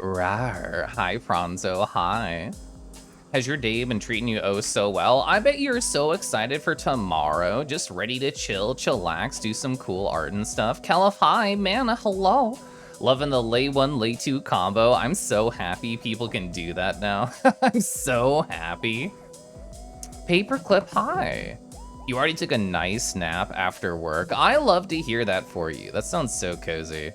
Rawr. Hi, Pronzo. Hi. Has your day been treating you oh so well? I bet you're so excited for tomorrow. Just ready to chill, chillax, do some cool art and stuff. Keliff, hi, Mana, hello. Loving the lay 1, lay 2 combo. I'm so happy people can do that now. I'm so happy. Paperclip, hi. You already took a nice nap after work. I love to hear that for you. That sounds so cozy.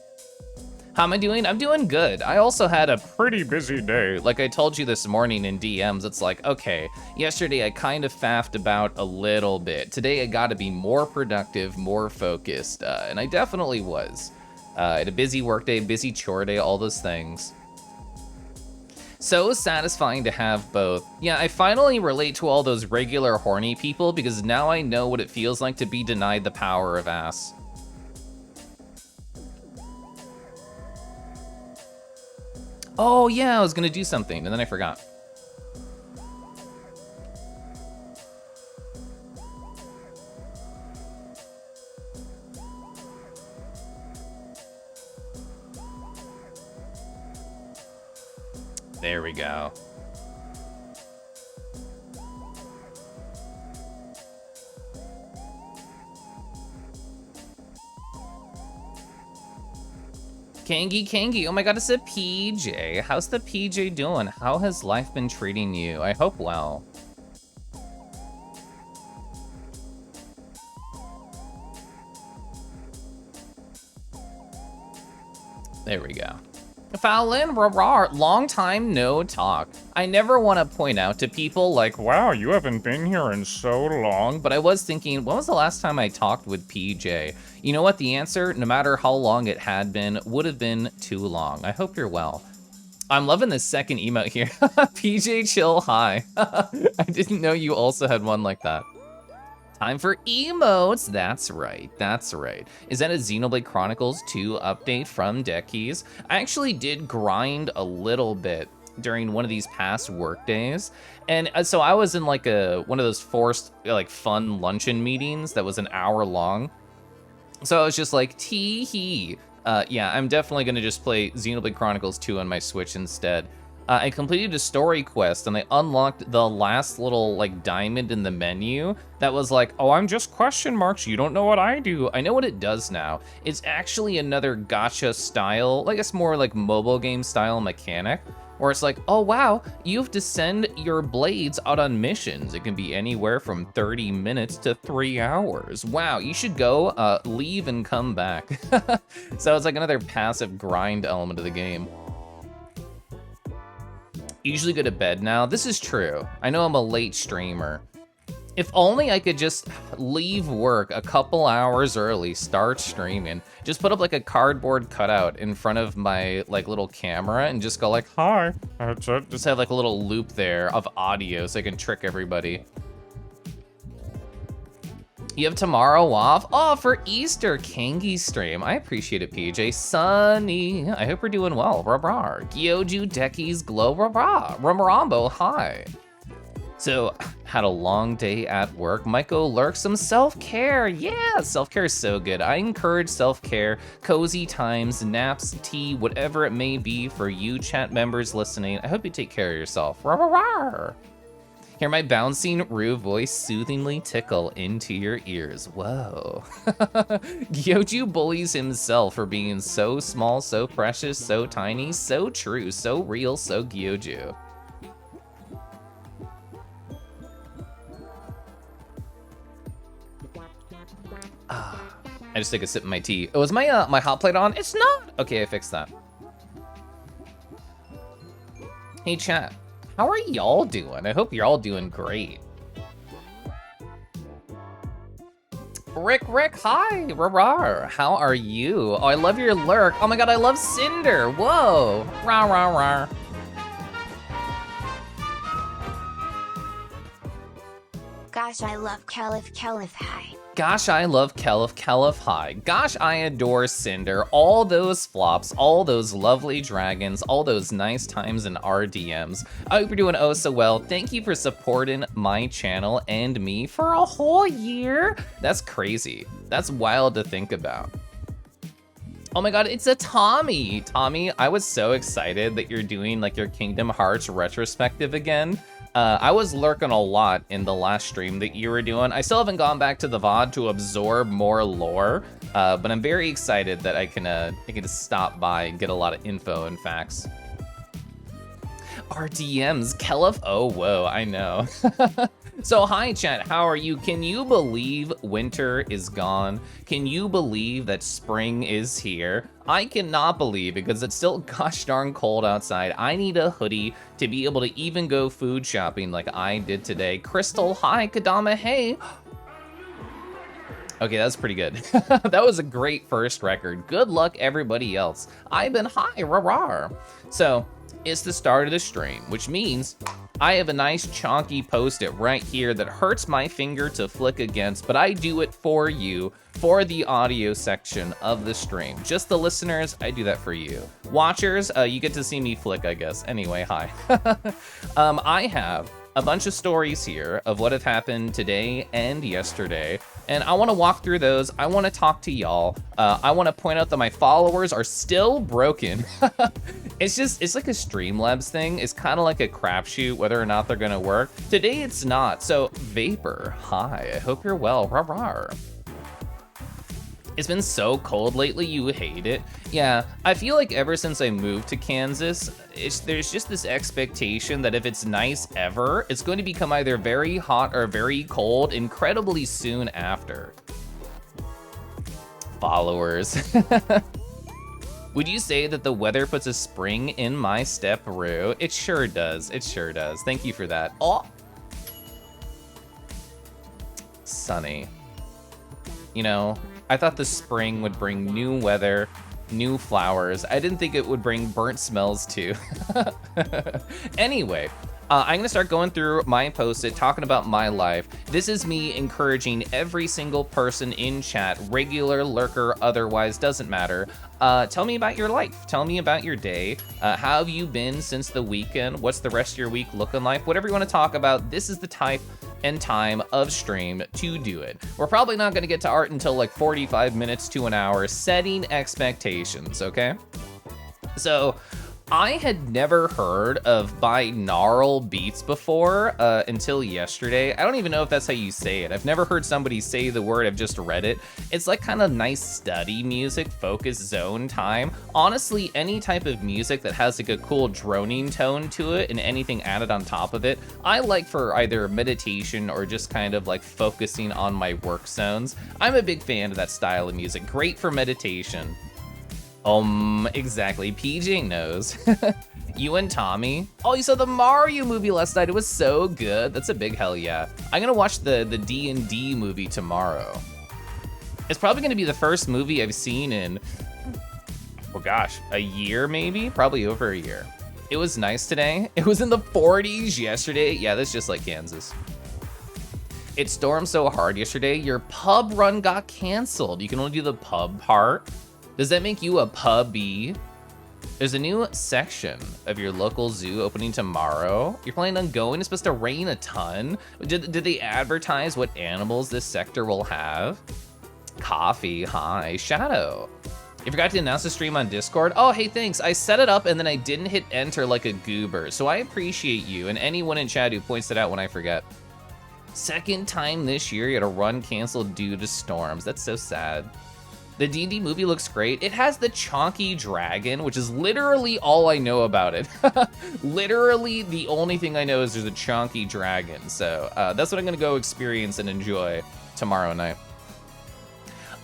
How am I doing? I'm doing good. I also had a pretty busy day. Like I told you this morning in DMs, it's like, okay, yesterday I kind of faffed about a little bit. Today I gotta be more productive, more focused, and I definitely was. I had a busy work day, busy chore day, all those things. So satisfying to have both. Yeah, I finally relate to all those regular horny people because now I know what it feels like to be denied the power of ass. Oh yeah, I was gonna do something and then I forgot. There we go. Kangy, oh my god, it's a PJ. How's the PJ doing? How has life been treating you? I hope well. There we go. Fallon, long time no talk. I never want to point out to people like, wow, you haven't been here in so long. But I was thinking, when was the last time I talked with PJ? You know what? The answer, no matter how long it had been, would have been too long. I hope you're well. I'm loving this second emote here. PJ chill hi. I didn't know you also had one like that. Time for emotes, that's right, that's right. Is that a Xenoblade Chronicles 2 update from Deckies? I actually did grind a little bit during one of these past work days. And so I was in like one of those forced like fun luncheon meetings that was an hour long. So I was just like, tee-hee. Yeah, I'm definitely gonna just play Xenoblade Chronicles 2 on my Switch instead. I completed a story quest and I unlocked the last little like diamond in the menu that was like, oh, I'm just question marks. You don't know what I do. I know what it does now. It's actually another gacha style, like it's more like mobile game style mechanic where it's like, oh wow, you have to send your blades out on missions. It can be anywhere from 30 minutes to 3 hours. Wow, you should go leave and come back. So it's like another passive grind element of the game. Usually go to bed now. This is true. I know I'm a late streamer. If only I could just leave work a couple hours early, start streaming, just put up like a cardboard cutout in front of my like little camera and just go like, hi. Just have like a little loop there of audio so I can trick everybody. You have tomorrow off? Oh, for Easter, Kangy stream. I appreciate it, PJ. Sunny, I hope you're doing well. Rah-rah. Gyoju Deckies Glow, rah-rah. Ramarambo, hi. So, had a long day at work. Might go lurk some self-care. Yeah, self-care is so good. I encourage self-care, cozy times, naps, tea, whatever it may be for you chat members listening. I hope you take care of yourself. Rah-rah-rah. Hear my bouncing Rue voice soothingly tickle into your ears. Whoa. Gyoju bullies himself for being so small, so precious, so tiny, so true, so real, so Gyoju. I just took a sip of my tea. Oh, is my my hot plate on? It's not. Okay, I fixed that. Hey chat. How are y'all doing? I hope you're all doing great. Rick, hi, rah. How are you? Oh, I love your lurk. Oh my god, I love Cinder. Whoa, rah. Gosh, I love Keliff, hi. Gosh, I love Keliff, hi. Gosh, I adore Cinder. All those flops, all those lovely dragons, all those nice times in RDMs. I hope you're doing oh so well. Thank you for supporting my channel and me for a whole year. That's crazy. That's wild to think about. Oh my god, it's a Tommy! Tommy, I was so excited that you're doing like your Kingdom Hearts retrospective again. I was lurking a lot in the last stream that you were doing. I still haven't gone back to the VOD to absorb more lore, but I'm very excited that I can just stop by and get a lot of info and facts. Our DMs, Keliff, oh whoa, I know. So hi chat, how are you? Can you believe winter is gone? Can you believe that spring is here? I cannot believe because it's still gosh darn cold outside. I need a hoodie to be able to even go food shopping like I did today. Crystal, hi, Kadama, hey. Okay, that's pretty good. That was a great first record. Good luck everybody else. I've been hi, rawr. So, it's the start of the stream, which means I have a nice chunky post-it right here that hurts my finger to flick against, but I do it for you, for the audio section of the stream. Just the listeners, I do that for you. Watchers, you get to see me flick, I guess. Anyway, hi. I have a bunch of stories here of what have happened today and yesterday, and I want to walk through those. I want to talk to y'all. I want to point out that my followers are still broken. It's like a Streamlabs thing. It's kind of like a crapshoot whether or not they're gonna work. Today it's not. So Vapor, hi, I hope you're well. Rawr, rawr. It's been so cold lately, you hate it. Yeah, I feel like ever since I moved to Kansas, there's just this expectation that if it's nice ever, it's going to become either very hot or very cold incredibly soon after. Followers. Would you say that the weather puts a spring in my step, Rue? It sure does, it sure does. Thank you for that. Oh! Sunny. You know, I thought the spring would bring new weather, new flowers. I didn't think it would bring burnt smells too. Anyway, I'm gonna start going through my post-it, talking about my life. This is me encouraging every single person in chat, regular, lurker, otherwise, doesn't matter. Tell me about your life. Tell me about your day. How have you been since the weekend? What's the rest of your week looking like? Whatever you wanna talk about, this is the type and time of stream to do it. We're probably not gonna get to art until like 45 minutes to an hour, setting expectations, okay? So, I had never heard of binaural beats before until yesterday. I don't even know if that's how you say it. I've never heard somebody say the word, I've just read it. It's like kind of nice study music, focus zone time. Honestly, any type of music that has like a cool droning tone to it and anything added on top of it, I like for either meditation or just kind of like focusing on my work zones. I'm a big fan of that style of music, great for meditation. Exactly. PJ knows. You and Tommy. Oh, you saw the Mario movie last night. It was so good. That's a big hell yeah. I'm gonna watch the D&D movie tomorrow. It's probably gonna be the first movie I've seen in, oh gosh, a year maybe? Probably over a year. It was nice today. It was in the 40s yesterday. Yeah, that's just like Kansas. It stormed so hard yesterday, your pub run got canceled. You can only do the pub part. Does that make you a pubbie? There's a new section of your local zoo opening tomorrow. You're planning on going? It's supposed to rain a ton. Did they advertise what animals this sector will have? Coffee, hi. Shadow. You forgot to announce the stream on Discord? Oh, hey, thanks. I set it up and then I didn't hit enter like a goober. So I appreciate you and anyone in chat who points it out when I forget. Second time this year you had a run canceled due to storms. That's so sad. The D&D movie looks great. It has the chonky dragon, which is literally all I know about it. Literally the only thing I know is there's a chonky dragon. So that's what I'm gonna go experience and enjoy tomorrow night.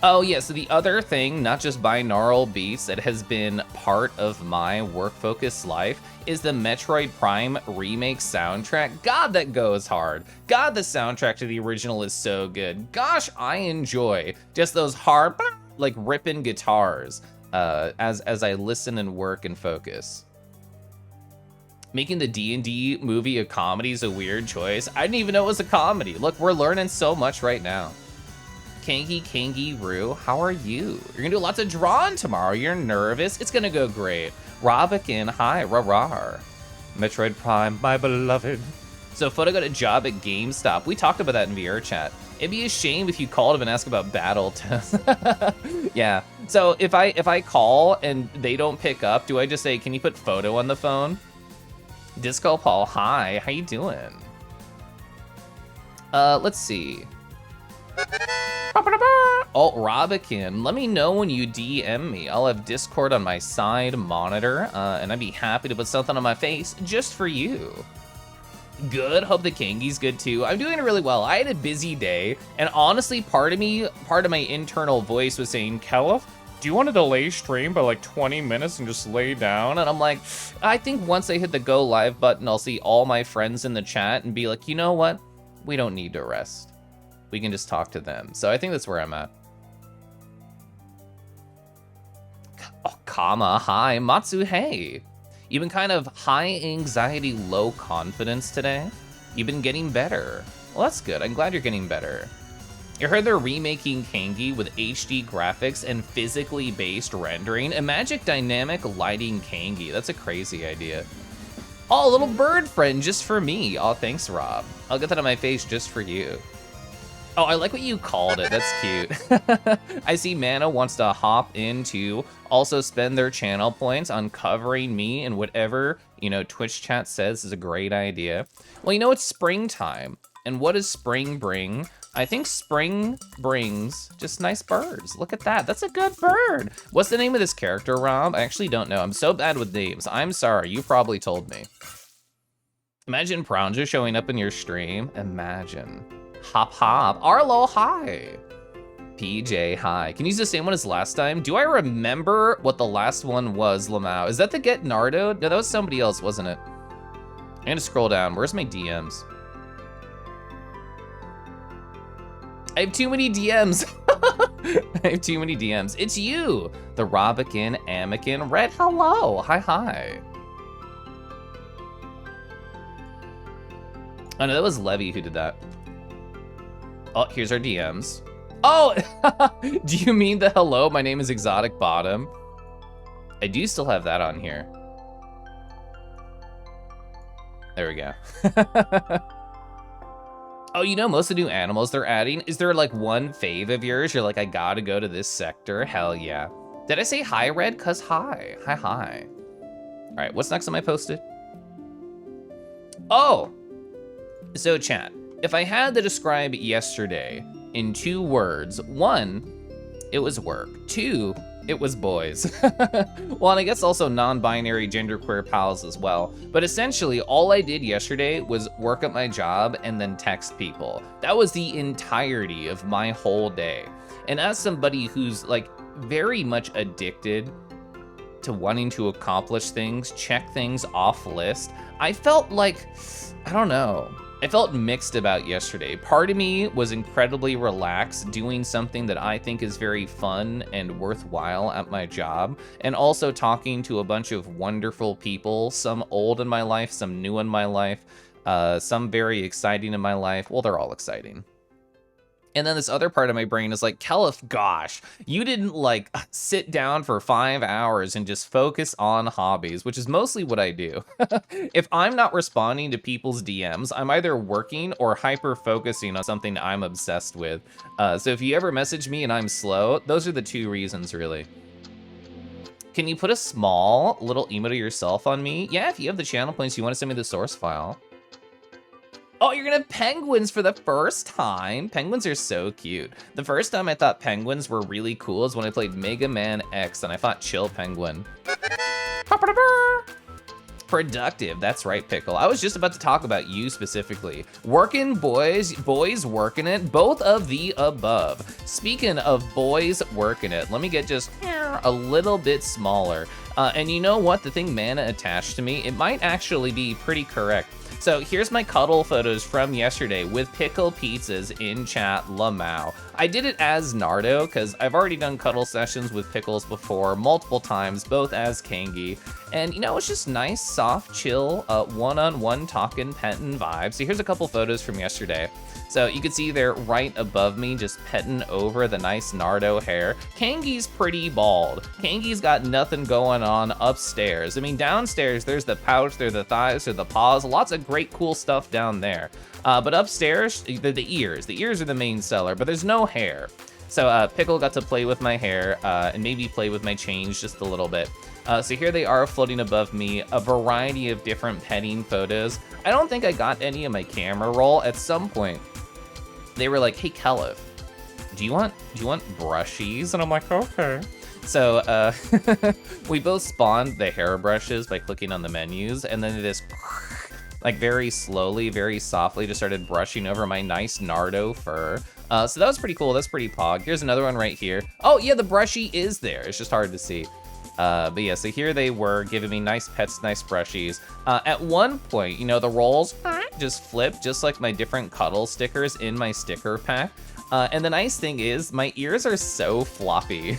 Oh yeah, so the other thing, not just binaural beats, that has been part of my work focus life is the Metroid Prime remake soundtrack. God, that goes hard. God, the soundtrack to the original is so good. Gosh, I enjoy just those hard, like ripping guitars as I listen and work and focus. Making the D&D movie a comedy is a weird choice. I didn't even know it was a comedy. Look, we're learning so much right now. Kangy Roo, how are you? You're gonna do lots of drawing tomorrow. You're nervous? It's gonna go great. Robikin, hi, rah. Metroid Prime, my beloved. So Photo got a job at GameStop. We talked about that in VR chat. It'd be a shame if you called him and asked about battle test. Yeah. So if I call and they don't pick up, do I just say, can you put photo on the phone? Disco Paul, hi, how you doing? Let's see. Oh, Robican, let me know when you DM me. I'll have Discord on my side monitor, and I'd be happy to put something on my face just for you. Good, hope the Kangi's good too. I'm doing really well. I had a busy day, and honestly, part of my internal voice was saying, Keliff, do you want to delay stream by like 20 minutes and just lay down? And I'm like, I think once I hit the go live button, I'll see all my friends in the chat and be like, you know what? We don't need to rest. We can just talk to them. So I think that's where I'm at. Oh, Kama, hi, Matsu, hey. You've been kind of high anxiety, low confidence today. You've been getting better. Well, that's good. I'm glad you're getting better. You heard they're remaking Kangi with HD graphics and physically based rendering. A magic dynamic lighting Kangi. That's a crazy idea. Oh, a little bird friend just for me. Oh, thanks, Rob. I'll get that on my face just for you. Oh, I like what you called it. That's cute. I see Mana wants to hop in to also spend their channel points on covering me and whatever, you know, Twitch chat says is a great idea. Well, you know, it's springtime. And what does spring bring? I think spring brings just nice birds. Look at that. That's a good bird. What's the name of this character, Rob? I actually don't know. I'm so bad with names. I'm sorry. You probably told me. Imagine Prounja showing up in your stream. Imagine. Hop hop. Arlo, hi. PJ, hi. Can you use the same one as last time? Do I remember what the last one was, Lamau? Is that the Get Nardo? No, that was somebody else, wasn't it? I'm gonna scroll down. Where's my DMs? I have too many DMs. I have too many DMs. It's you, the Robican, Amican, Red, hello. Hi, hi. Oh no, that was Levy who did that. Oh, here's our DMs. Oh, do you mean the hello? My name is Exotic Bottom. I do still have that on here. There we go. Oh, you know, most of the new animals they're adding, is there like one fave of yours? You're like, I gotta go to this sector. Hell yeah. Did I say hi, Red? Cause hi. Hi, hi. All right, what's next on my post-it? Oh, so chat. If I had to describe yesterday in 2 words, 1, it was work. 2, it was boys. Well, and I guess also non-binary genderqueer pals as well. But essentially, all I did yesterday was work at my job and then text people. That was the entirety of my whole day. And as somebody who's like very much addicted to wanting to accomplish things, check things off list, I felt like, I don't know. I felt mixed about yesterday. Part of me was incredibly relaxed doing something that I think is very fun and worthwhile at my job, and also talking to a bunch of wonderful people, some old in my life, some new in my life, some very exciting in my life. Well, they're all exciting. And then this other part of my brain is like, Keliff, gosh, you didn't like sit down for 5 hours and just focus on hobbies, which is mostly what I do. If I'm not responding to people's DMs, I'm either working or hyper-focusing on something I'm obsessed with. So if you ever message me and I'm slow, those are the 2 reasons, really. Can you put a small little emote of yourself on me? Yeah, if you have the channel points, you want to send me the source file. Oh, you're gonna have penguins for the first time. Penguins are so cute. The first time I thought penguins were really cool is when I played Mega Man X and I fought Chill Penguin. Productive, that's right, Pickle. I was just about to talk about you specifically. Working boys working it, both of the above. Speaking of boys working it, let me get just a little bit smaller. And you know what? The thing Mana attached to me, it might actually be pretty correct. So here's my cuddle photos from yesterday with Pickle Pizzas in chat, Lamau. I did it as Nardo because I've already done cuddle sessions with Pickles before, multiple times, both as Kangi. And you know, it's just nice, soft, chill, one-on-one talking, petting vibe. So here's a couple photos from yesterday. So you can see they're right above me, just petting over the nice Nardo hair. Kangi's pretty bald. Kangi's got nothing going on upstairs. I mean, downstairs, there's the pouch, there's the thighs, there's the paws, lots of great cool stuff down there. But upstairs, the ears. The ears are the main seller, but there's no hair. So Pickle got to play with my hair and maybe play with my chains just a little bit. So here they are floating above me, a variety of different petting photos. I don't think I got any of my camera roll. At some point, they were like, hey, Keliff, do you want brushies? And I'm like, okay. So we both spawned the hairbrushes by clicking on the menus, and then this like very slowly, very softly just started brushing over my nice Nardo fur. So that was pretty cool. That's pretty pog. Here's another one right here. Oh yeah, the brushy is there. It's just hard to see. But yeah, so here they were giving me nice pets, nice brushies. At one point, you know, the rolls just flipped just like my different cuddle stickers in my sticker pack. And the nice thing is my ears are so floppy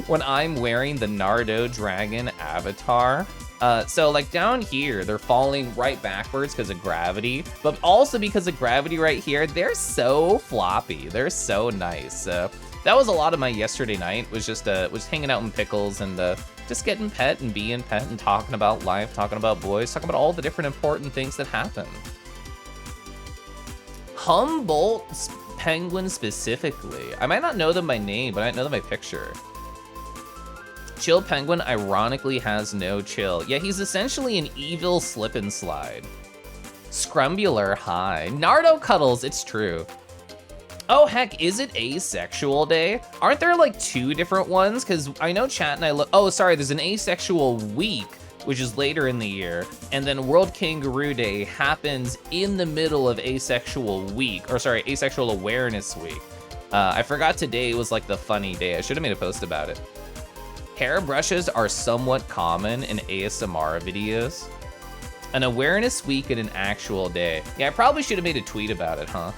when I'm wearing the Nardo Dragon avatar. So like down here, they're falling right backwards because of gravity, but also because of gravity right here, they're so floppy. They're so nice. That was a lot of my yesterday night, was just hanging out in Pickles and just getting pet and being pet and talking about life, talking about boys, talking about all the different important things that happen. Humboldt penguin specifically. I might not know them by name, but I know them by picture. Chill Penguin ironically has no chill. Yeah, he's essentially an evil slip and slide. Scrumbular, hi. Nardo Cuddles, it's true. Oh heck, is it Asexual Day? Aren't there like 2 different ones? Because I know chat and I look, oh sorry, there's an Asexual Week, which is later in the year, and then World Kangaroo Day happens in the middle of Asexual Week, or sorry, Asexual Awareness Week. I forgot today was like the funny day. I should have made a post about it. Hairbrushes are somewhat common in ASMR videos. An awareness week and an actual day. Yeah, I probably should have made a tweet about it, huh?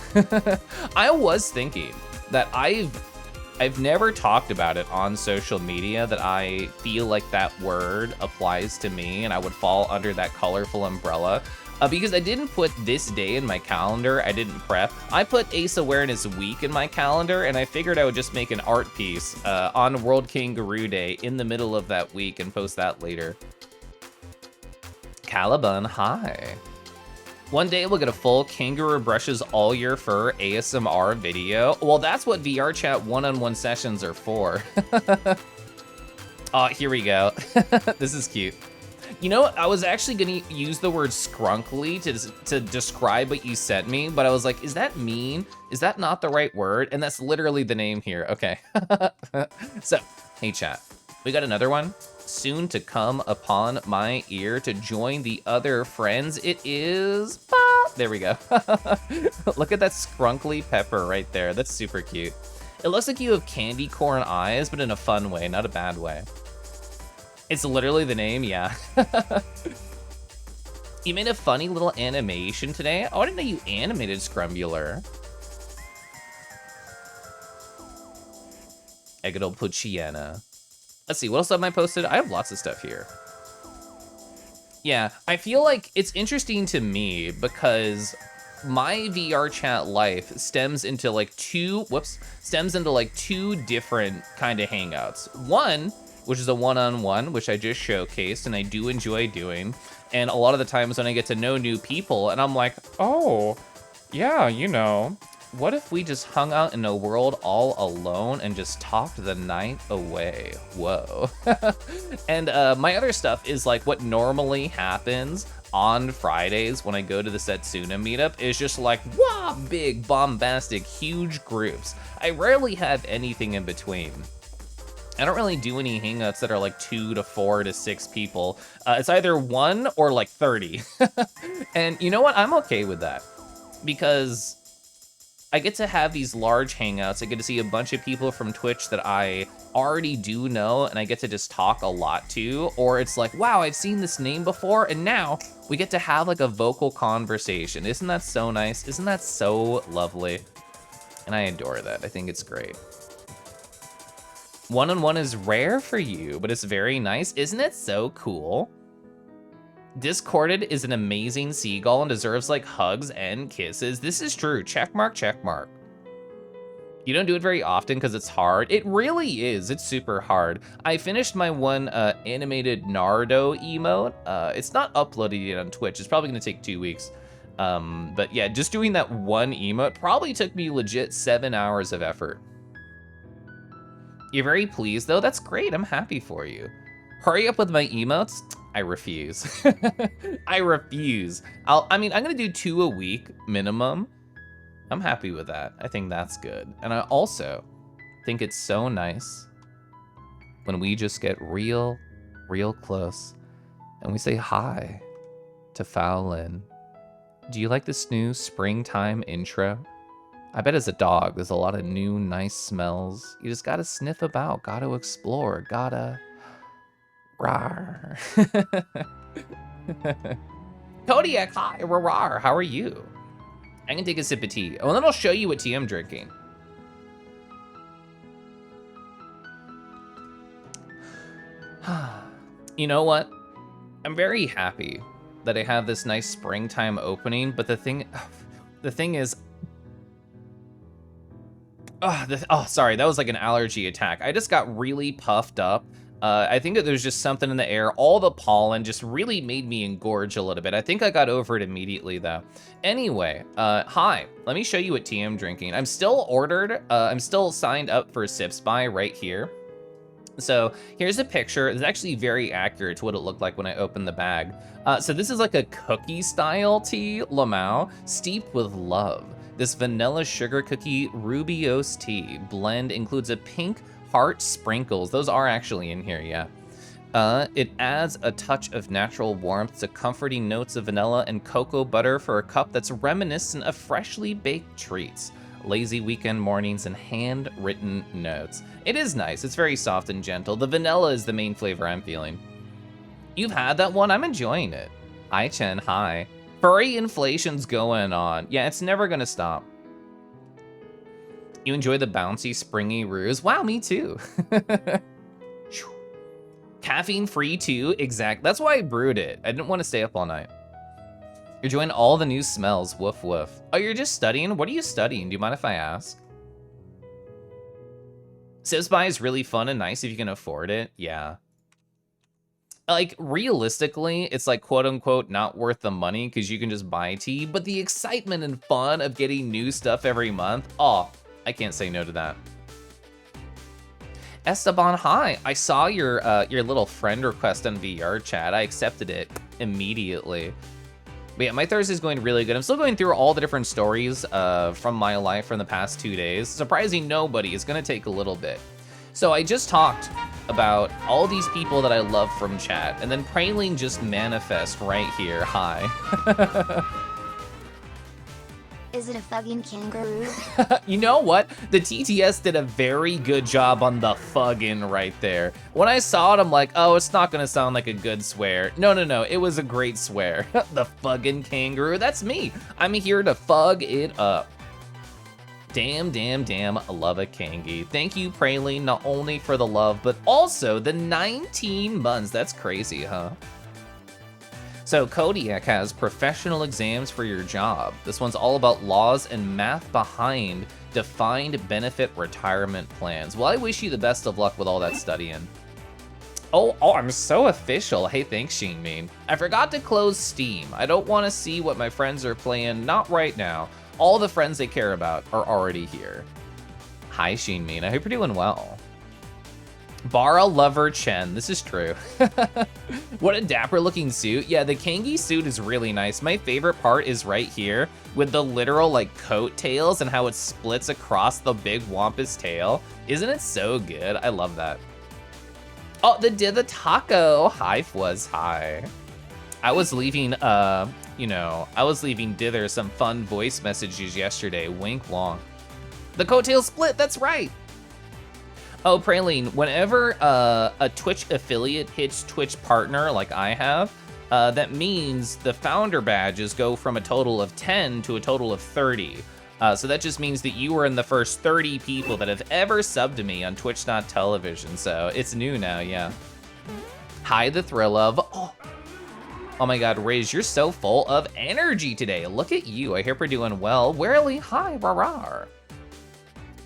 I was thinking that I've never talked about it on social media, that I feel like that word applies to me and I would fall under that colorful umbrella. Because I didn't put this day in my calendar, I didn't prep. I put Ace Awareness Week in my calendar, and I figured I would just make an art piece on World Kangaroo Day in the middle of that week and post that later. Caliban, hi. One day we'll get a full Kangaroo Brushes All Your Fur ASMR video. Well, that's what VR chat one-on-one sessions are for. Oh, here we go. This is cute. You know, I was actually gonna use the word scrunkly to describe what you sent me, but I was like, is that mean? Is that not the right word? And that's literally the name here, okay. So, hey chat, we got another one. Soon to come upon my ear to join the other friends. It is, there we go. Look at that scrunkly pepper right there. That's super cute. It looks like you have candy corn eyes, but in a fun way, not a bad way. It's literally the name, yeah. You made a funny little animation today. Oh, I didn't know you animated Scrumbular. Egado Pucciana. Let's see, what else have I posted? I have lots of stuff here. Yeah, I feel like it's interesting to me because my VR chat life stems into like two different kind of hangouts. One, which is a one-on-one, which I just showcased and I do enjoy doing. And a lot of the times when I get to know new people and I'm like, oh, yeah, you know, what if we just hung out in a world all alone and just talked the night away? Whoa. And my other stuff is like what normally happens on Fridays when I go to the Setsuna meetup is just like, wow, big, bombastic, huge groups. I rarely have anything in between. I don't really do any hangouts that are like 2 to 4 to 6 people. It's either 1 or like 30. And you know what? I'm okay with that because I get to have these large hangouts. I get to see a bunch of people from Twitch that I already do know and I get to just talk a lot to. Or it's like, wow, I've seen this name before and now we get to have like a vocal conversation. Isn't that so nice? Isn't that so lovely? And I adore that. I think it's great. One-on-one is rare for you, but it's very nice. Isn't it so cool? Discorded is an amazing seagull and deserves like hugs and kisses. This is true. Check mark, check mark. You don't do it very often because it's hard. It really is. It's super hard. I finished my one animated Naruto emote. It's not uploaded yet on Twitch. It's probably gonna take 2 weeks. But yeah, just doing that one emote probably took me legit 7 hours of effort. You're very pleased though? That's great. I'm happy for you. Hurry up with my emotes? I refuse. I refuse. I'm gonna do 2 a week minimum. I'm happy with that. I think that's good. And I also think it's so nice when we just get real close and we say hi to Fowlin. Do you like this new springtime intro? I bet as a dog, there's a lot of new, nice smells. You just gotta sniff about, gotta explore, gotta... Rawr. Kodiak, hi, rawr, how are you? I can take a sip of tea. Oh, and then I'll show you what tea I'm drinking. You know what? I'm very happy that I have this nice springtime opening, but the thing is, sorry, that was like an allergy attack. I just got really puffed up. I think that there's just something in the air. All the pollen just really made me engorge a little bit. I think I got over it immediately though. Anyway, hi, let me show you what tea I'm drinking. I'm still ordered, I'm still signed up for Sips By right here. So here's a picture. It's actually very accurate to what it looked like when I opened the bag. So this is like a cookie style tea, Lamau, steeped with love. This vanilla sugar cookie Rubios tea blend includes a pink heart sprinkles. Those are actually in here, yeah. It adds a touch of natural warmth to comforting notes of vanilla and cocoa butter for a cup that's reminiscent of freshly baked treats, lazy weekend mornings, and handwritten notes. It is nice. It's very soft and gentle. The vanilla is the main flavor I'm feeling. You've had that one? I'm enjoying it. Hi, Chen. Hi. Furry inflation's going on. Yeah, it's never gonna stop. You enjoy the bouncy, springy ruse? Wow, me too. Caffeine free too, exact. That's why I brewed it. I didn't want to stay up all night. You're enjoying all the new smells, woof woof. Oh, you're just studying? What are you studying? Do you mind if I ask? Sips By is really fun and nice if you can afford it, yeah. Like, realistically, it's like quote unquote not worth the money because you can just buy tea, but the excitement and fun of getting new stuff every month, oh, I can't say no to that. Esteban, hi. I saw your little friend request on VR chat. I accepted it immediately. But yeah, my Thursday's going really good. I'm still going through all the different stories from my life from the past 2 days. Surprising nobody. It's gonna take a little bit. So I just talked about all these people that I love from chat, and then Praline just manifest right here. Hi. Is it a fucking kangaroo? You know what? The TTS did a very good job on the fuggin' right there. When I saw it, I'm like, oh, it's not gonna sound like a good swear. No, it was a great swear. The fuggin' kangaroo, that's me. I'm here to fug it up. Damn, I love a kangi. Thank you, Praline, not only for the love, but also the 19 months. That's crazy, huh? So Kodiak has professional exams for your job. This one's all about laws and math behind defined benefit retirement plans. Well, I wish you the best of luck with all that studying. Oh, I'm so official. Hey, thanks, Sheen Mean. I forgot to close Steam. I don't want to see what my friends are playing, not right now. All the friends they care about are already here. Hi, Sheen Mean. I hope you're doing well. Bara Lover Chen, this is true. What a dapper looking suit. Yeah, the Kangi suit is really nice. My favorite part is right here with the literal like coat tails and how it splits across the big wampus tail. Isn't it so good? I love that. Oh, the taco. Hi, was hi. I was leaving, I was leaving Dither some fun voice messages yesterday. Wink wonk. The coattail split, that's right. Oh, Praline, whenever a Twitch affiliate hits Twitch partner like I have, that means the founder badges go from a total of 10 to a total of 30. So that just means that you were in the first 30 people that have ever subbed to me on Twitch.tv. So it's new now, yeah. Hi, the thrill of... Oh my god, Riz, you're so full of energy today. Look at you. I hope you're doing well. Warily, hi, rawr.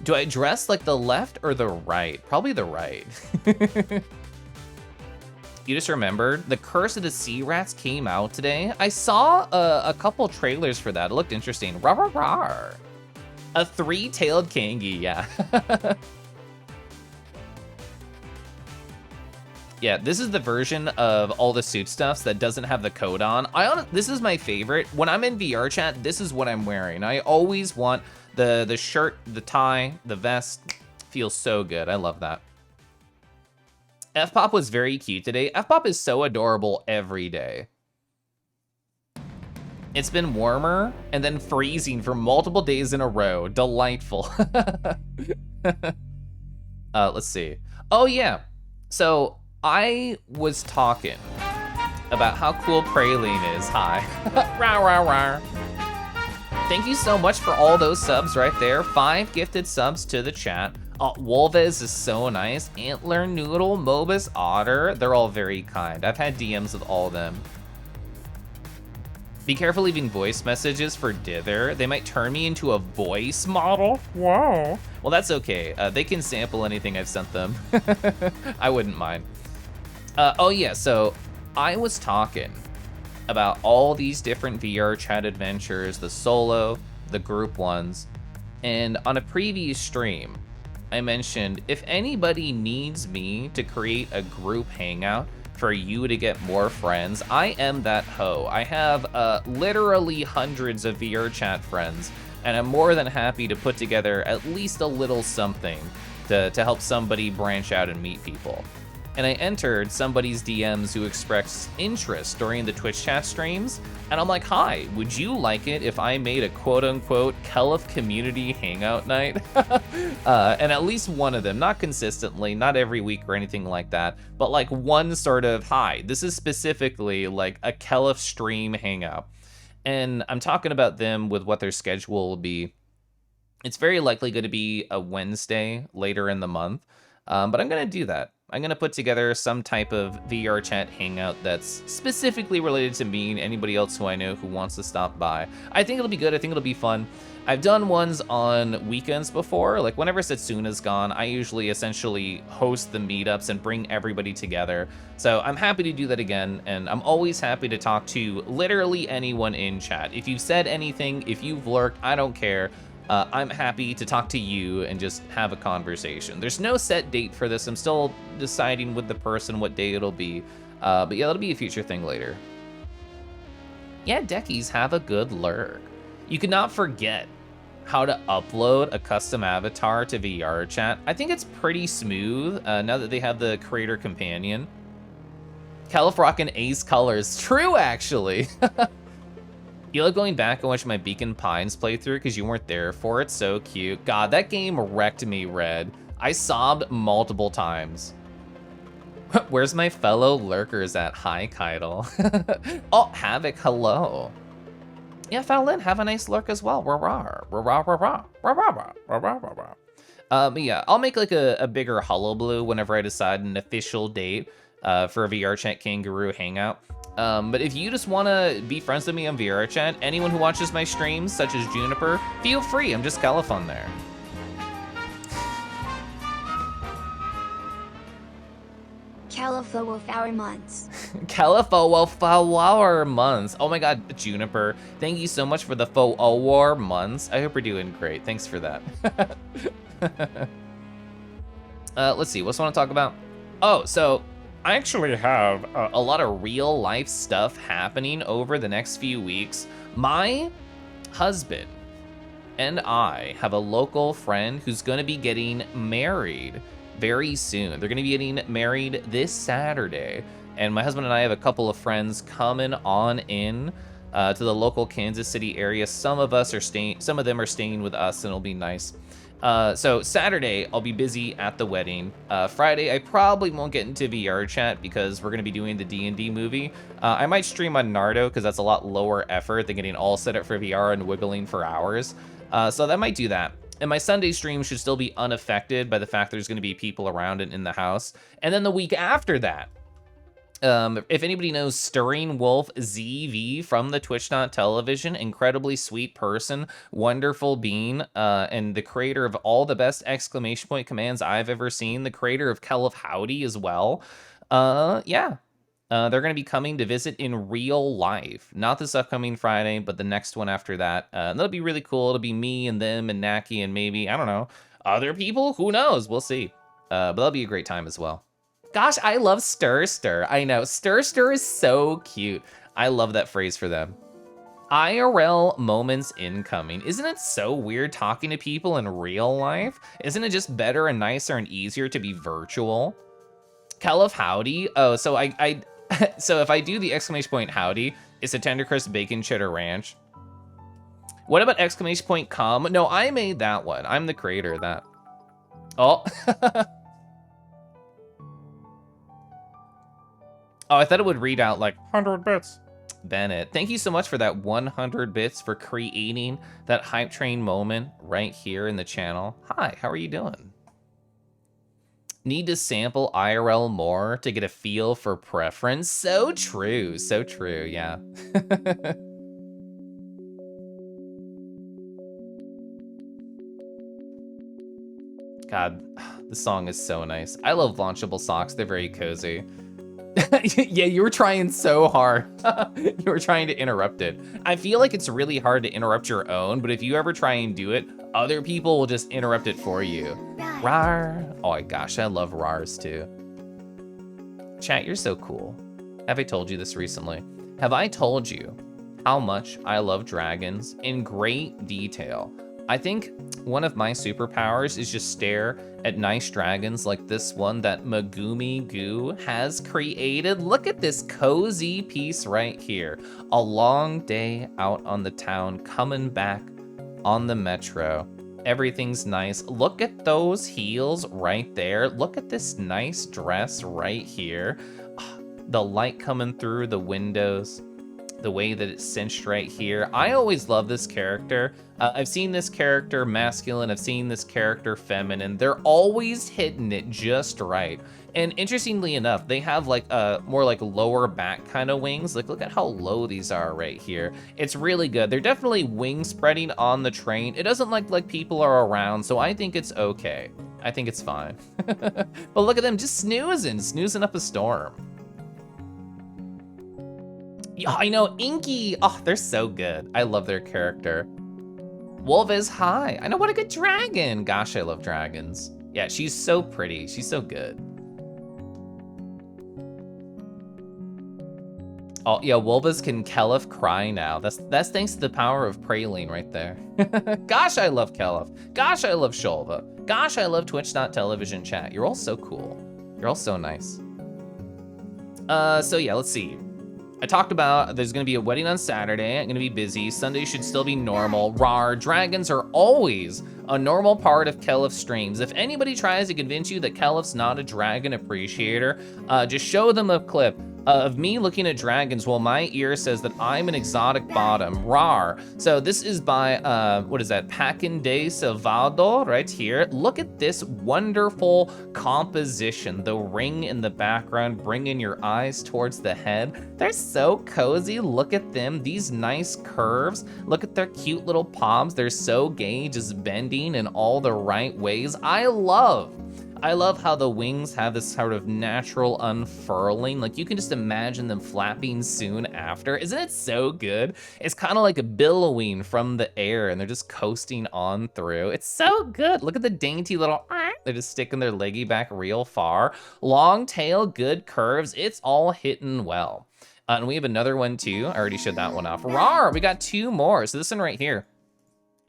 Do I dress like the left or the right? Probably the right. You just remembered the Curse of the Sea Rats came out today. I saw a couple trailers for that. It looked interesting. Rawr, rawr, rawr. A three-tailed kangy, yeah. Yeah, this is the version of all the suit stuffs that doesn't have the code on. This is my favorite. When I'm in VR chat, this is what I'm wearing. I always want the shirt, the tie, the vest. Feels so good. I love that. F-Pop was very cute today. F-Pop is so adorable every day. It's been warmer and then freezing for multiple days in a row. Delightful. Let's see. Oh yeah, so I was talking about how cool Praline is. Hi. Rawr, rawr, rawr. Thank you so much for all those subs right there. 5 gifted subs to the chat. Wolvez is so nice. Antler Noodle, Mobus Otter, they're all very kind. I've had DMs with all of them. Be careful leaving voice messages for Dither. They might turn me into a voice model. Whoa. Well, that's okay. They can sample anything I've sent them. I wouldn't mind. Oh yeah, so I was talking about all these different VR chat adventures, the solo, the group ones, and on a previous stream, I mentioned if anybody needs me to create a group hangout for you to get more friends, I am that hoe. I have literally hundreds of VR chat friends, and I'm more than happy to put together at least a little something to help somebody branch out and meet people. And I entered somebody's DMs who expressed interest during the Twitch chat streams, and I'm like, hi, would you like it if I made a quote-unquote Keliff community hangout night? And at least one of them, not consistently, not every week or anything like that, but like one sort of, hi, this is specifically like a Keliff stream hangout. And I'm talking about them with what their schedule will be. It's very likely going to be a Wednesday later in the month, but I'm going to do that. I'm gonna put together some type of VR chat hangout that's specifically related to me and anybody else who I know who wants to stop by. I think it'll be good, I think it'll be fun. I've done ones on weekends before, like whenever Setsuna's gone, I usually essentially host the meetups and bring everybody together. So I'm happy to do that again, and I'm always happy to talk to literally anyone in chat. If you've said anything, if you've lurked, I don't care. I'm happy to talk to you and just have a conversation. There's no set date for this. I'm still deciding with the person what day it'll be. But yeah, that'll be a future thing later. Yeah, deckies have a good lurk. You cannot forget how to upload a custom avatar to VR chat. I think it's pretty smooth now that they have the creator companion. Keliff rockin' Ace colors. True, actually. You like going back and watch my Beacon Pines playthrough because you weren't there for it. So cute. God, that game wrecked me, Red. I sobbed multiple times. Where's my fellow lurkers at? Hi, Keitel. Oh, Havoc, hello. Yeah, Fallin, have a nice lurk as well. But yeah, I'll make like a bigger hullabaloo whenever I decide an official date for a VR Chat Kangaroo hangout. But if you just want to be friends with me on VR Chat, anyone who watches my streams, such as Juniper, feel free. I'm just Keliff on there. Keliff of our months. Keliff of our months. Oh my god, Juniper, thank you so much for the faux war months. I hope you're doing great. Thanks for that. Let's see, what's I want to talk about? Oh, so I actually have a lot of real life stuff happening over the next few weeks. My husband and I have a local friend who's gonna be getting married very soon. They're gonna be getting married this Saturday. And my husband and I have a couple of friends coming on in to the local Kansas City area. Some of them are staying with us, and it'll be nice. So Saturday, I'll be busy at the wedding. Friday, I probably won't get into VR chat because we're gonna be doing the D&D movie. I might stream on Nardo because that's a lot lower effort than getting all set up for VR and wiggling for hours. So that might do that. And my Sunday stream should still be unaffected by the fact there's gonna be people around and in the house. And then the week after that, If anybody knows Stirring Wolf ZV from the Twitch.television, incredibly sweet person, wonderful being, and the creator of all the best exclamation point commands I've ever seen, the creator of Keliff Howdy as well. Yeah. They're going to be coming to visit in real life. Not this upcoming Friday, but the next one after that. That'll be really cool. It'll be me and them and Naki and maybe, I don't know, other people? Who knows? We'll see. But that'll be a great time as well. Gosh, I love Stir Stir. I know, Stir Stir is so cute. I love that phrase for them. IRL moments incoming. Isn't it so weird talking to people in real life? Isn't it just better and nicer and easier to be virtual? Keliff Howdy. Oh, so so if I do the exclamation point howdy, it's a tender crisp bacon cheddar ranch. What about exclamation point come? No, I made that one. I'm the creator of that. Oh. Oh, I thought it would read out like 100 bits. Bennett, thank you so much for that 100 bits for creating that hype train moment right here in the channel. Hi, how are you doing? Need to sample IRL more to get a feel for preference. So true, yeah. God, this song is so nice. I love launchable socks, they're very cozy. Yeah, you were trying so hard. You were trying to interrupt it. I feel like it's really hard to interrupt your own, but if you ever try and do it, other people will just interrupt it for you. Rar. Oh my gosh, I love rars too. Chat, you're so cool. Have I told you this recently? Have I told you how much I love dragons in great detail? I think one of my superpowers is just stare at nice dragons like this one that Megumi Goo has created. Look at this cozy piece right here. A long day out on the town, coming back on the metro. Everything's nice. Look at those heels right there. Look at this nice dress right here. The light coming through the windows. The way that it's cinched right here. I always love this character. I've seen this character masculine, I've seen this character feminine. They're always hitting it just right. And interestingly enough, they have like more like lower back kind of wings. Like, look at how low these are right here. It's really good. They're definitely wing spreading on the train. It doesn't look like people are around, so I think it's okay. I think it's fine. But look at them just snoozing up a storm. Yeah, I know, Inky. Oh, they're so good. I love their character. Wolf is high. I know, what a good dragon. Gosh, I love dragons. Yeah, she's so pretty. She's so good. Oh, yeah, Wolvas can Keliff cry now. That's thanks to the power of Praline right there. Gosh, I love Keliff. Gosh, I love Shulva. Gosh, I love Twitch.television chat. You're all so cool. You're all so nice. So yeah, let's see. I talked about there's gonna be a wedding on Saturday. I'm gonna be busy. Sunday should still be normal. Rar, dragons are always a normal part of Keliff streams. If anybody tries to convince you that Keliff's not a dragon appreciator, just show them a clip of me looking at dragons while my ear says that I'm an exotic bottom. Rar. So this is by, what is that? Paquin de Salvador right here. Look at this wonderful composition. The ring in the background, bringing your eyes towards the head. They're so cozy. Look at them. These nice curves. Look at their cute little palms. They're so gay, just bending in all the right ways. I love how the wings have this sort of natural unfurling. Like, you can just imagine them flapping soon after. Isn't it so good? It's kind of like a billowing from the air and they're just coasting on through. It's so good. Look at the dainty little, they're just sticking their leggy back real far. Long tail, good curves. It's all hitting well. And we have another one too. I already showed that one off. Rawr, we got two more. So this one right here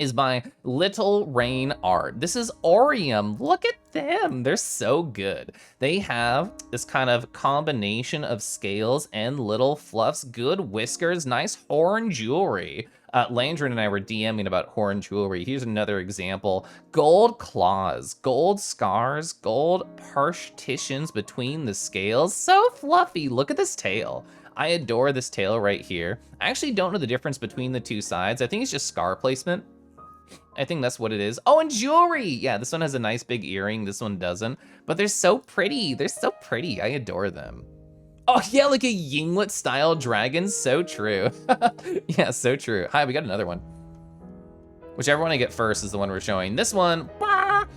is by Little Rain Art. This is Orium. Look at them. They're so good. They have this kind of combination of scales and little fluffs, good whiskers, nice horn jewelry. Landrin and I were DMing about horn jewelry. Here's another example. Gold claws, gold scars, gold partitions between the scales. So fluffy. Look at this tail. I adore this tail right here. I actually don't know the difference between the two sides. I think it's just scar placement. I think that's what it is. Oh, and jewelry. Yeah, this one has a nice big earring. This one doesn't. But they're so pretty. They're so pretty. I adore them. Oh yeah, like a Yinglet style dragon. So true. Yeah, so true. Hi, we got another one. Whichever one I get first is the one we're showing. This one,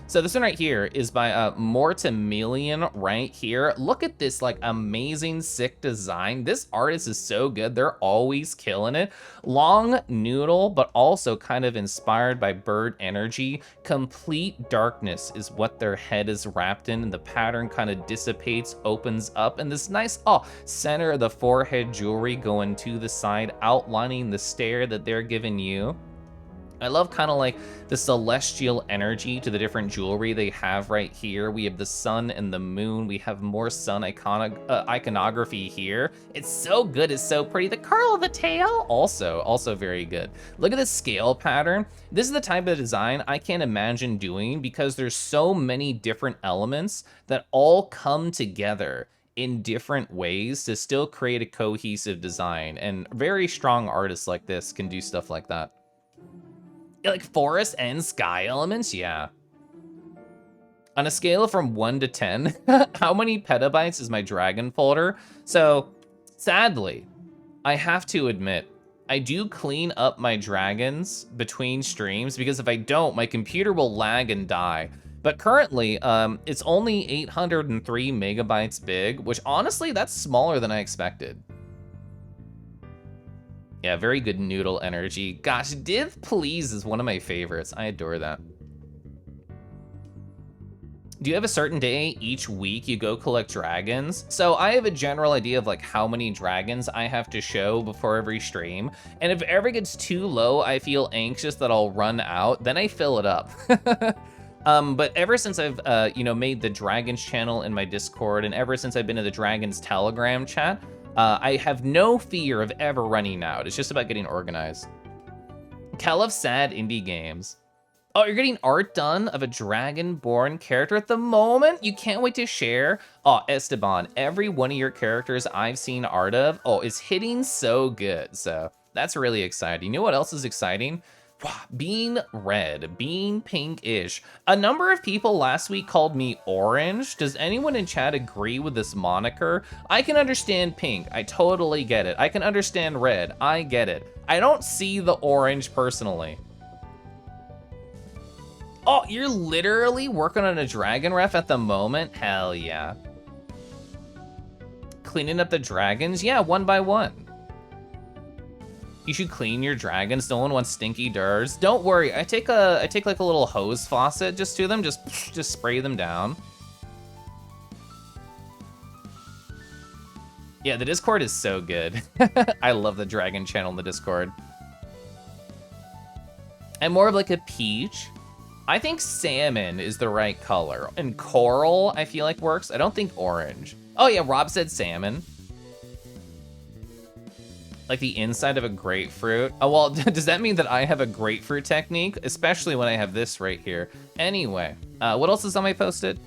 so this one right here is by Mortemelian right here. Look at this like amazing, sick design. This artist is so good. They're always killing it. Long noodle, but also kind of inspired by bird energy. Complete darkness is what their head is wrapped in, and the pattern kind of dissipates, opens up, and this nice, center of the forehead jewelry going to the side, outlining the stare that they're giving you. I love kind of like the celestial energy to the different jewelry they have right here. We have the sun and the moon. We have more sun iconography here. It's so good. It's so pretty. The curl of the tail, also very good. Look at the scale pattern. This is the type of design I can't imagine doing because there's so many different elements that all come together in different ways to still create a cohesive design. And very strong artists like this can do stuff like that. Like forest and sky elements, yeah. On a scale from 1 to 10, how many petabytes is my dragon folder? So, sadly, I have to admit, I do clean up my dragons between streams because if I don't, my computer will lag and die. But currently, it's only 803 megabytes big, which honestly, that's smaller than I expected. Yeah, very good noodle energy. Gosh, Div Please is one of my favorites. I adore that. Do you have a certain day each week you go collect dragons? So I have a general idea of like how many dragons I have to show before every stream. And if it ever gets too low, I feel anxious that I'll run out, then I fill it up. But ever since I've, made the Dragons channel in my Discord, and ever since I've been in the Dragons Telegram chat, I have no fear of ever running out. It's just about getting organized. Keliff Sad Indie Games. Oh, you're getting art done of a dragon-born character at the moment? You can't wait to share? Oh, Esteban, every one of your characters I've seen art of, is hitting so good. So that's really exciting. You know what else is exciting? Being red, being pink-ish. A number of people last week called me orange. Does anyone in chat agree with this moniker? I can understand pink, I totally get it. I can understand red, I get it. I don't see the orange personally. Oh, you're literally working on a dragon ref at the moment? Hell yeah. Cleaning up the dragons? Yeah, one by one. You should clean your dragons. No one wants stinky durs. Don't worry. I take like a little hose faucet just to them. Just spray them down. Yeah, the Discord is so good. I love the dragon channel in the Discord. I'm more of like a peach. I think salmon is the right color. And coral, I feel like works. I don't think orange. Oh yeah, Rob said salmon. Like the inside of a grapefruit. Oh, well, does that mean that I have a grapefruit technique? Especially when I have this right here. Anyway, what else is on my post-it?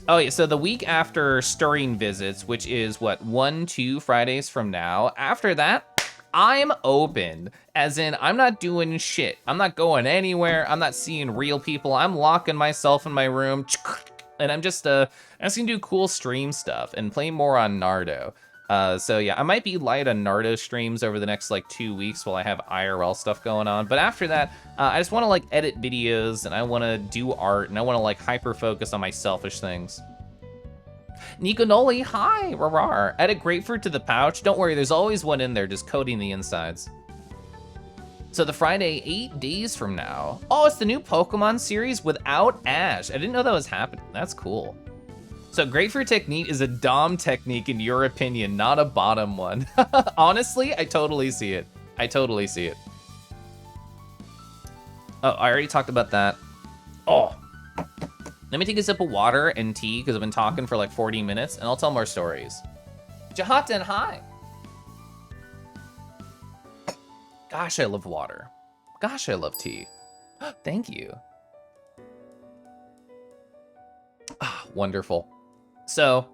Oh yeah, so the week after Stirring Visits, which is what, 1-2 Fridays from now, after that, I'm open. As in, I'm not doing shit. I'm not going anywhere. I'm not seeing real people. I'm locking myself in my room. And I'm just gonna do cool stream stuff and play more on Nardo. So yeah, I might be light on Nardo streams over the next like 2 weeks while I have IRL stuff going on. But after that, I just want to like edit videos and I want to do art and I want to like hyper focus on my selfish things. Nico Noli, hi, rarar. Add a grapefruit to the pouch. Don't worry, there's always one in there just coating the insides. So the Friday, 8 days from now. Oh, it's the new Pokemon series without Ash. I didn't know that was happening. That's cool. So grapefruit technique is a Dom technique in your opinion, not a bottom one. Honestly, I totally see it. I totally see it. Oh, I already talked about that. Oh, let me take a sip of water and tea because I've been talking for like 40 minutes and I'll tell more stories. Jahatan, hi. Gosh, I love water. Gosh, I love tea. Thank you. Wonderful. So,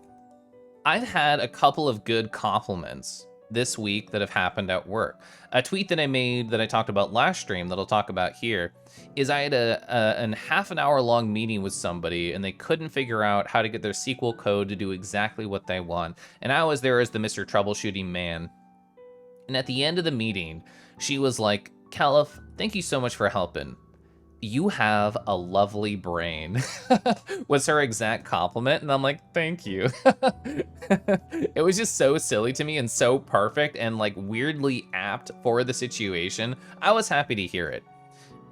I've had a couple of good compliments this week that have happened at work. A tweet that I made that I talked about last stream that I'll talk about here is I had a half an hour long meeting with somebody and they couldn't figure out how to get their SQL code to do exactly what they want. And I was there as the Mr. Troubleshooting man. And at the end of the meeting, she was like, Keliff, thank you so much for helping. You have a lovely brain, was her exact compliment. And I'm like, thank you. It was just so silly to me and so perfect and like weirdly apt for the situation. I was happy to hear it.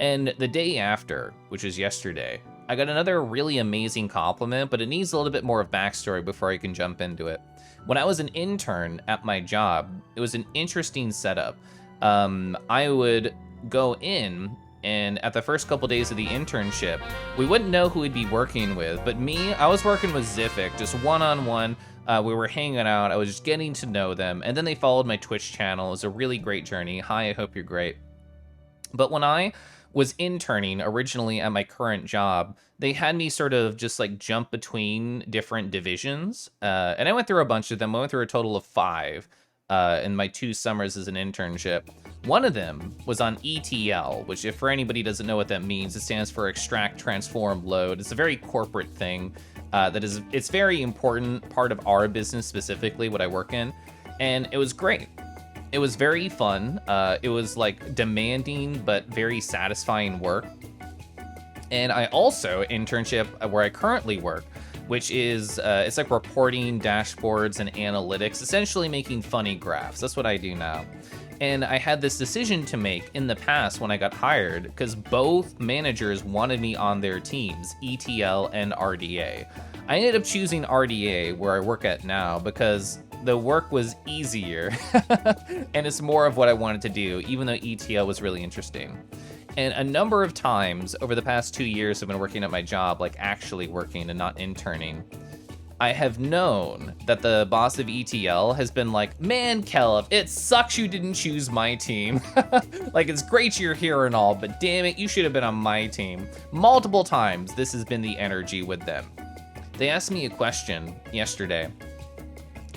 And the day after, which was yesterday, I got another really amazing compliment, but it needs a little bit more of backstory before I can jump into it. When I was an intern at my job, it was an interesting setup. I would go in, and at the first couple days of the internship, we wouldn't know who we'd be working with, but me, I was working with Zifik, just one-on-one. We were hanging out, I was just getting to know them, and then they followed my Twitch channel. It was a really great journey. Hi, I hope you're great. But when I was interning originally at my current job, they had me sort of just like jump between different divisions. And I went through a bunch of them. I went through a total of 5 in my 2 summers as an internship. One of them was on ETL, which if for anybody doesn't know what that means, it stands for extract, transform, load. It's a very corporate thing it's very important part of our business, specifically what I work in. And it was great. It was very fun. It was like demanding, but very satisfying work. And I also internship where I currently work, which is, it's like reporting, dashboards, and analytics, essentially making funny graphs. That's what I do now. And I had this decision to make in the past when I got hired, because both managers wanted me on their teams, ETL and RDA. I ended up choosing RDA, where I work at now, because the work was easier, and it's more of what I wanted to do, even though ETL was really interesting. And a number of times over the past 2 years I've been working at my job, like actually working and not interning, I have known that the boss of ETL has been like, man, Keliff, it sucks you didn't choose my team. Like, it's great you're here and all, but damn it, you should have been on my team. Multiple times this has been the energy with them. They asked me a question yesterday,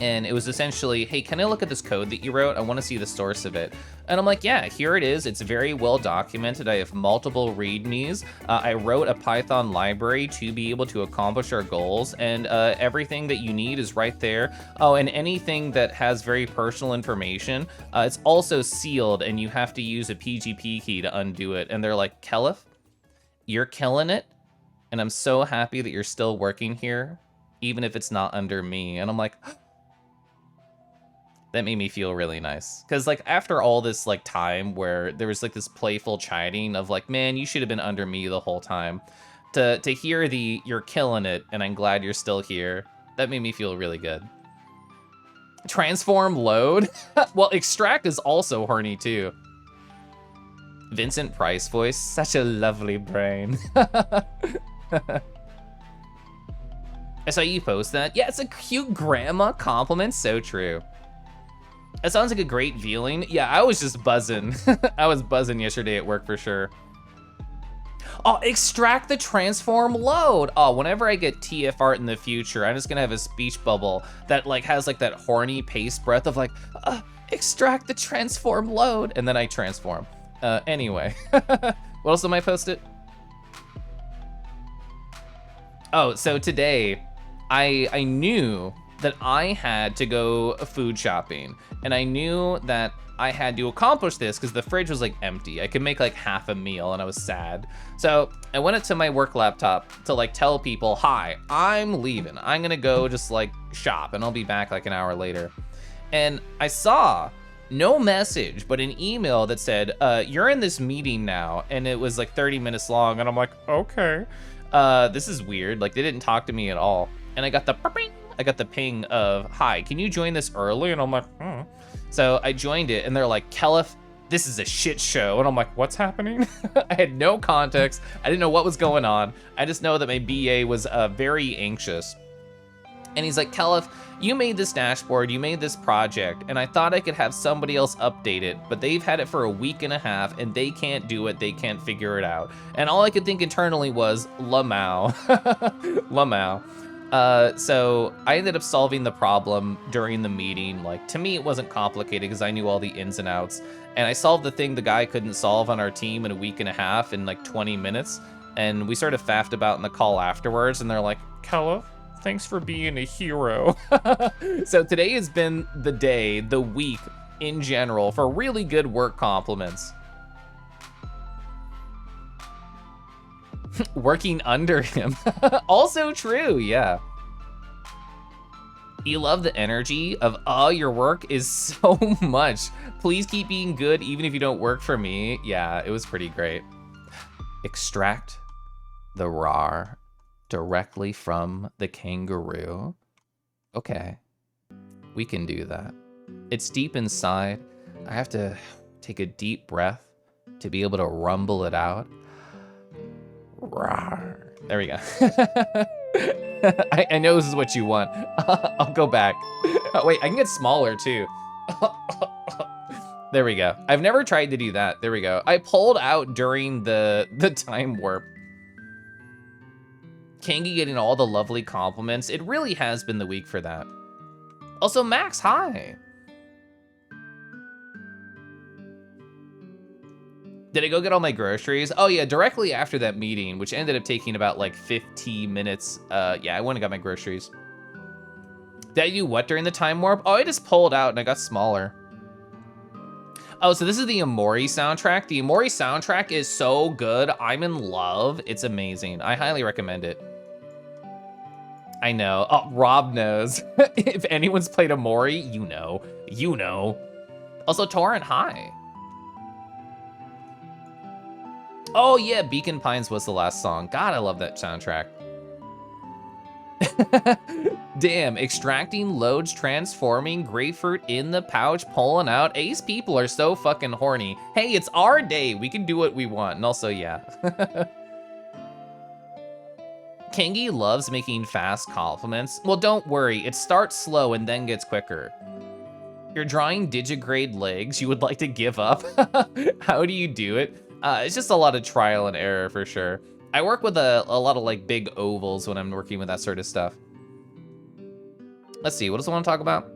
and it was essentially, hey, can I look at this code that you wrote? I want to see the source of it. And I'm like, yeah, here it is. It's very well documented. I have multiple readmes. I wrote a Python library to be able to accomplish our goals, and everything that you need is right there. Oh, and anything that has very personal information, it's also sealed, and you have to use a PGP key to undo it. And they're like, Keliff, you're killing it, and I'm so happy that you're still working here, even if it's not under me. And I'm like, that made me feel really nice. Because like after all this like time where there was like this playful chiding of like, man, you should have been under me the whole time, to hear the you're killing it and I'm glad you're still here, that made me feel really good. Transform, load. Well, extract is also horny too. Vincent Price voice, such a lovely brain. I saw you post that. Yeah, it's a cute grandma compliment, so true. That sounds like a great feeling. Yeah, I was just buzzing. I was buzzing yesterday at work for sure. Oh, extract the transform load. Oh, whenever I get TF art in the future, I'm just gonna have a speech bubble that like has like that horny pace breath of like, extract the transform load, and then I transform. Anyway, what else am I posted? Oh, so today I knew that I had to go food shopping, and I knew that I had to accomplish this because the fridge was like empty. I could make like half a meal and I was sad. So I went up to my work laptop to like tell people, hi, I'm leaving. I'm gonna go just like shop and I'll be back like an hour later. And I saw no message, but an email that said, you're in this meeting now. And it was like 30 minutes long. And I'm like, okay, this is weird. Like they didn't talk to me at all. And I got the ping of, hi, can you join this early? And I'm like, So I joined it and they're like, Keliff, this is a shit show. And I'm like, what's happening? I had no context. I didn't know what was going on. I just know that my BA was very anxious. And he's like, Keliff, you made this dashboard, you made this project, and I thought I could have somebody else update it, but they've had it for a week and a half and they can't do it, they can't figure it out. And all I could think internally was, Lamau. Lamau. So I ended up solving the problem during the meeting. Like, to me, it wasn't complicated because I knew all the ins and outs. And I solved the thing the guy couldn't solve on our team in a week and a half in like 20 minutes. And we sort of faffed about in the call afterwards, and they're like, Keliff, thanks for being a hero. So today has been the day, the week in general, for really good work compliments. Working under him. Also true, yeah. You love the energy of, oh, your work is so much. Please keep being good even if you don't work for me. Yeah, it was pretty great. Extract the rar directly from the kangaroo. Okay, we can do that. It's deep inside. I have to take a deep breath to be able to rumble it out. Rawr. There we go. I know this is what you want. I'll go back. Oh, wait, I can get smaller too. There we go. I've never tried to do that. There we go. I pulled out during the time warp. Kangi getting all the lovely compliments. It really has been the week for that. Also, Max, hi. Did I go get all my groceries? Oh yeah, directly after that meeting, which ended up taking about like 15 minutes. Yeah, I went and got my groceries. Did I do what during the time warp? Oh, I just pulled out and I got smaller. Oh, so this is the Amori soundtrack. The Amori soundtrack is so good. I'm in love. It's amazing. I highly recommend it. I know. Oh, Rob knows. If anyone's played Amori, you know. You know. Also, Torrent, hi. Oh yeah, Beacon Pines was the last song. God, I love that soundtrack. Damn, extracting, loads, transforming, grapefruit in the pouch, pulling out. Ace people are so fucking horny. Hey, it's our day. We can do what we want. And also, yeah. Kangi loves making fast compliments. Well, don't worry. It starts slow and then gets quicker. You're drawing digigrade legs. You would like to give up? How do you do it? It's just a lot of trial and error for sure. I work with a lot of like big ovals when I'm working with that sort of stuff. Let's see, what does I want to talk about?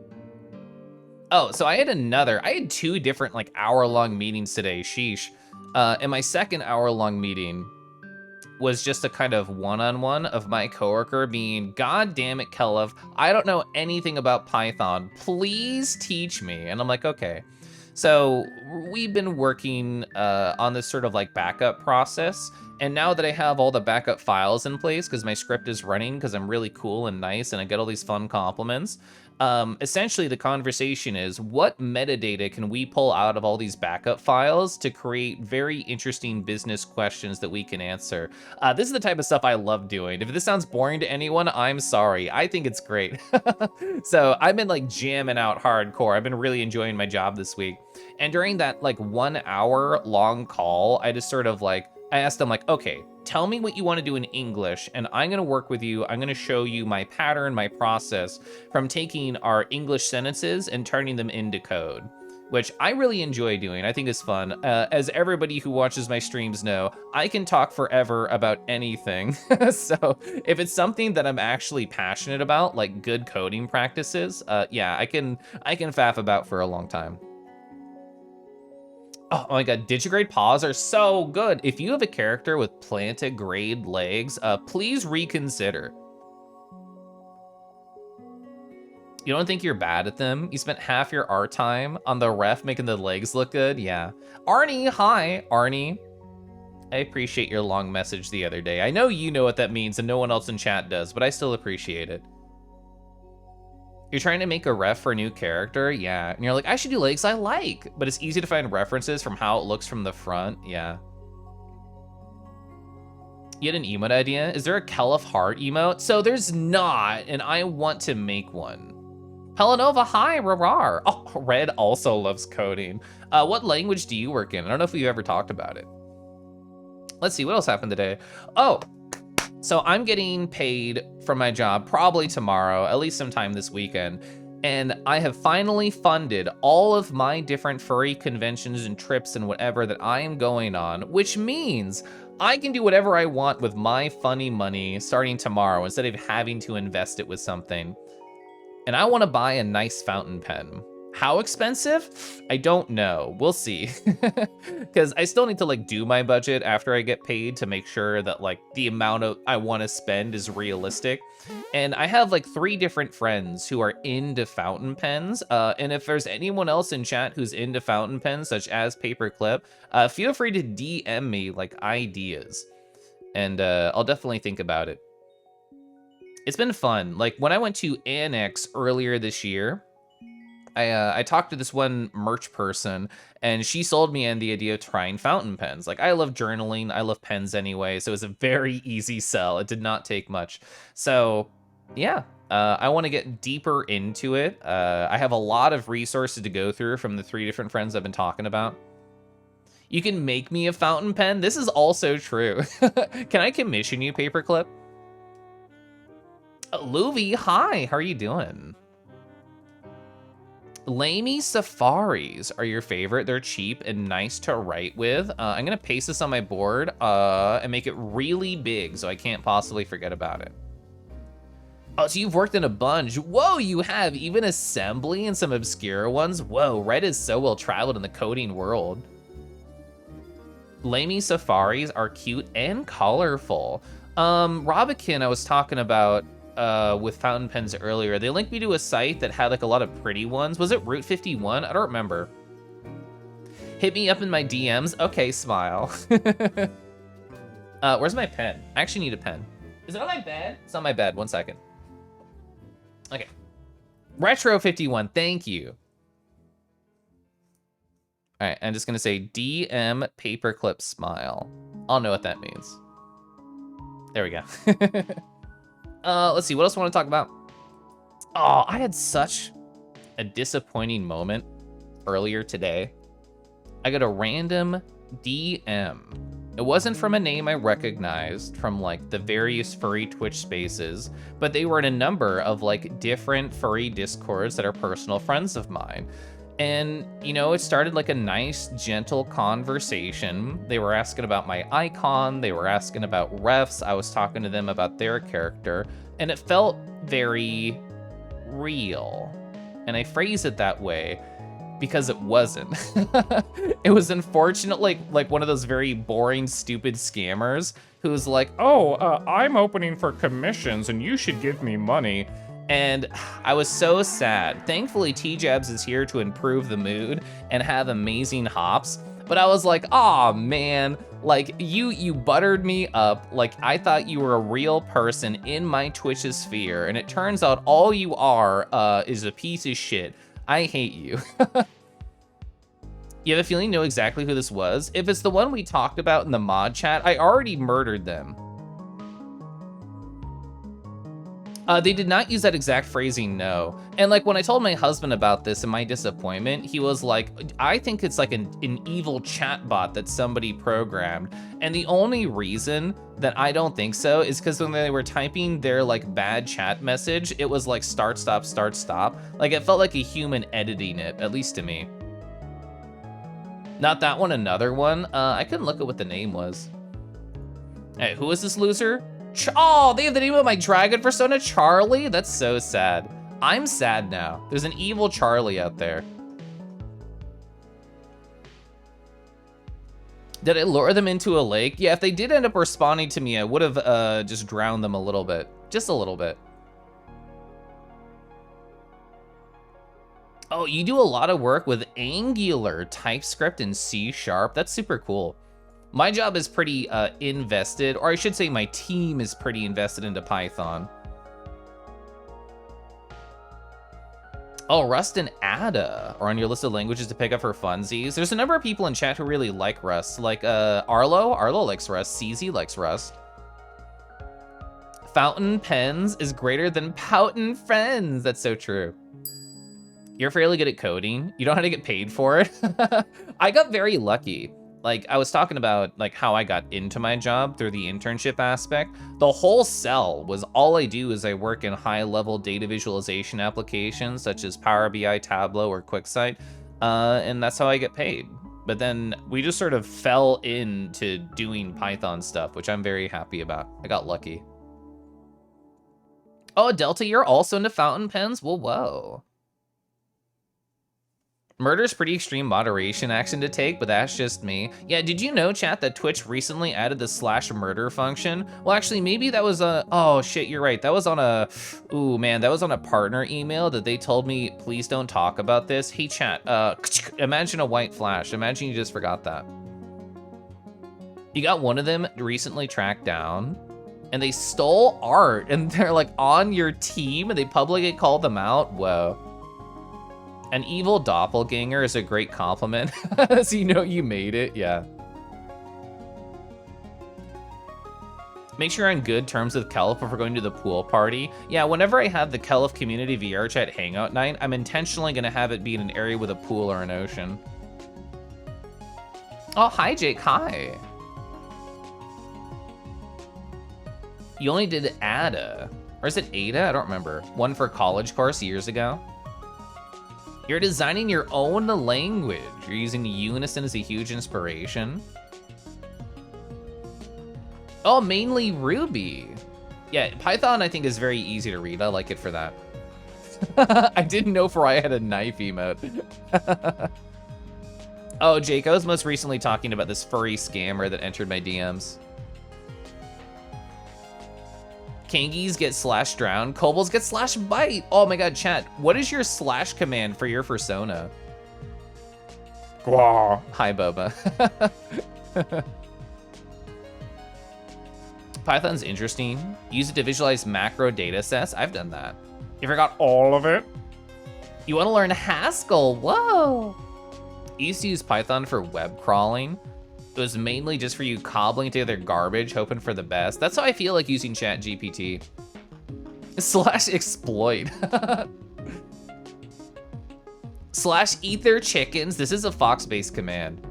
Oh, so I had two different like hour-long meetings today, sheesh. And my second hour-long meeting was just a kind of one-on-one of my coworker being, God damn it, Keliff, I don't know anything about Python. Please teach me. And I'm like, okay. So we've been working on this sort of like backup process. And now that I have all the backup files in place, because my script is running, because I'm really cool and nice and I get all these fun compliments, essentially the conversation is, what metadata can we pull out of all these backup files to create very interesting business questions that we can answer? This is the type of stuff I love doing. If this sounds boring to anyone, I'm sorry. I think it's great. So I've been like jamming out hardcore. I've been really enjoying my job this week. And during that like 1 hour long call, I just sort of like, I asked them like, okay, tell me what you want to do in English, and I'm going to work with you. I'm going to show you my pattern, my process from taking our English sentences and turning them into code, which I really enjoy doing. I think it's fun. As everybody who watches my streams know, I can talk forever about anything. So if it's something that I'm actually passionate about, like good coding practices, yeah, I can faff about for a long time. Oh my god, digigrade paws are so good. If you have a character with plantigrade legs, please reconsider. You don't think you're bad at them? You spent half your art time on the ref making the legs look good? Yeah. Arnie, hi, Arnie. I appreciate your long message the other day. I know you know what that means and no one else in chat does, but I still appreciate it. You're trying to make a ref for a new character? Yeah. And you're like, I should do legs I like, but it's easy to find references from how it looks from the front. Yeah. You had an emote idea? Is there a Keliff heart emote? So there's not, and I want to make one. Helenova, hi, rarar. Oh, Red also loves coding. What language do you work in? I don't know if we've ever talked about it. Let's see, what else happened today? Oh, so I'm getting paid from my job probably tomorrow, at least sometime this weekend. And I have finally funded all of my different furry conventions and trips and whatever that I am going on, which means I can do whatever I want with my funny money starting tomorrow instead of having to invest it with something. And I want to buy a nice fountain pen. How expensive? I don't know. We'll see. Because I still need to like do my budget after I get paid to make sure that like the amount of I want to spend is realistic. And I have like 3 different friends who are into fountain pens. And if there's anyone else in chat who's into fountain pens, such as Paperclip, feel free to DM me like ideas. And I'll definitely think about it. It's been fun. Like when I went to Annex earlier this year, I talked to this one merch person, and she sold me on the idea of trying fountain pens. Like, I love journaling, I love pens anyway, so it was a very easy sell. It did not take much. So, yeah, I want to get deeper into it. I have a lot of resources to go through from the 3 different friends I've been talking about. You can make me a fountain pen? This is also true. Can I commission you, Paperclip? Luvi, hi, how are you doing? Lamey Safaris are your favorite. They're cheap and nice to write with. I'm gonna paste this on my board and make it really big so I can't possibly forget about it. Oh, so you've worked in a bunch. Whoa, you have even assembly and some obscure ones. Whoa, Red is so well traveled in the coding world. Lamey Safaris are cute and colorful. Robikin, I was talking about with fountain pens earlier. They linked me to a site that had like a lot of pretty ones. Was it Route 51? I don't remember. Hit me up in my DMs. Okay, smile. Where's my pen? I actually need a pen. Is it on my bed? It's on my bed. 1 second. Okay. Retro 51, thank you. All right, I'm just gonna say DM Paperclip smile. I'll know what that means. There we go. Let's see, what else I want to talk about? Oh, I had such a disappointing moment earlier today. I got a random DM. It wasn't from a name I recognized from like the various furry Twitch spaces, but they were in a number of like different furry discords that are personal friends of mine. And, you know, it started like a nice, gentle conversation. They were asking about my icon. They were asking about refs. I was talking to them about their character. And it felt very real. And I phrase it that way because it wasn't. It was unfortunately like one of those very boring, stupid scammers who's like, oh, I'm opening for commissions and you should give me money. And I was so sad. Thankfully, T-Jabs is here to improve the mood and have amazing hops. But I was like, aw, man, like you buttered me up. Like I thought you were a real person in my Twitch sphere. And it turns out all you are is a piece of shit. I hate you. You have a feeling you know exactly who this was? If it's the one we talked about in the mod chat, I already murdered them. They did not use that exact phrasing, no. And like when I told my husband about this and my disappointment, he was like, I think it's like an evil chatbot that somebody programmed. And the only reason that I don't think so is because when they were typing their like bad chat message, it was like start, stop, start, stop. Like it felt like a human editing it, at least to me. Not that one, another one. I couldn't look at what the name was. Hey, who is this loser? Oh, they have the name of my dragon persona, Charlie? That's so sad. I'm sad now. There's an evil Charlie out there. Did I lure them into a lake? Yeah, if they did end up responding to me, I would have just drowned them a little bit. Just a little bit. Oh, you do a lot of work with Angular, TypeScript, and C#. That's super cool. My job is pretty invested, or I should say my team is pretty invested into Python. Oh, Rust and Ada are on your list of languages to pick up for funsies. There's a number of people in chat who really like Rust, like Arlo. Arlo likes Rust. CZ likes Rust. Fountain pens is greater than Poutin' Friends. That's so true. You're fairly good at coding. You know how to get paid for it. I got very lucky. Like, I was talking about, like, how I got into my job through the internship aspect. The whole sell was all I do is I work in high-level data visualization applications, such as Power BI, Tableau, or QuickSight, and that's how I get paid. But then we just sort of fell into doing Python stuff, which I'm very happy about. I got lucky. Oh, Delta, you're also into fountain pens? Well, whoa. Murder's pretty extreme moderation action to take, but that's just me. Yeah, did you know, chat, that Twitch recently added the /murder function? Well, actually, maybe that was a, oh shit, you're right. That was on a, ooh man, that was on a partner email that they told me, please don't talk about this. Hey chat, imagine a white flash. Imagine you just forgot that. You got one of them recently tracked down, and they stole art, and they're like on your team, and they publicly called them out. Whoa. An evil doppelganger is a great compliment. So you know you made it, yeah. Make sure you're on good terms with Keliff before going to the pool party. Yeah, whenever I have the Keliff Community VR Chat Hangout night, I'm intentionally gonna have it be in an area with a pool or an ocean. Oh, hi Jake, hi. You only did ADA, or is it ADA? I don't remember. One for college course years ago. You're designing your own language. You're using Unison as a huge inspiration. Oh, mainly Ruby. Yeah, Python I think is very easy to read. I like it for that. I didn't know Farai had a knife emote. Oh, Jake, I was most recently talking about this furry scammer that entered my DMs. Kangies get /drown, kobolds get /bite. Oh my god, chat, what is your / command for your persona? Gwah. Hi, Boba. Python's interesting. Use it to visualize macro data sets. I've done that. You forgot all of it? You want to learn Haskell? Whoa. I used to use Python for web crawling. It was mainly just for you cobbling together garbage, hoping for the best. That's how I feel like using ChatGPT. /exploit. /eat their chickens. This is a Fox-based command.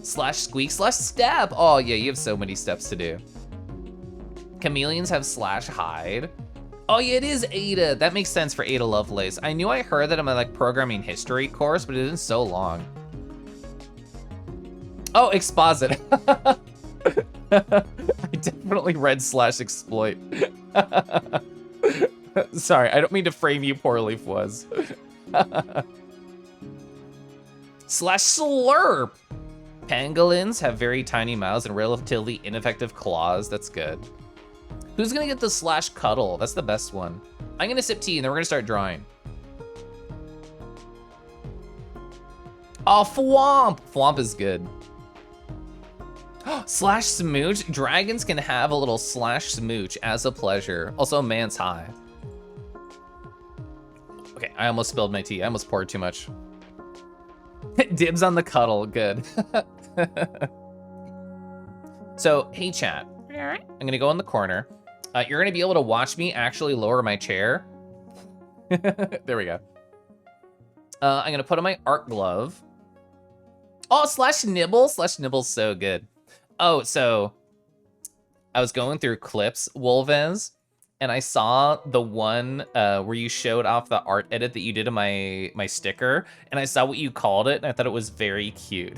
/squeak /step. Oh yeah, you have so many steps to do. Chameleons have /hide. Oh yeah, it is Ada. That makes sense for Ada Lovelace. I knew I heard that in my like programming history course, but it isn't so long. Oh, exposit. I definitely read /exploit. Sorry, I don't mean to frame you poorly, Fwaz. /slurp. Pangolins have very tiny mouths and relatively ineffective claws. That's good. Who's gonna get the /cuddle? That's the best one. I'm gonna sip tea and then we're gonna start drawing. Oh, Fwomp. Fwomp is good. /smooch. Dragons can have a little /smooch as a pleasure. Also, man's high. Okay, I almost spilled my tea. I almost poured too much. Dibs on the cuddle. Good. So, hey chat. I'm gonna go in the corner. You're gonna be able to watch me actually lower my chair. There we go. I'm gonna put on my art glove. Oh, /nibble. /nibble's so good. Oh, so I was going through clips, Wolvez, and I saw the one where you showed off the art edit that you did of my sticker, and I saw what you called it, and I thought it was very cute.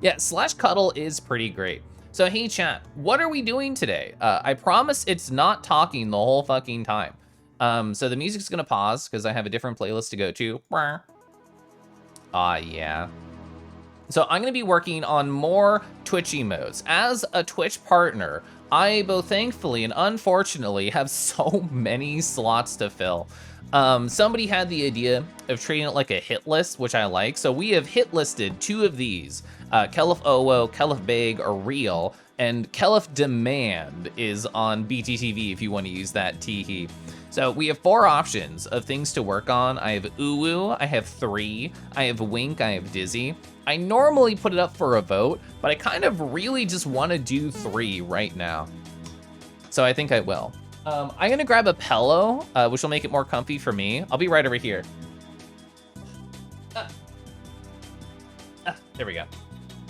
Yeah, /cuddle is pretty great. So hey chat, what are we doing today? I promise it's not talking the whole fucking time. So the music's gonna pause because I have a different playlist to go to. Yeah. So I'm gonna be working on more Twitch emotes. As a Twitch partner, I both thankfully and unfortunately have so many slots to fill. Somebody had the idea of treating it like a hit list, which I like. So we have hit listed 2 of these. Keliff Owo, Keliff Beg are real, and Keliff Demand is on BTTV if you want to use that teehee. So we have 4 options of things to work on. I have Uwu, I have 3, I have Wink, I have Dizzy. I normally put it up for a vote, but I kind of really just want to do 3 right now. So I think I will. I'm gonna grab a pillow, which will make it more comfy for me. I'll be right over here. There we go.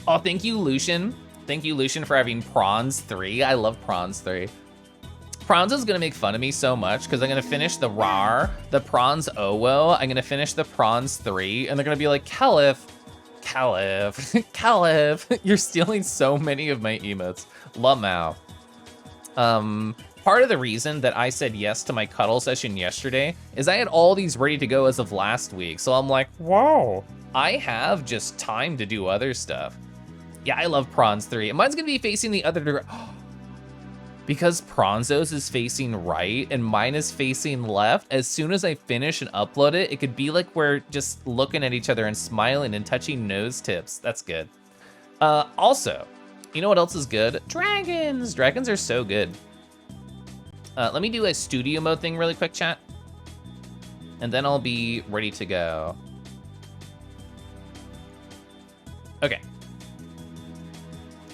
Oh, thank you, Lucian. Thank you, Lucian, for having Prawns 3. I love Prawns 3. Prawns is gonna make fun of me so much because I'm gonna finish the RAR, the Prawns Owo, I'm gonna finish the Prawns 3, and they're gonna be like, Keliff, Keliff, you're stealing so many of my emotes. Lamau. Part of the reason that I said yes to my cuddle session yesterday is I had all these ready to go as of last week. So I'm like, whoa, I have just time to do other stuff. Yeah, I love Prawns 3. And mine's gonna be facing the other direction. Because Pronzo's is facing right and mine is facing left, as soon as I finish and upload it, it could be like we're just looking at each other and smiling and touching nose tips. That's good. Also, you know what else is good? Dragons. Dragons are so good. Let me do a studio mode thing really quick, chat. And then I'll be ready to go. Okay.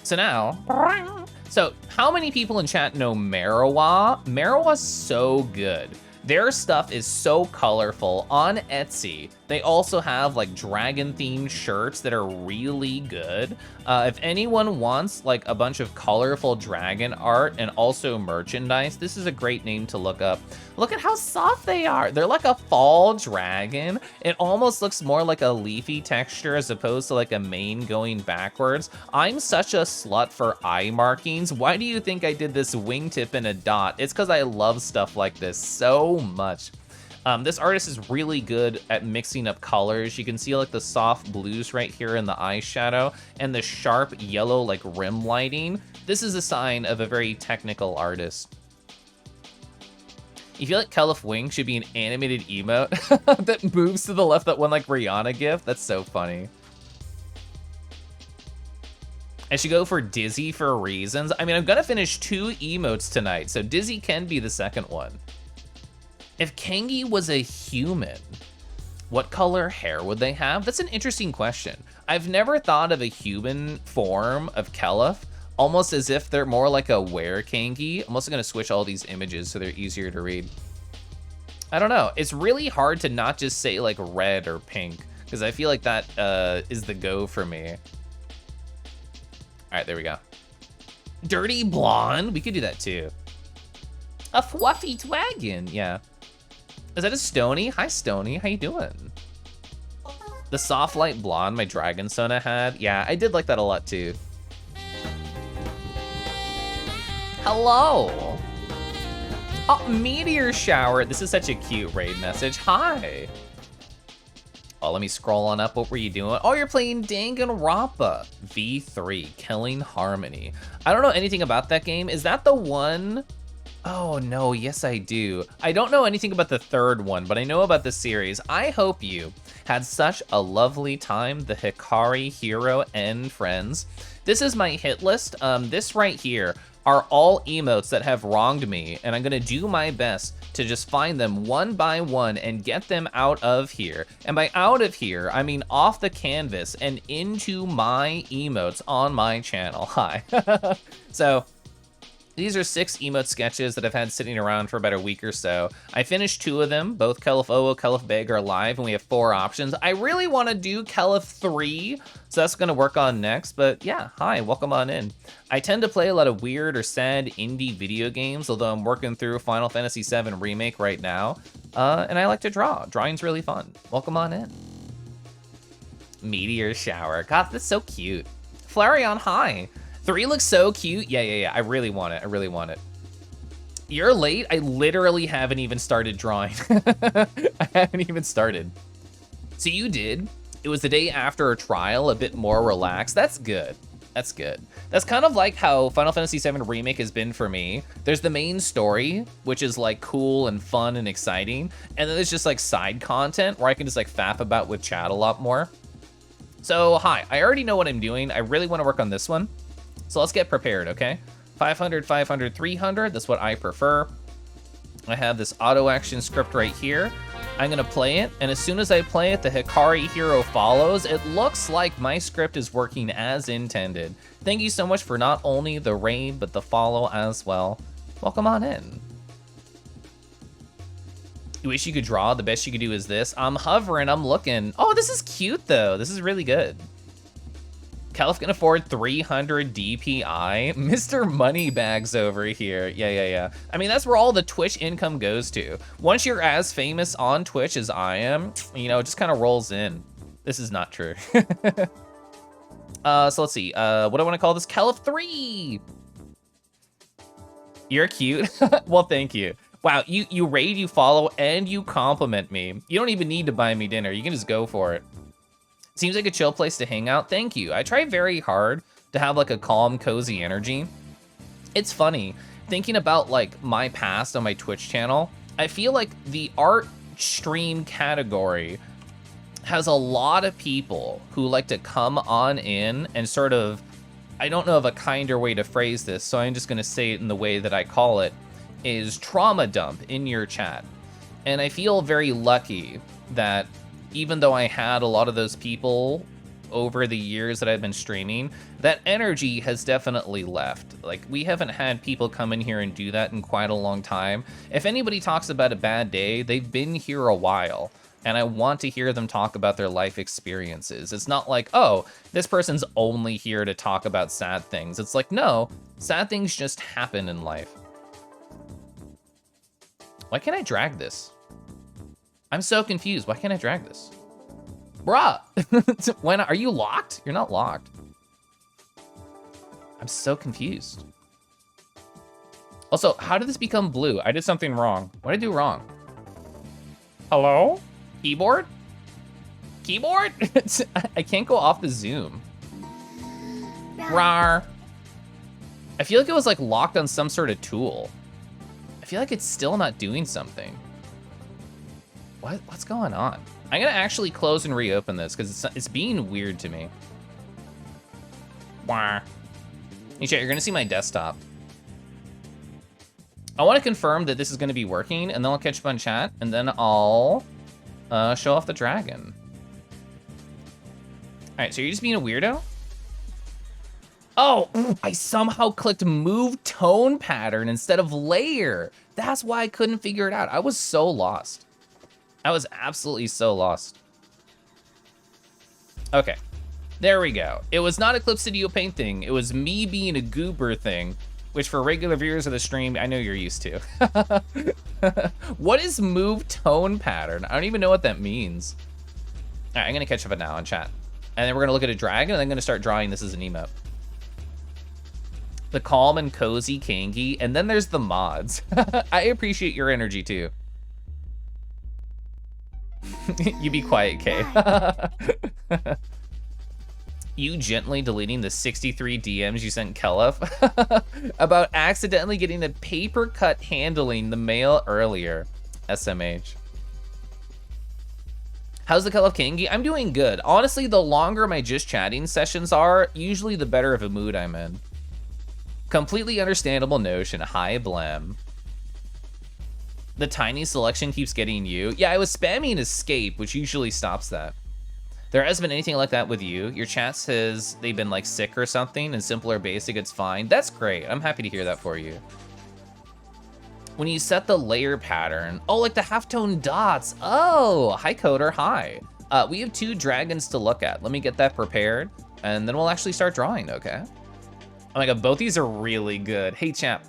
So now, so how many people in chat know Marawa? Marawa's so good. Their stuff is so colorful. On Etsy, they also have like dragon themed shirts that are really good. If anyone wants like a bunch of colorful dragon art and also merchandise, this is a great name to look up. Look at how soft they are. They're like a fall dragon. It almost looks more like a leafy texture as opposed to like a mane going backwards. I'm such a slut for eye markings. Why do you think I did this wingtip and a dot? It's because I love stuff like this so much. This artist is really good at mixing up colors. You can see like the soft blues right here in the eyeshadow and the sharp yellow like rim lighting. This is a sign of a very technical artist. You feel like Keliff Wing should be an animated emote that moves to the left, that one like Rihanna gif? That's so funny. I should go for Dizzy for reasons. I mean, I'm gonna finish 2 emotes tonight, so Dizzy can be the second one. If Kangi was a human, what color hair would they have? That's an interesting question. I've never thought of a human form of Keliff, almost as if they're more like a were-Kangi. I'm also gonna switch all these images so they're easier to read. I don't know, it's really hard to not just say like red or pink, because I feel like that is the go for me. All right, there we go. Dirty blonde, we could do that too. A fluffy dragon, yeah. Is that a Stony? Hi, Stony. How you doing? The soft light blonde my Dragon Sona had. Yeah, I did like that a lot too. Hello. Oh, meteor shower. This is such a cute raid message. Hi. Oh, let me scroll on up. What were you doing? Oh, you're playing Danganronpa V3, Killing Harmony. I don't know anything about that game. Is that the one? Oh no, yes I do. I don't know anything about the third one, but I know about the series. I hope you had such a lovely time, the Hikari Hero and friends. This is my hit list. This right here are all emotes that have wronged me, and I'm gonna do my best to just find them one by one and get them out of here. And by out of here, I mean off the canvas and into my emotes on my channel. Hi. So, these are 6 emote sketches that I've had sitting around for about a week or so. I finished 2 of them. Both Keliff Owo, Keliff Beg are live, and we have 4 options. I really want to do Keliff 3, so that's going to work on next. But yeah, hi, welcome on in. I tend to play a lot of weird or sad indie video games, although I'm working through Final Fantasy VII Remake right now. And I like to draw. Drawing's really fun. Welcome on in. Meteor shower. God, that's so cute. Flareon, hi. 3 looks so cute. Yeah. I really want it. I really want it. You're late. I literally haven't even started drawing. I haven't even started. So you did. It was the day after a trial, a bit more relaxed. That's good. That's good. That's kind of like how Final Fantasy VII Remake has been for me. There's the main story, which is like cool and fun and exciting. And then there's just like side content where I can just like faff about with chat a lot more. So hi, I already know what I'm doing. I really want to work on this one. So let's get prepared, okay? 500, 500, 300, that's what I prefer. I have this auto action script right here. I'm gonna play it, and as soon as I play it, the Hikari hero follows. It looks like my script is working as intended. Thank you so much for not only the raid, but the follow as well. Welcome on in. You wish you could draw, the best you could do is this. I'm hovering, I'm looking. Oh, this is cute though, this is really good. Keliff can afford 300 DPI. Mr. Moneybags over here. Yeah. I mean, that's where all the Twitch income goes to. Once you're as famous on Twitch as I am, you know, it just kind of rolls in. This is not true. So let's see. What do I want to call this? Keliff 3. You're cute. Well, thank you. Wow, you raid, you follow, and you compliment me. You don't even need to buy me dinner. You can just go for it. Seems like a chill place to hang out. Thank you. I try very hard to have like a calm, cozy energy. It's funny, thinking about like my past on my Twitch channel, I feel like the art stream category has a lot of people who like to come on in and sort of, I don't know of a kinder way to phrase this, so I'm just gonna say it in the way that I call it, is trauma dump in your chat. And I feel very lucky that even though I had a lot of those people over the years that I've been streaming, that energy has definitely left. Like, we haven't had people come in here and do that in quite a long time. If anybody talks about a bad day, they've been here a while, and I want to hear them talk about their life experiences. It's not like, oh, this person's only here to talk about sad things. It's like, no, sad things just happen in life. Why can't I drag this? I'm so confused. Why can't I drag this? Bruh! When are you locked? You're not locked. I'm so confused. Also, how did this become blue? I did something wrong. What did I do wrong? Hello? Keyboard? Keyboard? I can't go off the zoom. Rawr. I feel like it was like locked on some sort of tool. I feel like it's still not doing something. What's going on? I'm gonna actually close and reopen this because it's being weird to me. Wah. Hey chat, you're gonna see my desktop. I wanna confirm that this is gonna be working, and then I'll catch up on chat, and then I'll show off the dragon. All right, so you're just being a weirdo? Oh, I somehow clicked move tone pattern instead of layer. That's why I couldn't figure it out. I was so lost. I was absolutely so lost. Okay, there we go. It was not a Clip Studio Paint thing. It was me being a goober thing, which for regular viewers of the stream, I know you're used to. What is move tone pattern? I don't even know what that means. All right, I'm gonna catch up now on chat. And then we're gonna look at a dragon, and I'm gonna start drawing this as an emote. The calm and cozy Kangy, and then there's the mods. I appreciate your energy too. You be quiet, Kay. You gently deleting the 63 DMs you sent Keliff about accidentally getting a paper cut handling the mail earlier. SMH. How's the Keliff Kangy? I'm doing good. Honestly, the longer my just chatting sessions are, usually the better of a mood I'm in. Completely understandable notion. Hi, Blem. The tiny selection keeps getting you. Yeah, I was spamming escape, which usually stops that. There hasn't been anything like that with you. Your chat says they've been like sick or something, and simple or basic, it's fine. That's great. I'm happy to hear that for you. When you set the layer pattern, oh, like the halftone dots. Oh, hi Coder, hi. We have 2 dragons to look at. Let me get that prepared, and then we'll actually start drawing, okay? Oh my god, both these are really good. Hey, champ.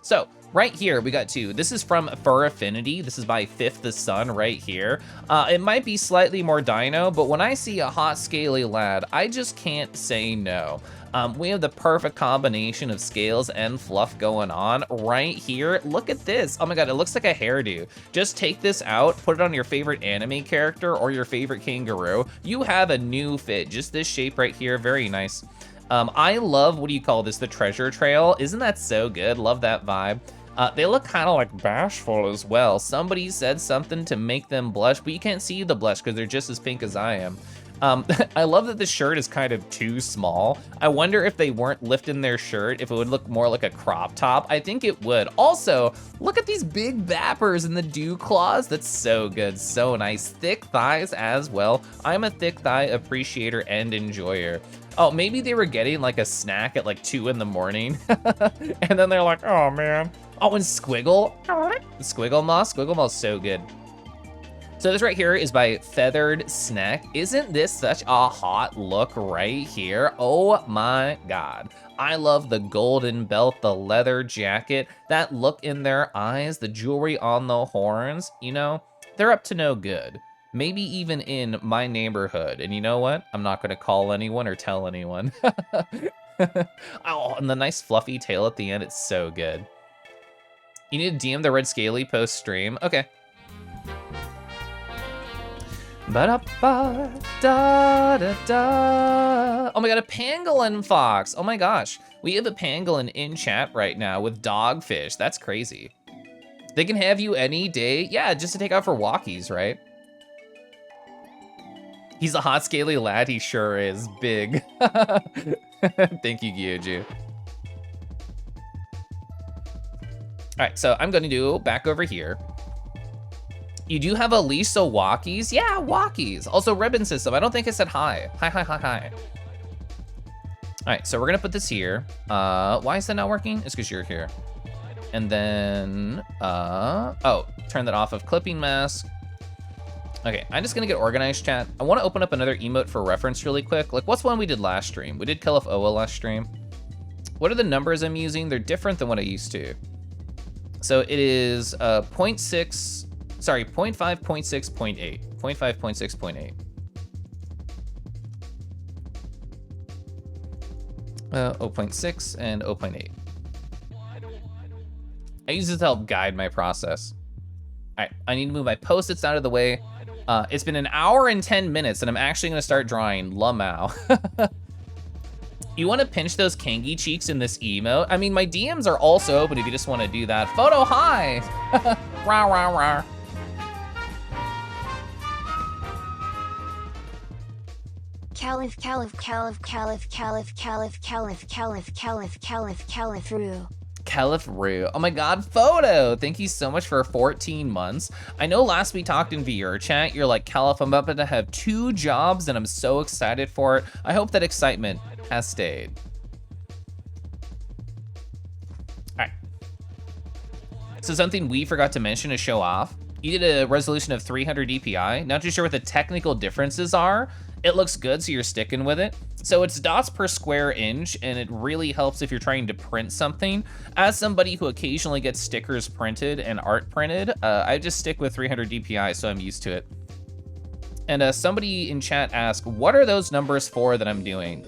So, right here, we got 2. This is from Fur Affinity. This is by Fifth the Sun right here. It might be slightly more dino, but when I see a hot, scaly lad, I just can't say no. We have the perfect combination of scales and fluff going on right here. Look at this. Oh my god, it looks like a hairdo. Just take this out, put it on your favorite anime character or your favorite kangaroo. You have a new fit. Just this shape right here, very nice. I love, what do you call this, the treasure trail. Isn't that so good? Love that vibe. They look kind of like bashful as well. Somebody said something to make them blush, but you can't see the blush because they're just as pink as I am. I love that the shirt is kind of too small. I wonder if they weren't lifting their shirt, if it would look more like a crop top. I think it would. Also, look at these big bappers and the dew claws. That's so good, so nice. Thick thighs as well. I'm a thick thigh appreciator and enjoyer. Oh, maybe they were getting like a snack at like 2 in the morning. And then they're like, oh man. Oh, and Squiggle. Squiggle Moss is so good. So this right here is by Feathered Snack. Isn't this such a hot look right here? Oh my God. I love the golden belt, the leather jacket, that look in their eyes, the jewelry on the horns. You know, they're up to no good. Maybe even in my neighborhood. And you know what? I'm not gonna call anyone or tell anyone. Oh, and the nice fluffy tail at the end, it's so good. You need to DM the Red Scaly post stream. Okay. Ba-da-ba, da-da-da. Oh my God, a pangolin fox. Oh my gosh. We have a pangolin in chat right now with dogfish. That's crazy. They can have you any day. Yeah, just to take out for walkies, right? He's a hot, scaly lad. He sure is. Big. Thank you, Gyoju. All right, so I'm gonna do back over here. You do have a leash, so walkies? Yeah, walkies. Also ribbon system. I don't think I said hi. Hi. All right, so we're gonna put this here. Why is that not working? It's because you're here. And then, oh, turn that off of clipping mask. Okay, I'm just gonna get organized, chat. I wanna open up another emote for reference really quick. Like, what's one we did last stream? We did Keliff Oa last stream. What are the numbers I'm using? They're different than what I used to. So it is 0.6, sorry, 0.5, 0.6, 0.8. 0.5, 0.6, 0.8. 0.6 and 0.8. I use this to help guide my process. All right, I need to move my post-its out of the way. It's been an hour and 10 minutes, and I'm actually gonna start drawing Lamau. You wanna pinch those kangy cheeks in this emote? I mean, my DMs are also open if you just wanna do that. Photo, hi! Rah, rah, rah. Roo. Keliff Roo. Oh my God, photo. Thank you so much for 14 months. I know last we talked in VR chat, you're like, Keliff, I'm about to have 2 jobs and I'm so excited for it. I hope that excitement has stayed. All right. So something we forgot to mention to show off. You did a resolution of 300 DPI. Not too sure what the technical differences are. It looks good, so you're sticking with it. So it's dots per square inch, and it really helps if you're trying to print something. As somebody who occasionally gets stickers printed and art printed, I just stick with 300 DPI, so I'm used to it. And somebody in chat asked, what are those numbers for that I'm doing?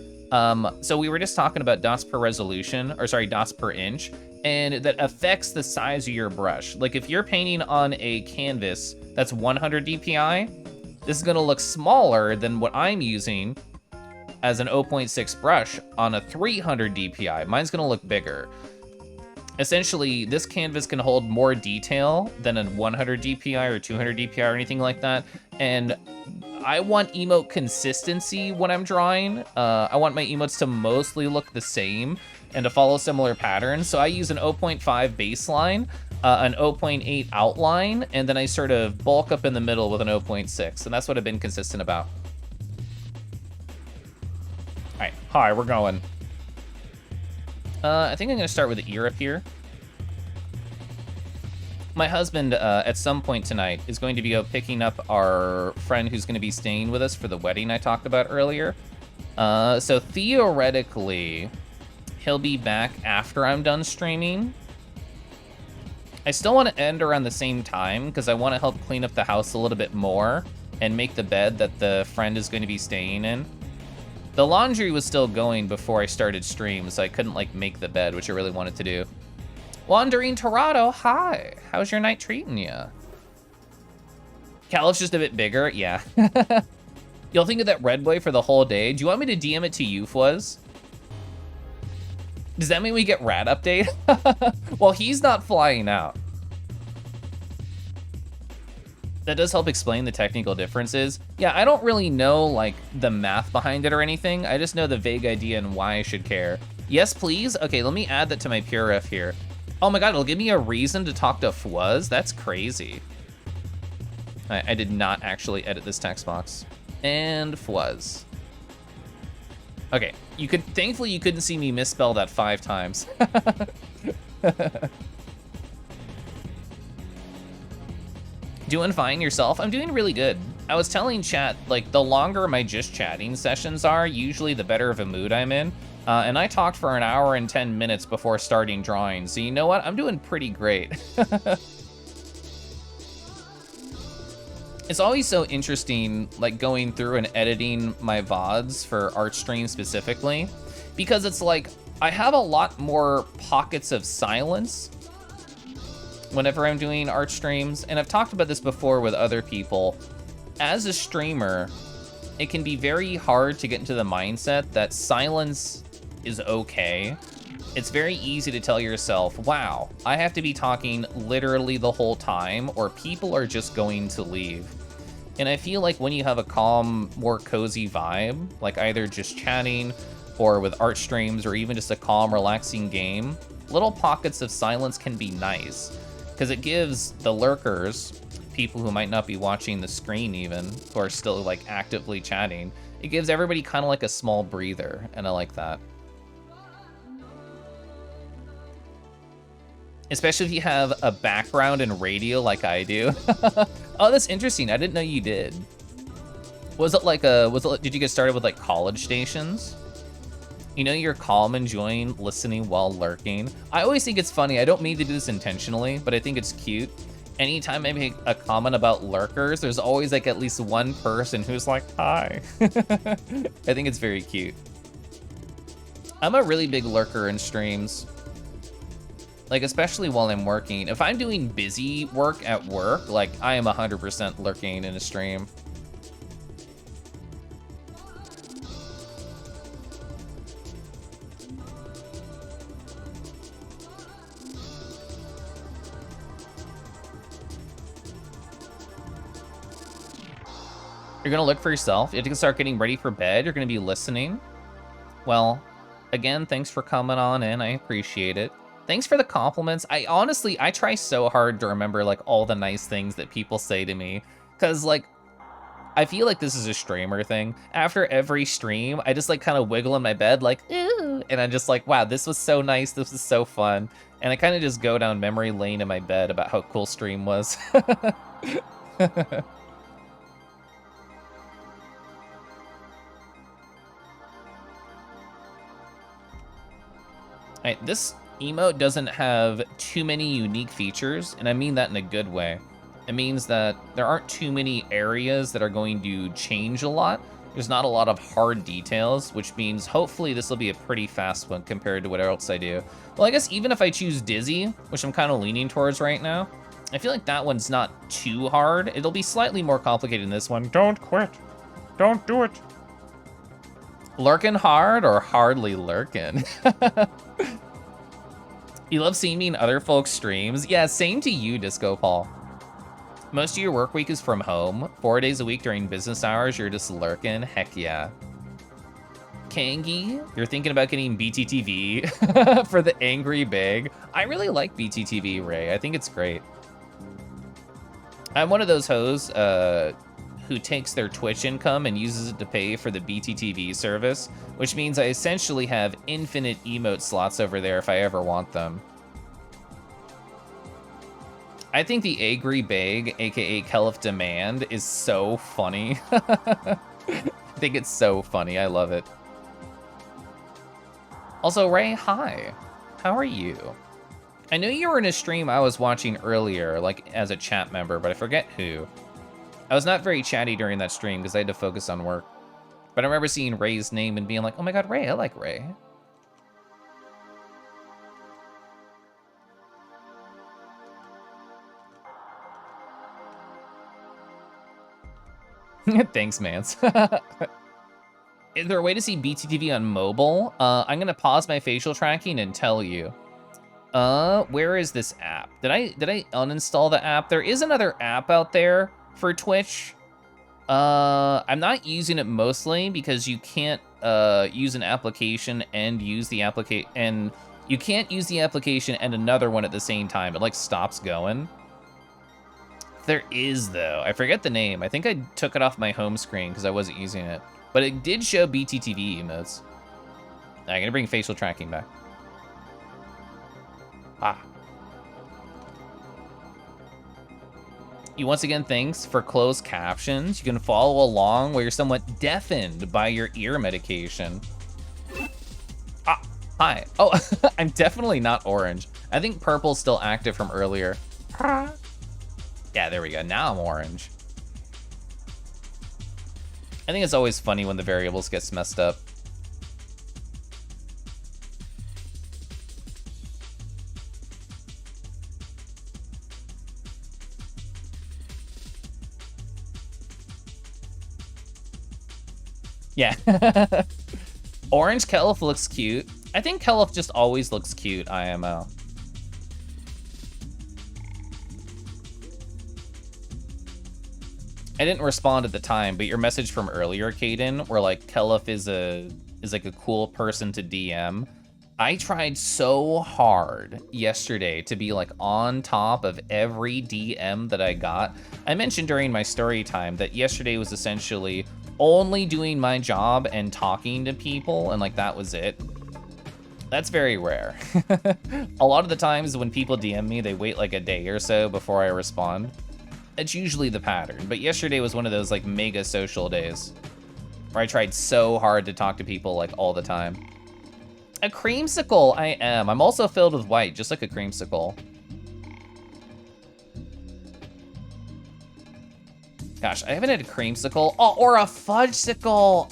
So we were just talking about dots per resolution, or sorry, dots per inch, and that affects the size of your brush. Like if you're painting on a canvas that's 100 DPI, this is gonna look smaller than what I'm using as an 0.6 brush on a 300 DPI. Mine's gonna look bigger. Essentially, this canvas can hold more detail than a 100 DPI or 200 DPI or anything like that. And I want emote consistency when I'm drawing. I want my emotes to mostly look the same and to follow similar patterns. So I use an 0.5 baseline, an 0.8 outline, and then I sort of bulk up in the middle with an 0.6, and that's what I've been consistent about. All right, hi, we're going. I think I'm gonna start with the ear up here. My husband, at some point tonight, is going to be picking up our friend who's gonna be staying with us for the wedding I talked about earlier. So theoretically, he'll be back after I'm done streaming. I still want to end around the same time because I want to help clean up the house a little bit more and make the bed that the friend is going to be staying in. The laundry was still going before I started stream, so I couldn't like make the bed, which I really wanted to do. Wandering Torado, hi. How's your night treating you? Keliff's just a bit bigger, yeah. You'll think of that red boy for the whole day. Do you want me to DM it to you, Fuzz? Does that mean we get rat update? Well, he's not flying out. That does help explain the technical differences. Yeah, I don't really know like the math behind it or anything. I just know the vague idea and why I should care. Yes, please. Okay, let me add that to my PureRef here. Oh my God, it'll give me a reason to talk to Fuzz. That's crazy. I did not actually edit this text box. And Fuzz. Okay, thankfully you couldn't see me misspell that 5 times. Doing fine yourself? I'm doing really good. I was telling chat, like, the longer my just chatting sessions are, usually the better of a mood I'm in. And I talked for an hour and 10 minutes before starting drawing, so you know what? I'm doing pretty great. It's always so interesting, like, going through and editing my VODs for art stream specifically, because it's like, I have a lot more pockets of silence whenever I'm doing art streams, and I've talked about this before with other people. As a streamer, it can be very hard to get into the mindset that silence is okay. It's very easy to tell yourself, wow, I have to be talking literally the whole time or people are just going to leave. And I feel like when you have a calm, more cozy vibe, like either just chatting or with art streams or even just a calm, relaxing game, little pockets of silence can be nice because it gives the lurkers, people who might not be watching the screen even, who are still like actively chatting, it gives everybody kind of like a small breather, and I like that. Especially if you have a background in radio like I do. Oh, that's interesting. I didn't know you did. Was it like did you get started with like college stations? You know, you're calm, enjoying listening while lurking. I always think it's funny. I don't mean to do this intentionally, but I think it's cute. Anytime I make a comment about lurkers, there's always like at least one person who's like, hi. I think it's very cute. I'm a really big lurker in streams. Like, especially while I'm working. If I'm doing busy work at work, like, I am 100% lurking in a stream. You're gonna look for yourself. You have to start getting ready for bed. You're gonna be listening. Well, again, thanks for coming on in. I appreciate it. Thanks for the compliments. I try so hard to remember like all the nice things that people say to me. Cause like, I feel like this is a streamer thing. After every stream, I just like kind of wiggle in my bed like, ooh, and I'm just like, wow, this was so nice. This was so fun. And I kind of just go down memory lane in my bed about how cool stream was. Alright, this emote doesn't have too many unique features, and I mean that in a good way. It means that there aren't too many areas that are going to change a lot. There's not a lot of hard details, which means hopefully this will be a pretty fast one compared to what else I do. Well, I guess even if I choose Dizzy, which I'm kind of leaning towards right now, I feel like that one's not too hard. It'll be slightly more complicated than this one. Don't quit. Don't do it. Lurkin' hard or hardly lurkin'? You love seeing me in other folks' streams? Yeah, same to you, Disco Paul. Most of your work week is from home. 4 days a week during business hours, you're just lurking. Heck yeah. Kangy, you're thinking about getting BTTV for the Angry Big. I really like BTTV, Ray. I think it's great. I'm one of those hoes who takes their Twitch income and uses it to pay for the BTTV service, which means I essentially have infinite emote slots over there if I ever want them. I think the Agri Bag, aka Keliff Demand, is so funny. I think it's so funny. I love it. Also, Ray, hi. How are you? I knew you were in a stream I was watching earlier, like as a chat member, but I forget who. I was not very chatty during that stream because I had to focus on work. But I remember seeing Ray's name and being like, oh my god, Ray, I like Ray. Thanks, Mance. Is there a way to see BTTV on mobile? I'm gonna pause my facial tracking and tell you. Where is this app? Did I uninstall the app? There is another app out there for Twitch. I'm not using it mostly because you can't use an application and use the application, and you can't use the application and another one at the same time. It like stops going. There is though. I forget the name. I think I took it off my home screen because I wasn't using it, but it did show BTTV emotes. I'm gonna bring facial tracking back. Ah. You once again, thanks for closed captions. You can follow along while you're somewhat deafened by your ear medication. Ah, hi. Oh, I'm definitely not orange. I think purple's still active from earlier. Yeah, there we go. Now I'm orange. I think it's always funny when the variables gets messed up. Yeah. Orange Keliff looks cute. I think Keliff just always looks cute, IMO. I didn't respond at the time, but your message from earlier, Caden, where like Keliff is like a cool person to DM. I tried so hard yesterday to be like on top of every DM that I got. I mentioned during my story time that yesterday was essentially only doing my job and talking to people, and like that was it. That's very rare. A lot of the times when people DM me, they wait like a day or so before I respond. It's usually the pattern, but yesterday was one of those like mega social days where I tried so hard to talk to people like all the time. A creamsicle, I am. I'm also filled with white, just like a creamsicle. Gosh, I haven't had a creamsicle, or a fudgesicle,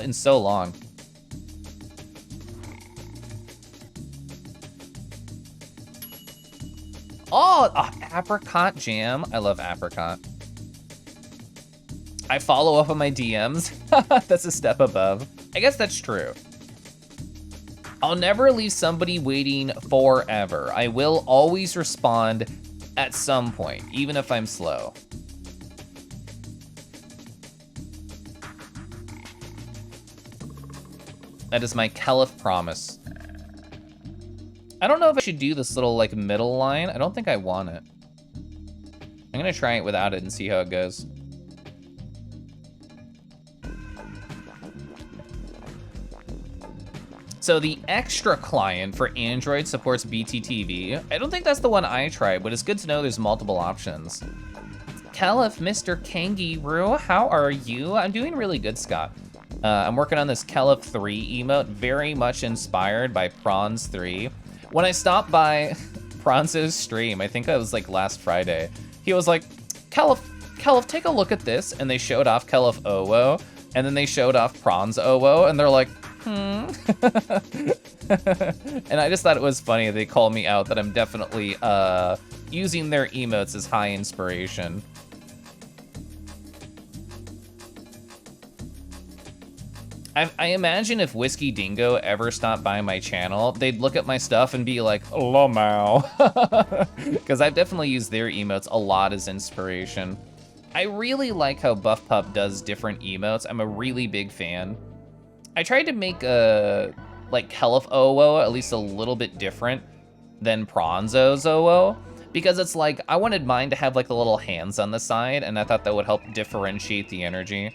in so long. Apricot jam. I love apricot. I follow up on my DMs. That's a step above. I guess that's true. I'll never leave somebody waiting forever. I will always respond at some point, even if I'm slow. That is my Keliff promise. I don't know if I should do this little like middle line. I don't think I want it. I'm gonna try it without it and see how it goes. So the extra client for Android supports BTTV. I don't think that's the one I tried, but it's good to know there's multiple options. Keliff, Mr. Kangaroo, how are you? I'm doing really good, Scott. I'm working on this Keliff 3 emote, very much inspired by Prawns 3. When I stopped by Pranzo's stream, I think that was like last Friday, he was like, Keliff, take a look at this. And they showed off Keliff Owo, and then they showed off Prawns Owo, and they're like, And I just thought it was funny they called me out that I'm definitely using their emotes as high inspiration. I imagine if Whiskey Dingo ever stopped by my channel, they'd look at my stuff and be like, "Lomao," because I've definitely used their emotes a lot as inspiration. I really like how Buff Pup does different emotes. I'm a really big fan. I tried to make like Keliff Owo at least a little bit different than Pranzo's Owo, because it's like I wanted mine to have like the little hands on the side, and I thought that would help differentiate the energy.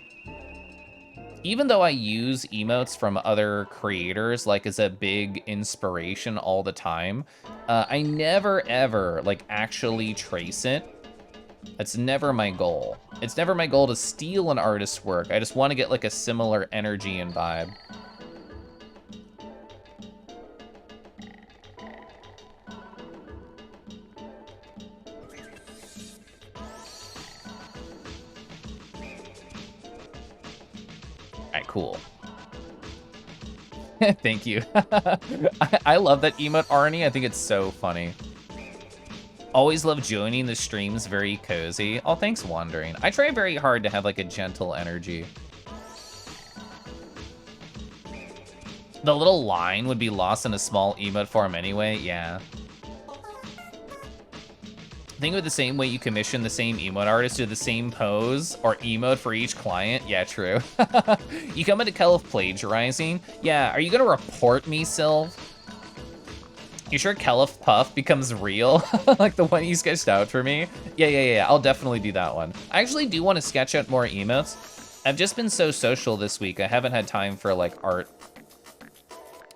Even though I use emotes from other creators like as a big inspiration all the time, I never ever like actually trace it. That's never my goal. It's never my goal to steal an artist's work. I just want to get like a similar energy and vibe. Alright, cool. Thank you. I love that emote, Arnie. I think it's so funny. Always love joining the streams, very cozy. Oh, thanks, Wandering. I try very hard to have like a gentle energy. The little line would be lost in a small emote form anyway, yeah. Think of it the same way you commission the same emote artist to the same pose or emote for each client. Yeah, true. You come into Keliff plagiarizing? Yeah, are you gonna report me, Sylv? You sure Keliff Puff becomes real? Like the one you sketched out for me? Yeah, I'll definitely do that one. I actually do want to sketch out more emotes. I've just been so social this week, I haven't had time for like art.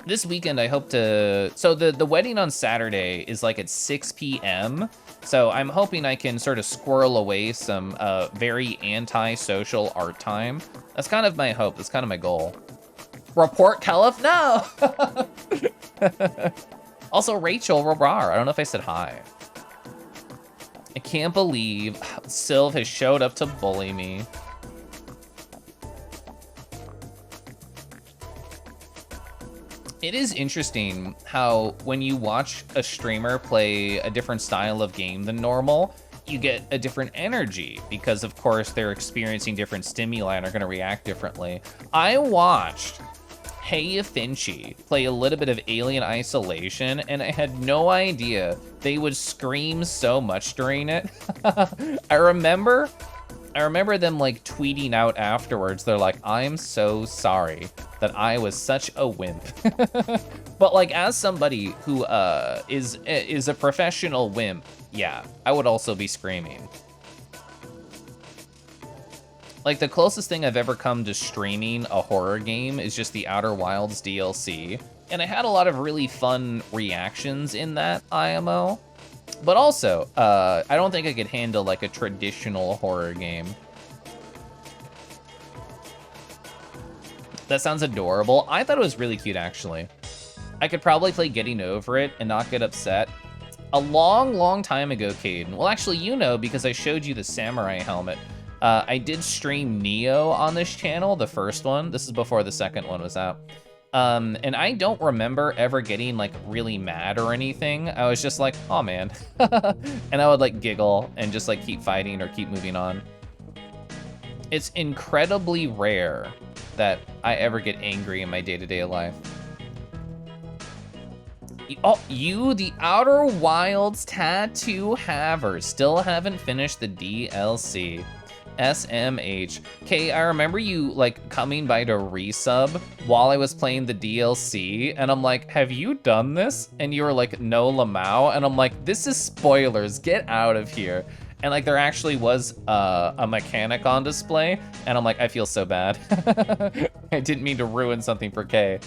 This weekend, I hope to... So the wedding on Saturday is like at 6 p.m. So I'm hoping I can sort of squirrel away some very anti-social art time. That's kind of my hope. That's kind of my goal. Report Keliff? No! Also, Rachel Robrar. I don't know if I said hi. I can't believe Sylv has showed up to bully me. It is interesting how when you watch a streamer play a different style of game than normal, you get a different energy because, of course, they're experiencing different stimuli and are going to react differently. I watched Hey Finchy play a little bit of Alien Isolation, and I had no idea they would scream so much during it. I remember them like tweeting out afterwards. They're like, "I'm so sorry that I was such a wimp." But like, as somebody who is a professional wimp, yeah, I would also be screaming. Like, the closest thing I've ever come to streaming a horror game is just the Outer Wilds DLC, and I had a lot of really fun reactions in that IMO. But also, I don't think I could handle like a traditional horror game. That sounds adorable. I thought it was really cute, actually. I could probably play Getting Over It and not get upset. A long, long time ago, Caden. Well, actually, you know, because I showed you the samurai helmet. I did stream Neo on this channel, the first one. This is before the second one was out. And I don't remember ever getting like really mad or anything. I was just like, oh man. And I would like giggle and just like keep fighting or keep moving on. It's incredibly rare that I ever get angry in my day-to-day life. Oh, you, the Outer Wilds tattoo haver, still haven't finished the DLC. SMH. Okay, I remember you like coming by to resub while I was playing the DLC, and I'm like, have you done this? And you were like, no, Lamau. And I'm like, this is spoilers, get out of here. And like, there actually was a mechanic on display, and I'm like, I feel so bad. I didn't mean to ruin something for K.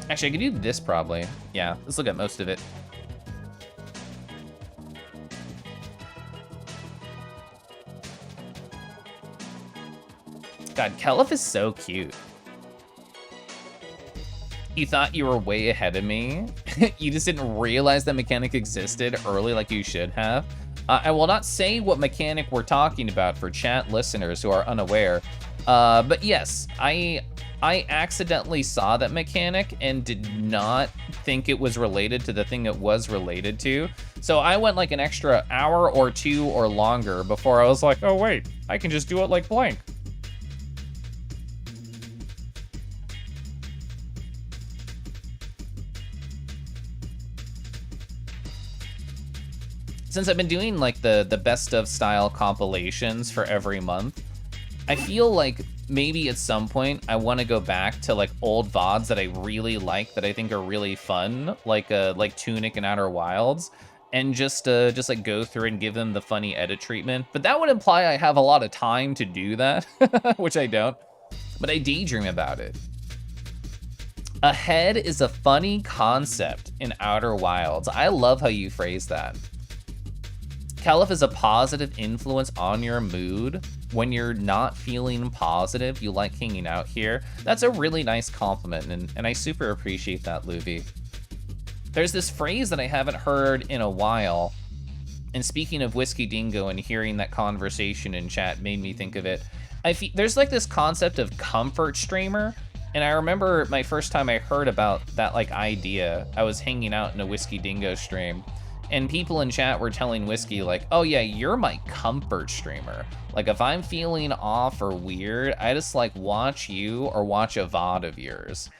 Actually, I could do this probably. Yeah, let's look at most of it. God, Keliff is so cute. You thought you were way ahead of me? You just didn't realize that mechanic existed early like you should have? I will not say what mechanic we're talking about for chat listeners who are unaware. But yes, I accidentally saw that mechanic and did not think it was related to the thing it was related to. So I went like an extra hour or two or longer before I was like, oh wait, I can just do it like blank. Since I've been doing like the best of style compilations for every month, I feel like maybe at some point I want to go back to like old VODs that I really like, that I think are really fun, like Tunic and Outer Wilds, and just like go through and give them the funny edit treatment. But that would imply I have a lot of time to do that, which I don't. But I daydream about it. A head is a funny concept in Outer Wilds. I love how you phrase that. Keliff is a positive influence on your mood. When you're not feeling positive, you like hanging out here. That's a really nice compliment, and I super appreciate that, Luby. There's this phrase that I haven't heard in a while, and speaking of Whiskey Dingo and hearing that conversation in chat made me think of it. There's like this concept of comfort streamer, and I remember my first time I heard about that like idea, I was hanging out in a Whiskey Dingo stream, and people in chat were telling Whiskey like, oh yeah, you're my comfort streamer. Like if I'm feeling off or weird, I just like watch you or watch a VOD of yours.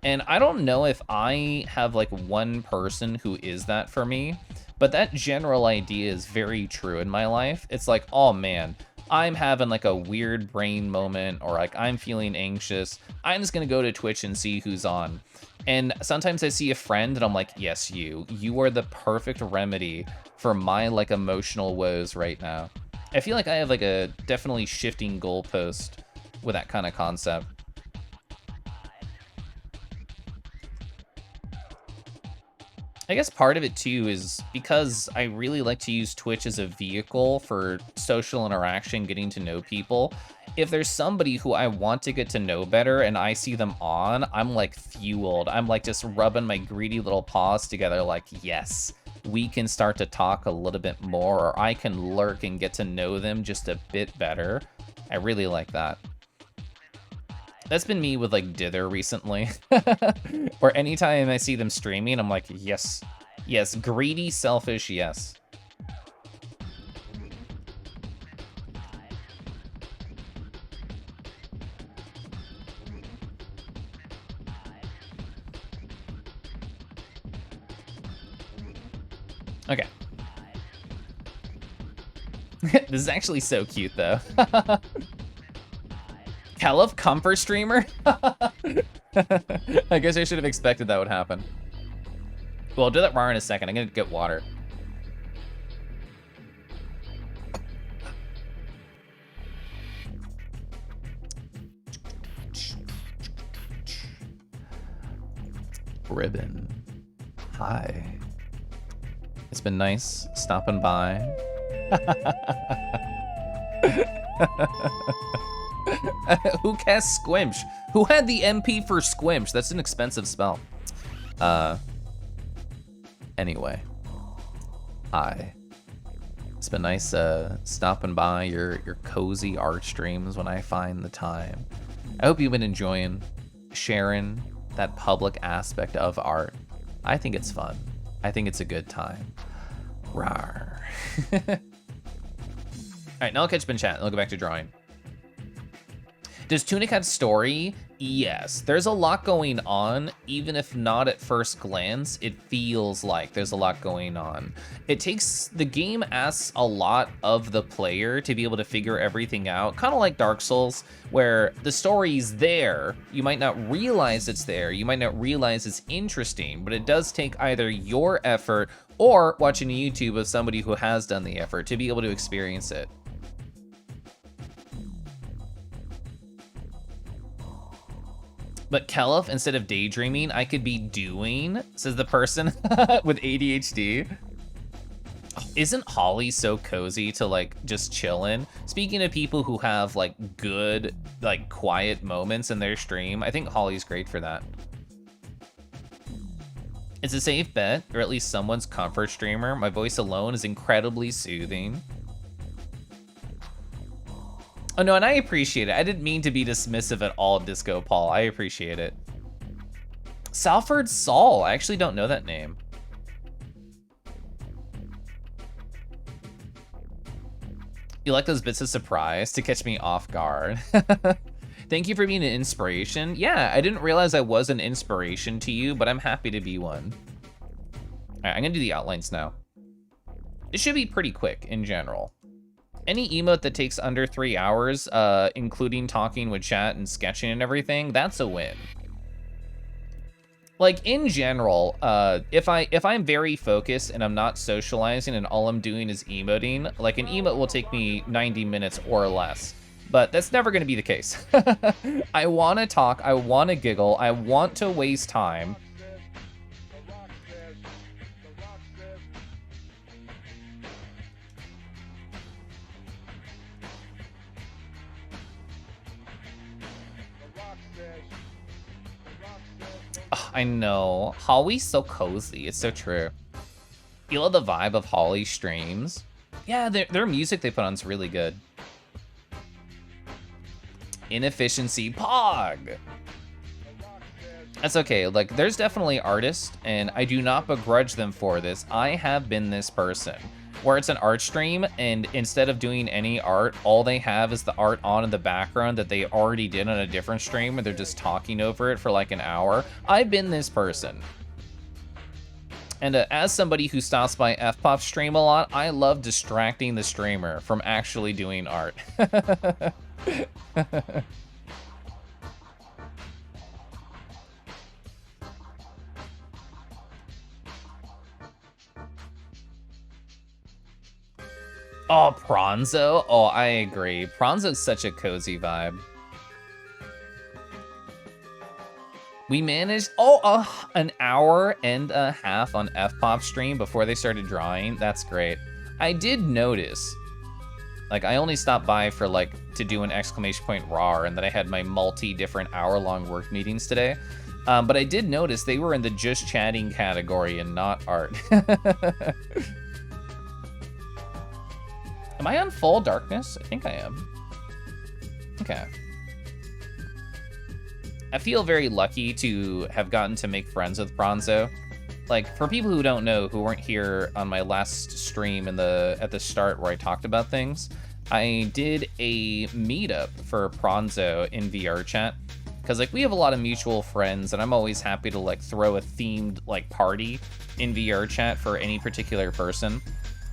And I don't know if I have like one person who is that for me, but that general idea is very true in my life. It's like, oh man, I'm having like a weird brain moment, or like I'm feeling anxious. I'm just gonna go to Twitch and see who's on. And sometimes I see a friend and I'm like, yes, you are the perfect remedy for my like emotional woes right now. I feel like I have like a definitely shifting goalpost with that kind of concept. I guess part of it too is because I really like to use Twitch as a vehicle for social interaction, getting to know people. If there's somebody who I want to get to know better and I see them on, I'm like fueled. I'm like just rubbing my greedy little paws together like, yes, we can start to talk a little bit more, or I can lurk and get to know them just a bit better. I really like that. That's been me with like Dither recently, where anytime I see them streaming, I'm like, yes, yes, greedy, selfish, yes. Okay. This is actually so cute though. Keliff comfort streamer? I guess I should have expected that would happen. Well, I'll do that raw in a second. I'm gonna get water. Ribbon. Hi. It's been nice stopping by. Who cast Squimsh? Who had the MP for Squimsh? That's an expensive spell. Anyway. Hi. It's been nice stopping by your cozy art streams when I find the time. I hope you've been enjoying sharing that public aspect of art. I think it's fun. I think it's a good time. Rawr. All right, now I'll catch up in chat and I'll go back to drawing. Does Tunic have story? Yes, there's a lot going on, even if not at first glance, it feels like there's a lot going on. The game asks a lot of the player to be able to figure everything out, kind of like Dark Souls, where the story's there, you might not realize it's there, you might not realize it's interesting, but it does take either your effort or watching a YouTube of somebody who has done the effort to be able to experience it. But Keliff, instead of daydreaming, I could be doing, says the person with ADHD. Isn't Holly so cozy to like just chillin'? Speaking of people who have like good, like quiet moments in their stream, I think Holly's great for that. It's a safe bet, or at least someone's comfort streamer. My voice alone is incredibly soothing. Oh no, and I appreciate it. I didn't mean to be dismissive at all, Disco Paul. I appreciate it. Salford Saul, I actually don't know that name. You like those bits of surprise to catch me off guard. Thank you for being an inspiration. Yeah, I didn't realize I was an inspiration to you, but I'm happy to be one. All right, I'm gonna do the outlines now. It should be pretty quick in general. Any emote that takes under 3 hours, including talking with chat and sketching and everything, that's a win. Like in general, if I'm very focused and I'm not socializing and all I'm doing is emoting, like an emote will take me 90 minutes or less. But that's never gonna be the case. I wanna talk, I wanna giggle, I want to waste time. I know. Holly's so cozy. It's so true. Feel the vibe of Holly streams. Yeah, their music they put on is really good. Inefficiency Pog. That's okay. Like, there's definitely artists, and I do not begrudge them for this. I have been this person. Where it's an art stream, and instead of doing any art, all they have is the art on in the background that they already did on a different stream, and they're just talking over it for like an hour. I've been this person. And as somebody who stops by FPOP stream a lot, I love distracting the streamer from actually doing art. Oh, Pronzo? Oh, I agree. Pronzo's such a cozy vibe. We managed, an hour and a half on F-Pop stream before they started drawing. That's great. I did notice, like, I only stopped by for, like, to do an exclamation point RAR, and then I had my multi-different hour-long work meetings today. But I did notice they were in the just chatting category and not art. Am I on full darkness? I think I am. Okay. I feel very lucky to have gotten to make friends with Bronzo. Like, for people who don't know, who weren't here on my last stream at the start where I talked about things, I did a meetup for Bronzo in VR chat. Because, like, we have a lot of mutual friends, and I'm always happy to, like, throw a themed, like, party in VR chat for any particular person.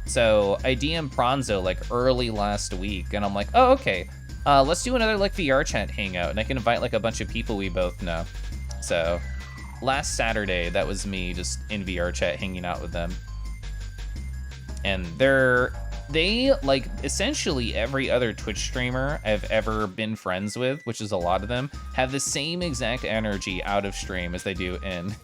So I DM'd Bronzo, like, early last week, and I'm like, oh, okay. Let's do another, like, VR chat hangout, and I can invite, like, a bunch of people we both know. So, last Saturday, that was me just in VR chat hanging out with them. And they, like, essentially every other Twitch streamer I've ever been friends with, which is a lot of them, have the same exact energy out of stream as they do in.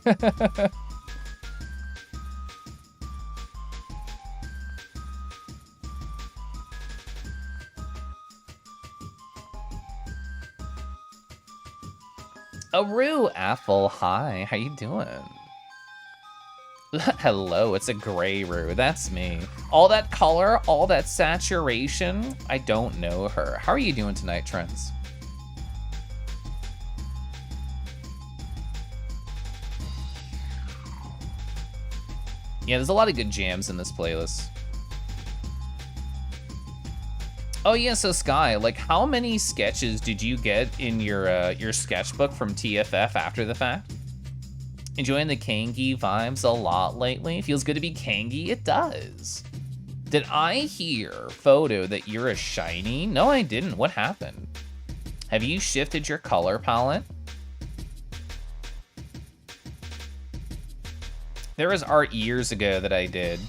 Aru Apple, hi, how you doing? Hello, it's a gray Rue, that's me. All that color, all that saturation, I don't know her. How are you doing tonight, Trends? Yeah, there's a lot of good jams in this playlist. Oh yeah, so Sky, like, how many sketches did you get in your sketchbook from TFF after the fact? Enjoying the Kangy vibes a lot lately? Feels good to be Kangy? It does. Did I hear, Photo, that you're a shiny? No, I didn't. What happened? Have you shifted your color palette? There was art years ago that I did,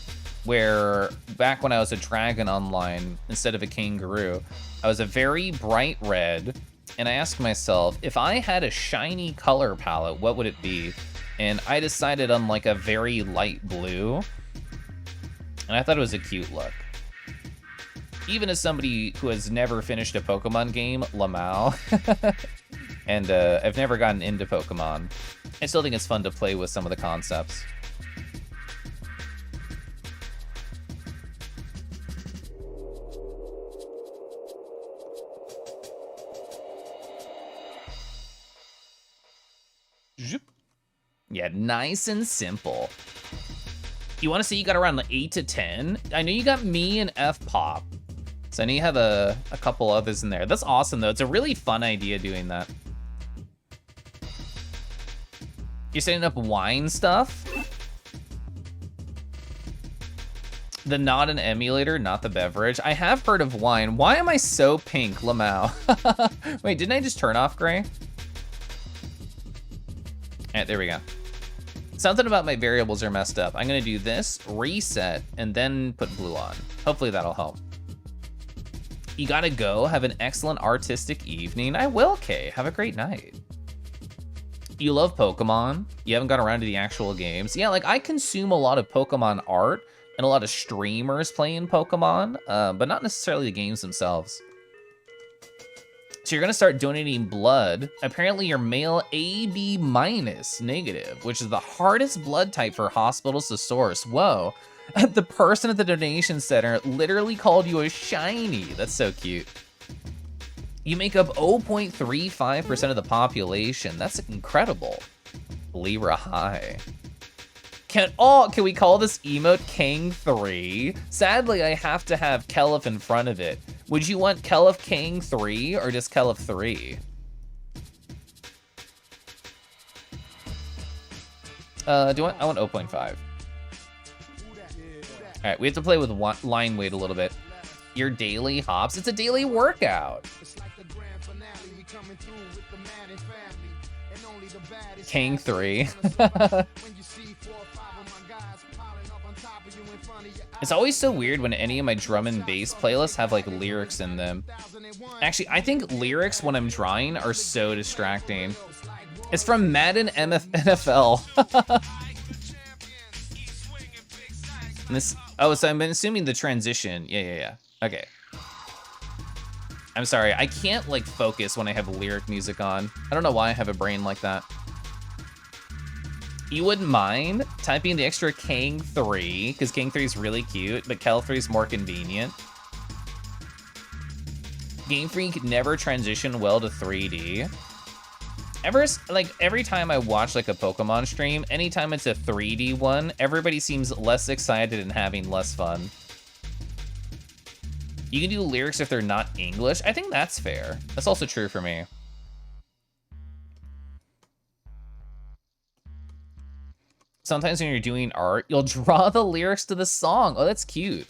where back when I was a dragon online, instead of a kangaroo, I was a very bright red, and I asked myself, if I had a shiny color palette, what would it be? And I decided on like a very light blue, and I thought it was a cute look. Even as somebody who has never finished a Pokemon game, Lamau, and I've never gotten into Pokemon, I still think it's fun to play with some of the concepts. Yeah, nice and simple. You want to say you got around 8 to 10? I know you got me and F-Pop. So I know you have a couple others in there. That's awesome, though. It's a really fun idea doing that. You're setting up wine stuff? The not an emulator, not the beverage. I have heard of wine. Why am I so pink, Lamau? Wait, didn't I just turn off gray? All right, there we go. Something about my variables are messed up. I'm gonna do this, reset, and then put blue on. Hopefully that'll help. You gotta go. Have an excellent artistic evening. I will, Kay. Have a great night. You love Pokemon. You haven't got around to the actual games. Yeah, like I consume a lot of Pokemon art and a lot of streamers playing Pokemon, but not necessarily the games themselves. So you're gonna start donating blood. Apparently you're male AB minus negative, which is the hardest blood type for hospitals to source. Whoa. The person at the donation center literally called you a shiny. That's so cute. You make up 0.35% of the population. That's incredible. Libra high. Can we call this emote Kang3? Sadly, I have to have Keliff in front of it. Would you want Keliff Kang3 or just Keliff 3? I want 0.5. All right, we have to play with line weight a little bit. Your daily hops, it's a daily workout. Kang3. It's always so weird when any of my drum and bass playlists have like lyrics in them. Actually, I think lyrics when I'm drawing are so distracting. It's from Madden NFL. So I've been assuming the transition. Yeah. Okay. I'm sorry, I can't like focus when I have lyric music on. I don't know why I have a brain like that. You wouldn't mind typing the extra Kang 3, because Kang 3 is really cute, but Keliff 3 is more convenient. Game Freak never transitioned well to 3D. Every time I watch like a Pokemon stream, anytime it's a 3D one, everybody seems less excited and having less fun. You can do lyrics if they're not English. I think that's fair. That's also true for me. Sometimes when you're doing art, you'll draw the lyrics to the song. Oh, that's cute.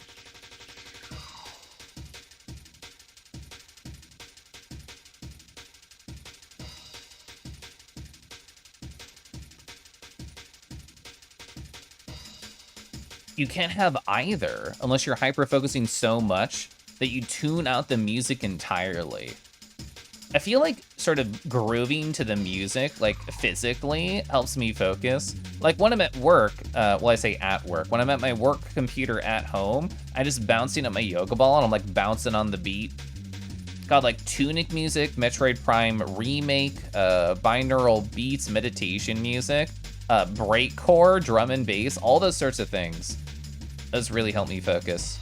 You can't have either unless you're hyper-focusing so much that you tune out the music entirely. I feel like sort of grooving to the music, like physically, helps me focus. Like when I'm at work, well, I say at work, when I'm at my work computer at home, I'm just bouncing at my yoga ball and I'm like bouncing on the beat. Got like Tunic music, Metroid Prime remake, binaural beats, meditation music, breakcore, drum and bass, all those sorts of things. Those really help me focus.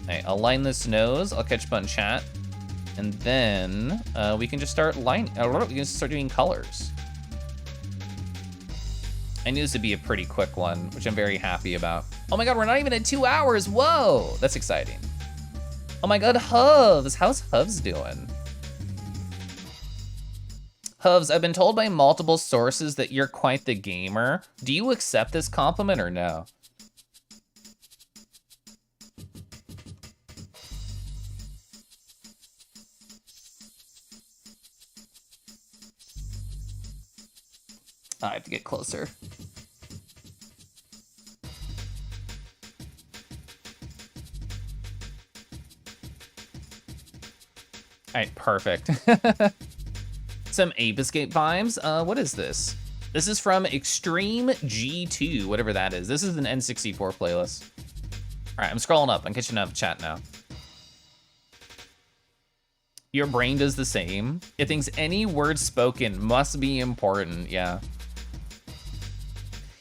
All right, I'll line this nose, I'll catch up on chat. And then we can just start we can start doing colors. I knew this would be a pretty quick one, which I'm very happy about. Oh my God, we're not even at 2 hours. Whoa, that's exciting. Oh my God, Huvs, how's Huvs doing? Huvs, I've been told by multiple sources that you're quite the gamer. Do you accept this compliment or no? I have to get closer. All right, perfect. Some Ape Escape vibes. What is this? This is from Extreme G2, whatever that is. This is an N64 playlist. All right, I'm scrolling up. I'm catching up chat now. Your brain does the same. It thinks any word spoken must be important, yeah.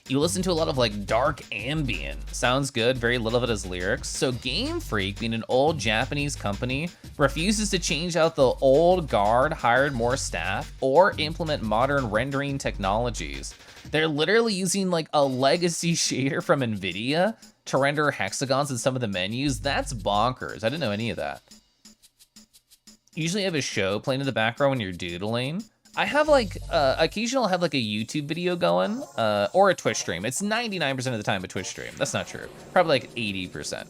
You listen to a lot of like dark ambient. Sounds good, very little of it is lyrics. So Game Freak, being an old Japanese company, refuses to change out the old guard, hired more staff, or implement modern rendering technologies. They're literally using like a legacy shader from NVIDIA to render hexagons in some of the menus. That's bonkers, I didn't know any of that. Usually have a show playing in the background when you're doodling. I have like, occasionally I'll have like a YouTube video going, or a Twitch stream. It's 99% of the time a Twitch stream. That's not true. Probably like 80%.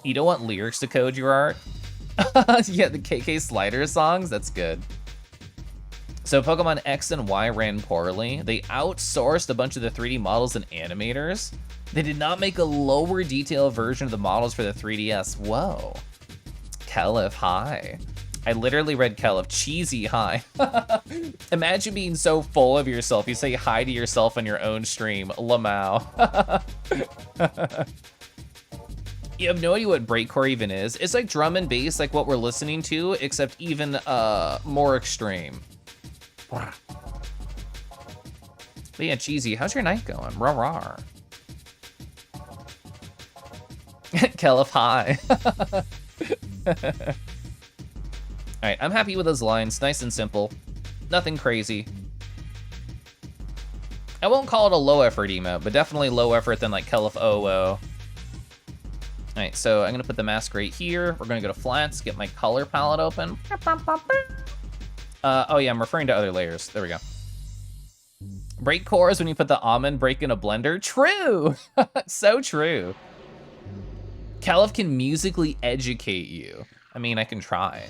You don't want lyrics to code your art? Yeah, the KK Slider songs, that's good. So Pokemon X and Y ran poorly. They outsourced a bunch of the 3D models and animators. They did not make a lower detail version of the models for the 3DS. Whoa. Keliff, hi. I literally read Keliff, cheesy hi. Imagine being so full of yourself, you say hi to yourself on your own stream, Lamau. You have no idea what breakcore even is. It's like drum and bass, like what we're listening to, except even more extreme. But yeah, cheesy, how's your night going? Rah rah. Keliff, hi. All right, I'm happy with those lines, nice and simple. Nothing crazy. I won't call it a low effort emote, but definitely low effort than like Keliff OO. All right, so I'm gonna put the mask right here. We're gonna go to flats, get my color palette open. Oh yeah, I'm referring to other layers. There we go. Breakcore is when you put the almond break in a blender. True, so true. Keliff can musically educate you. I mean, I can try.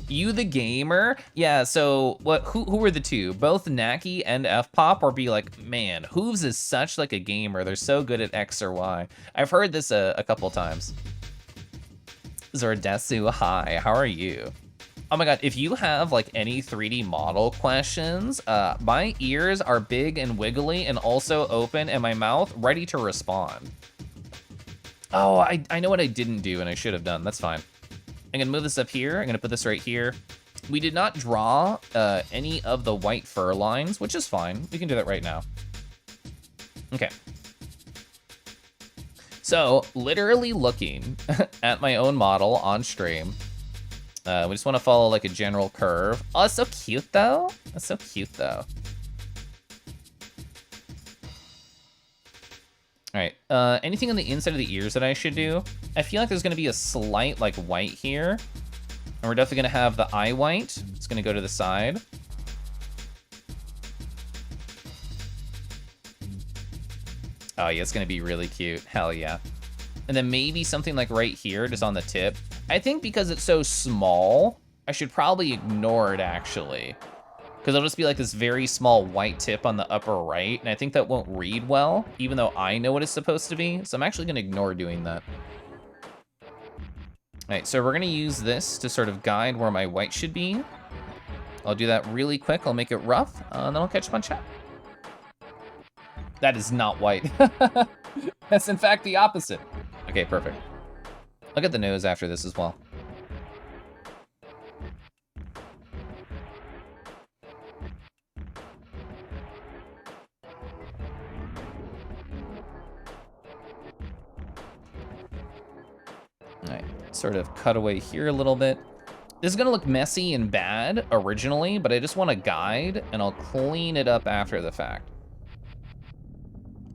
You the gamer? Yeah, so what? Who were the two? Both Naki and F-Pop, or be like, man, Hooves is such like a gamer. They're so good at X or Y. I've heard this a couple times. Zordesu, hi, how are you? Oh my god, if you have like any 3D model questions, my ears are big and wiggly and also open, and my mouth ready to respond. Oh, I know what I didn't do and I should have done. That's fine. I'm gonna move this up here. I'm gonna put this right here. We did not draw any of the white fur lines, which is fine. We can do that right now. Okay. So, literally looking at my own model on stream, we just want to follow like a general curve. Oh, that's so cute though. That's so cute though. All right, anything on the inside of the ears that I should do? I feel like there's gonna be a slight like white here. And we're definitely gonna have the eye white. It's gonna go to the side. Oh yeah, it's gonna be really cute, hell yeah. And then maybe something like right here, just on the tip. I think because it's so small, I should probably ignore it actually. Because it'll just be like this very small white tip on the upper right, and I think that won't read well, even though I know what it's supposed to be. So I'm actually gonna ignore doing that. All right, so we're gonna use this to sort of guide where my white should be. I'll do that really quick, I'll make it rough, and then I'll catch up on chat. That is not white. That's in fact the opposite. Okay, perfect. Look at the nose after this as well. All right, sort of cut away here a little bit. This is gonna look messy and bad originally, but I just want to guide and I'll clean it up after the fact.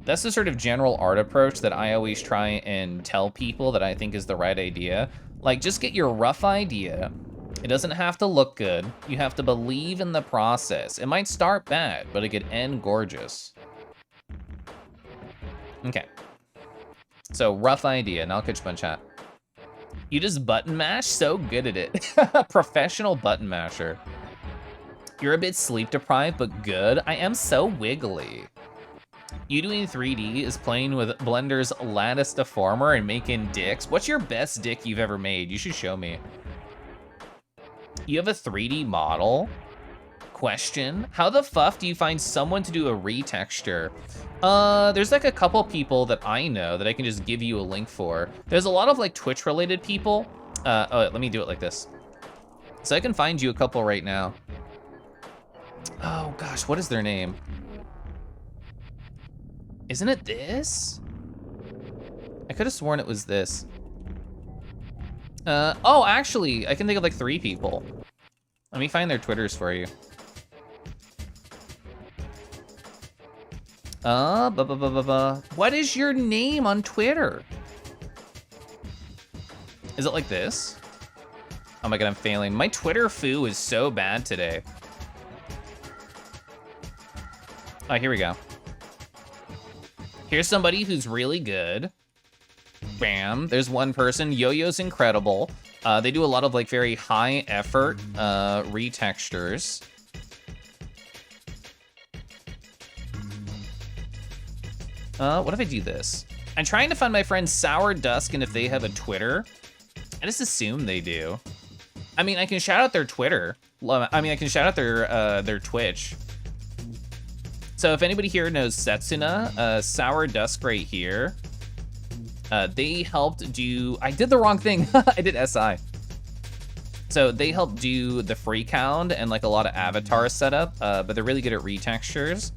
That's the sort of general art approach that I always try and tell people that I think is the right idea. Like, just get your rough idea. It doesn't have to look good. You have to believe in the process. It might start bad, but it could end gorgeous. Okay. So, rough idea, and I'll catch you on chat. You just button mash? So good at it. Professional button masher. You're a bit sleep deprived, but good. I am so wiggly. You doing 3D is playing with Blender's lattice deformer and making dicks. What's your best dick you've ever made? You should show me. You have a 3D model? Question. How the fuck do you find someone to do a retexture? There's like a couple people that I know that I can just give you a link for. There's a lot of like Twitch related people. Oh, let me do it like this. So I can find you a couple right now. Oh gosh, what is their name? Isn't it this? I could have sworn it was this. Oh, actually, I can think of like 3 people. Let me find their Twitters for you. What is your name on Twitter? Is it like this? Oh my god, I'm failing. My Twitter foo is so bad today. Oh, here we go. Here's somebody who's really good. Bam, there's one person. Yo-Yo's incredible. They do a lot of like very high effort retextures. What if I do this? I'm trying to find my friend Sour Dusk and if they have a Twitter. I just assume they do. I mean, I can shout out their Twitter. I mean, I can shout out their Twitch. So if anybody here knows Setsuna, Sour Dusk right here, they helped do, I did the wrong thing, I did SI. So they helped do the freak hound and like a lot of avatar setup, but they're really good at retextures.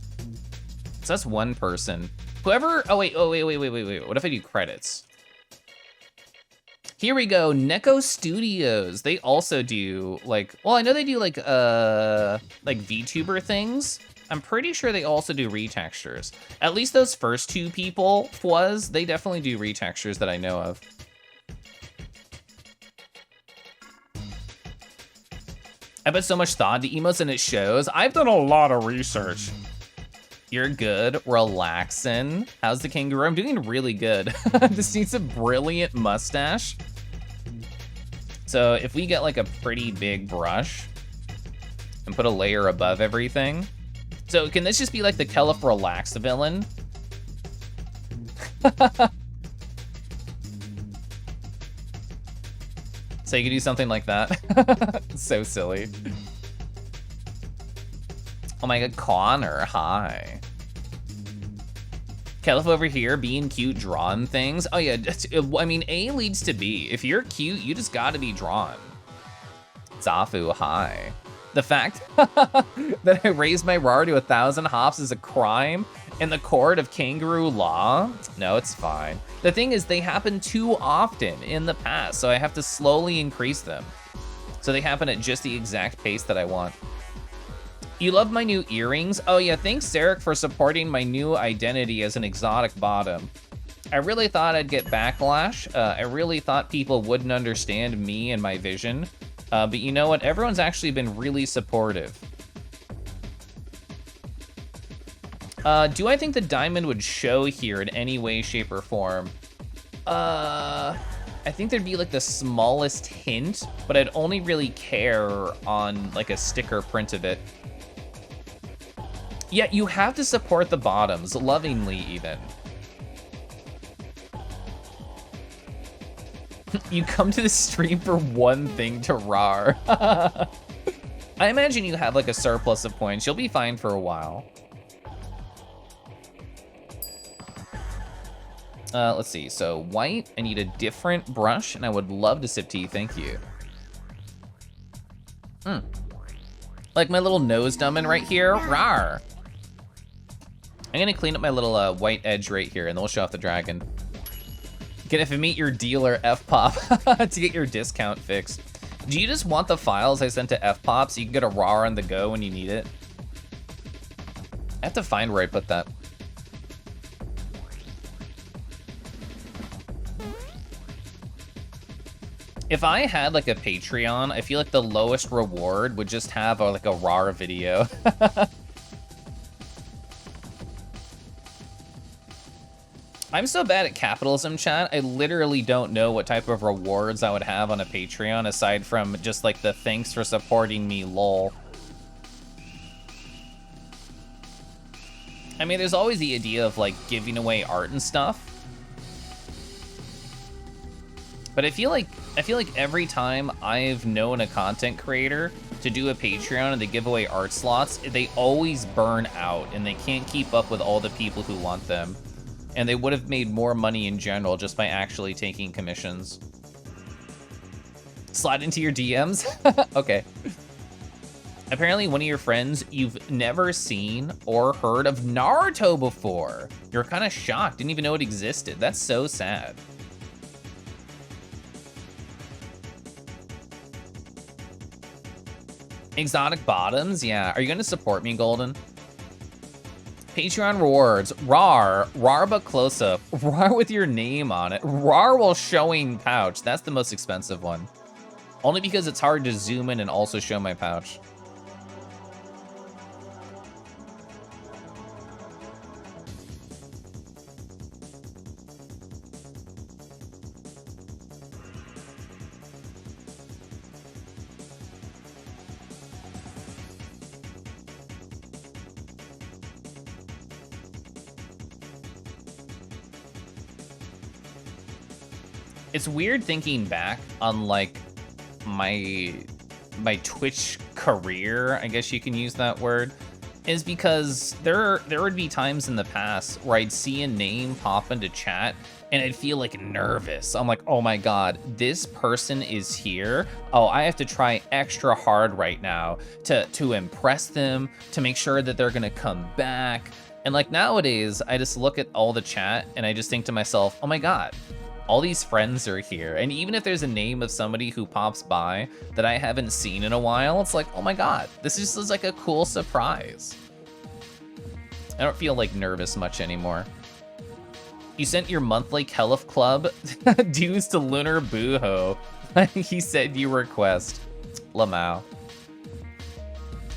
So that's one person. Whoever, oh wait, what if I do credits? Here we go, Neko Studios. They also do like, well, I know they do like VTuber things. I'm pretty sure they also do retextures. At least those first 2 people, they definitely do retextures that I know of. I put so much thought into emotes and it shows. I've done a lot of research. You're good, relaxing. How's the kangaroo? I'm doing really good. This needs a brilliant mustache. So if we get like a pretty big brush and put a layer above everything. So can this just be like the Keliff relaxed villain? So you can do something like that. So silly. Oh my god, Connor, hi. Keliff over here being cute, drawing things. Oh yeah, I mean, A leads to B. If you're cute, you just gotta be drawn. Zafu, hi. The fact that I raised my RAR to 1,000 hops is a crime in the court of kangaroo law? No, it's fine. The thing is, they happen too often in the past, so I have to slowly increase them. So they happen at just the exact pace that I want. You love my new earrings? Oh yeah, thanks Sarek for supporting my new identity as an exotic bottom. I really thought I'd get backlash. I really thought people wouldn't understand me and my vision. But you know what? Everyone's actually been really supportive. Do I think the diamond would show here in any way, shape, or form? I think there'd be like the smallest hint, but I'd only really care on like a sticker print of it. Yeah, you have to support the bottoms, lovingly even. You come to the stream for one thing to RAR. I imagine you have like a surplus of points. You'll be fine for a while. Let's see, so white, I need a different brush, and I would love to sip tea, thank you. Like my little nose dumbin right here, rawr. I'm gonna clean up my little white edge right here, and then we'll show off the dragon. Get if you meet your dealer, F-Pop, to get your discount fixed. Do you just want the files I sent to F-Pop so you can get a RAR on the go when you need it? I have to find where I put that. If I had like a Patreon, I feel like the lowest reward would just have like a RAR video. I'm so bad at capitalism, chat. I literally don't know what type of rewards I would have on a Patreon aside from just like the thanks for supporting me lol. I mean, there's always the idea of like giving away art and stuff. But I feel like every time I've known a content creator to do a Patreon and they give away art slots, they always burn out and they can't keep up with all the people who want them. And they would have made more money in general just by actually taking commissions. Slide into your DMs? Okay. Apparently one of your friends you've never seen or heard of Naruto before. You're kind of shocked, didn't even know it existed. That's so sad. Exotic bottoms? Yeah. Are you gonna support me, Golden? Patreon rewards. RAR. RAR but close up. RAR with your name on it. RAR while showing pouch. That's the most expensive one. Only because it's hard to zoom in and also show my pouch. It's weird thinking back on like my Twitch career, I guess you can use that word, is because there would be times in the past where I'd see a name pop into chat and I'd feel like nervous. I'm like, oh my God, this person is here. Oh, I have to try extra hard right now to impress them, to make sure that they're gonna come back. And like nowadays, I just look at all the chat and I just think to myself, oh my God, all these friends are here. And even if there's a name of somebody who pops by that I haven't seen in a while, it's like, oh my God, this just is like a cool surprise. I don't feel like nervous much anymore. You sent your monthly Keliff Club dues to Lunar Booho. He said you request. Lamau.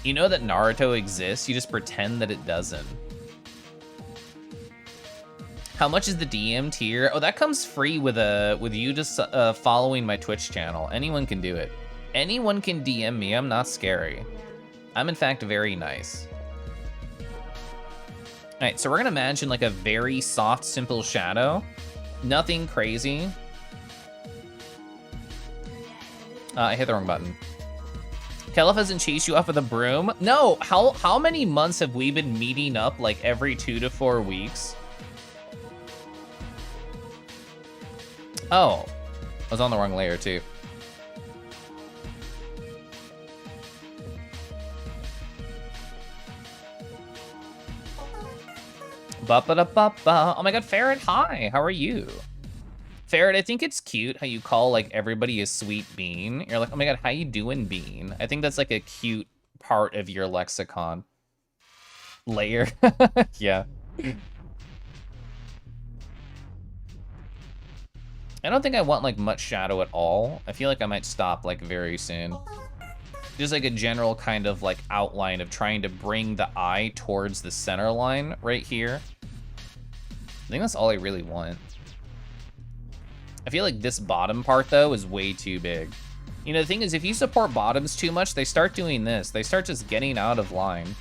You know that Naruto exists, you just pretend that it doesn't. How much is the DM tier? Oh, that comes free with you just following my Twitch channel. Anyone can do it. Anyone can DM me, I'm not scary. I'm in fact very nice. All right, so we're gonna imagine like a very soft, simple shadow. Nothing crazy. I hit the wrong button. Keliff hasn't chased you off with a broom? No, how many months have we been meeting up like every 2 to 4 weeks? Oh, I was on the wrong layer too. Ba-ba-da-ba-ba. Oh my god, Ferret, hi, how are you? Ferret, I think it's cute how you call like everybody a sweet bean. You're like, oh my god, how you doing, bean? I think that's like a cute part of your lexicon. Layer, yeah. I don't think I want like much shadow at all. I feel like I might stop like very soon. Just like a general kind of like outline of trying to bring the eye towards the center line right here. I think that's all I really want. I feel like this bottom part, though, is way too big. You know, the thing is, if you support bottoms too much, they start doing this. They start just getting out of line.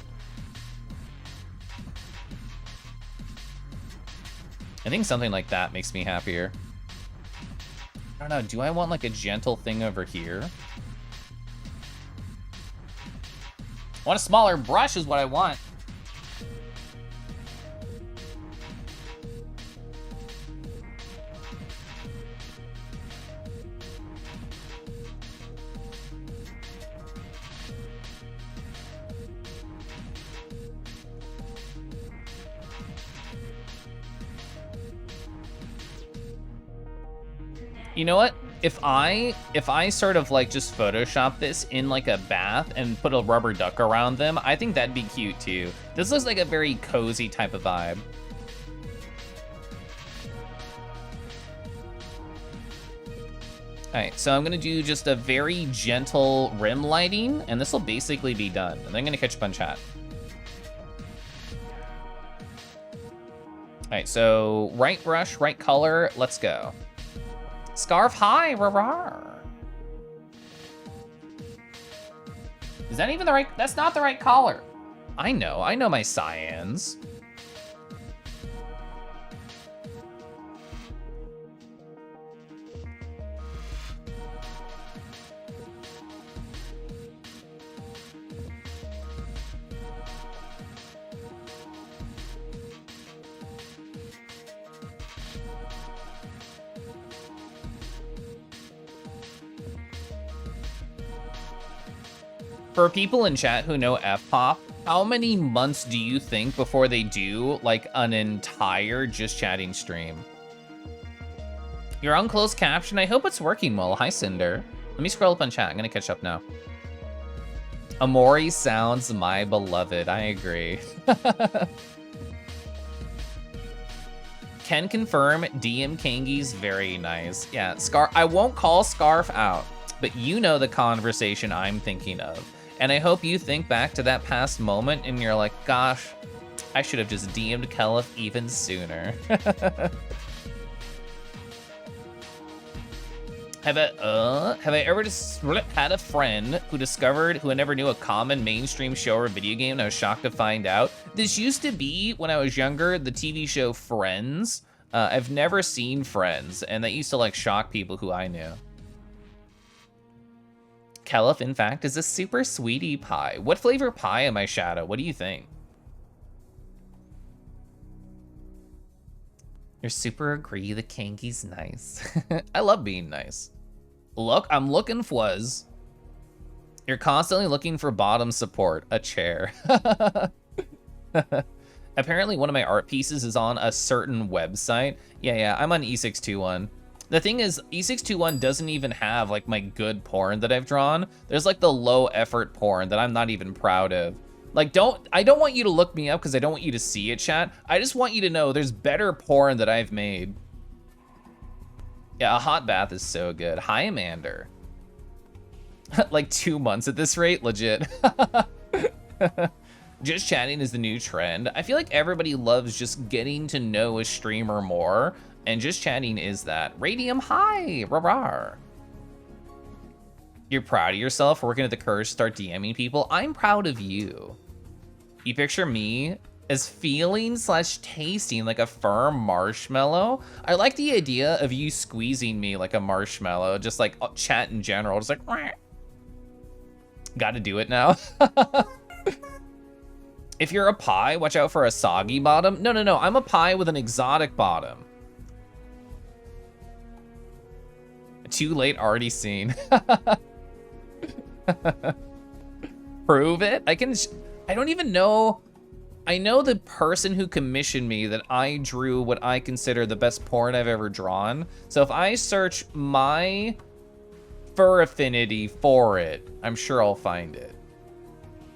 I think something like that makes me happier. I don't know, do I want like a gentle thing over here? I want a smaller brush is what I want. You know what? If I sort of like just Photoshop this in like a bath and put a rubber duck around them, I think that'd be cute too. This looks like a very cozy type of vibe. All right, so I'm gonna do just a very gentle rim lighting, and this will basically be done. And then I'm gonna catch up on chat. All right, so right brush, right color, let's go. Scarf, hi, rawr. Is that even the right, that's not the right color. I know my cyans. For people in chat who know F-pop, how many months do you think before they do like an entire just chatting stream? You're on closed caption. I hope it's working well. Hi, Cinder. Let me scroll up on chat. I'm gonna catch up now. Amori sounds my beloved. I agree. Can confirm DM Kangi's very nice. Yeah, I won't call Scarf out, but you know the conversation I'm thinking of. And I hope you think back to that past moment and you're like, gosh, I should have just DM'd Keliff even sooner. Have I ever just had a friend who never knew a common mainstream show or video game and I was shocked to find out? This used to be, when I was younger, the TV show Friends. I've never seen Friends, and that used to like shock people who I knew. Keliff, in fact, is a super sweetie pie. What flavor pie am I, Shadow? What do you think? You're super agree the Kangi's nice. I love being nice. Look, I'm looking fuzz. You're constantly looking for bottom support, a chair. Apparently one of my art pieces is on a certain website. Yeah, I'm on E621. The thing is, E621 doesn't even have like my good porn that I've drawn. There's like the low effort porn that I'm not even proud of. Like, I don't want you to look me up because I don't want you to see it, chat. I just want you to know there's better porn that I've made. Yeah, a hot bath is so good. Hi, Amander. Like 2 months at this rate, legit. Just chatting is the new trend. I feel like everybody loves just getting to know a streamer more, and just chatting is that. Radium, hi, rawr. You're proud of yourself for working at the Curse, start DMing people. I'm proud of you. You picture me as feeling slash tasting like a firm marshmallow. I like the idea of you squeezing me like a marshmallow, just like chat in general, just like, wah. Gotta do it now. If you're a pie, watch out for a soggy bottom. No, no, no, I'm a pie with an exotic bottom. Too late, already seen. Prove it? I don't even know. I know the person who commissioned me that I drew what I consider the best porn I've ever drawn. So if I search my fur affinity for it, I'm sure I'll find it.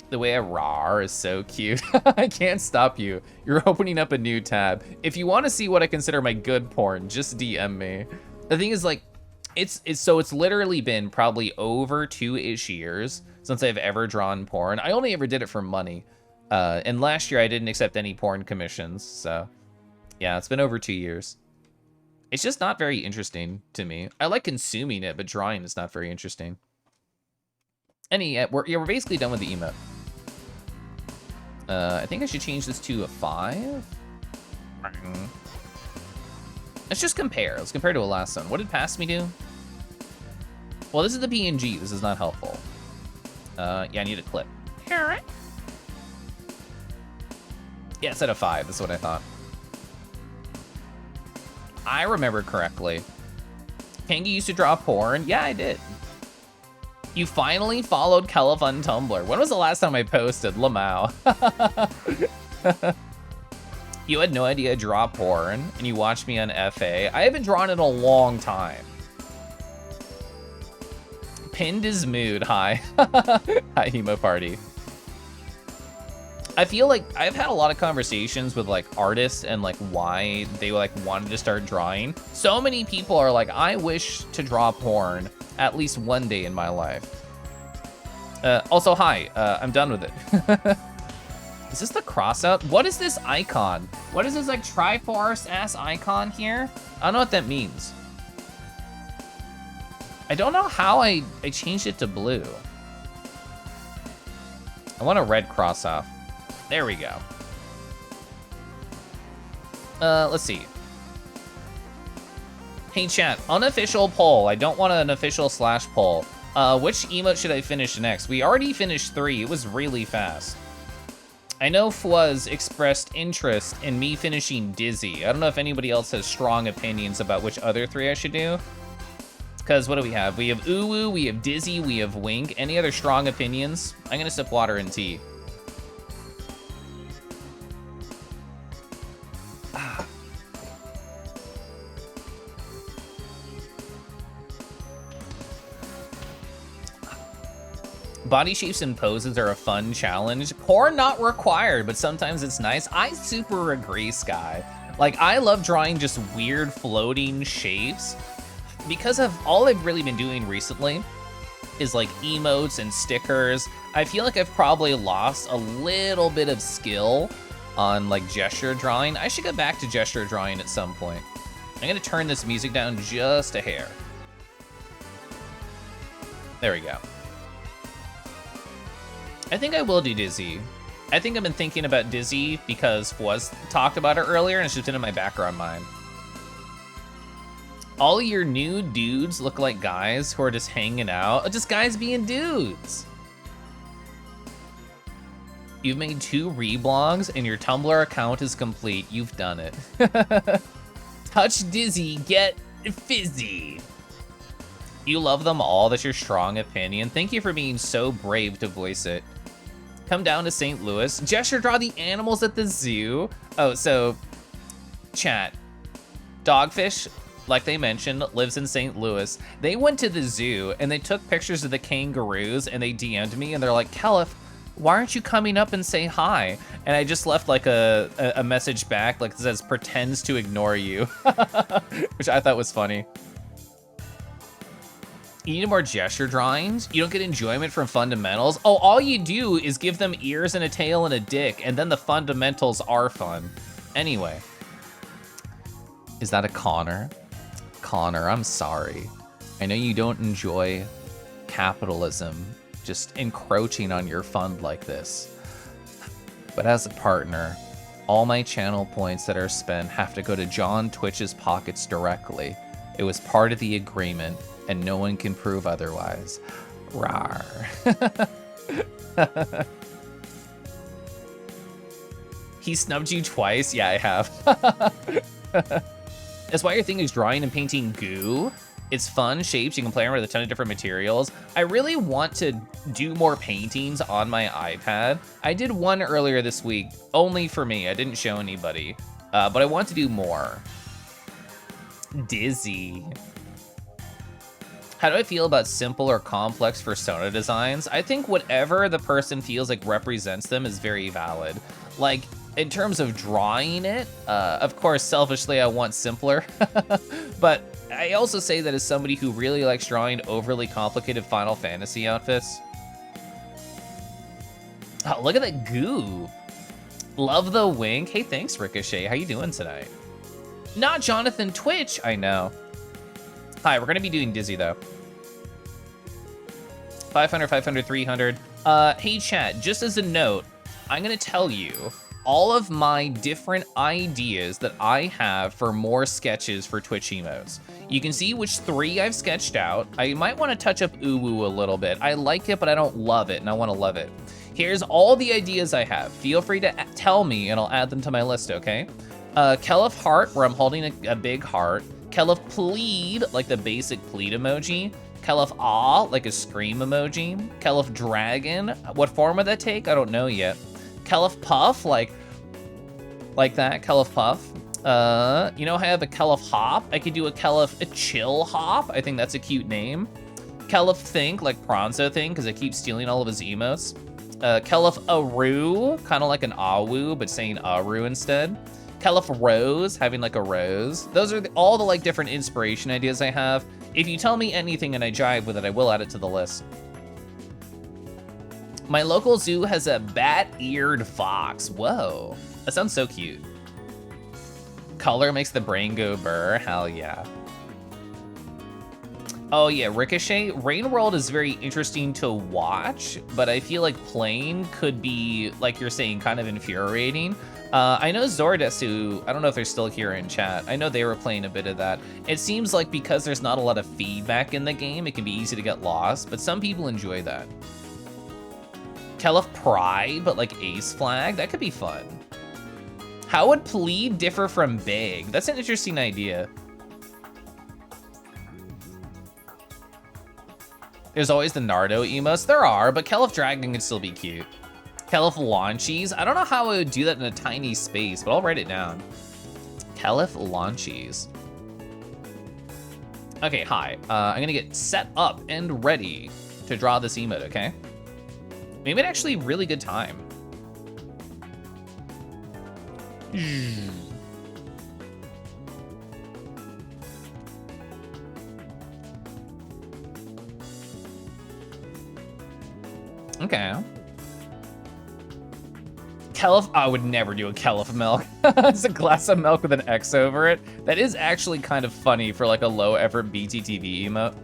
The way I rawr is so cute. I can't stop you. You're opening up a new tab. If you want to see what I consider my good porn, just DM me. The thing is, like, it's literally been probably over 2-ish years since I've ever drawn porn. I only ever did it for money. And last year I didn't accept any porn commissions, so yeah, it's been over 2 years. It's just not very interesting to me. I like consuming it, but drawing is not very interesting. We're basically done with the emote. I think I should change this to a 5. Let's just compare. Let's compare to a last one. What did pass me do? Well, this is the PNG. This is not helpful. Yeah, I need a clip. Yeah, it's at a 5. That's what I thought. I remember correctly. Kangy used to draw porn. Yeah, I did. You finally followed Keliff on Tumblr. When was the last time I posted? Lamau. You had no idea I draw porn, and you watched me on FA. I haven't drawn in a long time. Pinned his mood. Hi. Hi, Hemo Party. I feel like I've had a lot of conversations with like artists and like why they like wanted to start drawing. So many people are like, I wish to draw porn at least one day in my life. Also, hi, I'm done with it. Is this the cross out? What is this icon? What is this like Triforce ass icon here? I don't know what that means. I don't know how I changed it to blue. I want a red cross off. There we go. Let's see. Hey chat, unofficial poll. I don't want an official / poll. Which emote should I finish next? We already finished 3. It was really fast. I know Fwaz expressed interest in me finishing Dizzy. I don't know if anybody else has strong opinions about which other 3 I should do. Because what do we have? We have Uwu, we have Dizzy, we have Wink. Any other strong opinions? I'm gonna sip water and tea. Body shapes and poses are a fun challenge. Porn not required, but sometimes it's nice. I super agree, Sky. Like, I love drawing just weird floating shapes. Because of all I've really been doing recently is like emotes and stickers. I feel like I've probably lost a little bit of skill on like gesture drawing. I should go back to gesture drawing at some point. I'm gonna turn this music down just a hair. There we go. I think I will do Dizzy. I think I've been thinking about Dizzy because Fwaz talked about it earlier and it's just been in my background mind. All your new dudes look like guys who are just hanging out. Just guys being dudes. You've made 2 reblogs and your Tumblr account is complete. You've done it. Touch Dizzy, get fizzy. You love them all. That's your strong opinion. Thank you for being so brave to voice it. Come down to St. Louis. Gesture draw the animals at the zoo. Oh, so chat. Dogfish, like they mentioned, lives in St. Louis. They went to the zoo and they took pictures of the kangaroos and they DM'd me and they're like, Keliff, why aren't you coming up and say hi? And I just left like a message back like it says pretends to ignore you, which I thought was funny. You need more gesture drawings? You don't get enjoyment from fundamentals? Oh, all you do is give them ears and a tail and a dick, and then the fundamentals are fun. Anyway. Is that a Connor? Connor, I'm sorry. I know you don't enjoy capitalism just encroaching on your fund like this. But as a partner, All my channel points that are spent have to go to John Twitch's pockets directly. It was part of the agreement, and no one can prove otherwise. Rawr. He snubbed you twice? Yeah, I have. That's why your thing is drawing and painting goo. It's fun shapes. You can play around with a ton of different materials. I really want to do more paintings on my iPad. I did one earlier this week, only for me. I didn't show anybody, but I want to do more. Dizzy. How do I feel about simple or complex persona designs? I think whatever the person feels like represents them is very valid. Like, in terms of drawing it, of course, selfishly, I want simpler, but I also say that as somebody who really likes drawing overly complicated Final Fantasy outfits. Oh, look at that goo. Love the wink. Hey, thanks, Ricochet. How you doing tonight? Not Jonathan Twitch, I know. Hi, we're gonna be doing Dizzy though. 500, 500, 300. Hey chat, just as a note, I'm gonna tell you all of my different ideas that I have for more sketches for Twitch emotes. You can see which 3 I've sketched out. I might want to touch up Uwu a little bit. I like it, but I don't love it, and I want to love it. Here's all the ideas I have. Feel free to tell me, and I'll add them to my list, okay? Keliff Heart, where I'm holding a big heart. Keliff Plead, like the basic plead emoji. Keliff Aw, like a scream emoji. Keliff Dragon, what form would that take? I don't know yet. Keliff Puff, like that, Keliff Puff. You know, I have a Keliff Hop. I could do a Chill Hop. I think that's a cute name. Keliff Think, like Pronzo Thing, because I keep stealing all of his emotes. Keliff Aru, kind of like an Awu, but saying Aru instead. Keliff Rose, having like a rose. Those are all the like different inspiration ideas I have. If you tell me anything and I jive with it, I will add it to the list. My local zoo has a bat-eared fox. Whoa, that sounds so cute. Color makes the brain go burr, hell yeah. Oh yeah, Ricochet. Rain World is very interesting to watch, but I feel like playing could be, like you're saying, kind of infuriating. I know Zordesu, I don't know if they're still here in chat. I know they were playing a bit of that. It seems like because there's not a lot of feedback in the game, it can be easy to get lost, but some people enjoy that. Keliff Pride, but like Ace Flag, that could be fun. How would Plead differ from Big? That's an interesting idea. There's always the Nardo emotes. There are, but Keliff Dragon could still be cute. Keliff Launchies. I don't know how I would do that in a tiny space, but I'll write it down. Keliff Launchies. Okay, hi. I'm gonna get set up and ready to draw this emote, okay? Maybe an actually really good time. Okay. Keliff, I would never do a Keliff milk. It's a glass of milk with an X over it. That is actually kind of funny for like a low effort BTTV emote.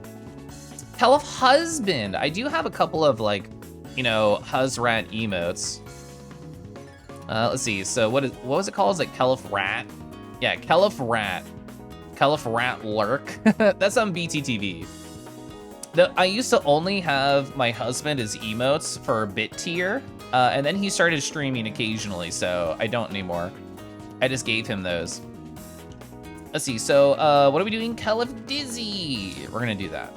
Keliff Husband. I do have a couple of like, you know, Huzrat emotes. Let's see, so what was it called? It's like Keliff Rat? Yeah, Keliff Rat. Keliff Rat Lurk. That's on BTTV. I used to only have my husband as emotes for bit tier, and then he started streaming occasionally, so I don't anymore. I just gave him those. Let's see, so what are we doing? Keliff Dizzy. We're gonna do that.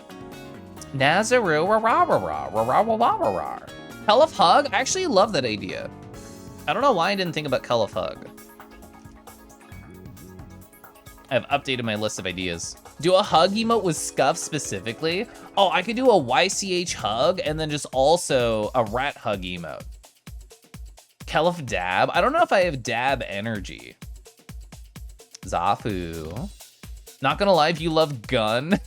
Nazaru, rah-rah-rah-rah-rah-rah-rah-rah. Keliff Hug? I actually love that idea. I don't know why I didn't think about Keliff Hug. I've updated my list of ideas. Do a hug emote with Scuff specifically? Oh, I could do a YCH hug and then just also a rat hug emote. Keliff Dab? I don't know if I have dab energy. Zafu. Not gonna lie, if you love gun.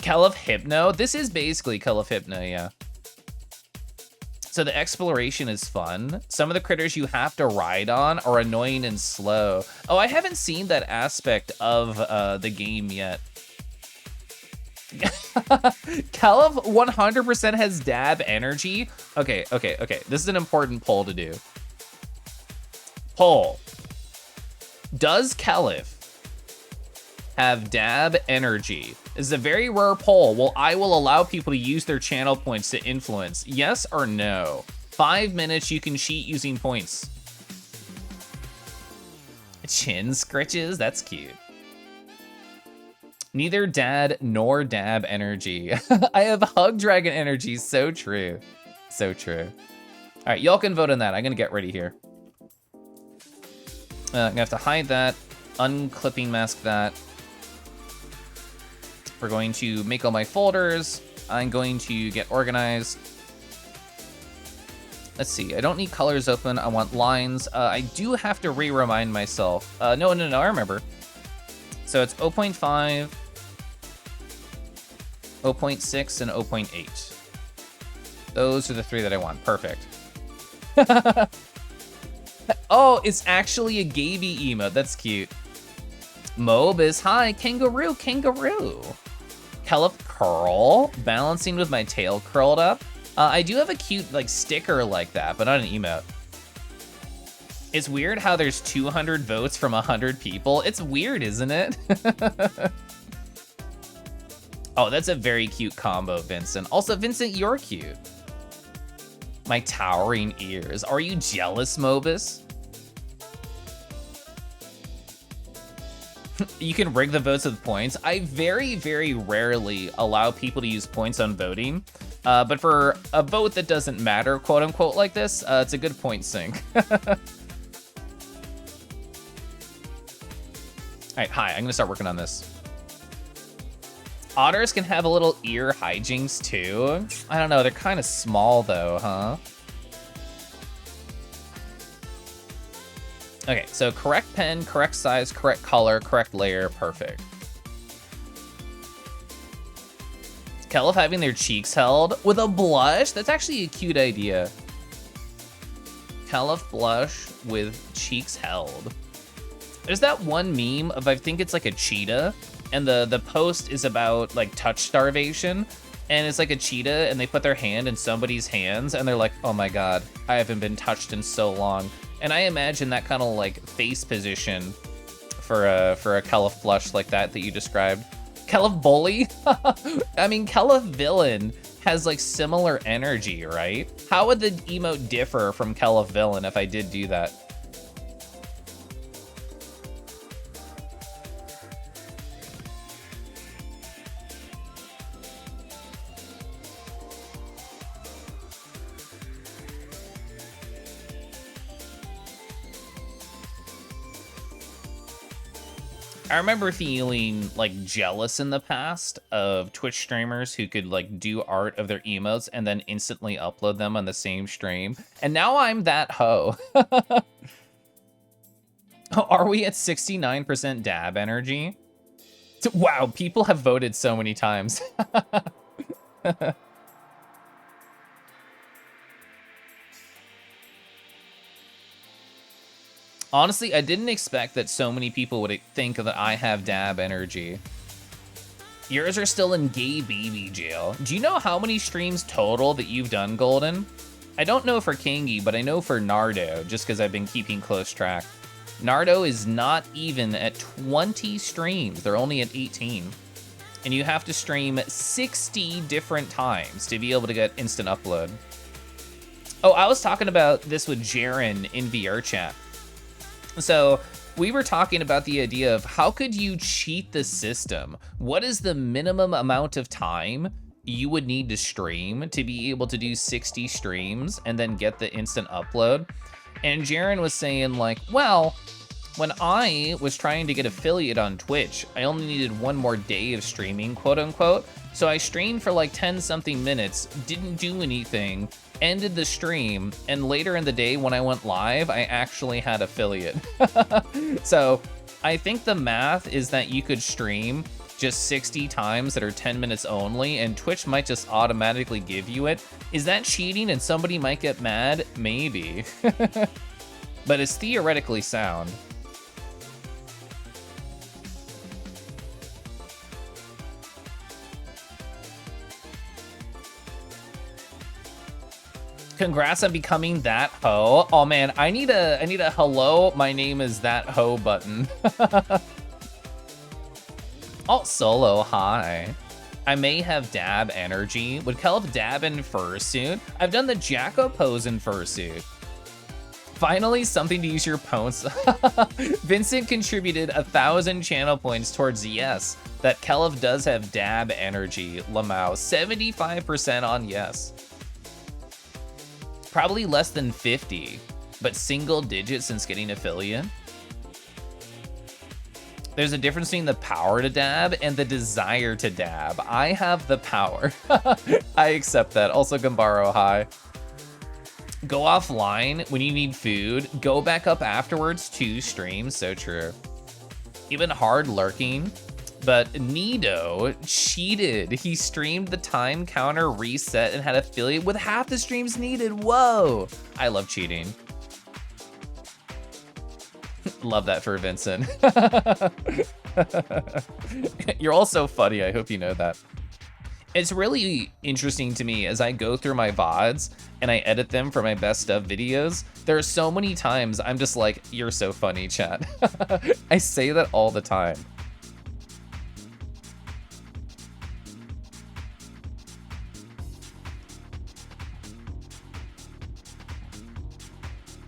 Keliff Hypno? This is basically Keliff Hypno, yeah. So the exploration is fun. Some of the critters you have to ride on are annoying and slow. Oh, I haven't seen that aspect of the game yet. Keliff 100% has dab energy. Okay. This is an important poll to do. Poll. Does Keliff have dab energy? This is a very rare poll. Well, I will allow people to use their channel points to influence. Yes or no? 5 minutes, you can cheat using points. Chin scritches, that's cute. Neither dad nor dab energy. I have hug dragon energy, so true. So true. All right, y'all can vote on that. I'm gonna get ready here. I'm gonna have to hide that, unclipping mask that. We're going to make all my folders. I'm going to get organized. Let's see, I don't need colors open, I want lines. I do have to re-remind myself. No, I remember. So it's 0.5, 0.6, and 0.8. Those are the 3 that I want, perfect. Oh, it's actually a Gaby emote, that's cute. Mob is, hi, kangaroo. Keliff curl, balancing with my tail curled up. I do have a cute like sticker like that, but not an emote. It's weird how there's 200 votes from 100 people. It's weird, isn't it? Oh, that's a very cute combo, Vincent. Also, Vincent, you're cute. My towering ears. Are you jealous, Mobus? You can rig the votes with points. I very, very rarely allow people to use points on voting. But for a vote that doesn't matter, quote unquote, like this, it's a good point sync. All right, hi, I'm gonna start working on this. Otters can have a little ear hijinks too. I don't know, they're kind of small though, huh? Okay, so correct pen, correct size, correct color, correct layer, perfect. Keliff having their cheeks held with a blush? That's actually a cute idea. Keliff blush with cheeks held. There's that one meme of, I think it's like a cheetah, and the post is about like touch starvation, and it's like a cheetah, and they put their hand in somebody's hands, and they're like, oh my god, I haven't been touched in so long. And I imagine that kind of like face position for a Keliff blush like that you described. Keliff bully? I mean, Keliff villain has like similar energy, right? How would the emote differ from Keliff villain if I did do that? I remember feeling like jealous in the past of Twitch streamers who could like do art of their emotes and then instantly upload them on the same stream. And now I'm that hoe. Are we at 69% dab energy? Wow, people have voted so many times. Honestly, I didn't expect that so many people would think that I have dab energy. Yours are still in gay baby jail. Do you know how many streams total that you've done, Golden? I don't know for Kangy, but I know for Nardo, just because I've been keeping close track. Nardo is not even at 20 streams. They're only at 18. And you have to stream 60 different times to be able to get instant upload. Oh, I was talking about this with Jaren in VR chat. So we were talking about the idea of how could you cheat the system? What is the minimum amount of time you would need to stream to be able to do 60 streams and then get the instant upload? And Jaren was saying like, well, when I was trying to get affiliate on Twitch, I only needed one more day of streaming, quote unquote. So I streamed for like 10 something minutes, didn't do anything, ended the stream, and later in the day when I went live, I actually had affiliate. So I think the math is that you could stream just 60 times that are 10 minutes only, and Twitch might just automatically give you it. Is that cheating and somebody might get mad? Maybe. But it's theoretically sound. Congrats on becoming that hoe. Oh man, I need a hello, my name is that hoe button. Alt solo, hi. I may have dab energy. Would Keliff dab in fursuit? I've done the Jacko pose in fursuit. Finally, something to use your points. Vincent contributed 1,000 channel points towards yes, that Keliff does have dab energy. Lamau, 75% on yes. Probably less than 50, but single digit since getting affiliate. There's a difference between the power to dab and the desire to dab. I have the power. I accept that. Also, Gambaro, hi. Go offline when you need food. Go back up afterwards to stream. So true. Even hard lurking. But Nido cheated. He streamed the time counter reset and had affiliate with half the streams needed. Whoa. I love cheating. Love that for Vincent. You're all so funny. I hope you know that. It's really interesting to me as I go through my VODs and I edit them for my best of videos. There are so many times I'm just like, you're so funny, chat. I say that all the time.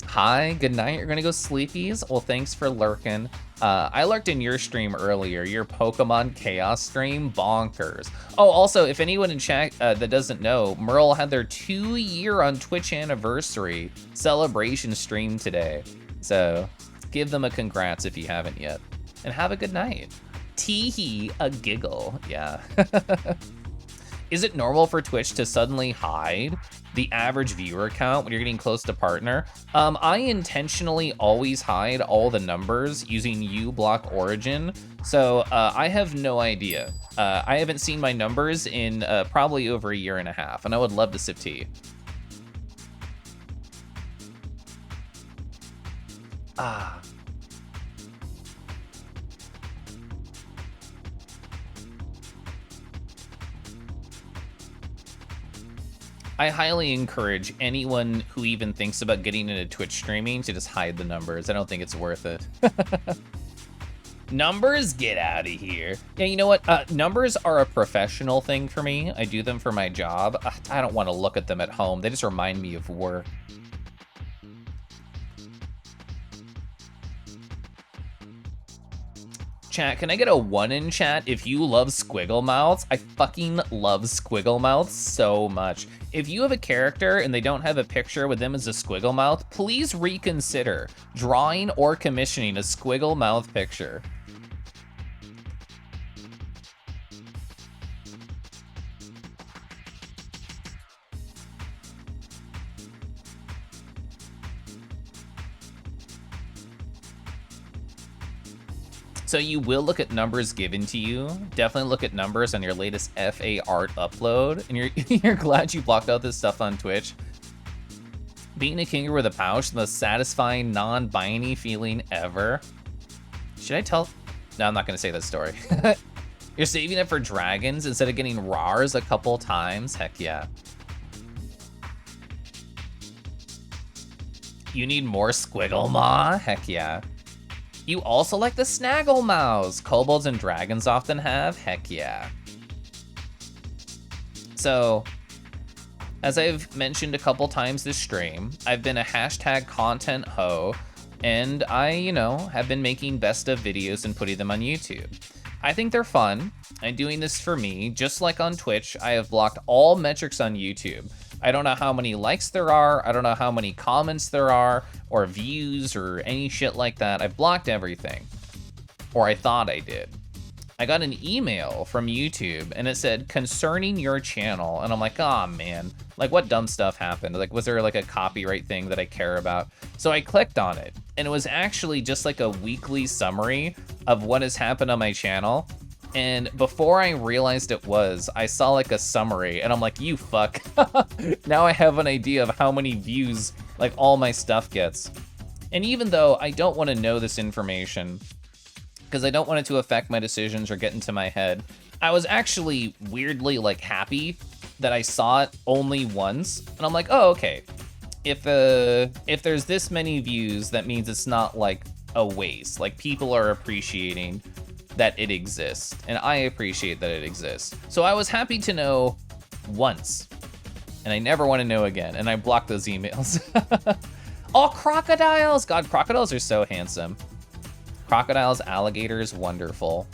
Hi, good night. You're gonna go sleepies? Well, thanks for lurking. I lurked in your stream earlier, your Pokemon Chaos stream, bonkers. Oh, also, if anyone in chat that doesn't know, Merle had their 2-year on Twitch anniversary celebration stream today. So give them a congrats if you haven't yet. And have a good night. Teehee, a giggle, yeah. Is it normal for Twitch to suddenly hide the average viewer count when you're getting close to partner? I intentionally always hide all the numbers using uBlock Origin, so I have no idea. I haven't seen my numbers in probably over 1.5 years, and I would love to sip tea. Ah. I highly encourage anyone who even thinks about getting into Twitch streaming to just hide the numbers. I don't think it's worth it. Numbers, get out of here. Yeah, you know what? Numbers are a professional thing for me. I do them for my job. I don't want to look at them at home. They just remind me of work. Chat, can I get a 1 in chat if you love squiggle mouths? I fucking love squiggle mouths so much. If you have a character and they don't have a picture with them as a squiggle mouth, please reconsider drawing or commissioning a squiggle mouth picture. So you will look at numbers given to you. Definitely look at numbers on your latest FA art upload. And you're glad you blocked out this stuff on Twitch. Being a kinger with a pouch, the most satisfying, non-binary feeling ever. Should I tell? No, I'm not gonna say that story. You're saving it for dragons instead of getting RARs a couple times? Heck yeah. You need more squiggle maw? Heck yeah. You also like the snaggle mouse kobolds and dragons often have? Heck yeah. So, as I've mentioned a couple times this stream, I've been a hashtag content hoe, and I, have been making best of videos and putting them on YouTube. I think they're fun. I'm doing this for me. Just like on Twitch, I have blocked all metrics on YouTube. I don't know how many likes there are. I don't know how many comments there are or views or any shit like that. I've blocked everything, or I thought I did. I got an email from YouTube and it said concerning your channel. And I'm like, oh man, like what dumb stuff happened? Like, was there like a copyright thing that I care about? So I clicked on it and it was actually just like a weekly summary of what has happened on my channel. And before I realized it was, I saw like a summary and I'm like, you fuck. Now I have an idea of how many views like all my stuff gets. And even though I don't want to know this information, because I don't want it to affect my decisions or get into my head, I was actually weirdly like happy that I saw it only once, and I'm like, oh, okay. If there's this many views, that means it's not like a waste. Like, people are appreciating that it exists, and I appreciate that it exists. So I was happy to know once, and I never want to know again, and I blocked those emails. Oh, crocodiles! God, crocodiles are so handsome. Crocodiles, alligators, wonderful.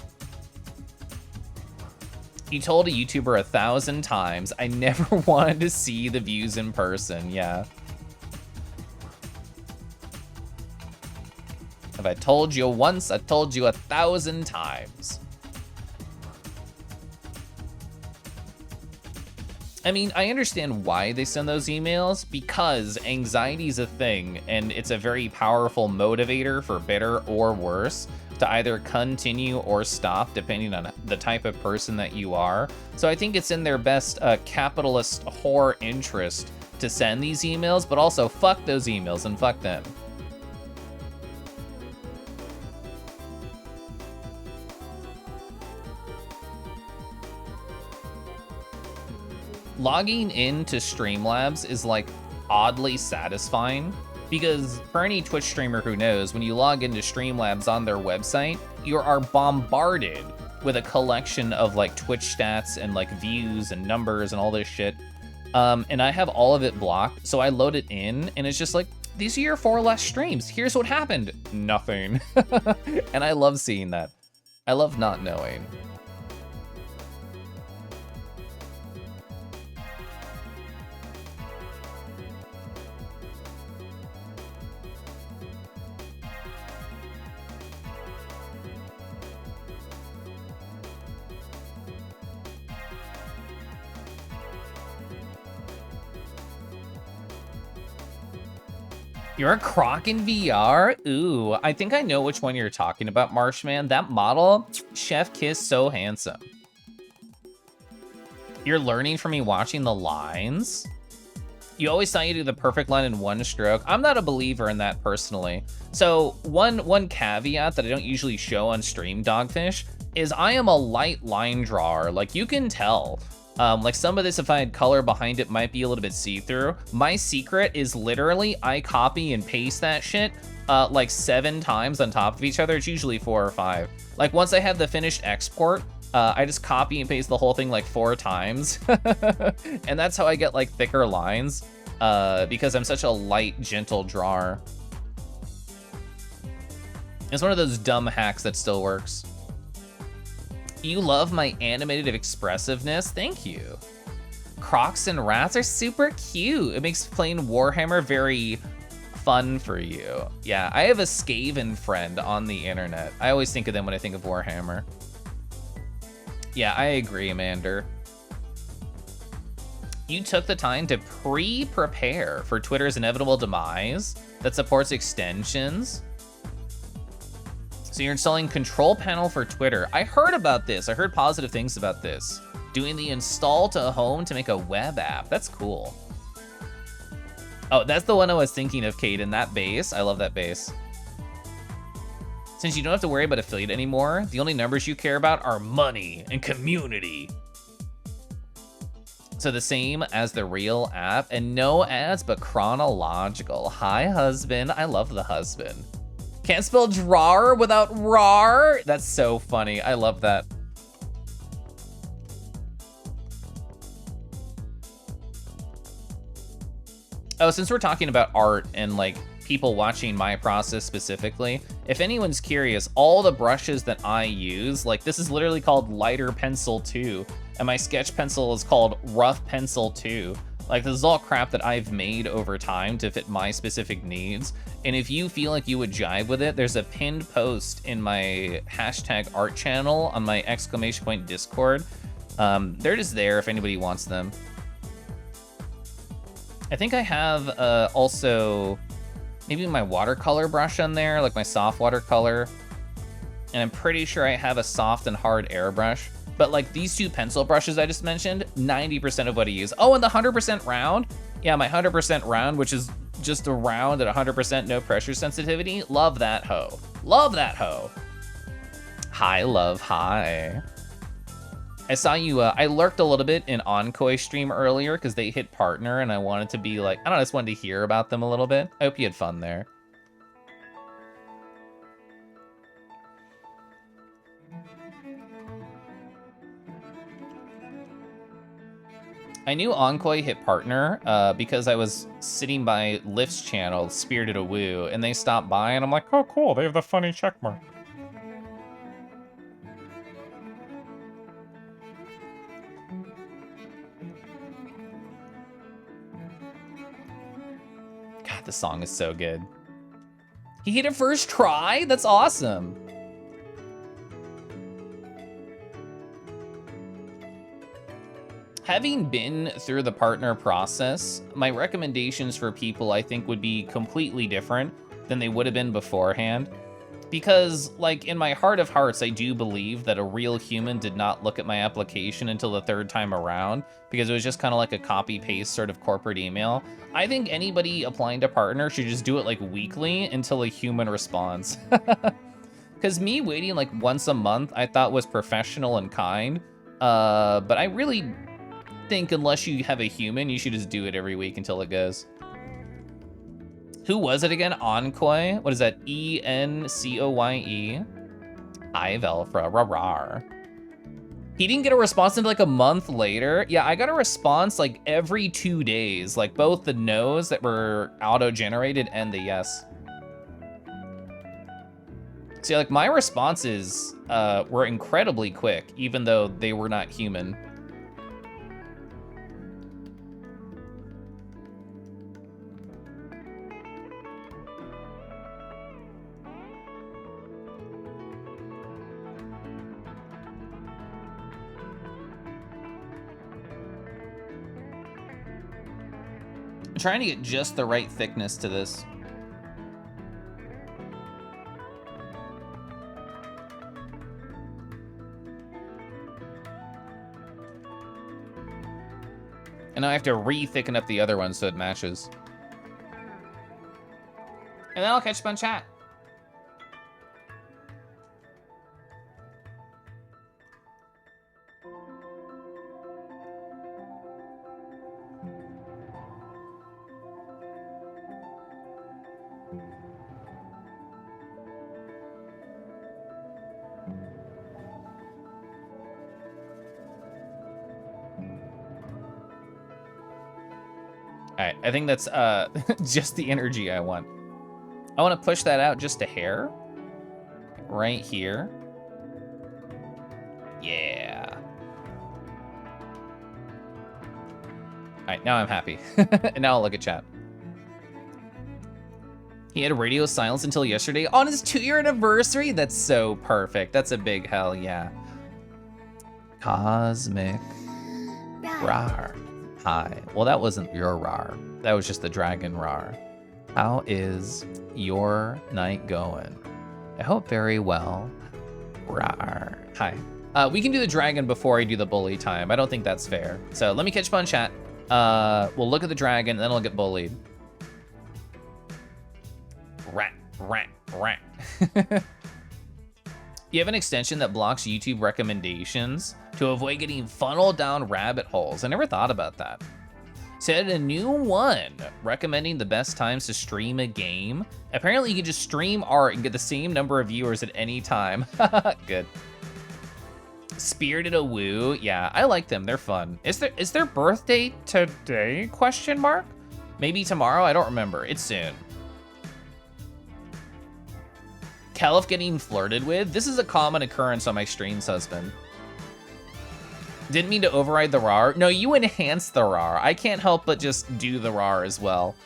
You told a YouTuber 1,000 times, I never wanted to see the views in person, yeah. If I told you once, I told you 1,000 times. I mean, I understand why they send those emails, because anxiety is a thing, and it's a very powerful motivator for better or worse to either continue or stop, depending on the type of person that you are. So I think it's in their best capitalist whore interest to send these emails, but also fuck those emails and fuck them. Logging into Streamlabs is like oddly satisfying, because for any Twitch streamer who knows, when you log into Streamlabs on their website, you are bombarded with a collection of like Twitch stats and like views and numbers and all this shit. And I have all of it blocked, so I load it in and it's just like, these are your 4 last streams. Here's what happened. Nothing. And I love seeing that. I love not knowing. You're a croc in VR? Ooh, I think I know which one you're talking about, Marshman. That model, chef kiss, so handsome. You're learning from me watching the lines? You always thought you do the perfect line in one stroke. I'm not a believer in that personally. So one caveat that I don't usually show on stream, Dogfish, is I am a light line drawer. Like, you can tell. Like, some of this, if I had color behind it, might be a little bit see-through. My secret is literally I copy and paste that shit like 7 times on top of each other. It's usually 4 or 5. Like, once I have the finished export, I just copy and paste the whole thing like 4 times. And that's how I get like thicker lines, because I'm such a light, gentle drawer. It's one of those dumb hacks that still works. You love my animated expressiveness? Thank you. Crocs and rats are super cute. It makes playing Warhammer very fun for you. Yeah, I have a Skaven friend on the internet. I always think of them when I think of Warhammer. Yeah, I agree, Amander. You took the time to pre-prepare for Twitter's inevitable demise that supports extensions. So you're installing Control Panel for Twitter. I heard about this. I heard positive things about this. Doing the install to home to make a web app. That's cool. Oh, that's the one I was thinking of, Kate, in that base. I love that base. Since you don't have to worry about affiliate anymore, the only numbers you care about are money and community. So the same as the real app, and no ads, but chronological. Hi, husband. I love the husband. Can't spell drawer without rar. That's so funny. I love that. Oh, since we're talking about art and like people watching my process specifically, if anyone's curious, all the brushes that I use, like this is literally called Lighter Pencil 2, and my sketch pencil is called Rough Pencil 2. Like, this is all crap that I've made over time to fit my specific needs. And if you feel like you would jive with it, there's a pinned post in my #art channel on my ! Discord. They're just there if anybody wants them. I think I have also maybe my watercolor brush on there, like my soft watercolor. And I'm pretty sure I have a soft and hard airbrush. But like these 2 pencil brushes I just mentioned, 90% of what I use. Oh, and the 100% round? Yeah, my 100% round, which is just a round at 100% no pressure sensitivity. Love that hoe. Love that hoe. Hi, love, hi. I saw you, I lurked a little bit in Onkoi stream earlier because they hit partner and I wanted to be like, I don't know, I just wanted to hear about them a little bit. I hope you had fun there. I knew Onkoi hit partner because I was sitting by Lift's channel, Spirited Awoo, and they stopped by and I'm like, Oh, cool. They have the funny check mark. God, the song is so good. He hit it first try? That's awesome. Having been through the partner process, my recommendations for people I think would be completely different than they would have been beforehand. Because, like, in my heart of hearts, I do believe that a real human did not look at my application until the third time around, because it was just kind of like a copy-paste sort of corporate email. I think anybody applying to partner should just do it, like, weekly until a human responds. Because me waiting, like, once a month, I thought was professional and kind, but I really think unless you have a human, you should just do it every week until it goes. Who was it again? Onkoi? What is that? E-N-C-O-Y-E? Hive Elfra. Rawr. He didn't get a response until like a month later. Yeah, I got a response like every 2 days, like both the no's that were auto-generated and the yes. See, like my responses were incredibly quick, even though they were not human. I'm trying to get just the right thickness to this. And now I have to re-thicken up the other one so it matches. And then I'll catch you on chat. All right, I think that's just the energy I want. I want to push that out just a hair. Right here. Yeah. All right, now I'm happy. And now I'll look at chat. He had radio silence until yesterday on his 2-year anniversary. That's so perfect. That's a big hell yeah. Cosmic Rar. Hi. Well, that wasn't your Rar. That was just the dragon Rar. How is your night going? I hope very well. Rar. Hi. We can do the dragon before I do the bully time. I don't think that's fair. So let me catch up on chat. We'll look at the dragon, and then I'll get bullied. Rat, rat, rat. You have an extension that blocks YouTube recommendations to avoid getting funneled down rabbit holes. I never thought about that. So I had a new one recommending the best times to stream a game. Apparently you can just stream art and get the same number of viewers at any time. Good. Spirited Awoo, yeah, I like them, they're fun. Is their birthday today, question mark? Maybe tomorrow, I don't remember, it's soon. Keliff getting flirted with? This is a common occurrence on my streams, husband. Didn't mean to override the RAR. No, you enhance the RAR. I can't help but just do the RAR as well.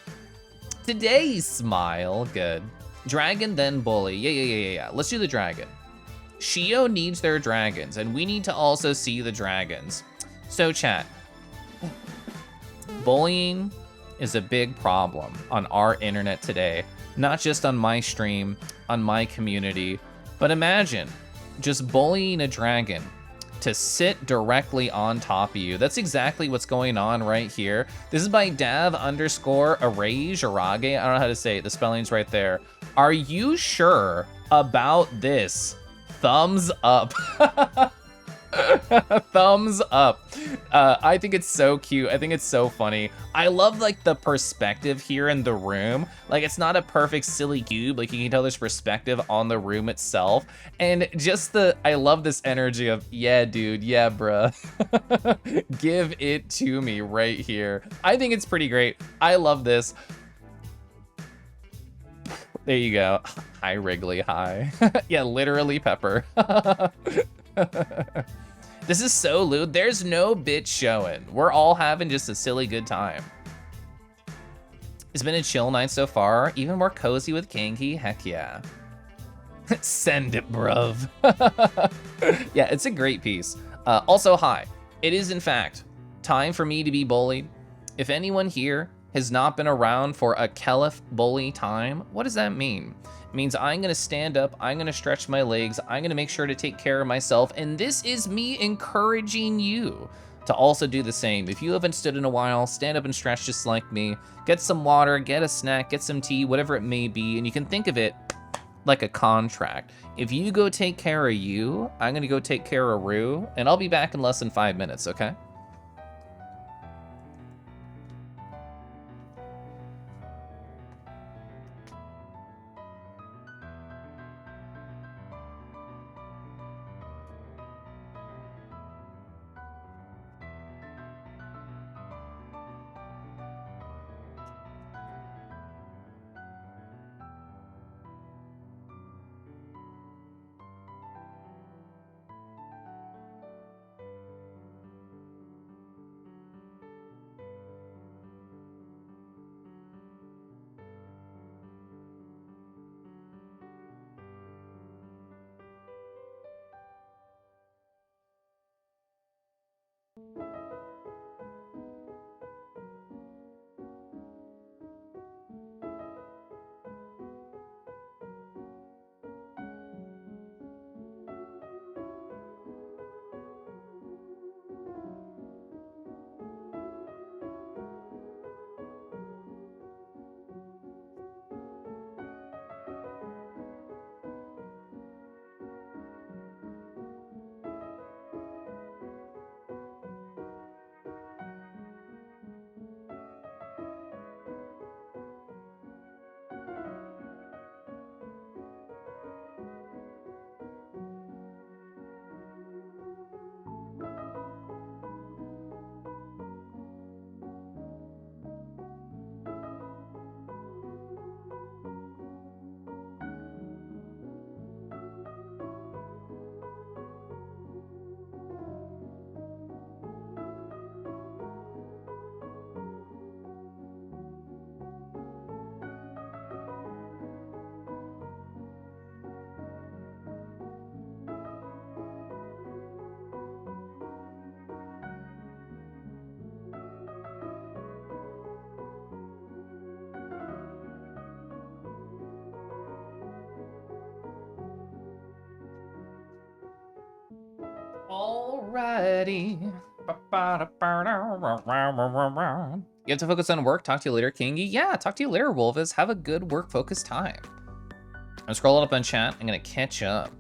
Today, smile, good. Dragon, then bully. Yeah. Let's do the dragon. Shio needs their dragons, and we need to also see the dragons. So chat, bullying is a big problem on our internet today. Not just on my stream, on my community, but imagine just bullying a dragon to sit directly on top of you. That's exactly what's going on right here. This is by Dav_Arage, Arage, I don't know how to say it, the spelling's right there. Are you sure about this? Thumbs up. Thumbs up. I think it's so cute. I think it's so funny. I love like the perspective here in the room. Like it's not a perfect silly cube. Like you can tell there's perspective on the room itself. And just I love this energy of, yeah, dude, yeah, bruh. Give it to me right here. I think it's pretty great. I love this. There you go. Hi, Wrigley, hi. Yeah, literally Pepper. This is so lewd. There's no bit showing. We're all having just a silly good time. It's been a chill night so far. Even more cozy with Kangy. Heck yeah. Send it, bruv. Yeah, it's a great piece. Also, hi. It is, in fact, time for me to be bullied. If anyone here has not been around for a Keliff bully time, what does that mean? It means I'm gonna stand up, I'm gonna stretch my legs, I'm gonna make sure to take care of myself, and this is me encouraging you to also do the same. If you haven't stood in a while, stand up and stretch just like me. Get some water, get a snack, get some tea, whatever it may be, and you can think of it like a contract. If you go take care of you, I'm gonna go take care of Rue, and I'll be back in less than 5 minutes, okay? Alrighty. You have to focus on work. Talk to you later, Kingy. Yeah, talk to you later, Wolvis. Have a good work-focused time. I'm scrolling up on chat. I'm gonna catch up.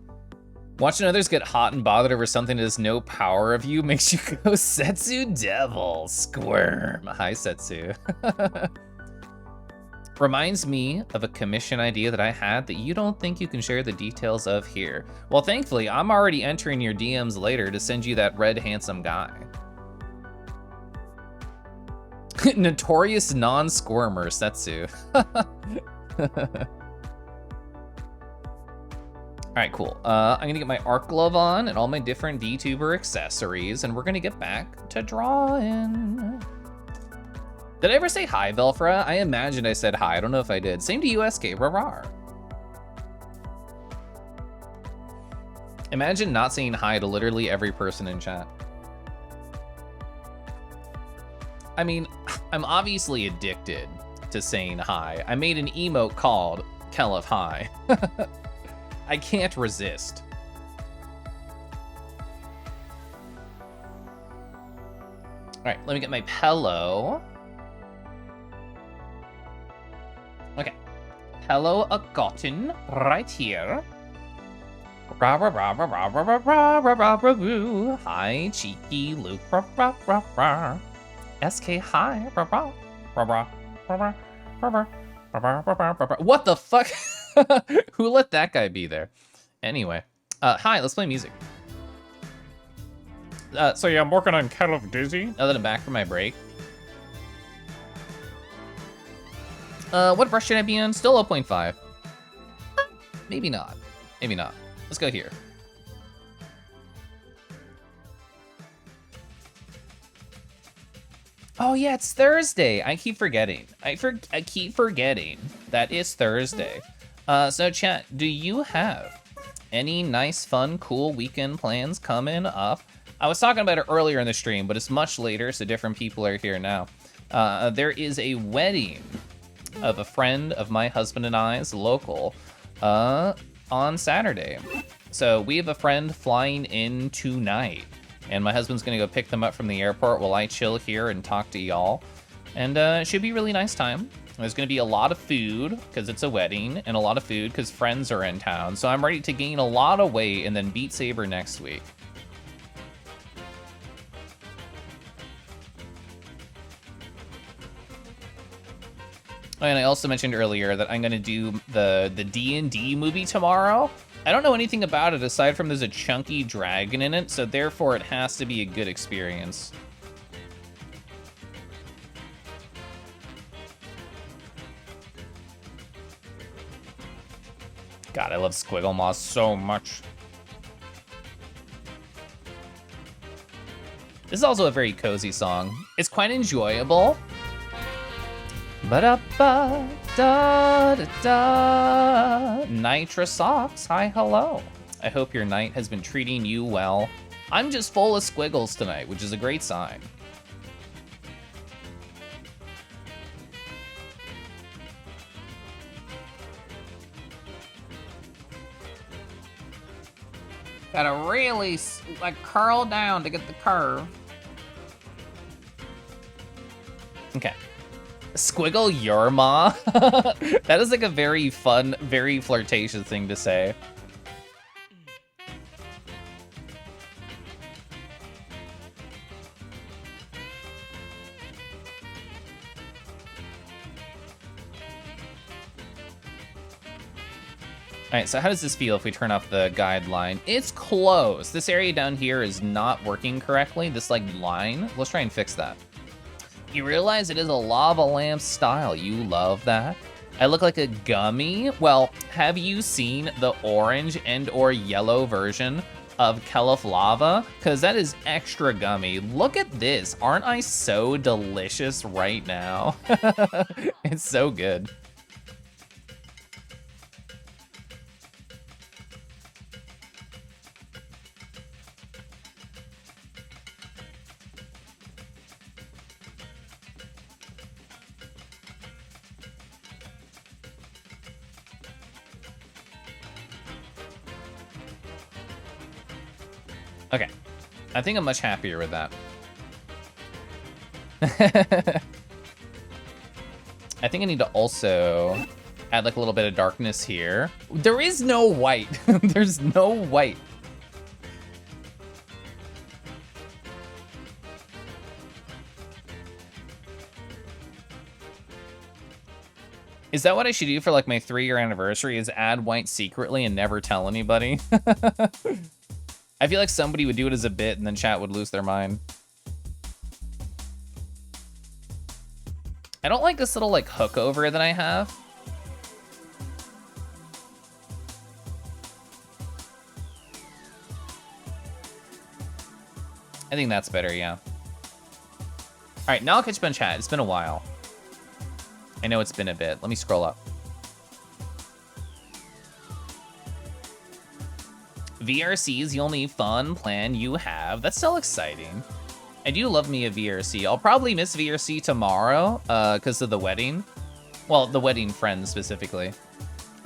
Watching others get hot and bothered over something that has no power of you makes you go Setsu Devil. Squirm. Hi, Setsu. Reminds me of a commission idea that I had that you don't think you can share the details of here. Well, thankfully, I'm already entering your DMs later to send you that red handsome guy. Notorious non-squirmer, Setsu. All right, cool. I'm gonna get my arc glove on and all my different VTuber accessories, and we're gonna get back to drawing. Did I ever say hi, Velfra? I imagined I said hi. I don't know if I did. Same to you, SK. Rawr. Imagine not saying hi to literally every person in chat. I mean, I'm obviously addicted to saying hi. I made an emote called Keliff Hi. I can't resist. All right, let me get my pillow. Okay, pillow a cotton right here. Rah rah rah rah rah rah rah rah rah rah roo. Hi, cheeky Luke. Rah rah rah rah. SK hi. Rah rah rah rah rah rah rah rah rah rah. What the fuck? Who let that guy be there? Anyway, hi. Let's play music. So yeah, I'm working on Keliff Dizzy. Now that I'm back from my break. What brush should I be on? Still 0.5. Maybe not. Maybe not. Let's go here. Oh yeah, it's Thursday. I keep forgetting. I keep forgetting that it's Thursday. So chat, do you have any nice, fun, cool weekend plans coming up? I was talking about it earlier in the stream, but it's much later, so different people are here now. There is a wedding of a friend of my husband and I's, local, on Saturday. So we have a friend flying in tonight, and my husband's gonna go pick them up from the airport while I chill here and talk to y'all. And it should be a really nice time. There's gonna be a lot of food, because it's a wedding, and a lot of food because friends are in town. So I'm ready to gain a lot of weight and then Beat Saber next week. And I also mentioned earlier that I'm gonna do the D&D movie tomorrow. I don't know anything about it aside from there's a chunky dragon in it, so therefore it has to be a good experience. God, I love Squiggle Moss so much. This is also a very cozy song. It's quite enjoyable. Ba-da-ba, da-da-da. Nitra Socks, hi, hello. I hope your night has been treating you well. I'm just full of squiggles tonight, which is a great sign. Gotta really, like, curl down to get the curve. Okay. Squiggle your ma? That is like a very fun, very flirtatious thing to say. All right, so how does this feel if we turn off the guideline? It's close. This area down here is not working correctly, this like line. Let's try and fix that. You realize it is a lava lamp style. You love that? I look like a gummy? Well, have you seen the orange and or yellow version of Keliff Lava? Because that is extra gummy. Look at this. Aren't I so delicious right now? It's so good. Okay, I think I'm much happier with that. I think I need to also add like a little bit of darkness here. There is no white. There's no white. Is that what I should do for like my 3-year anniversary, is add white secretly and never tell anybody? I feel like somebody would do it as a bit and then chat would lose their mind. I don't like this little like hook over that I have. I think that's better, yeah. All right, now I'll catch up on chat. It's been a while. I know it's been a bit. Let me scroll up. VRC is the only fun plan you have. That's still exciting. I do love me a VRC. I'll probably miss VRC tomorrow because of the wedding. Well, the wedding friends specifically.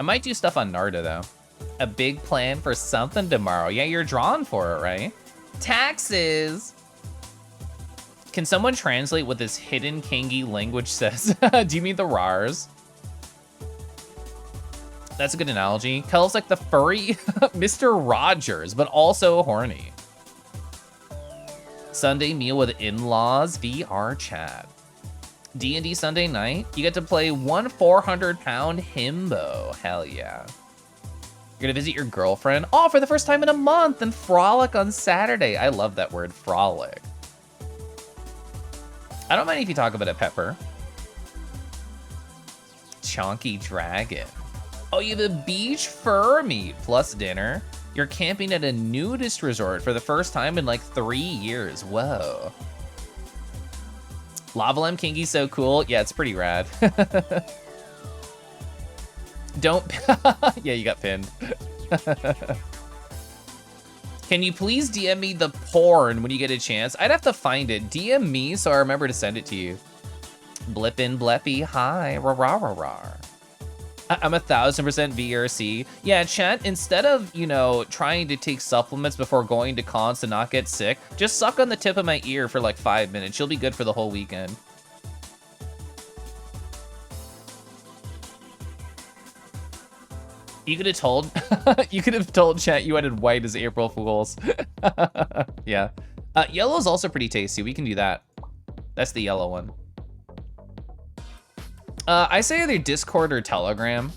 I might do stuff on Narda though. A big plan for something tomorrow. Yeah, you're drawn for it, right? Taxes! Can someone translate what this hidden Kangi language says? Do you mean the RARs? That's a good analogy. Kell's like the furry Mr. Rogers, but also horny. Sunday meal with in-laws VR chat. D&D Sunday night, you get to play one 400-pound himbo. Hell yeah. You're gonna visit your girlfriend, oh, for the first time in a month, and frolic on Saturday. I love that word, frolic. I don't mind if you talk about it, Pepper. Chonky dragon. Oh, you have a beach fur meet plus dinner. You're camping at a nudist resort for the first time in like 3 years. Whoa. Lava Lamb Kingy's so cool. Yeah, it's pretty rad. Don't, yeah, you got pinned. Can you please DM me the porn when you get a chance? I'd have to find it. DM me so I remember to send it to you. Blippin' Bleppy, hi, rah rah rah rah. I'm 1000% VRC. Yeah, chat, instead of, you know, trying to take supplements before going to cons to not get sick, just suck on the tip of my ear for like 5 minutes. You'll be good for the whole weekend. You could have told, you could have told chat you wanted white as April Fools. Yeah. Yellow is also pretty tasty. We can do that. That's the yellow one. I say either Discord or Telegram.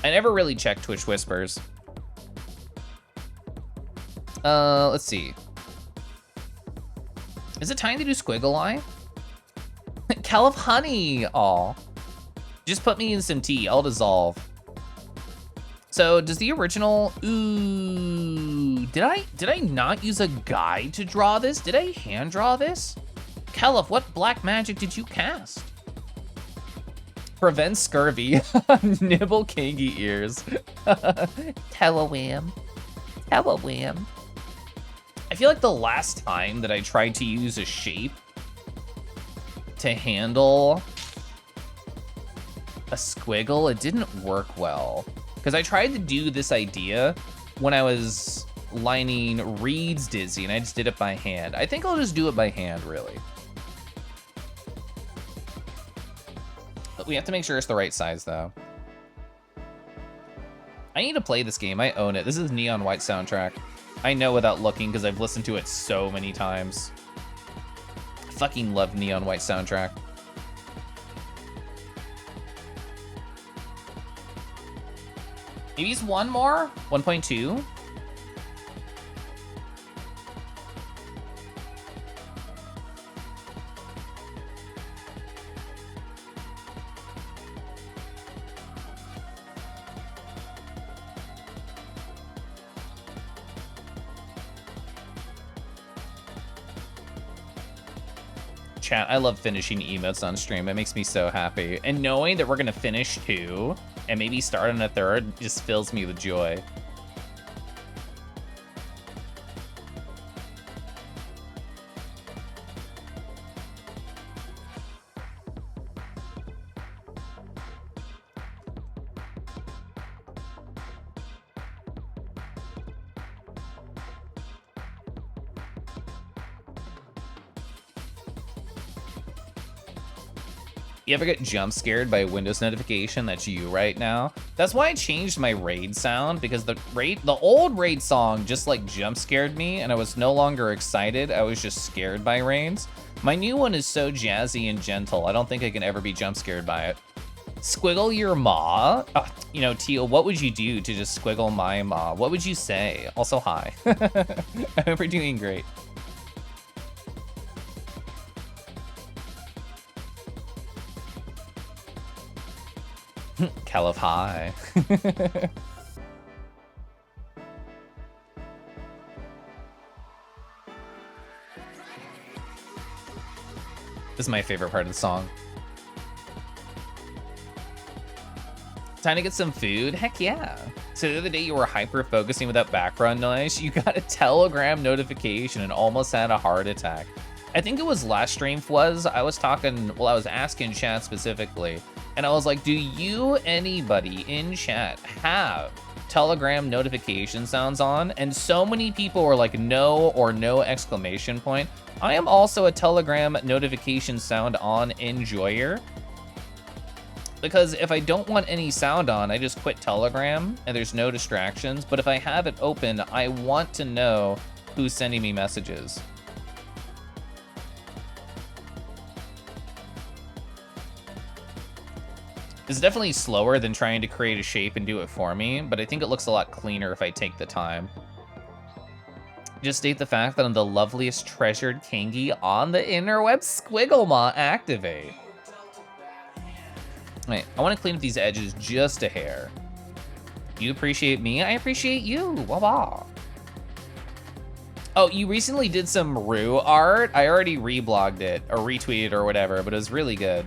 I never really check Twitch Whispers. Let's see. Is it time to do Squiggle Eye? Keliff Honey, aw. Just put me in some tea, I'll dissolve. So does the original, ooh, did I not use a guide to draw this? Did I hand draw this? Keliff, what black magic did you cast? Prevent scurvy. Nibble kangy ears. Tellawam. Tellawam. I feel like the last time that I tried to use a shape to handle a squiggle, it didn't work well. Because I tried to do this idea when I was lining Reed's Dizzy, and I just did it by hand. I think I'll just do it by hand, really. But we have to make sure it's the right size, though. I need to play this game. I own it. This is Neon White soundtrack. I know without looking because I've listened to it so many times. I fucking love Neon White soundtrack. Maybe it's one more? 1.2? Chat, I love finishing emotes on stream. It makes me so happy. And knowing that we're gonna finish 2 and maybe start on a 3rd just fills me with joy. You ever get jump scared by a Windows notification? That's you right now. That's why I changed my raid sound, because the old raid song just like jump scared me and I was no longer excited. I was just scared by raids. My new one is so jazzy and gentle. I don't think I can ever be jump scared by it. Squiggle your maw? You know, Teal, what would you do to just squiggle my maw? What would you say? Also, hi. I hope you're doing great. Keliff, hi. This is my favorite part of the song. Time to get some food? Heck yeah. So the other day you were hyper-focusing without background noise. You got a Telegram notification and almost had a heart attack. I think it was last stream was. I was talking, well, I was asking chat specifically. And I was like, do you, anybody in chat, have Telegram notification sounds on? And so many people were like, no or no exclamation point. I am also a Telegram notification sound on enjoyer. Because if I don't want any sound on, I just quit Telegram and there's no distractions. But if I have it open, I want to know who's sending me messages. It's definitely slower than trying to create a shape and do it for me, but I think it looks a lot cleaner if I take the time. Just state the fact that I'm the loveliest treasured kangy on the interweb. Squigglemaa, activate. Wait, I want to clean up these edges just a hair. You appreciate me, I appreciate you. Wah-wah. Oh, you recently did some Rue art? I already reblogged it, or retweeted or whatever, but it was really good.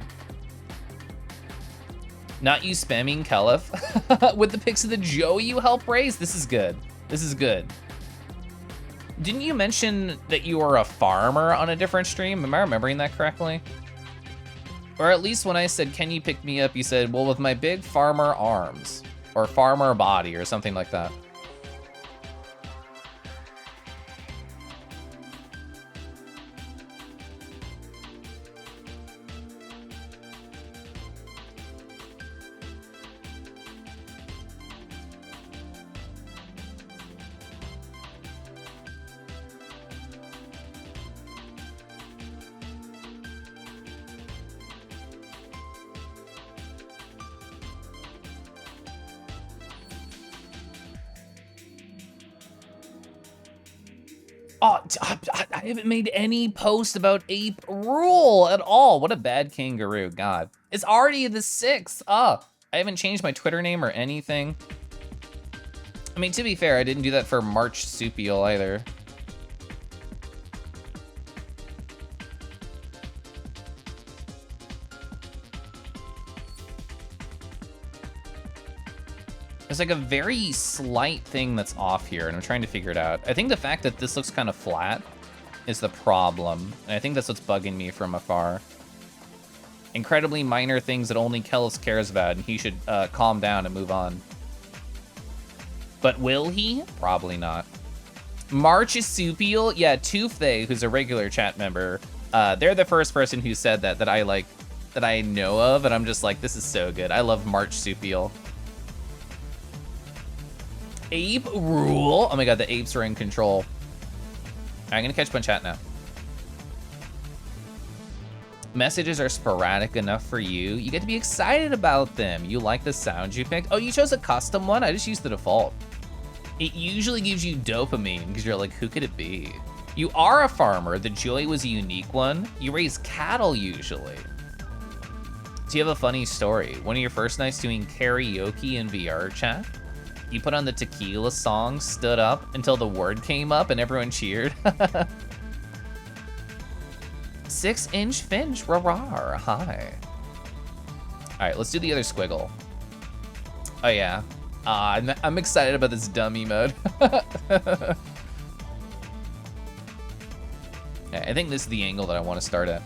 Not you spamming Keliff with the pics of the Joey you help raise. This is good. This is good. Didn't you mention that you were a farmer on a different stream? Am I remembering that correctly? Or at least when I said, can you pick me up? You said, well, with my big farmer arms or farmer body or something like that. Oh, I haven't made any post about Ape Rule at all. What a bad kangaroo, God. It's already the 6th. I haven't changed my Twitter name or anything. I mean, to be fair, I didn't do that for Marsupial either. There's like a very slight thing that's off here, and I'm trying to figure it out. I think the fact that this looks kind of flat is the problem, and I think that's what's bugging me from afar. Incredibly minor things that only Keliff cares about, and he should calm down and move on. But will he? Probably not. Marsupial, yeah, Tooththay, who's a regular chat member, they're the first person who said that I know of, and I'm just like, this is so good. I love Marsupial. Ape Rule. Oh my god, the apes are in control. I'm gonna catch up on chat now. Messages are sporadic enough for you. You get to be excited about them. You like the sounds you picked. Oh, you chose a custom one? I just used the default. It usually gives you dopamine because you're like, who could it be? You are a farmer. The Joy was a unique one. You raise cattle usually. Do you have a funny story? One of your first nights doing karaoke in VR chat? You put on the tequila song, stood up until the word came up and everyone cheered. 6-inch Finch, rawr, hi. All right, let's do the other squiggle. Oh yeah, I'm excited about this dummy mode. Yeah, I think this is the angle that I want to start at.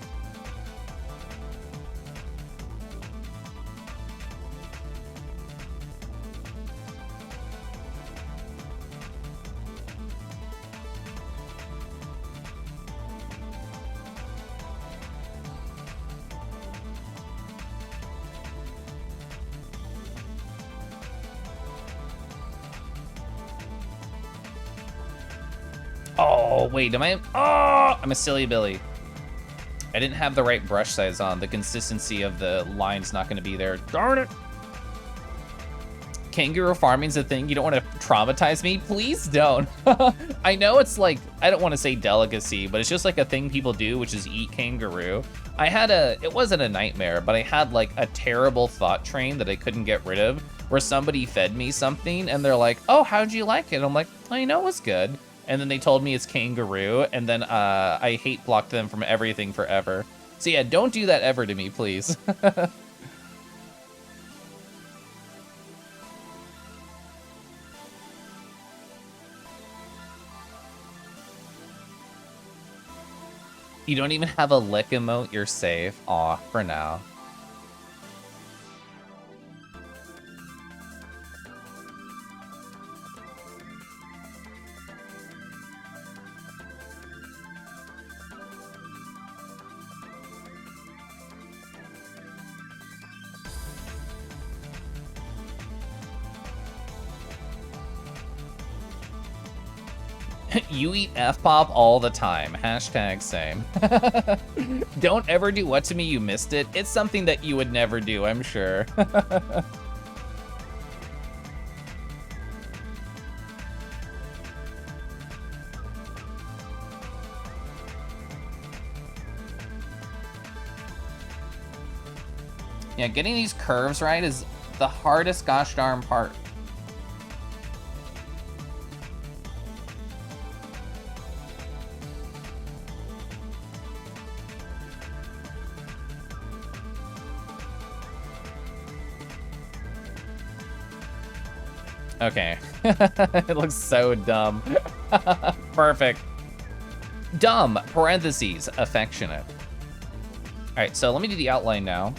Oh, wait, am I? Oh, I'm a silly Billy. I didn't have the right brush size on. The consistency of the line's not gonna be there. Darn it. Kangaroo farming's a thing. You don't want to traumatize me? Please don't. I know it's like, I don't want to say delicacy, but it's just like a thing people do, which is eat kangaroo. It wasn't a nightmare, but I had like a terrible thought train that I couldn't get rid of, where somebody fed me something and they're like, oh, how'd you like it? I'm like, I know it was good. And then they told me it's kangaroo, and then I hate blocked them from everything forever. So yeah, don't do that ever to me, please. You don't even have a lick emote, you're safe. Aw, for now. You eat F-pop all the time. Hashtag same. Don't ever do what to me, you missed it. It's something that you would never do, I'm sure. Yeah, getting these curves right is the hardest gosh darn part. Okay. It looks so dumb. Perfect. Dumb, parentheses, affectionate. All right, so let me do the outline now.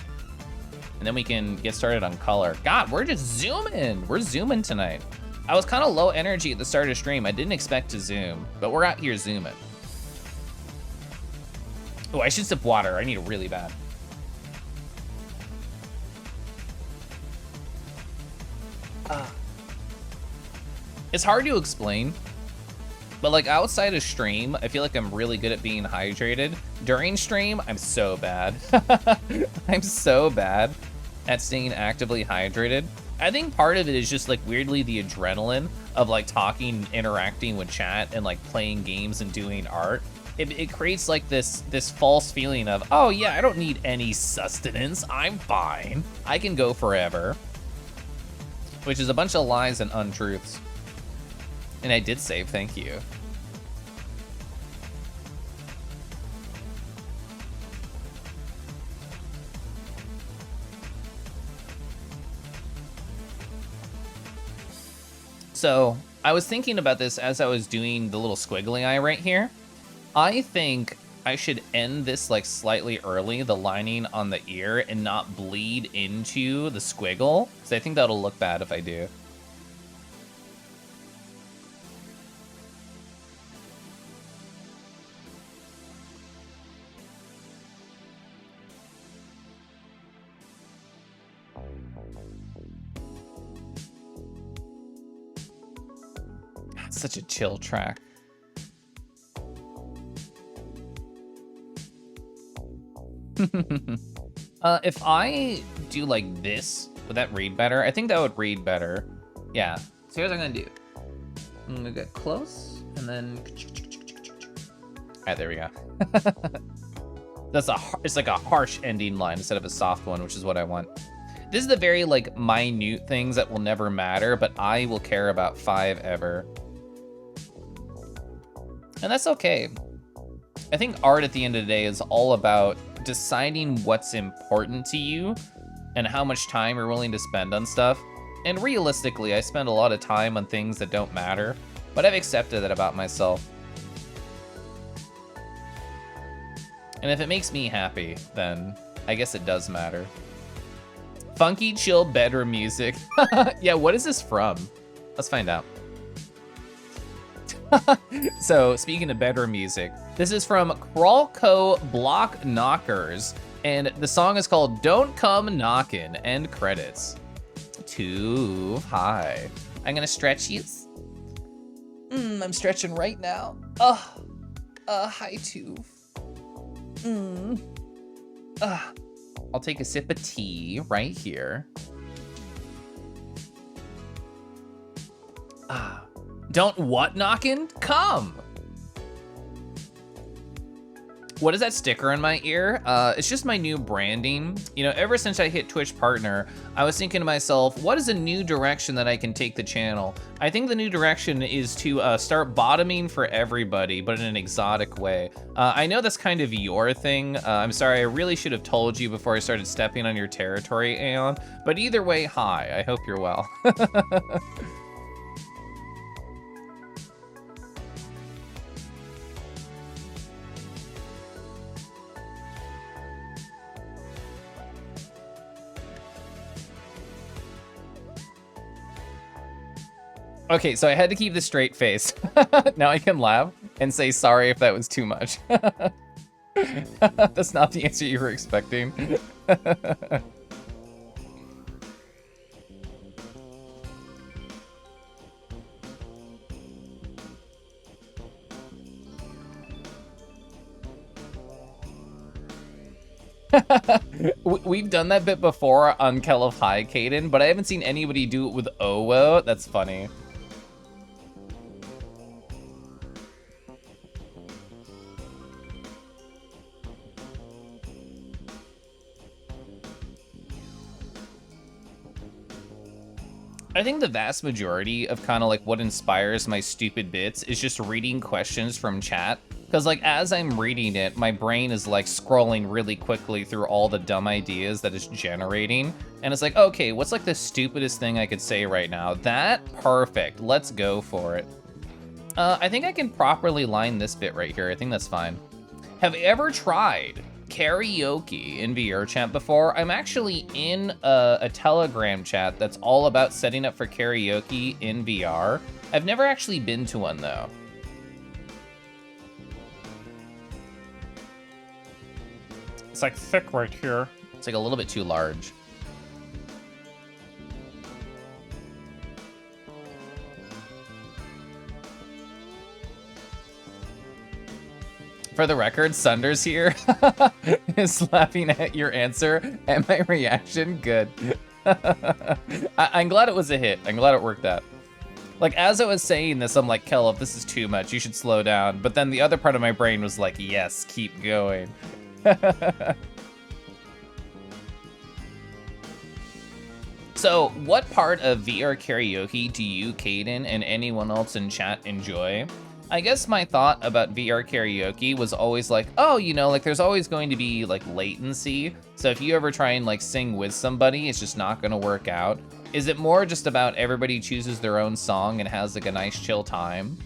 And then we can get started on color. God, we're just zooming. We're zooming tonight. I was kind of low energy at the start of stream. I didn't expect to zoom, but we're out here zooming. Oh, I should sip water. I need it really bad. It's hard to explain, but like outside of stream, I feel like I'm really good at being hydrated. During stream, I'm so bad. I'm so bad at staying actively hydrated. I think part of it is just like weirdly the adrenaline of like talking, interacting with chat and like playing games and doing art. It creates like this false feeling of, oh yeah, I don't need any sustenance. I'm fine. I can go forever, which is a bunch of lies and untruths. And I did save, thank you. So I was thinking about this as I was doing the little squiggly eye right here. I think I should end this like slightly early, the lining on the ear, and not bleed into the squiggle, because I think that'll look bad if I do. It's such a chill track. If I do like this, would that read better? I think that would read better. Yeah. So here's what I'm gonna do. I'm gonna get close and then. All right, there we go. It's like a harsh ending line instead of a soft one, which is what I want. This is the very like minute things that will never matter, but I will care about 5 ever. And that's okay. I think art at the end of the day is all about deciding what's important to you and how much time you're willing to spend on stuff. And realistically, I spend a lot of time on things that don't matter, but I've accepted that about myself. And if it makes me happy, then I guess it does matter. Funky, chill bedroom music. Yeah, what is this from? Let's find out. So, speaking of bedroom music, this is from Crawlco Block Knockers, and the song is called Don't Come Knockin', end credits. Too high. I'm gonna stretch you. I'm stretching right now. Hi, too. I'll take a sip of tea right here. Don't what knockin'? Come! What is that sticker in my ear? It's just my new branding. You know, ever since I hit Twitch Partner, I was thinking to myself, what is a new direction that I can take the channel? I think the new direction is to start bottoming for everybody, but in an exotic way. I know that's kind of your thing. I'm sorry, I really should have told you before I started stepping on your territory, Aeon. But either way, hi, I hope you're well. Okay, so I had to keep the straight face. Now I can laugh and say sorry if that was too much. That's not the answer you were expecting. We've done that bit before on Keliff High, Caden, but I haven't seen anybody do it with Owo. That's funny. I think the vast majority of kind of like what inspires my stupid bits is just reading questions from chat. Because like as I'm reading it, my brain is like scrolling really quickly through all the dumb ideas that it's generating. And it's like, okay, what's like the stupidest thing I could say right now? That, perfect, let's go for it. I think I can properly line this bit right here. I think that's fine. Have you ever tried karaoke in VR chat before? I'm actually in a Telegram chat that's all about setting up for karaoke in VR. I've never actually been to one though. It's like thick right here. It's like a little bit too large. For the record, Sunder's here is laughing at your answer and my reaction. Good. I'm glad it was a hit. I'm glad it worked out. Like, as I was saying this, I'm like, Keliff, this is too much. You should slow down. But then the other part of my brain was like, yes, keep going. So, what part of VR karaoke do you, Caden, and anyone else in chat enjoy? I guess my thought about VR karaoke was always like, oh, you know, like there's always going to be like latency. So if you ever try and like sing with somebody, it's just not gonna work out. Is it more just about everybody chooses their own song and has like a nice chill time?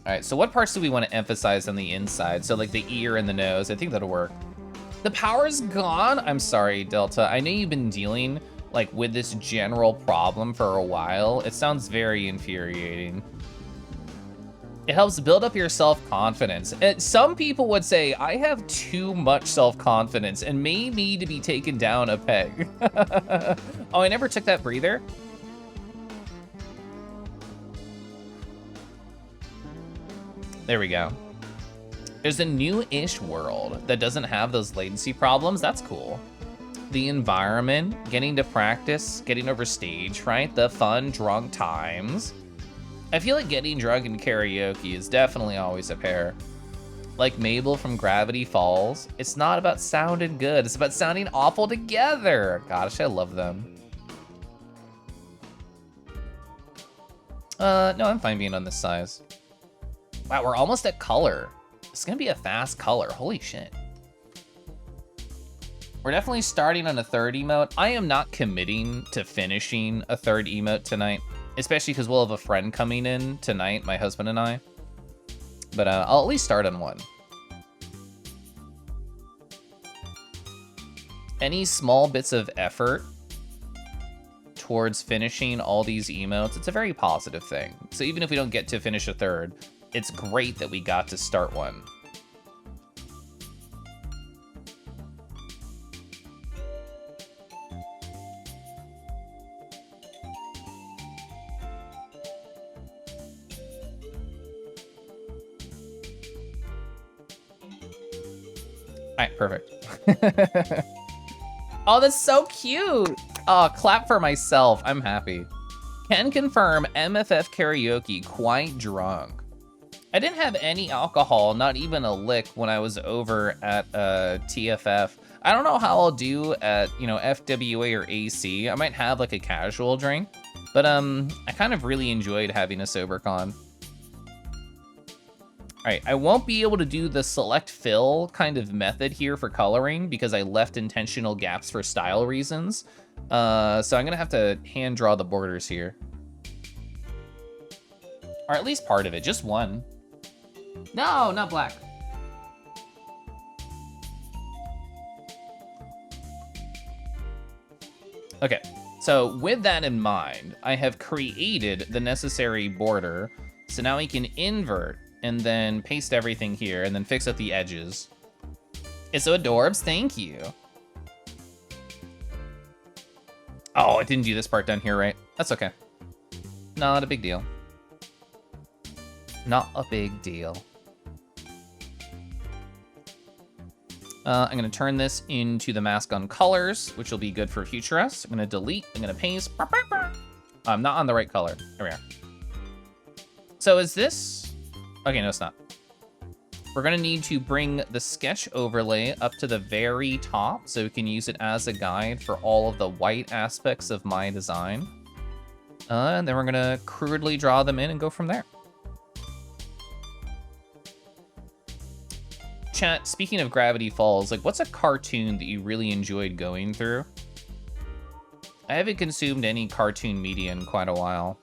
All right, so what parts do we want to emphasize on the inside? So like the ear and the nose, I think that'll work. The power's gone? I'm sorry, Delta. I know you've been dealing like with this general problem for a while. It sounds very infuriating. It helps build up your self-confidence. Some people would say, I have too much self-confidence and may need to be taken down a peg. Oh, I never took that breather? There we go. There's a new-ish world that doesn't have those latency problems. That's cool. The environment, getting to practice, getting over stage, right? The fun, drunk times. I feel like getting drunk in karaoke is definitely always a pair. Like Mabel from Gravity Falls. It's not about sounding good. It's about sounding awful together. Gosh, I love them. No, I'm fine being on this size. Wow, we're almost at color. It's gonna be a fast color, holy shit. We're definitely starting on a third emote. I am not committing to finishing a third emote tonight, especially because we'll have a friend coming in tonight, my husband and I. But I'll at least start on one. Any small bits of effort towards finishing all these emotes, it's a very positive thing. So even if we don't get to finish a third, it's great that we got to start one. All right, perfect. Oh, that's so cute. Oh, clap for myself. I'm happy. Can confirm MFF karaoke quite drunk. I didn't have any alcohol, not even a lick, when I was over at TFF. I don't know how I'll do at, you know, FWA or AC. I might have like a casual drink, but I kind of really enjoyed having a sober con. All right, I won't be able to do the select fill kind of method here for coloring because I left intentional gaps for style reasons. So I'm gonna have to hand draw the borders here. Or at least part of it, just one. No, not black. Okay, so with that in mind, I have created the necessary border. So now we can invert and then paste everything here and then fix up the edges. It's so adorbs, thank you. Oh, I didn't do this part down here, right? That's okay. Not a big deal. Not a big deal. I'm gonna turn this into the mask on colors, which will be good for future us. I'm gonna delete, I'm gonna paste. I'm not on the right color. There we are. So is this, okay, no, it's not. We're gonna need to bring the sketch overlay up to the very top so we can use it as a guide for all of the white aspects of my design. And then we're gonna crudely draw them in and go from there. Chat, speaking of Gravity Falls, like what's a cartoon that you really enjoyed going through? I haven't consumed any cartoon media in quite a while.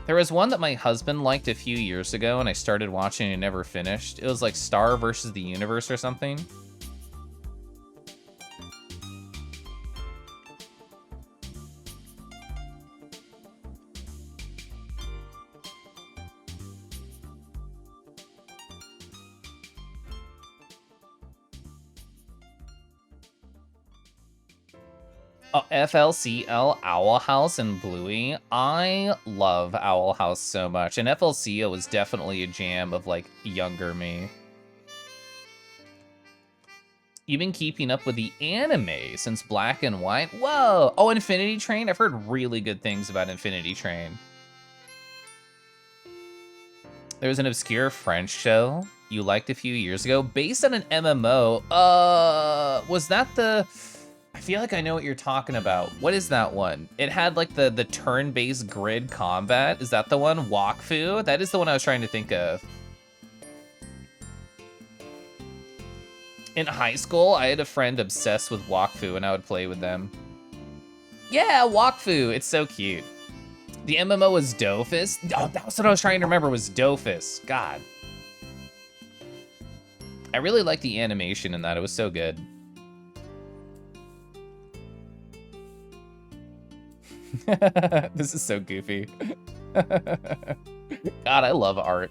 There was one that my husband liked a few years ago and I started watching and never finished. It was like Star versus the Universe or something. Oh, FLCL, Owl House, and Bluey. I love Owl House so much, and FLCL was definitely a jam of, like, younger me. You've been keeping up with the anime since Black and White? Whoa! Oh, Infinity Train? I've heard really good things about Infinity Train. There was an obscure French show you liked a few years ago, based on an MMO. Was that the... I feel like I know what you're talking about. What is that one? It had like the turn-based grid combat. Is that the one? Wakfu? That is the one I was trying to think of. In high school, I had a friend obsessed with Wakfu and I would play with them. Yeah, Wakfu. It's so cute. The MMO was Dofus. Oh, that was what I was trying to remember was Dofus. God. I really liked the animation in that. It was so good. This is so goofy. God, I love art.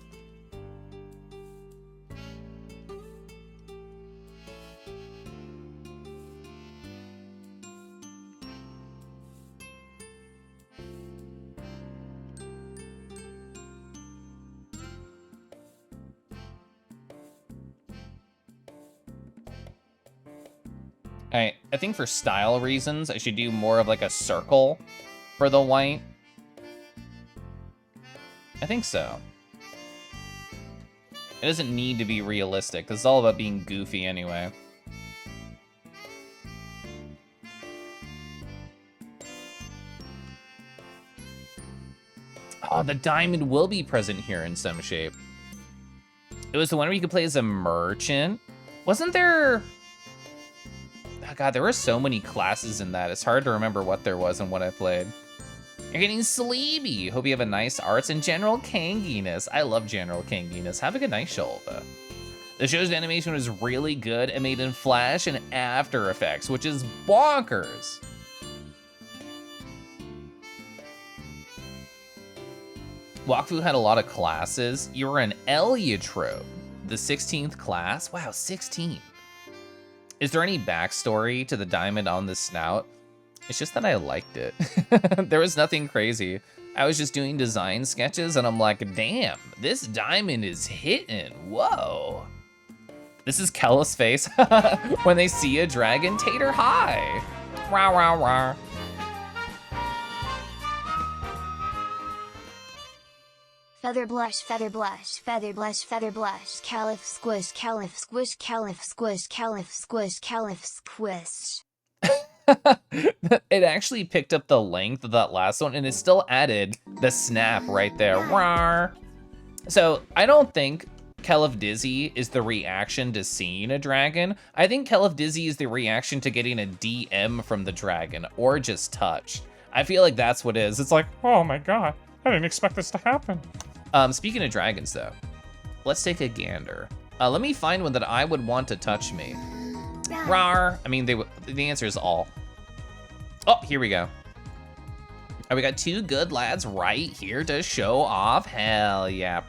Alright, I think for style reasons, I should do more of like a circle for the white. I think so. It doesn't need to be realistic, because it's all about being goofy anyway. Oh, the diamond will be present here in some shape. It was the one where you could play as a merchant. Wasn't there... Oh God, there were so many classes in that. It's hard to remember what there was and what I played. You're getting sleepy. Hope you have a nice arts and general kanginess. I love general kanginess. Have a good night, Sholva. The show's animation was really good and made in Flash and After Effects, which is bonkers. Wakfu had a lot of classes. You were an Eleutrope, the 16th class. Wow, 16. Is there any backstory to the diamond on the snout? It's just that I liked it. There was nothing crazy. I was just doing design sketches and I'm like, damn, this diamond is hitting, whoa. This is Keliff's face when they see a dragon tater high. Rah, rah, rah. Feather blush, feather blush, feather blush, feather blush, Keliff squish, Keliff squish, Keliff squish, Keliff squish, Keliff squish. It actually picked up the length of that last one and it still added the snap right there. Rawr. So I don't think Keliff Dizzy is the reaction to seeing a dragon. I think Keliff Dizzy is the reaction to getting a DM from the dragon or just touched. I feel like that's what it is. It's like, Oh my god, I didn't expect this to happen. speaking of dragons though, let's take a gander. Let me find one that I would want to touch me. Rawr. I mean, the answer is all. Oh, here we go. And we got two good lads right here to show off. Hell yeah.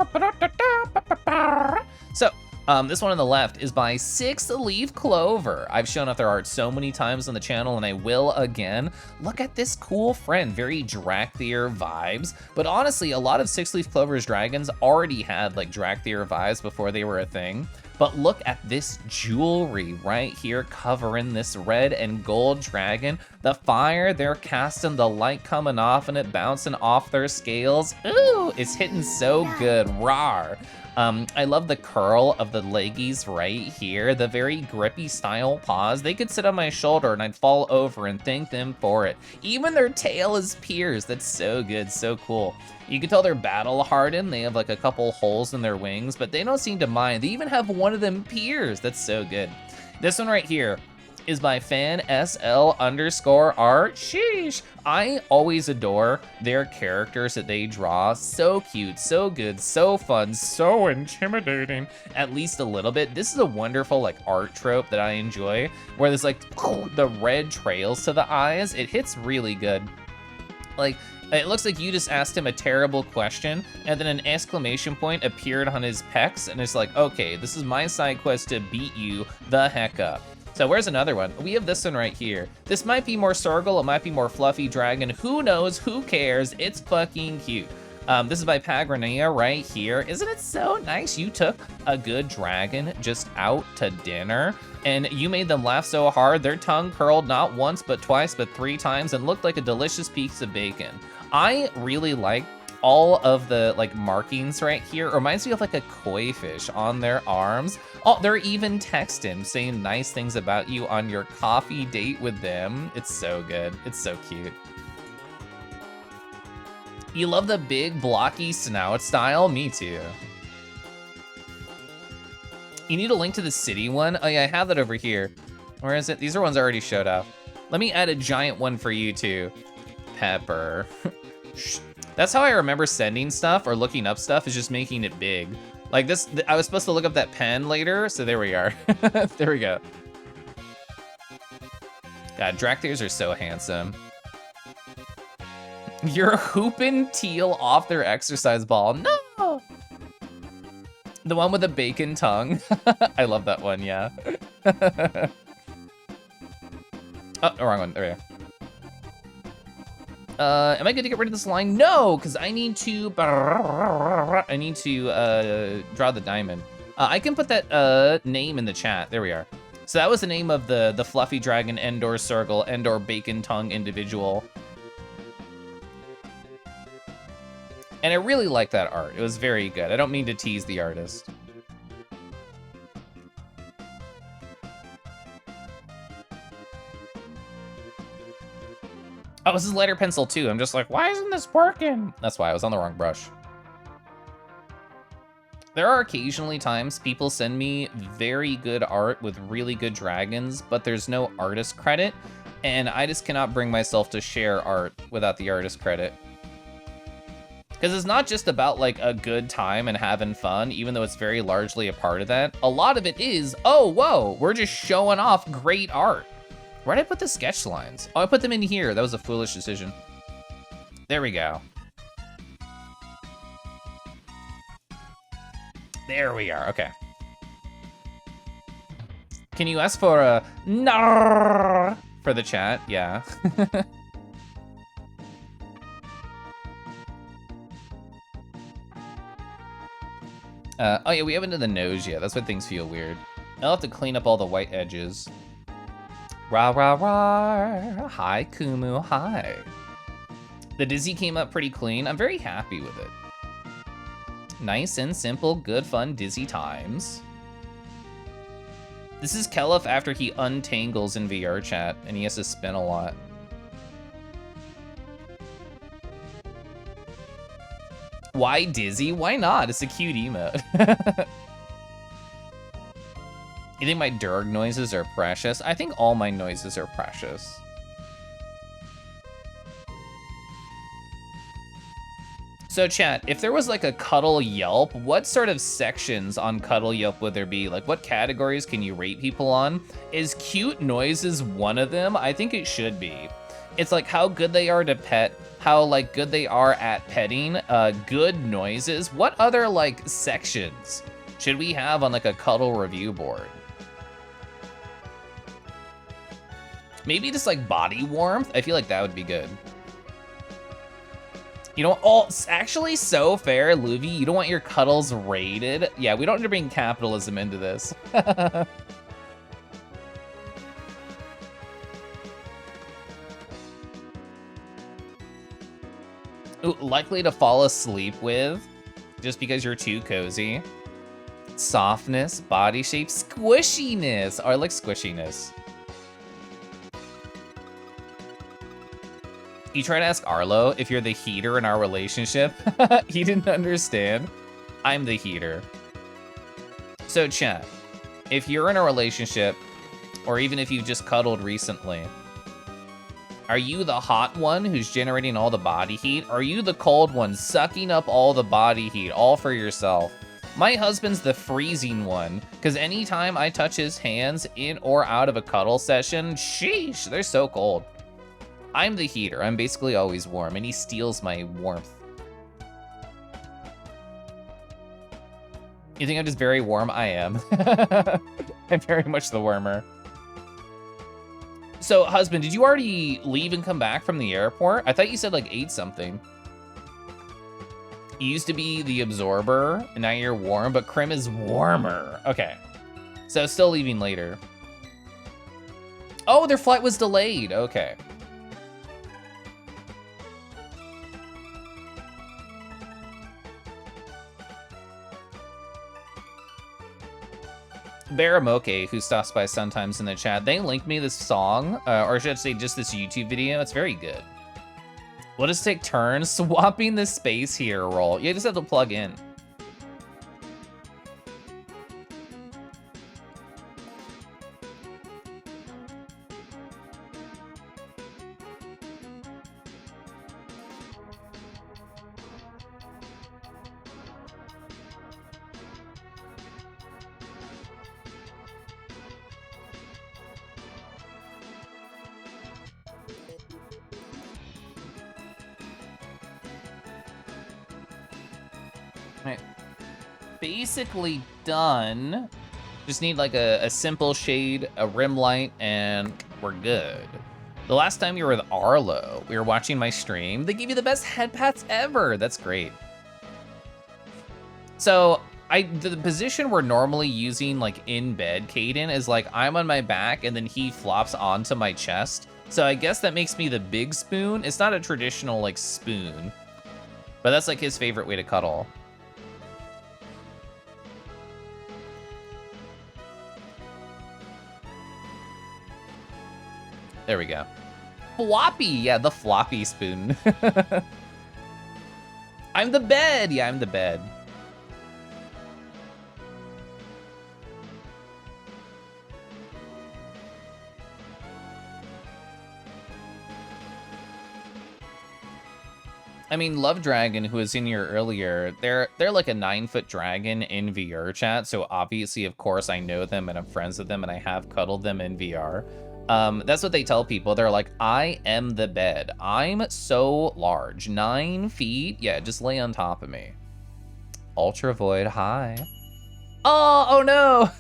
So, This one on the left is by Six Leaf Clover. I've shown off their art so many times on the channel, and I will again. Look at this cool friend, very Drakthir vibes. But honestly, a lot of Six Leaf Clover's dragons already had like Drakthir vibes before they were a thing. But look at this jewelry right here covering this red and gold dragon. The fire they're casting, the light coming off and it bouncing off their scales. Ooh, it's hitting so good, rawr. I love the curl of the leggies right here, the very grippy style paws. They could sit on my shoulder and I'd fall over and thank them for it. Even their tail is pierced. That's so good, so cool. You can tell they're battle hardened. They have like a couple holes in their wings, but they don't seem to mind. They even have one of them pierced. That's so good. This one right here is by FanSL_art. Sheesh. I always adore their characters that they draw. So cute, so good, so fun, so intimidating, at least a little bit. This is a wonderful like art trope that I enjoy, where there's like the red trails to the eyes. It hits really good. Like, it looks like you just asked him a terrible question, and then an exclamation point appeared on his pecs, and it's like, okay, this is my side quest to beat you the heck up. So where's another one? We have this one right here. This might be more Sorghel, it might be more Fluffy Dragon. Who knows? Who cares? It's fucking cute. This is by Pagranea right here. Isn't it so nice? You took a good dragon just out to dinner, and you made them laugh so hard, their tongue curled not once, but twice, but 3 times, and looked like a delicious piece of bacon. I really like all of the like markings right here. It reminds me of like a koi fish on their arms. Oh, they're even texting, saying nice things about you on your coffee date with them. It's so good. It's so cute. You love the big blocky snout style? Me too. You need a link to the city one? Oh yeah, I have that over here. Where is it? These are ones I already showed up. Let me add a giant one for you too. Pepper. That's how I remember sending stuff or looking up stuff, is just making it big. Like this, I was supposed to look up that pen later, so there we are. There we go. God, Drakthers are so handsome. You're hooping teal off their exercise ball. No! The one with the bacon tongue. I love that one, yeah. Oh, wrong one, there we go. Am I good to get rid of this line? No, because I need to draw the diamond. I can put that name in the chat. There we are. So that was the name of the Fluffy Dragon Endor Circle, Endor Bacon Tongue individual. And I really like that art. It was very good. I don't mean to tease the artist. Oh, this is lighter pencil too. I'm just like, why isn't this working? That's why I was on the wrong brush. There are occasionally times people send me very good art with really good dragons, but there's no artist credit, and I just cannot bring myself to share art without the artist credit. Because it's not just about like a good time and having fun, even though it's very largely a part of that. A lot of it is, oh, whoa, we're just showing off great art. Where did I put the sketch lines? Oh, I put them in here. That was a foolish decision. There we go. There we are, okay. Can you ask for a nar for the chat? Yeah. Oh yeah, we haven't done the nose yet. That's why things feel weird. I'll have to clean up all the white edges. Rah, rah, rah. Hi, Kumu, hi. The Dizzy came up pretty clean. I'm very happy with it. Nice and simple, good fun Dizzy times. This is Keliff after he untangles in VR chat, and he has to spin a lot. Why Dizzy? Why not? It's a cute emote. You think my Durg noises are precious? I think all my noises are precious. So chat, if there was like a Cuddle Yelp, what sort of sections on Cuddle Yelp would there be? Like what categories can you rate people on? Is cute noises one of them? I think it should be. It's like how good they are to pet, how like good they are at petting, good noises. What other like sections should we have on like a cuddle review board? Maybe just like body warmth. I feel like that would be good. You know, oh, it's actually so fair, Luvi. You don't want your cuddles rated. Yeah, we don't need to bring capitalism into this. Ooh, likely to fall asleep with, just because you're too cozy. Softness, body shape, squishiness. Oh, I like squishiness. You try to ask Arlo if you're the heater in our relationship. He didn't understand. I'm the heater. So chat, if you're in a relationship, or even if you've just cuddled recently, are you the hot one who's generating all the body heat? Or are you the cold one sucking up all the body heat, all for yourself? My husband's the freezing one, because anytime I touch his hands in or out of a cuddle session, sheesh, they're so cold. I'm the heater. I'm basically always warm, and he steals my warmth. You think I'm just very warm? I am. I'm very much the warmer. So, husband, did you already leave and come back from the airport? I thought you said, like, ate something. You used to be the absorber, and now you're warm, but Krim is warmer. Okay. So, still leaving later. Oh, their flight was delayed. Okay. Baramoke, who stops by sometimes in the chat, they linked me this song, or should I say just this YouTube video. It's very good. We'll just take turns swapping the space here role. You just have to plug in. Basically done. Just need like a simple shade, a rim light, and we're good. The last time you were with Arlo, we were watching my stream. They give you the best head pats ever. That's great. So the position we're normally using like in bed, Caden, is like I'm on my back and then he flops onto my chest. So I guess that makes me the big spoon. It's not a traditional like spoon, but that's like his favorite way to cuddle. There we go. Floppy, yeah, the floppy spoon. I'm the bed, yeah, I'm the bed. I mean, Love Dragon, who was in here earlier, they're like a 9-foot dragon in VR chat, so obviously, of course, I know them and I'm friends with them and I have cuddled them in VR. That's what they tell people. They're like, I am the bed. I'm so large. 9 feet? Yeah, just lay on top of me. Ultra Void, hi. Oh no!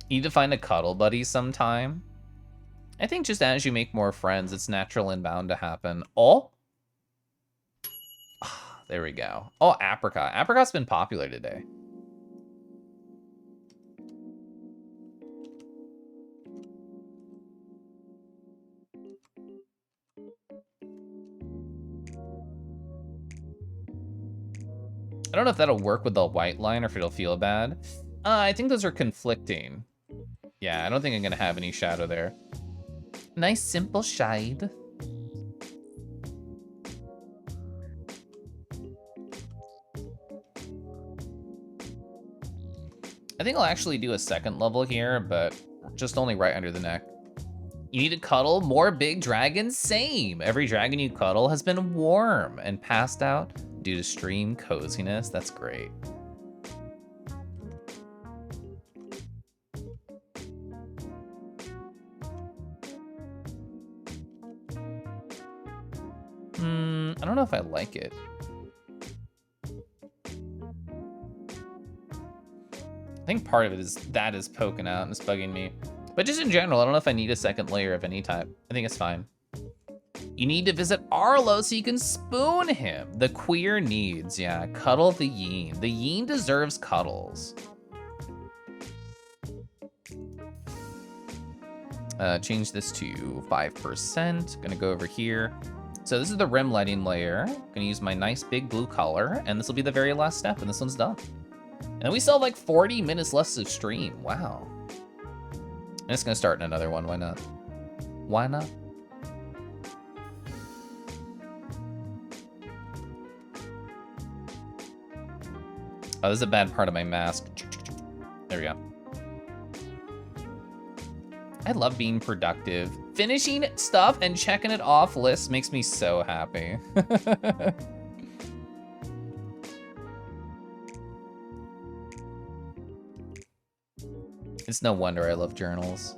You need to find a cuddle buddy sometime. I think just as you make more friends, it's natural and bound to happen. Oh! There we go. Oh, apricot. Apricot's been popular today. I don't know if that'll work with the white line or if it'll feel bad. I think those are conflicting. Yeah, I don't think I'm gonna have any shadow there. Nice simple shade. I think I'll actually do a second level here, but just only right under the neck. You need to cuddle more big dragons? Same. Every dragon you cuddle has been warm and passed out due to stream coziness. That's great. I don't know if I like it. I think part of it is that is poking out and it's bugging me. But just in general, I don't know if I need a second layer of any type. I think it's fine. You need to visit Arlo so you can spoon him. The queer needs, yeah. Cuddle the Yeen. The Yeen deserves cuddles. Change this to 5%. Gonna go over here. So this is the rim lighting layer. Gonna use my nice big blue color, and this will be the very last step, and this one's done. And we still have like 40 minutes left of stream. Wow. I'm just gonna start in another one. Why not? Why not? Oh, this is a bad part of my mask. There we go. I love being productive. Finishing stuff and checking it off lists makes me so happy. It's no wonder I love journals.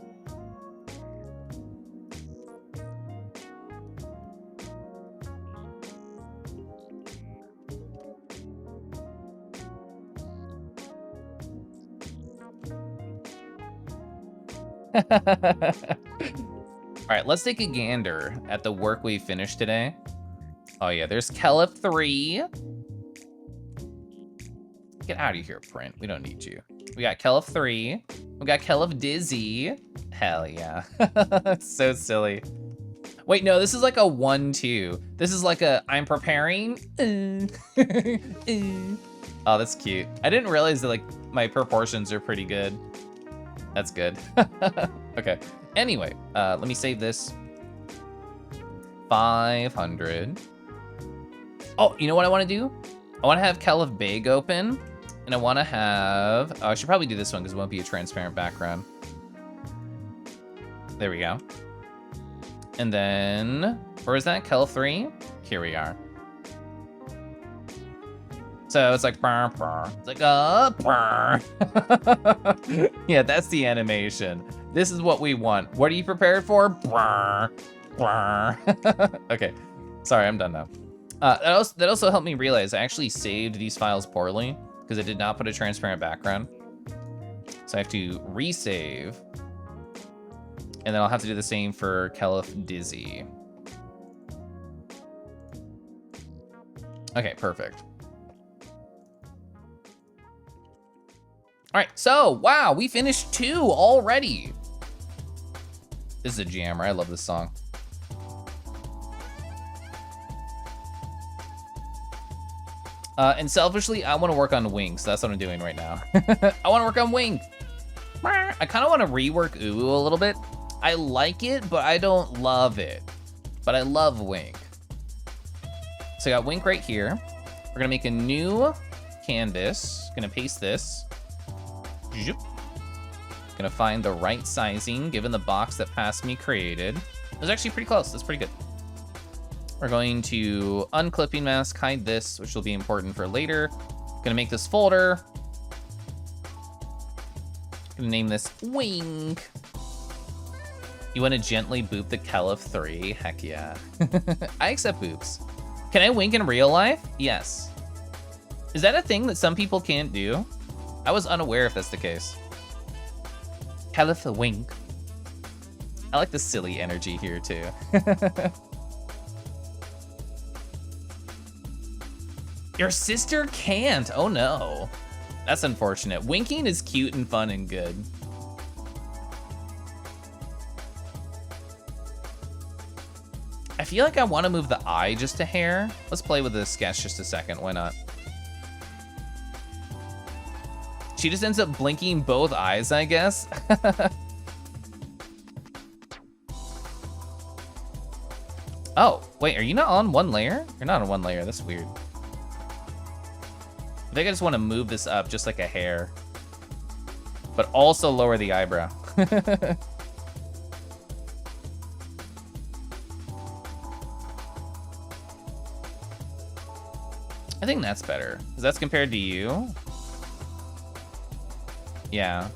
All right, let's take a gander at the work we finished today. Oh yeah, there's Keliff 3. Get out of here, print. We don't need you. We got Keliff 3. We got Keliff Dizzy. Hell yeah. So silly. Wait, no, this is like a 1-2. This is like a I'm preparing. Oh, that's cute. I didn't realize that like my proportions are pretty good. That's good. Okay. Anyway, let me save this. 500. Oh, you know what I want to do? I want to have Keliff Bag open, and I want to have. Oh, I should probably do this one because it won't be a transparent background. There we go. And then, where is that? Keliff 3? Here we are. So it's like, burr, burr. It's like, burr. Yeah, that's the animation. This is what we want. What are you prepared for? Burr, burr. Okay, sorry, I'm done now. That also helped me realize I actually saved these files poorly because I did not put a transparent background. So I have to resave. And then I'll have to do the same for Keliff Dizzy. Okay, perfect. All right, so, wow, we finished 2 already. This is a jammer, I love this song. And selfishly, I wanna work on Wing, so that's what I'm doing right now. I wanna work on Wing. I kinda wanna rework Uwu a little bit. I like it, but I don't love it. But I love Wink. So I got Wink right here. We're gonna make a new canvas. Gonna paste this. Gonna find the right sizing given the box that Past Me created. It was actually pretty close, that's pretty good. We're going to unclipping mask, hide this, which will be important for later. Gonna make this folder. Gonna name this Wing. You wanna gently boop the Keliff 3? Heck yeah. I accept boops. Can I wink in real life? Yes. Is that a thing that some people can't do? I was unaware if that's the case. Keliff the wink. I like the silly energy here too. Your sister can't, oh no. That's unfortunate. Winking is cute and fun and good. I feel like I want to move the eye just a hair. Let's play with this sketch just a second, why not? She just ends up blinking both eyes, I guess. Oh, wait, are you not on one layer? You're not on one layer, that's weird. I think I just want to move this up just like a hair, but also lower the eyebrow. I think that's better, because that's compared to you. Yeah.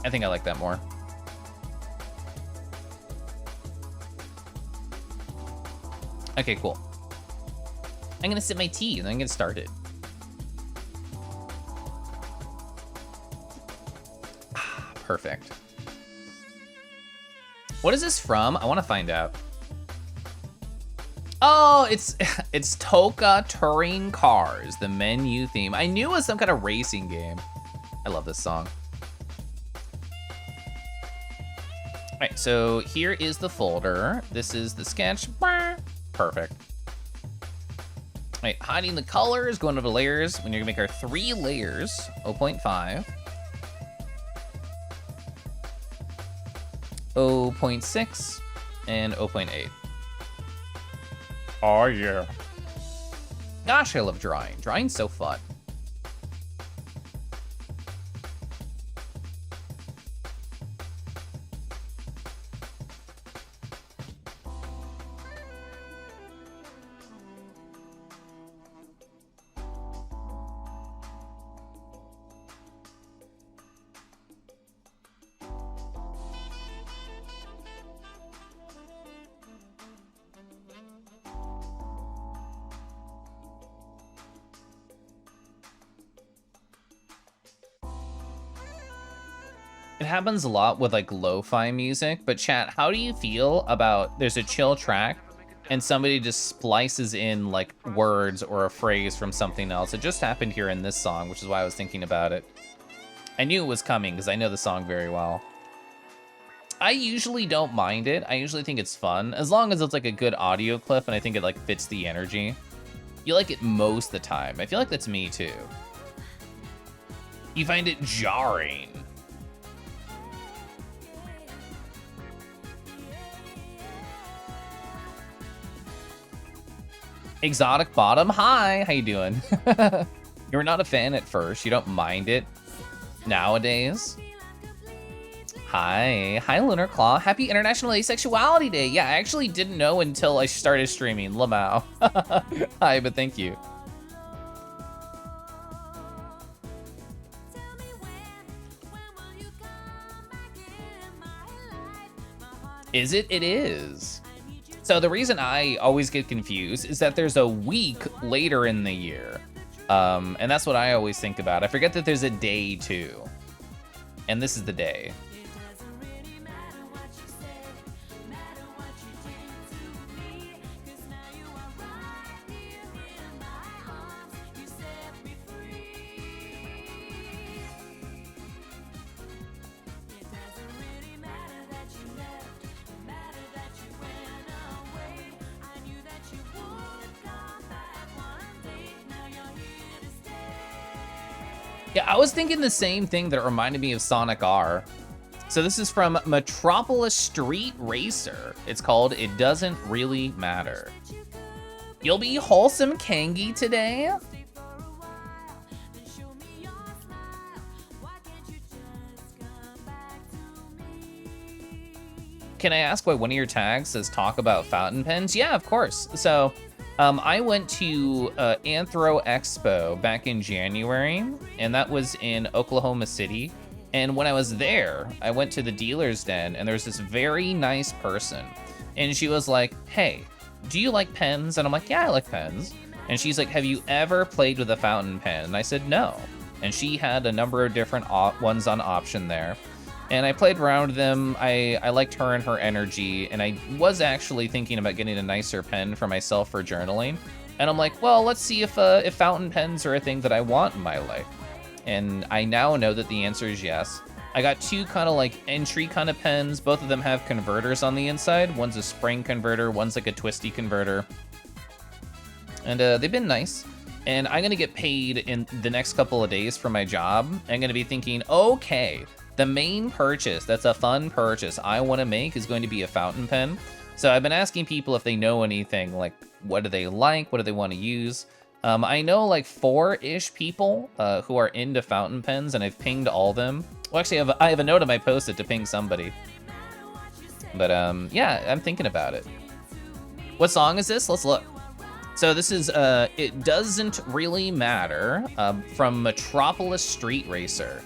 I think I like that more. Okay, cool. I'm gonna sip my tea and then get started. Perfect. What is this from? I want to find out. Oh, it's Toka Touring Cars, the menu theme. I knew it was some kind of racing game. I love this song. All right, so here is the folder. This is the sketch. Perfect. All right, hiding the colors, going over to layers. When you're gonna make our 3 layers, 0.5. 0.6 and 0.8. Oh, yeah. Gosh, I love drawing. Drawing's so fun. It happens a lot with like lo-fi music, but chat, how do you feel about there's a chill track and somebody just splices in like words or a phrase from something else? It just happened here in this song, which is why I was thinking about it. I knew it was coming because I know the song very well. I usually don't mind it. I usually think it's fun, as long as it's like a good audio clip and I think it like fits the energy. You like it most of the time. I feel like that's me too. You find it jarring. Exotic Bottom, hi, how you doing? You were not a fan at first, you don't mind it nowadays. Hi Lunar Claw, happy International Asexuality Day. Yeah, I actually didn't know until I started streaming, Lamau. Hi, but thank you. Is it? It is. So the reason I always get confused is that there's a week later in the year. And that's what I always think about. I forget that there's a day too. And this is the day. Yeah, I was thinking the same thing that reminded me of Sonic R. So this is from Metropolis Street Racer. It's called It Doesn't Really Matter. You'll be wholesome Kangi today? Can I ask why one of your tags says talk about fountain pens? Yeah, of course. So I went to Anthro Expo back in January, and that was in Oklahoma City. And when I was there, I went to the dealer's den, and there's this very nice person. And she was like, hey, do you like pens? And I'm like, yeah, I like pens. And she's like, have you ever played with a fountain pen? And I said, no. And she had a number of different ones on option there. And I played around with them. I liked her and her energy, and I was actually thinking about getting a nicer pen for myself for journaling. And I'm like, well, let's see if fountain pens are a thing that I want in my life. And I now know that the answer is yes. I got two kind of like entry kind of pens. Both of them have converters on the inside. One's a spring converter, one's like a twisty converter. And they've been nice. And I'm gonna get paid in the next couple of days for my job. I'm gonna be thinking, okay, the main purchase, that's a fun purchase I want to make is going to be a fountain pen. So I've been asking people if they know anything, like what do they like, what do they want to use. I know like 4-ish people who are into fountain pens, and I've pinged all them. Well, actually, I have a note on my post-it to ping somebody. But yeah, I'm thinking about it. What song is this? Let's look. So this is It Doesn't Really Matter from Metropolis Street Racer.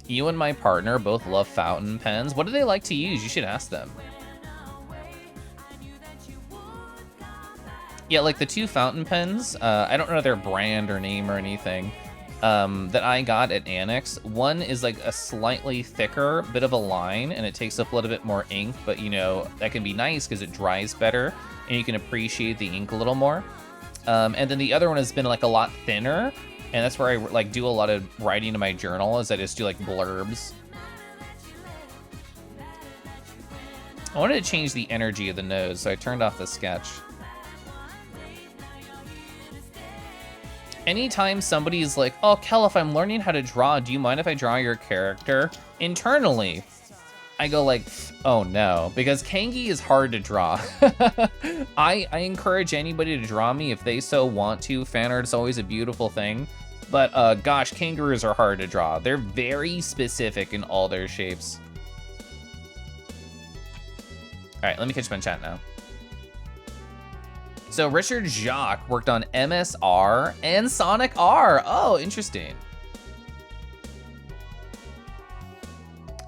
You and my partner both love fountain pens. What do they like to use? You should ask them. Yeah, like the two fountain pens, I don't know their brand or name or anything, that I got at Annex. One is like a slightly thicker bit of a line, and it takes up a little bit more ink, but you know, that can be nice because it dries better, and you can appreciate the ink a little more. And then the other one has been like a lot thinner, and that's where I like do a lot of writing in my journal, is I just do like blurbs. I wanted to change the energy of the nose, so I turned off the sketch. Anytime somebody's like, oh, Keliff, I'm learning how to draw. Do you mind if I draw your character? Internally, I go like, oh no, because Kangi is hard to draw. I encourage anybody to draw me if they so want to. Fan art is always a beautiful thing. But gosh, kangaroos are hard to draw. They're very specific in all their shapes. All right, let me catch my chat now. So Richard Jacques worked on MSR and Sonic R. Oh, interesting.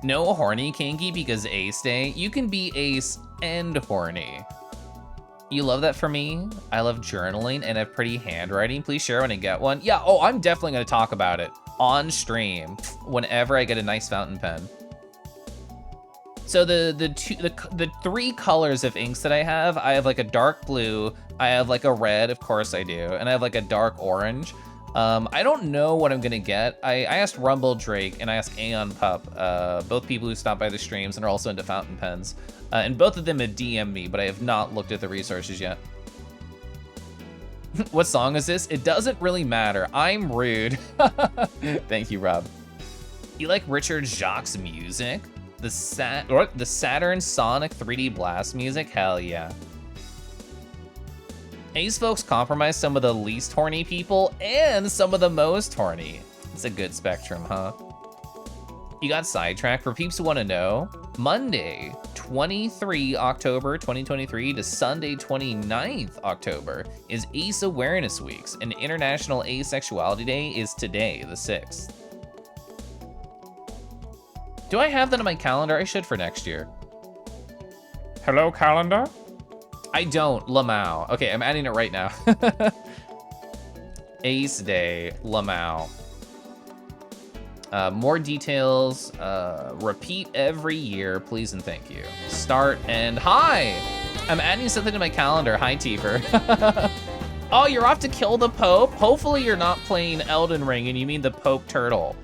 No horny Kangi because Ace Day. You can be Ace and horny. You love that for me? I love journaling and have pretty handwriting. Please share when I get one. Yeah, oh, I'm definitely gonna talk about it on stream whenever I get a nice fountain pen. So the three colors of inks that I have like a dark blue, I have like a red, of course I do, and I have like a dark orange. I don't know what I'm gonna get. I asked Rumble Drake and I asked Aeon Pup, both people who stop by the streams and are also into fountain pens, and both of them have DM'd me, but I have not looked at the resources yet. What song is this? It doesn't really matter. I'm rude. Thank you, Rob. You like Richard Jacques' music? The Saturn Sonic 3D Blast music? Hell yeah. Ace folks compromise some of the least horny people and some of the most horny. It's a good spectrum, huh? You got sidetracked. For peeps who want to know, Monday, 23 October 2023 to Sunday, 29th October is Ace Awareness Weeks, and International Asexuality Day is today, the 6th. Do I have that on my calendar? I should for next year. Hello, calendar? I don't, Lamau. Okay, I'm adding it right now. Ace Day, Lamau. More details, repeat every year, please and thank you. Start and hi! I'm adding something to my calendar, hi Tiefer. Oh, you're off to kill the Pope? Hopefully you're not playing Elden Ring and you mean the Pope Turtle.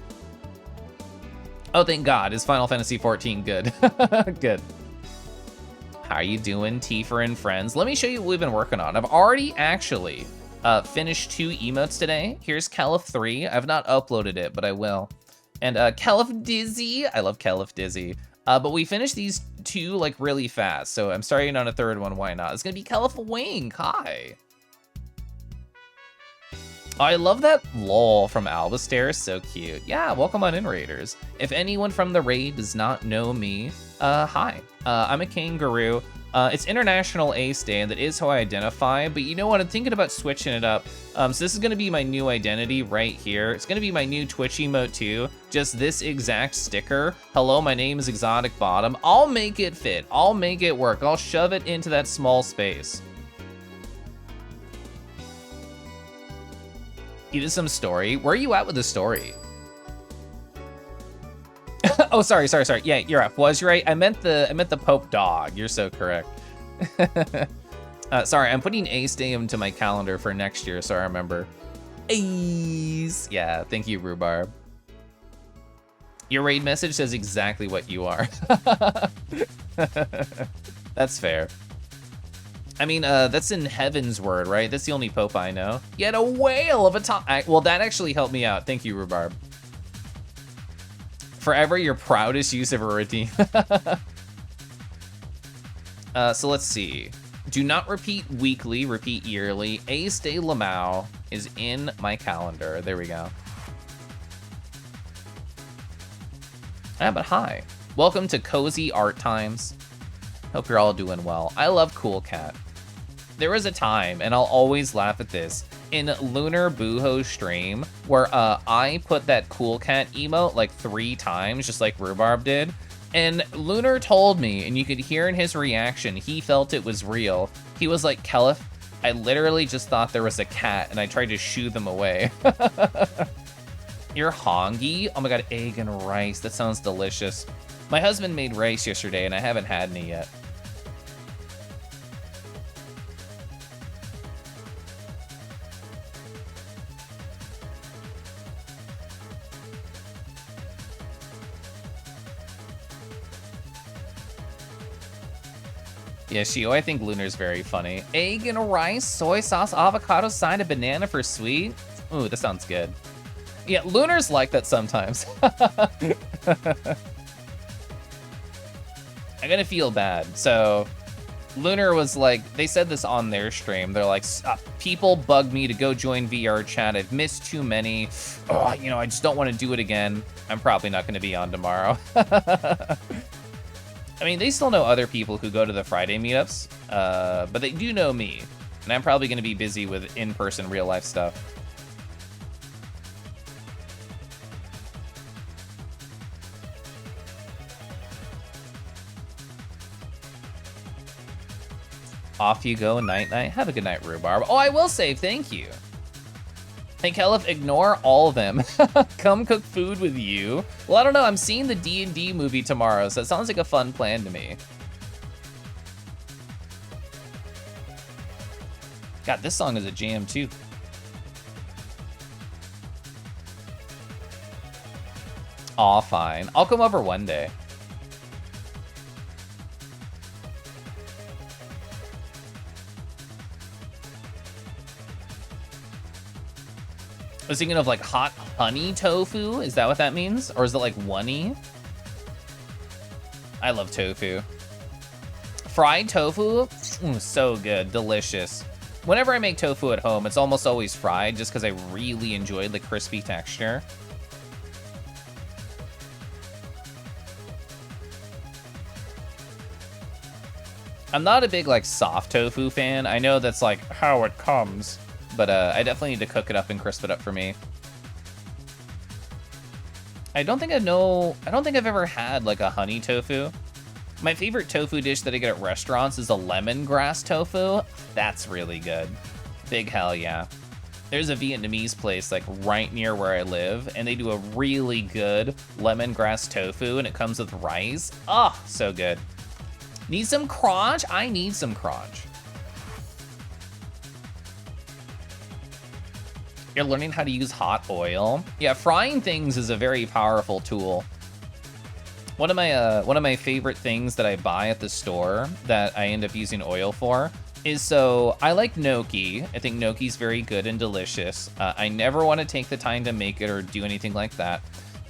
Oh, thank God, is Final Fantasy XIV good? Good. How you doing, Tiefer and friends? Let me show you what we've been working on. I've already actually finished 2 emotes today. Here's Keliff 3. I've not uploaded it, but I will. And Keliff Dizzy. I love Keliff Dizzy. But we finished these 2 like really fast, so I'm starting on a 3rd one. Why not? It's gonna be Keliff Wing. Hi. Oh, I love that lol from Albastair, so cute. Yeah, welcome on in, Raiders. If anyone from the raid does not know me, hi. I'm a kangaroo. It's International Ace Day, and that is how I identify, but you know what, I'm thinking about switching it up. So this is gonna be my new identity right here. It's gonna be my new Twitch emote too, just this exact sticker. Hello, my name is Exotic Bottom. I'll make it fit, I'll make it work. I'll shove it into that small space. You did some story? Where are you at with the story? Oh, sorry. Yeah, you're up. Was you right? I meant the Pope dog. You're so correct. Sorry, I'm putting Ace Day into my calendar for next year, so I remember. Ace. Yeah, thank you, Rhubarb. Your raid message says exactly what you are. That's fair. I mean, that's in Heaven's word, right? That's the only Pope I know. You had a whale of a time. Well, that actually helped me out. Thank you, Rhubarb. Forever your proudest use of a routine. So let's see. Do not repeat weekly, repeat yearly. Ace Day Lamau is in my calendar. There we go. Ah, but hi. Welcome to Cozy Art Times. Hope you're all doing well. I love Cool Cat. There was a time, and I'll always laugh at this, in Lunar Booho's stream, where I put that Cool Cat emote like 3 times, just like Rhubarb did. And Lunar told me, and you could hear in his reaction, he felt it was real. He was like, Keliff, I literally just thought there was a cat and I tried to shoo them away. You're hungry? Oh my god, egg and rice. That sounds delicious. My husband made rice yesterday and I haven't had any yet. Yeah, Shio, I think Lunar's very funny. Egg and rice, soy sauce, avocado, side of banana for sweet. Ooh, that sounds good. Yeah, Lunar's like that sometimes. I'm gonna feel bad. So, Lunar was like, they said this on their stream. They're like, people bug me to go join VR chat. I've missed too many. Oh, you know, I just don't want to do it again. I'm probably not gonna be on tomorrow. I mean, they still know other people who go to the Friday meetups, but they do know me, and I'm probably going to be busy with in-person real-life stuff. Off you go, night-night. Have a good night, Rhubarb. Oh, I will say thank you. Hey, Keliff, ignore all of them. Come cook food with you. Well, I don't know. I'm seeing the D&D movie tomorrow, so it sounds like a fun plan to me. God, this song is a jam, too. Aw, fine. I'll come over one day. I was thinking of like hot honey tofu. Is that what that means? Or is it like oney? I love tofu. Fried tofu? So good, delicious. Whenever I make tofu at home, it's almost always fried just because I really enjoy the crispy texture. I'm not a big like soft tofu fan. I know that's like how it comes. But I definitely need to cook it up and crisp it up for me. I don't think I've ever had like a honey tofu. My favorite tofu dish that I get at restaurants is a lemongrass tofu. That's really good. Big hell yeah. There's a Vietnamese place like right near where I live, and they do a really good lemongrass tofu, and it comes with rice. Oh, so good. Need some crunch? I need some crunch. You're learning how to use hot oil. Yeah, frying things is a very powerful tool. One of my favorite things that I buy at the store that I end up using oil for is, so I like gnocchi. I think gnocchi's very good and delicious. I never want to take the time to make it or do anything like that.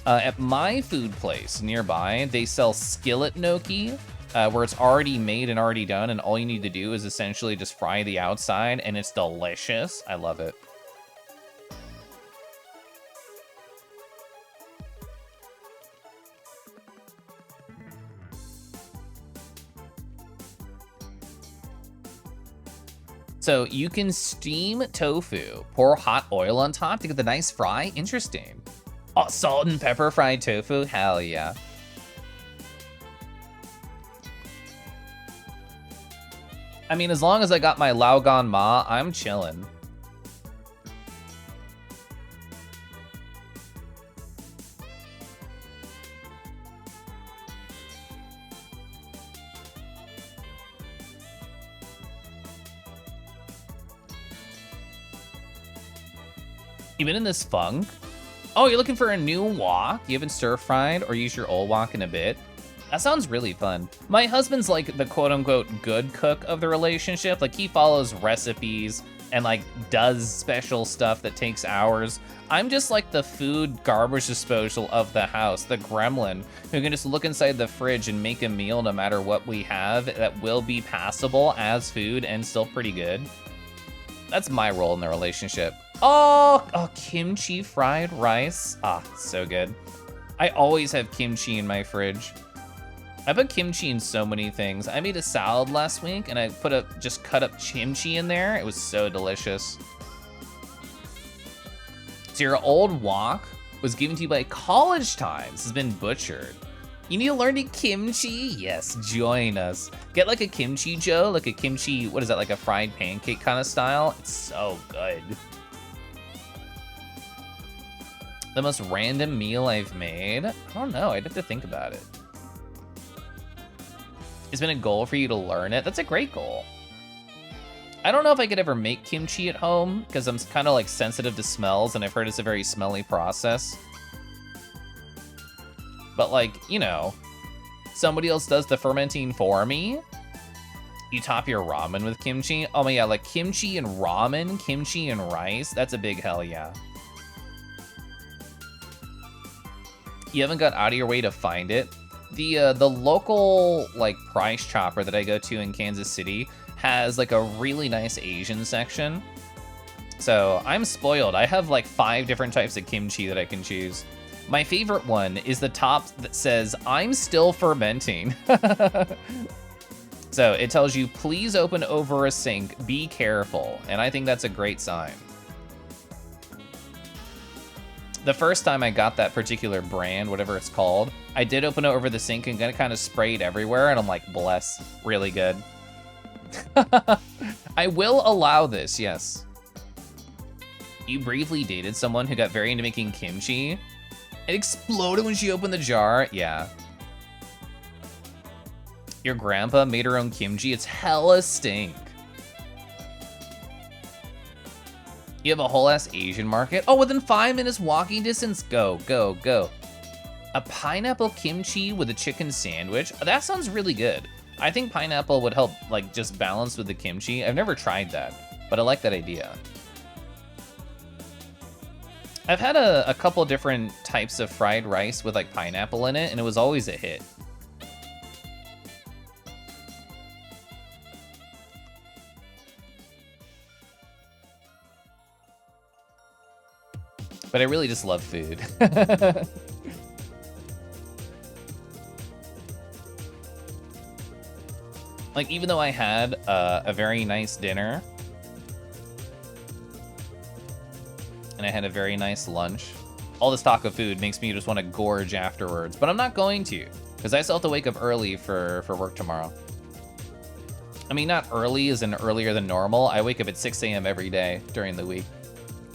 At my food place nearby, they sell skillet gnocchi, where it's already made and already done, and all you need to do is essentially just fry the outside, and it's delicious. I love it. So you can steam tofu, pour hot oil on top to get the nice fry. Interesting. Oh, salt and pepper fried tofu, hell yeah. I mean, as long as I got my Lao Gan Ma, I'm chillin'. You been in this funk? Oh, you're looking for a new wok? You haven't stir-fried or used your old wok in a bit? That sounds really fun. My husband's like the quote-unquote good cook of the relationship. Like, he follows recipes and like does special stuff that takes hours. I'm just like the food garbage disposal of the house, the gremlin who can just look inside the fridge and make a meal no matter what we have that will be passable as food and still pretty good. That's my role in the relationship. Oh, kimchi fried rice. Ah, so good. I always have kimchi in my fridge. I put kimchi in so many things. I made a salad last week and I just cut up kimchi in there. It was so delicious. So your old wok was given to you by college times. Has been butchered. You need to learn to kimchi? Yes, join us. Get like a kimchi joe, like a kimchi, what is that, like a fried pancake kind of style? It's so good. The most random meal I've made? I don't know, I'd have to think about it. It's been a goal for you to learn it. That's a great goal. I don't know if I could ever make kimchi at home because I'm kind of like sensitive to smells and I've heard it's a very smelly process. But like, you know, somebody else does the fermenting for me. You top your ramen with kimchi. Oh my yeah, like kimchi and ramen, kimchi and rice. That's a big hell yeah. You haven't got out of your way to find it. The local like price chopper that I go to in Kansas City has like a really nice Asian section. So I'm spoiled. I have like 5 different types of kimchi that I can choose. My favorite one is the top that says, I'm still fermenting. So it tells you, please open over a sink, be careful. And I think that's a great sign. The first time I got that particular brand, whatever it's called, I did open it over the sink and it kind of sprayed everywhere. And I'm like, bless, really good. I will allow this, yes. You briefly dated someone who got very into making kimchi. It exploded when she opened the jar. Yeah. Your grandpa made her own kimchi. It's hella stink. You have a whole ass Asian market. Oh, within 5 minutes walking distance. Go, go, go. A pineapple kimchi with a chicken sandwich. That sounds really good. I think pineapple would help like just balance with the kimchi. I've never tried that, but I like that idea. I've had a couple different types of fried rice with like pineapple in it, and it was always a hit. But I really just love food. Like, even though I had a very nice dinner, and I had a very nice lunch, all this talk of food makes me just want to gorge afterwards. But I'm not going to, because I still have to wake up early for work tomorrow. I mean, not early as in earlier than normal. I wake up at 6 a.m. every day during the week.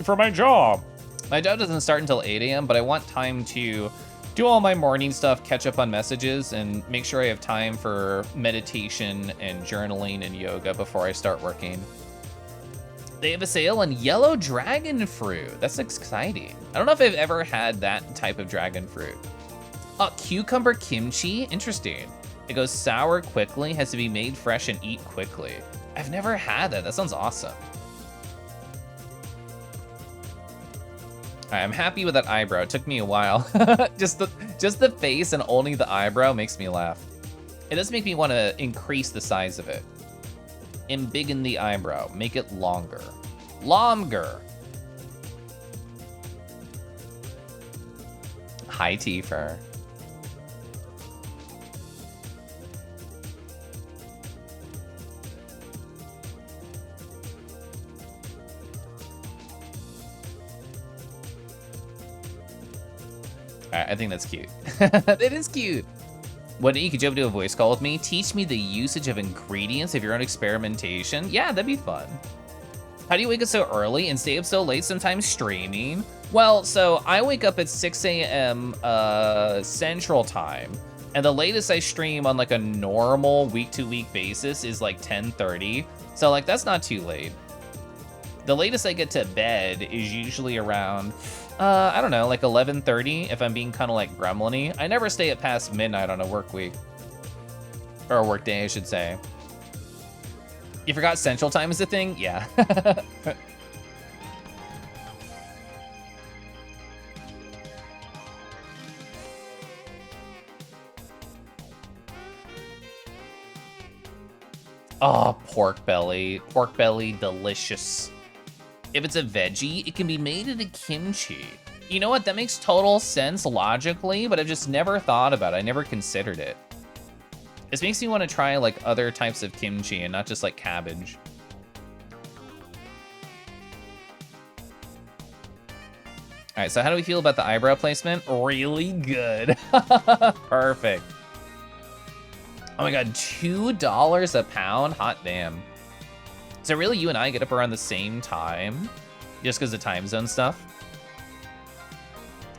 For my job. My job doesn't start until 8 a.m., but I want time to do all my morning stuff, catch up on messages, and make sure I have time for meditation and journaling and yoga before I start working. They have a sale on yellow dragon fruit. That's exciting. I don't know if I've ever had that type of dragon fruit. Oh, cucumber kimchi? Interesting. It goes sour quickly, has to be made fresh and eat quickly. I've never had that. That sounds awesome. All right, I'm happy with that eyebrow. It took me a while. just the face and only the eyebrow makes me laugh. It does make me want to increase the size of it. Embiggen the eyebrow. Make it longer. Longer. Hi, Tifer. I think that's cute. It is cute. What, could you ever do a voice call with me? Teach me the usage of ingredients of your own experimentation? Yeah, that'd be fun. How do you wake up so early and stay up so late, sometimes streaming? Well, so I wake up at 6 a.m. Central Time, and the latest I stream on like a normal week-to-week basis is like 10:30. So like, that's not too late. The latest I get to bed is usually around, I don't know, like 11:30 if I'm being kind of like gremlin-y. I never stay at past midnight on a work week. Or a work day, I should say. You forgot Central Time is a thing? Yeah. Oh, pork belly. Pork belly, delicious. If it's a veggie, it can be made into kimchi. You know what? That makes total sense logically, but I've just never thought about it. I never considered it. This makes me want to try like other types of kimchi and not just like cabbage. All right, so how do we feel about the eyebrow placement? Really good. Perfect. Oh my God, $2 a pound? Hot damn. So really you and I get up around the same time just because of time zone stuff?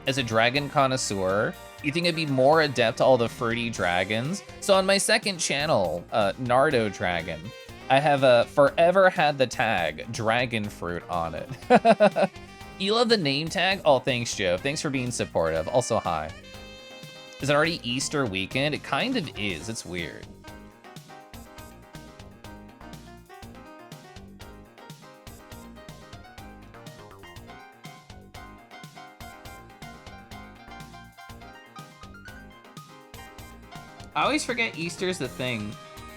As a dragon connoisseur, you think I'd be more adept to all the fruity dragons? So on my second channel, Nardo Dragon, I have forever had the tag dragon fruit on it. You love the name tag? Oh, thanks, Joe. Thanks for being supportive. Also, hi. Is it already Easter weekend? It kind of is. It's weird. I always forget Easter's the thing.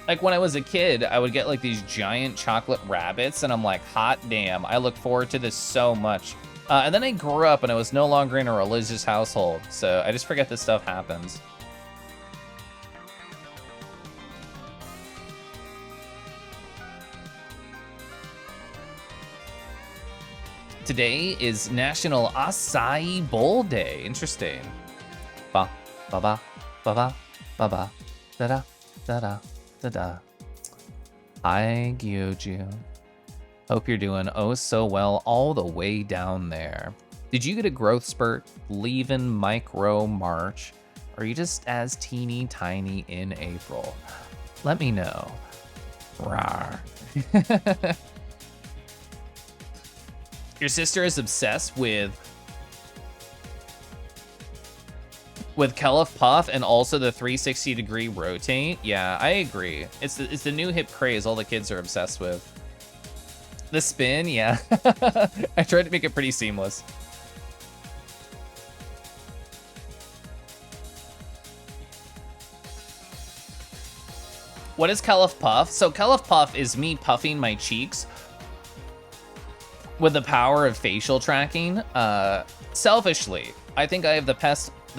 Like when I was a kid, I would get like these giant chocolate rabbits and I'm like, hot damn, I look forward to this so much. And then I grew up and I was no longer in a religious household, so I just forget this stuff happens. Today is National Acai Bowl Day. Interesting. Ba, ba, ba, ba, ba, ba, ba, da, da, da, da, da, da. Hi, Gyoju. Hope you're doing oh so well all the way down there. Did you get a growth spurt leaving micro March? Or are you just as teeny tiny in April? Let me know. Rawr. Your sister is obsessed with Keliff Puff and also the 360-degree rotate. Yeah, I agree. It's the new hip craze all the kids are obsessed with. The spin, yeah. I tried to make it pretty seamless. What is Keliff Puff? So Keliff Puff is me puffing my cheeks with the power of facial tracking. Selfishly, I think I have the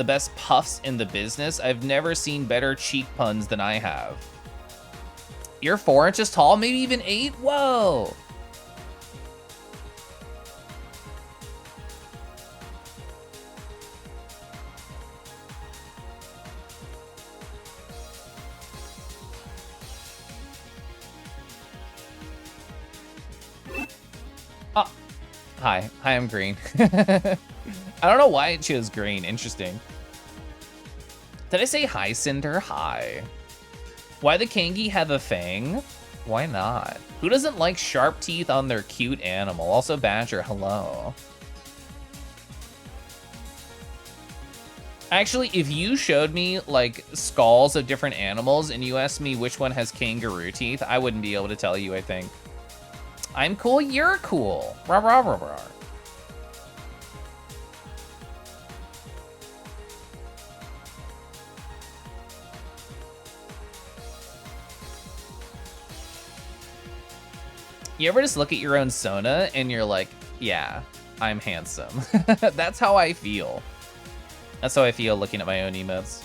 best puffs in the business. I've never seen better cheek puns than I have. You're 4 inches tall, maybe even 8? Whoa! Oh, hi, I'm green. I don't know why it chose green, interesting. Did I say hi, Cinder? Hi. Why the Kangi have a fang? Why not? Who doesn't like sharp teeth on their cute animal? Also Badger, hello. Actually, if you showed me like skulls of different animals and you asked me which one has kangaroo teeth, I wouldn't be able to tell you, I think. I'm cool, you're cool. Rah, rah, rah, rah. You ever just look at your own Sona and you're like, yeah, I'm handsome. That's how I feel. That's how I feel looking at my own emotes.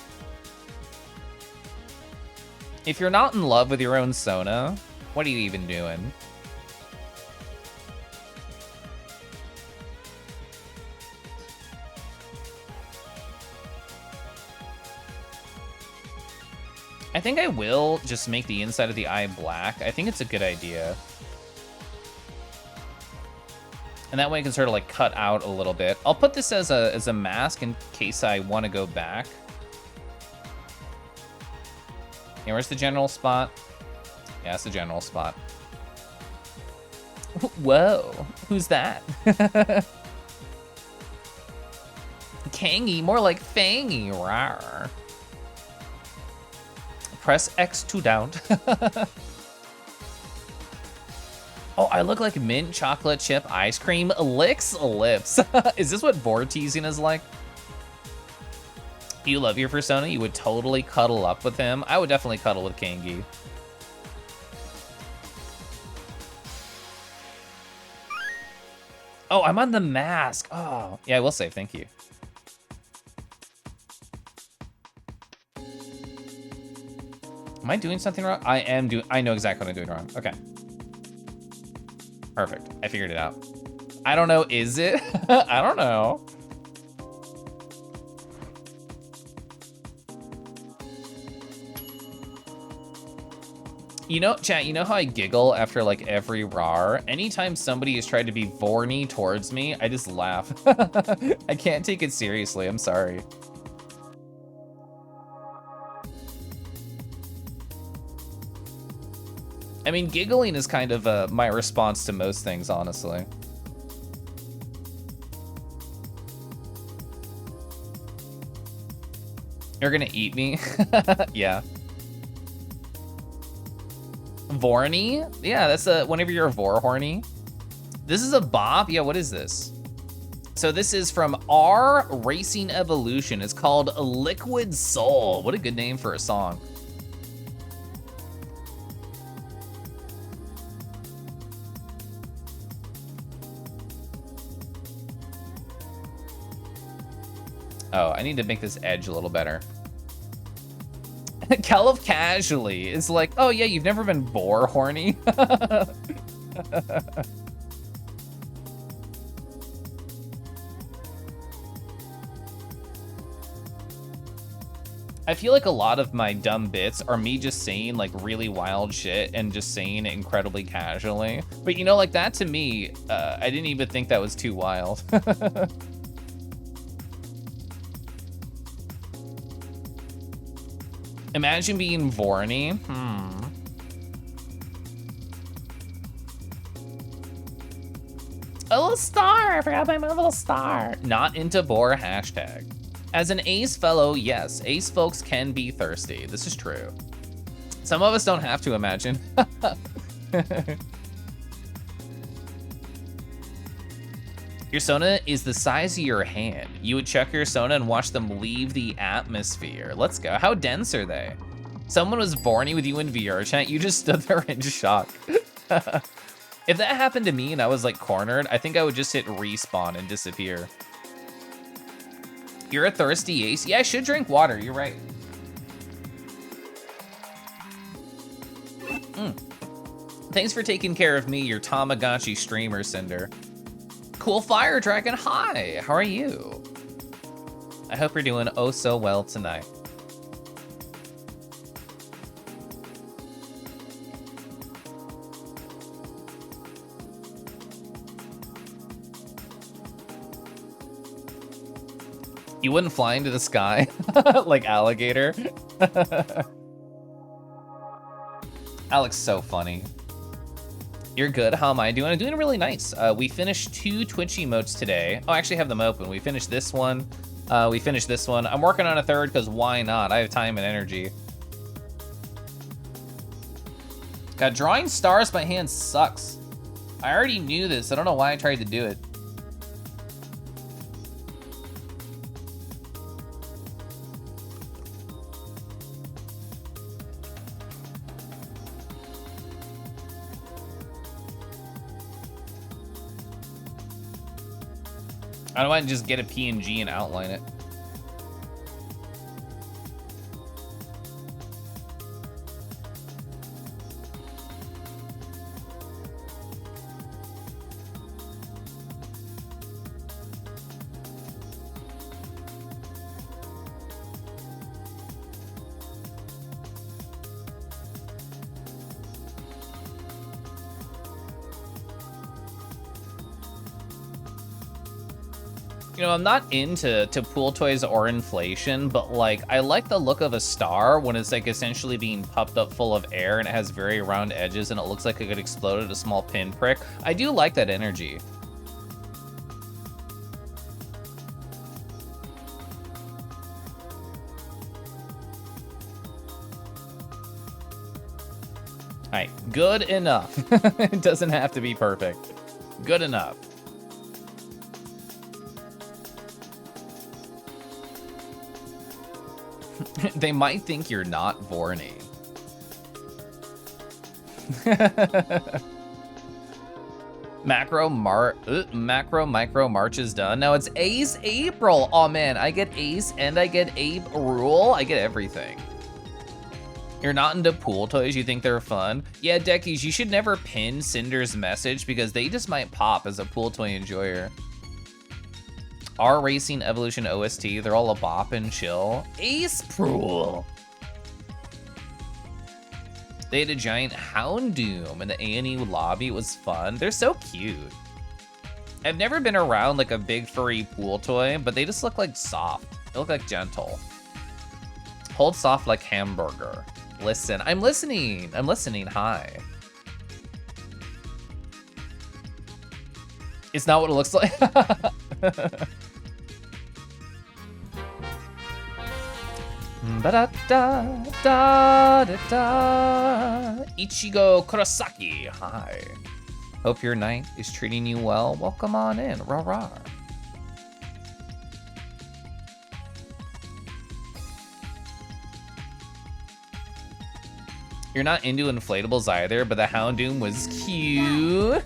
If you're not in love with your own Sona, what are you even doing? I think I will just make the inside of the eye black. I think it's a good idea. And that way I can sort of like cut out a little bit. I'll put this as a mask in case I want to go back. Yeah, where's the general spot? Yeah, it's the general spot. Whoa, who's that? Kangy, more like Fangy. Rawr. Press X to down. Oh, I look like mint chocolate chip ice cream. Licks lips. Is this what board teasing is like? You love your persona? You would totally cuddle up with him? I would definitely cuddle with Kangy. Oh, I'm on the mask. Oh, yeah, I will save. Thank you. Am I doing something wrong? I am doing. I know exactly what I'm doing wrong. Okay. Perfect. I figured it out. I don't know. Is it? I don't know. You know, chat, you know how I giggle after like every RAR? Anytime somebody has tried to be Vorny towards me, I just laugh. I can't take it seriously, I'm sorry. I mean, giggling is kind of my response to most things, honestly. You're gonna eat me? Yeah. Vorny? Yeah, that's whenever you're Vor horny. This is a bop? Yeah, what is this? So this is from R Racing Evolution. It's called Liquid Soul. What a good name for a song. Oh, I need to make this edge a little better. Keliff casually is like, oh yeah, you've never been Vor horny? I feel like a lot of my dumb bits are me just saying like really wild shit and just saying it incredibly casually. But you know, like that to me, I didn't even think that was too wild. Imagine being Vorny. A little star, I forgot my little star. Not into bore hashtag. As an ace fellow, yes, ace folks can be thirsty. This is true. Some of us don't have to imagine. Your Sona is the size of your hand. You would check your Sona and watch them leave the atmosphere. Let's go. How dense are they? Someone was Vorny with you in VR chat. You just stood there in shock. If that happened to me and I was like cornered, I think I would just hit respawn and disappear. You're a thirsty ace. Yeah, I should drink water. You're right. Thanks for taking care of me, your Tamagotchi streamer, Cinder. Cool Fire Dragon, hi, how are you? I hope you're doing oh so well tonight. You wouldn't fly into the sky like alligator. Alex, so funny. You're good. How am I doing? I'm doing really nice. We finished 2 Twitch emotes today. Oh, I actually have them open. We finished this one. We finished this one. I'm working on a third because why not? I have time and energy. God, drawing stars by hand sucks. I already knew this. I don't know why I tried to do it. I don't want to just get a PNG and outline it. You know, I'm not into pool toys or inflation, but like I like the look of a star when it's like essentially being puffed up full of air and it has very round edges and it looks like it could explode at a small pinprick. I do like that energy. All right, good enough. It doesn't have to be perfect. Good enough. They might think you're not Vorny. Macro micro March is done. Now it's Ace April. Oh man, I get Ace and I get Ape Rule. I get everything. You're not into pool toys, you think they're fun? Yeah, Deckies, you should never pin Cinder's message because they just might pop as a pool toy enjoyer. R Racing Evolution OST, they're all a bop and chill. Ace Prule. They had a giant Houndoom in the A&E lobby. It was fun. They're so cute. I've never been around like a big furry pool toy, but they just look like soft. They look like gentle. Hold soft like hamburger. Listen, I'm listening. I'm listening. Hi. It's not what it looks like. Ba-da-da-da-da-da. Ichigo Kurosaki. Hi. Hope your night is treating you well. Welcome on in. Rah rah. You're not into inflatables either, but the Houndoom was cute.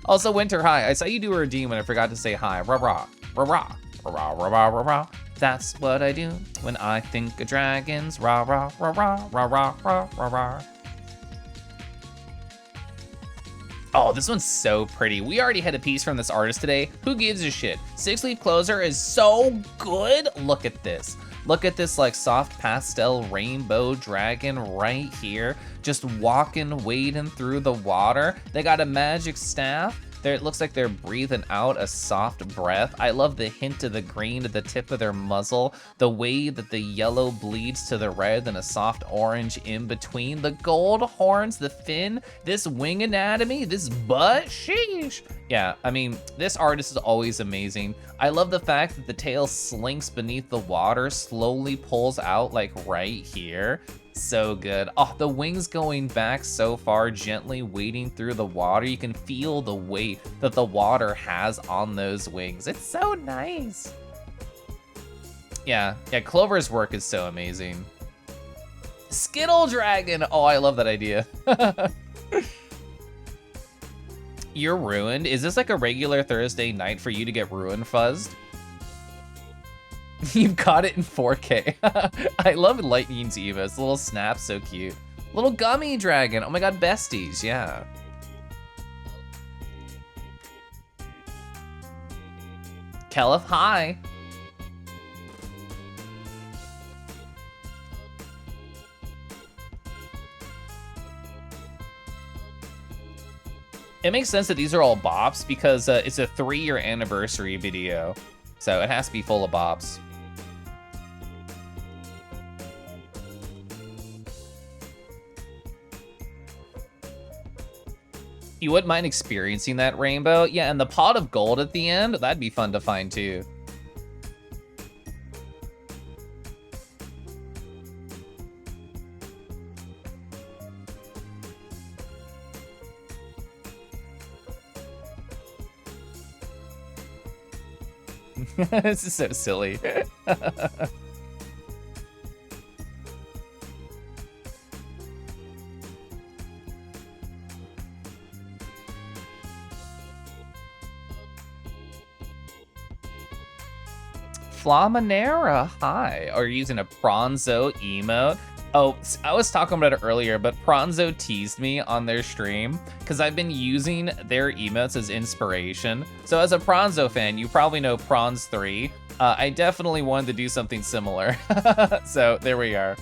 Also, Winter, hi. I saw you do a redeem and I forgot to say hi. Rah rah. Rah rah. Rah rah rah rah rah rah. That's what I do when I think of dragons. Rah rah rah rah rah rah rah rah rah. Oh, this one's so pretty. We already had a piece from this artist today. Who gives a shit? 6-leaf closer is so good. Look at this. Look at this like soft pastel rainbow dragon right here. Just walking, wading through the water. They got a magic staff. It looks like they're breathing out a soft breath. I love the hint of the green at the tip of their muzzle, the way that the yellow bleeds to the red and a soft orange in between, the gold horns, the fin, this wing anatomy, this butt, sheesh. Yeah, I mean, this artist is always amazing. I love the fact that the tail slinks beneath the water, slowly pulls out like right here. So good. Oh, the wings going back so far, gently wading through the water. You can feel the weight that the water has on those wings. It's so nice. Yeah, Clover's work is so amazing. Skittle Dragon. Oh, I love that idea. You're ruined. Is this like a regular Thursday night for you to get ruined fuzzed? You've got it in 4K. I love Lightning's Evas. Little snap, so cute. Little gummy dragon. Oh my god, besties, yeah. Keliff, hi. It makes sense that these are all bops because it's a 3-year anniversary video. So it has to be full of bops. You wouldn't mind experiencing that rainbow? Yeah, and the pot of gold at the end, that'd be fun to find too. This is so silly. Flamanera, hi. Are you using a Pronzo emote? Oh, I was talking about it earlier, but Pronzo teased me on their stream because I've been using their emotes as inspiration. So as a Pronzo fan, you probably know Prawns 3. I definitely wanted to do something similar. So there we are.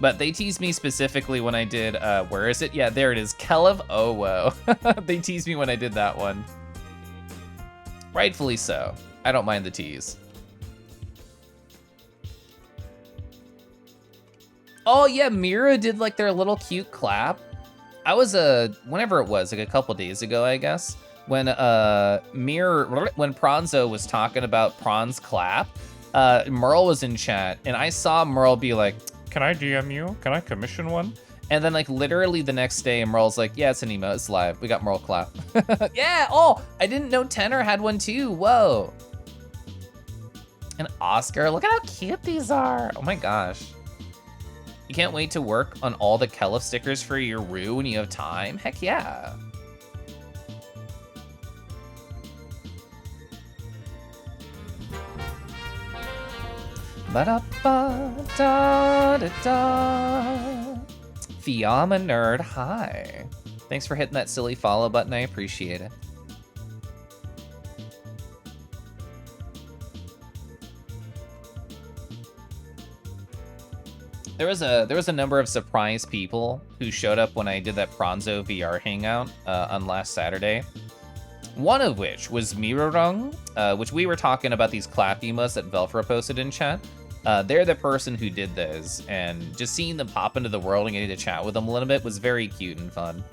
But they teased me specifically when I did, where is it? Yeah, there it is, Keliff Owo. They teased me when I did that one. Rightfully so. I don't mind the tease. Oh yeah, Mira did like their little cute clap. I was whenever it was, like a couple days ago, I guess, when when Pronzo was talking about Prawn's clap, Merle was in chat and I saw Merle be like, Can I DM you? Can I commission one? and then like literally the next day Merle's like, yeah, it's an emote, it's live. We got Merle clap. Yeah, oh, I didn't know Tenor had one too, whoa. And Oscar, look at how cute these are. Oh my gosh. You can't wait to work on all the Keliff stickers for your Roo when you have time? Heck yeah. Ba-da-ba-da-da-da. Fiamma Nerd, hi. Thanks for hitting that silly follow button, I appreciate it. There was a number of surprise people who showed up when I did that Pronzo VR hangout on last Saturday. One of which was Mirorung, which we were talking about these clap emotes that Velfra posted in chat. They're the person who did this, and just seeing them pop into the world and getting to chat with them a little bit was very cute and fun.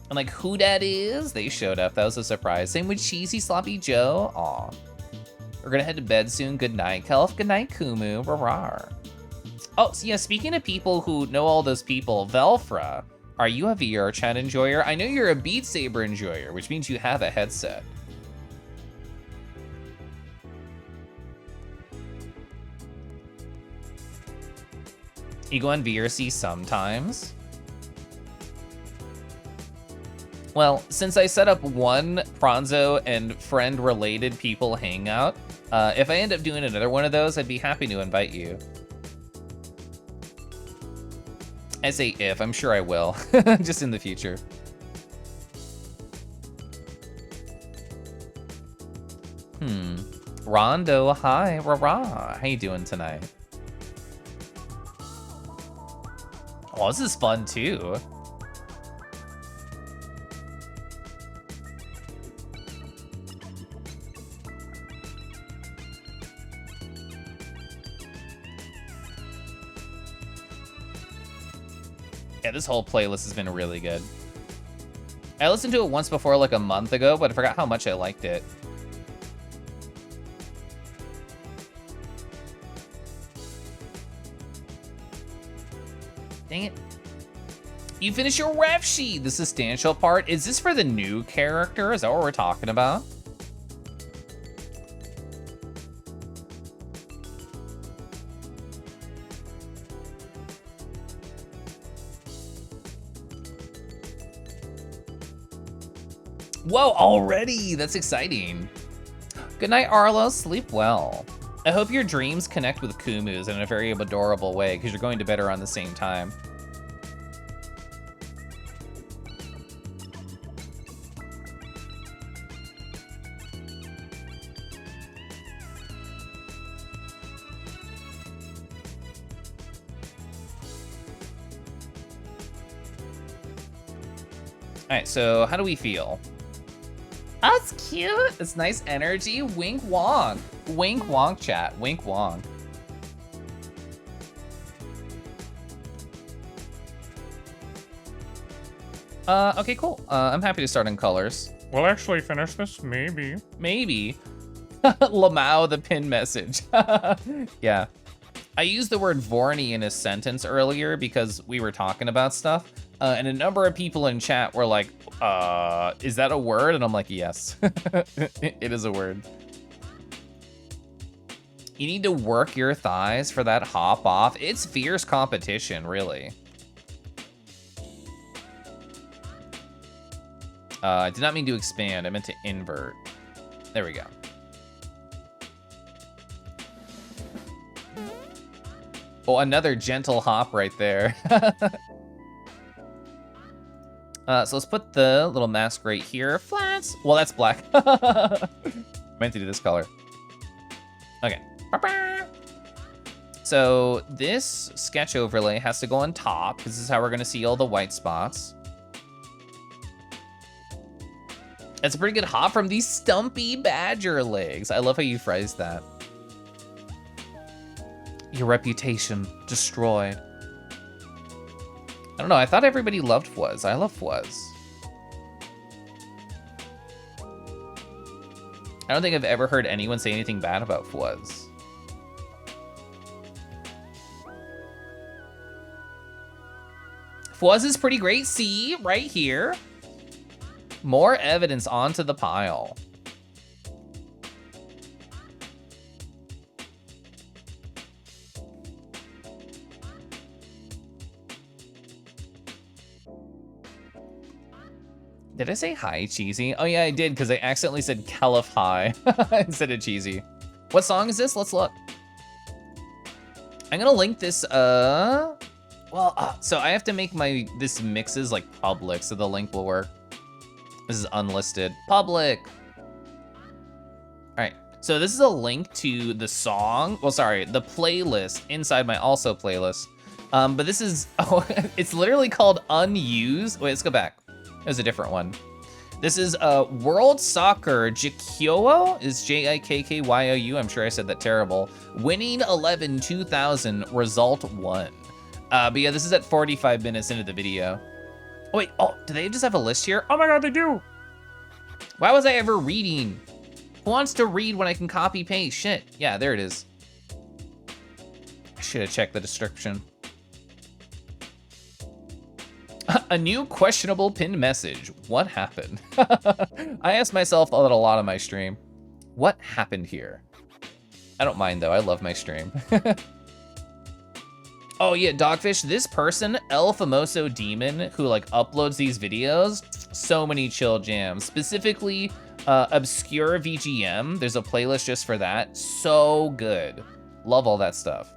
And like, who that is? They showed up. That was a surprise. Same with Cheesy Sloppy Joe. Aw. We're gonna head to bed soon. Good night, Keliff. Good night, Kumu. Rawr. Oh, so yeah, speaking of people who know all those people, Velfra, are you a VR chat enjoyer? I know you're a Beat Saber enjoyer, which means you have a headset. You go on VRC sometimes? Well, since I set up one Pronzo and friend-related people hangout, if I end up doing another one of those, I'd be happy to invite you. I say if, I'm sure I will, just in the future. Rondo, hi, rah-rah. How you doing tonight? Oh, this is fun too. Yeah, this whole playlist has been really good. I listened to it once before, like a month ago, but I forgot how much I liked it. Dang it. You finished your ref sheet, the substantial part. Is this for the new character? Is that what we're talking about? Whoa, already? That's exciting. Good night, Arlo. Sleep well. I hope your dreams connect with Kumu's in a very adorable way, because you're going to bed around the same time. All right, so how do we feel? Oh, it's cute. It's nice energy. Wink wonk. Wink wonk, chat. Wink wonk. Okay, cool. I'm happy to start in colors. We'll actually finish this, maybe. Maybe. Lamau, the pin message. Yeah. I used the word Vorny in a sentence earlier because we were talking about stuff. And a number of people in chat were like, is that a word? And I'm like, yes, it is a word. You need to work your thighs for that hop off. It's fierce competition, really. I did not mean to expand. I meant to invert. There we go. Oh, another gentle hop right there. So let's put the little mask right here. Flats. Well, that's black. Meant to do this color. Okay. So this sketch overlay has to go on top because this is how we're going to see all the white spots. That's a pretty good hop from these stumpy badger legs. I love how you phrased that. Your reputation destroyed. I don't know, I thought everybody loved Fwuz. I love Fwuz. I don't think I've ever heard anyone say anything bad about Fwuz. Fwuz is pretty great. See, right here. More evidence onto the pile. Did I say hi, Cheesy? Oh yeah, I did, because I accidentally said Keliff hi instead of Cheesy. What song is this? Let's look. I'm gonna link this, so I have to make this mixes like public, so the link will work. This is unlisted. Public. All right, So this is a link to the song, well, sorry, the playlist inside my also playlist. But this is, oh, it's literally called Unused. Wait, let's go back. There's a different one. This is World Soccer Jikkyo is Jikkyu. I'm sure I said that terrible. Winning 11 2000 result 1. But yeah, this is at 45 minutes into the video. Oh, wait, oh, do they just have a list here? Oh my god, they do. Why was I ever reading? Who wants to read when I can copy paste? Shit. Yeah, there it is. I should have checked the description. A new questionable pinned message. What happened? I asked myself that a lot on my stream. What happened here? I don't mind though, I love my stream. Oh yeah, Dogfish, this person, El Famoso Demon, who like uploads these videos, so many chill jams. Specifically, Obscure VGM, there's a playlist just for that. So good. Love all that stuff.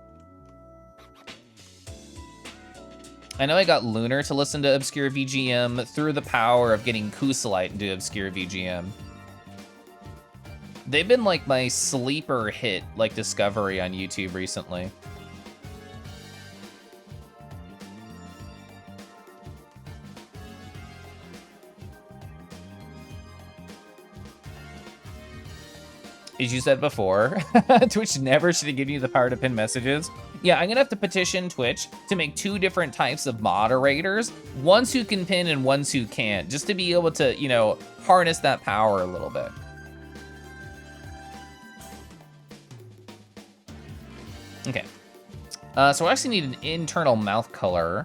I know I got Lunar to listen to Obscure VGM through the power of getting Kusalite into Obscure VGM. They've been like my sleeper hit, like discovery on YouTube recently. As you said before, Twitch never should have given you the power to pin messages. Yeah, I'm gonna have to petition Twitch to make 2 different types of moderators, ones who can pin and ones who can't, just to be able to, you know, harness that power a little bit. Okay, so I actually need an internal mouth color.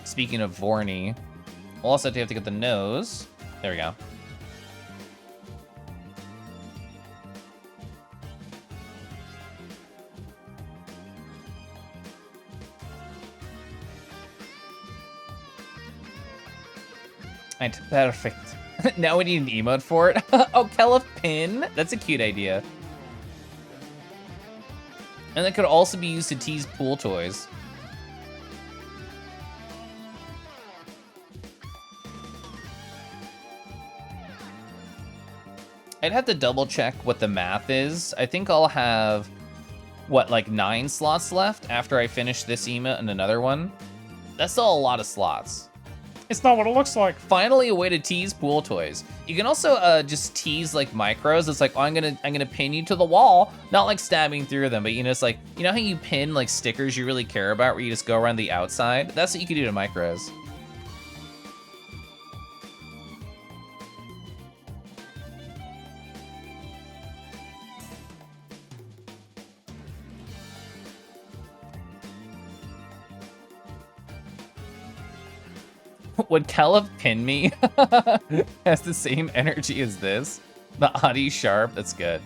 Speaking of Vorny, we'll also have to get the nose. There we go. Right, perfect. Now we need an emote for it. Oh, Keliff pin. That's a cute idea. And that could also be used to tease pool toys. I'd have to double check what the math is. I think I'll have, what, like 9 slots left after I finish this emote and another one? That's still a lot of slots. It's not what it looks like. Finally, a way to tease pool toys. You can also just tease like micros. It's like, oh, I'm gonna pin you to the wall, not like stabbing through them, but you know, it's like, you know how you pin like stickers you really care about, where you just go around the outside. That's what you can do to micros. Would Keliff pin me? Has the same energy as this? The Audi Sharp, that's good.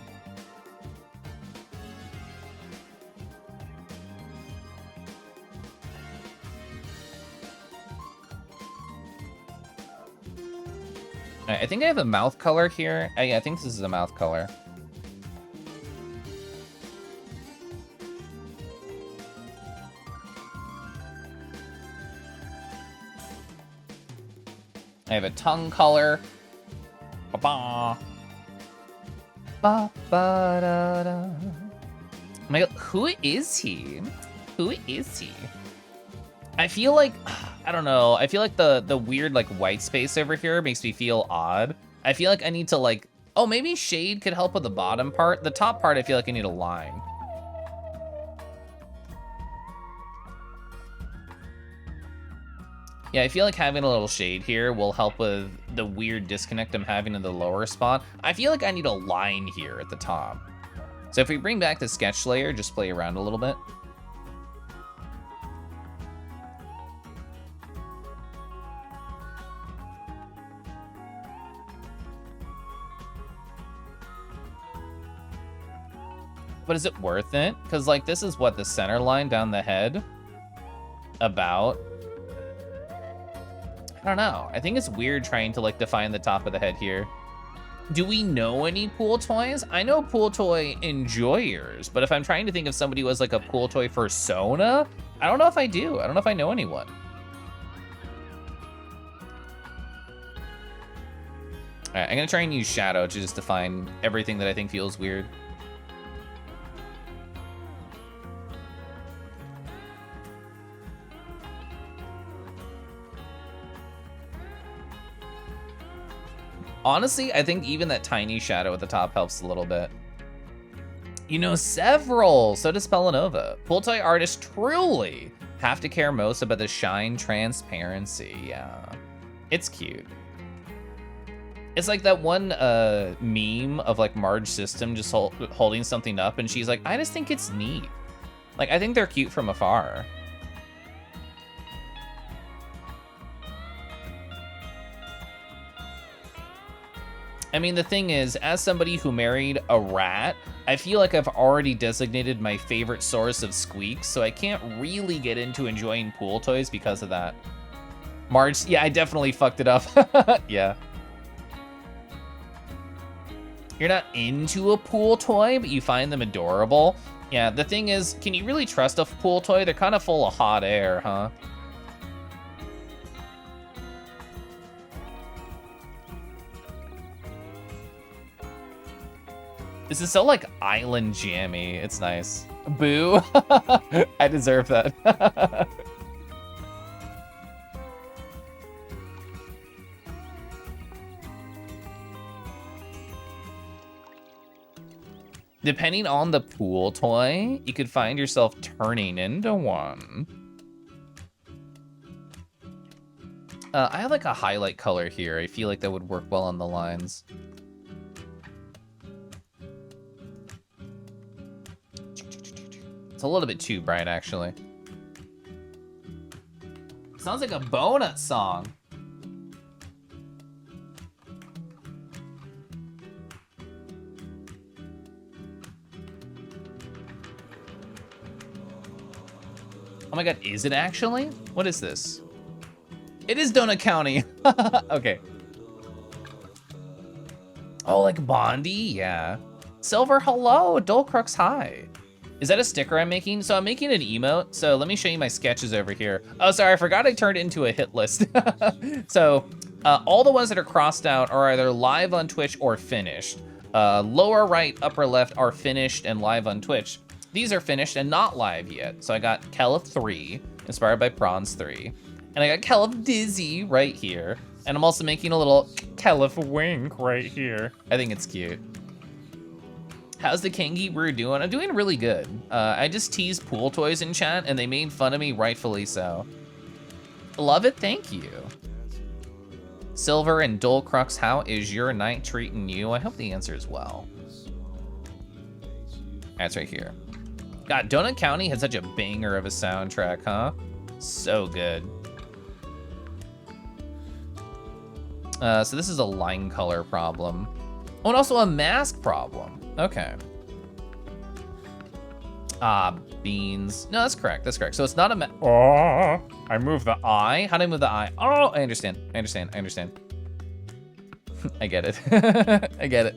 Alright, I think I have a mouth color here. Yeah, I think this is a mouth color. I have a tongue color. Ba-ba. Ba-ba-da-da. Oh my god, who is he? Who is he? I feel like, I don't know, I feel like the weird like white space over here makes me feel odd. I feel like I need to like, oh, maybe shade could help with the bottom part. The top part, I feel like I need a line. Yeah, I feel like having a little shade here will help with the weird disconnect I'm having in the lower spot. I feel like I need a line here at the top. So if we bring back the sketch layer, just play around a little bit. But is it worth it? Because like this is what the center line down the head about. I don't know. I think it's weird trying to like define the top of the head here. Do we know any pool toys? I know pool toy enjoyers, but if I'm trying to think of somebody who has like a pool toy persona, I don't know if I do. I don't know if I know anyone. All right, I'm gonna try and use shadow to just define everything that I think feels weird. Honestly, I think even that tiny shadow at the top helps a little bit. You know several, so does Pelanova. Pool toy artists truly have to care most about the shine transparency, yeah. It's cute. It's like that one meme of like Marge System just holding something up and she's like, I just think it's neat. Like, I think they're cute from afar. I mean, the thing is, as somebody who married a rat, I feel like I've already designated my favorite source of squeaks, so I can't really get into enjoying pool toys because of that. Marge, yeah, I definitely fucked it up. Yeah. You're not into a pool toy, but you find them adorable. Yeah, the thing is, can you really trust a pool toy? They're kind of full of hot air, huh? This is so, like, island jammy. It's nice. Boo. I deserve that. Depending on the pool toy, you could find yourself turning into one. I have, like, a highlight color here. I feel like that would work well on the lines. It's a little bit too bright, actually. Sounds like a bonus song. Oh my god, is it actually? What is this? It is Donut County. Okay. Oh, like Bondi? Yeah. Silver, hello. Dulcrux, hi. Is that a sticker I'm making? So I'm making an emote. So let me show you my sketches over here. Oh, sorry, I forgot I turned it into a hit list. So all the ones that are crossed out are either live on Twitch or finished. Lower right, upper left are finished and live on Twitch. These are finished and not live yet. So I got Keliff 3, inspired by Prawns 3. And I got Keliff Dizzy right here. And I'm also making a little Keliff Wink right here. I think it's cute. How's the Kangy brew doing? I'm doing really good. I just teased pool toys in chat and they made fun of me, rightfully so. Love it, thank you. Silver and Dulcrux, how is your night treating you? I hope the answer is well. That's right here. God, Donut County had such a banger of a soundtrack, huh? So good. So this is a line color problem. Oh, and also a mask problem. Okay. Ah, beans. No, that's correct. That's correct. So it's not a Oh, I moved the eye. How do I move the eye? Oh, I understand. I understand. I understand. I get it. I get it.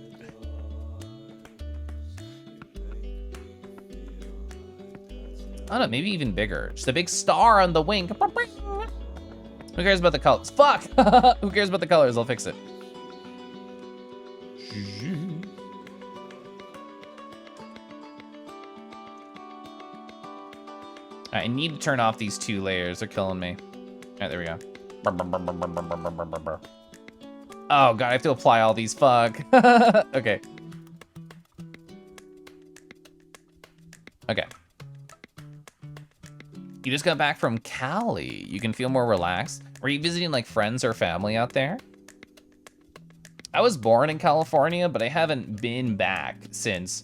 I don't know, maybe even bigger. Just a big star on the wing. Who cares about the colors? Fuck! Who cares about the colors? I'll fix it. I need to turn off these 2 layers. They're killing me. All right, there we go. Oh, God, I have to apply all these. Fuck. Okay. Okay. You just got back from Cali. You can feel more relaxed. Were you visiting like friends or family out there? I was born in California, but I haven't been back since,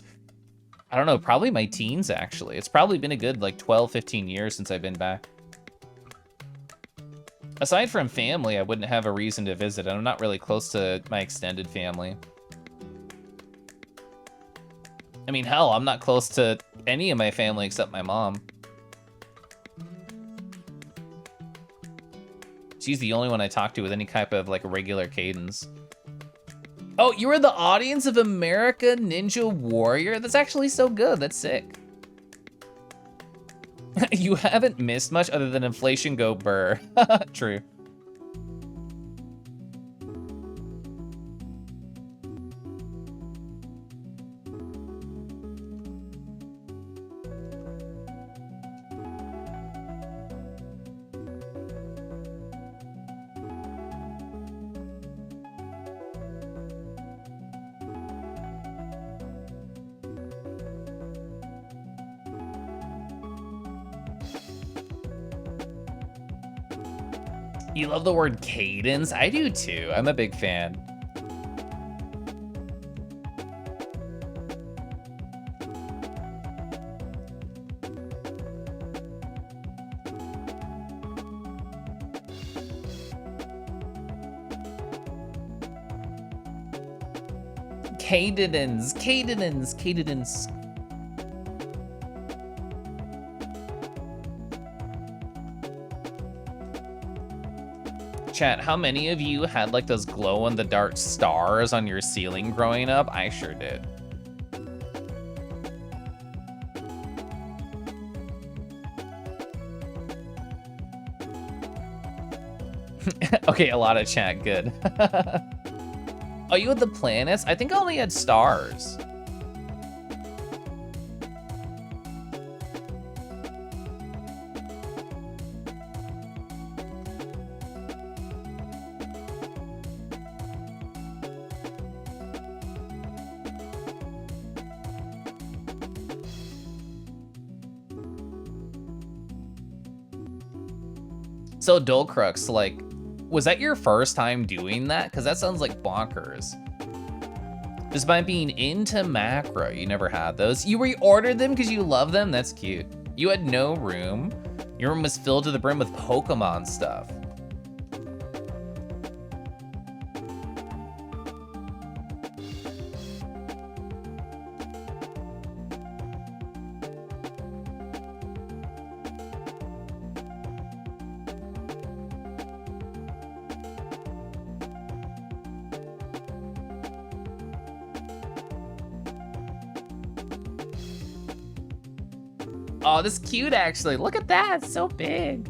I don't know, probably my teens, actually. It's probably been a good like 12, 15 years since I've been back. Aside from family, I wouldn't have a reason to visit. I'm not really close to my extended family. I mean, hell, I'm not close to any of my family except my mom. She's the only one I talk to with any type of like regular cadence. Oh, you were the audience of America Ninja Warrior? That's actually so good, that's sick. You haven't missed much other than inflation go burr. True. You love the word cadence? I do too. I'm a big fan. Cadence, cadence, cadence. Chat, how many of you had like those glow-in-the-dark stars on your ceiling growing up? I sure did. Okay, a lot of chat, good. Oh, you had the planets? I think I only had stars. So Dulcrux, like, was that your first time doing that? Because that sounds like bonkers. Despite being into macro, you never had those. You reordered them because you love them? That's cute. You had no room. Your room was filled to the brim with Pokemon stuff. Oh, this is cute, actually. Look at that, it's so big.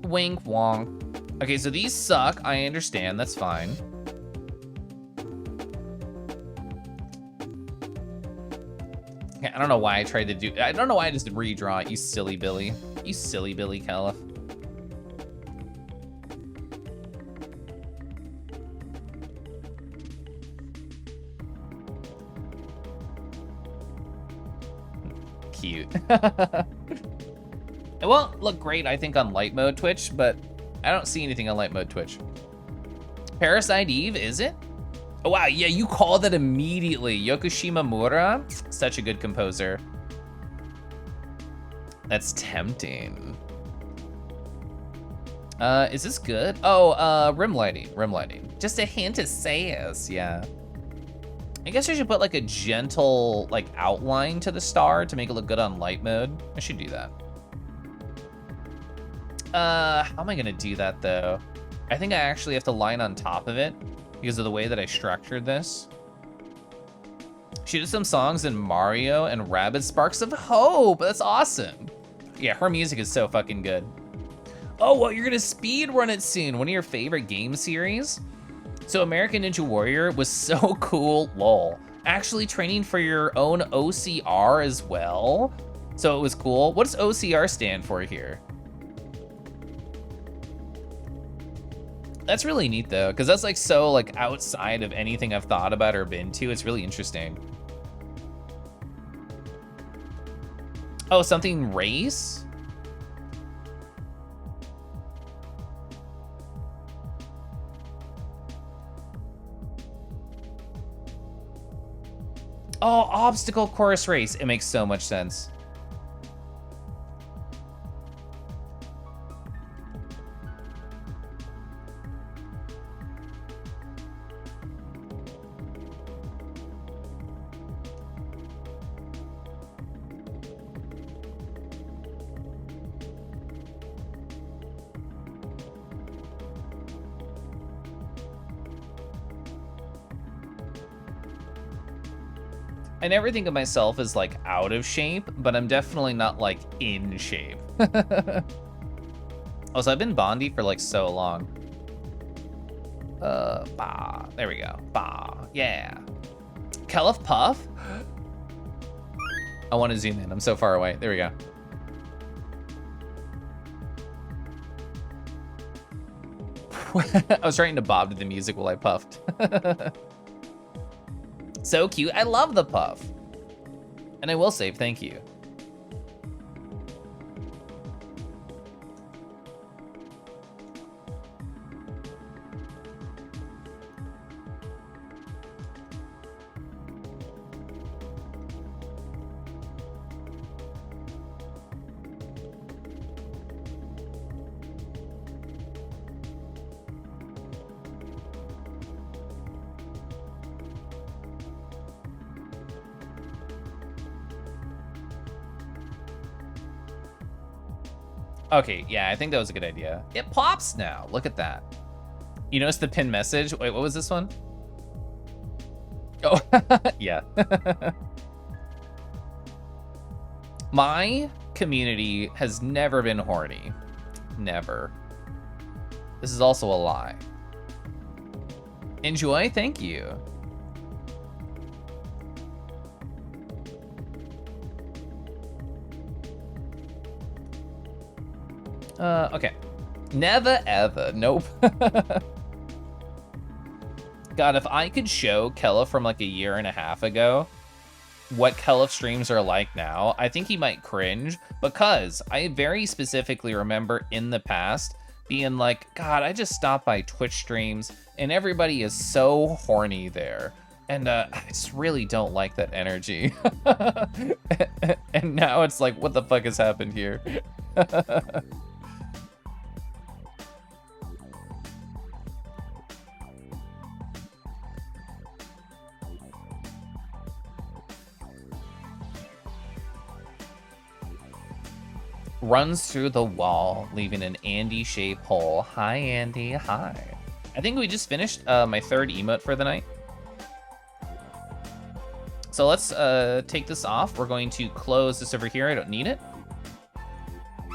Wink wonk. Okay, so these suck, I understand, that's fine. Okay, I don't know why I tried to do, I don't know why I just redraw it, you silly Billy. You silly Billy Keliff. Cute. It won't look great, I think, on light mode Twitch, but I don't see anything on light mode Twitch. Parasite Eve, is it? Oh, wow, yeah, you called it immediately. Yokoshima Mura, such a good composer. That's tempting. Is this good? Oh, rim lighting, rim lighting. Just a hint of sass, yeah. I guess I should put like a gentle like outline to the star to make it look good on light mode. I should do that. How am I gonna do that though? I think I actually have to line on top of it because of the way that I structured this. She did some songs in Mario and Rabbids Sparks of Hope. That's awesome. Yeah, her music is so fucking good. Oh, well, you're gonna speed run it soon. One of your favorite game series? So American Ninja Warrior was so cool, lol. Actually training for your own OCR as well. So it was cool. What does OCR stand for here? That's really neat though, because that's like so like outside of anything I've thought about or been to. It's really interesting. Oh, something race? Oh, obstacle course race. It makes so much sense. I never think of myself as like out of shape, but I'm definitely not like in shape. Also, I've been Bondi for like so long. Bah, there we go, bah, yeah. Keliff Puff? I want to zoom in, I'm so far away, there we go. I was trying to bob to the music while I puffed. So cute, I love the puff. And I will save, thank you. Okay, yeah, I think that was a good idea. It pops now. Look at that. You notice the pinned message? Wait, what was this one? Oh, yeah. My community has never been horny. Never. This is also a lie. Enjoy, thank you. Okay. Never ever, nope. God, if I could show Keliff from like a year and a half ago what Keliff streams are like now, I think he might cringe, because I very specifically remember in the past being like, God, I just stopped by Twitch streams and everybody is so horny there. And I just really don't like that energy. And now it's like, what the fuck has happened here? Runs through the wall, leaving an Andy-shaped hole. Hi, Andy. Hi. I think we just finished my third emote for the night. So let's take this off. We're going to close this over here. I don't need it.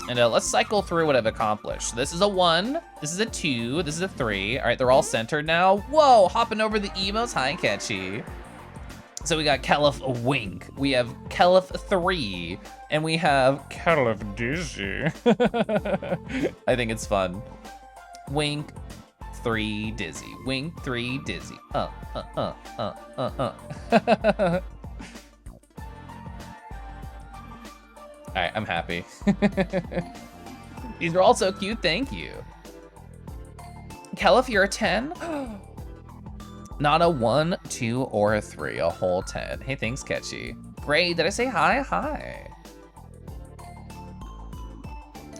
And let's cycle through what I've accomplished. This is a 1. This is a 2. This is a 3. All right, they're all centered now. Whoa, hopping over the emotes. Hi, Catchy. So we got Keliff Wink. We have Keliff 3. And we have Keliff Dizzy. I think it's fun. Wink 3 Dizzy. Wink 3 Dizzy. All right, I'm happy. These are all so cute, thank you. Keliff, you're a 10? Not a 1, 2, or a 3, a whole 10. Hey, thanks, Catchy. Great, did I say hi? Hi.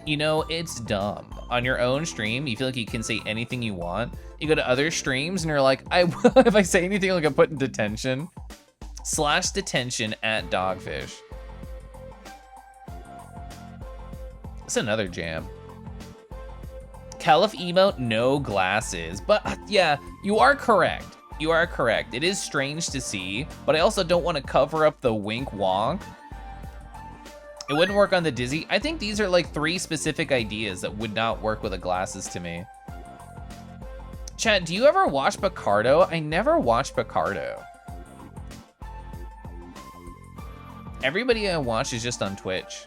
You know, it's dumb. On your own stream, you feel like you can say anything you want. You go to other streams and you're like, if I say anything, I'll get put in detention. / detention at Dogfish. It's another jam. Keliff emote, no glasses. But yeah, you are correct. You are correct. It is strange to see, but I also don't want to cover up the wink wonk. It wouldn't work on the Dizzy. I think these are like 3 specific ideas that would not work with the glasses to me. Chat, do you ever watch Picardo? I never watched Picardo. Everybody I watch is just on Twitch.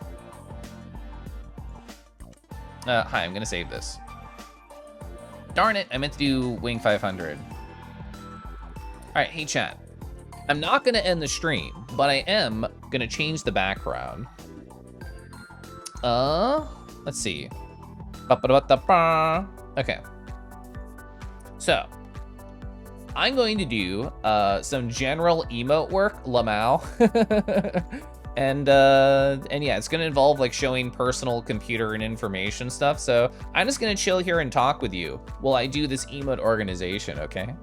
Hi, I'm gonna save this. Darn it, I meant to do Wing 500. All right, hey chat. I'm not gonna end the stream, but I am gonna change the background. Let's see. Okay. So, I'm going to do some general emote work, Lamau. And yeah, it's gonna involve like showing personal computer and information stuff. So I'm just gonna chill here and talk with you while I do this emote organization, okay?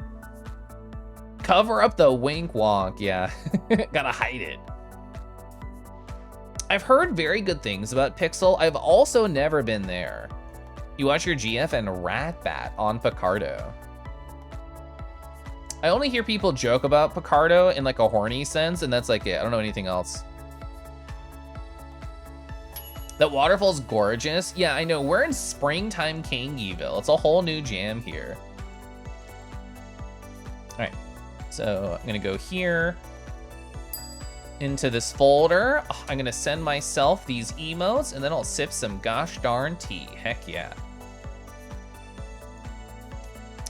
Cover up the wink wonk, yeah. Gotta hide it. I've heard very good things about Pixel. I've also never been there. You watch your GF and Ratbat on Picardo. I only hear people joke about Picardo in like a horny sense, and that's like it. I don't know anything else. That waterfall's gorgeous. Yeah, I know. We're in springtime Kangyville. It's a whole new jam here. All right. So I'm gonna go here into this folder. Oh, I'm gonna send myself these emotes and then I'll sip some gosh darn tea. Heck yeah.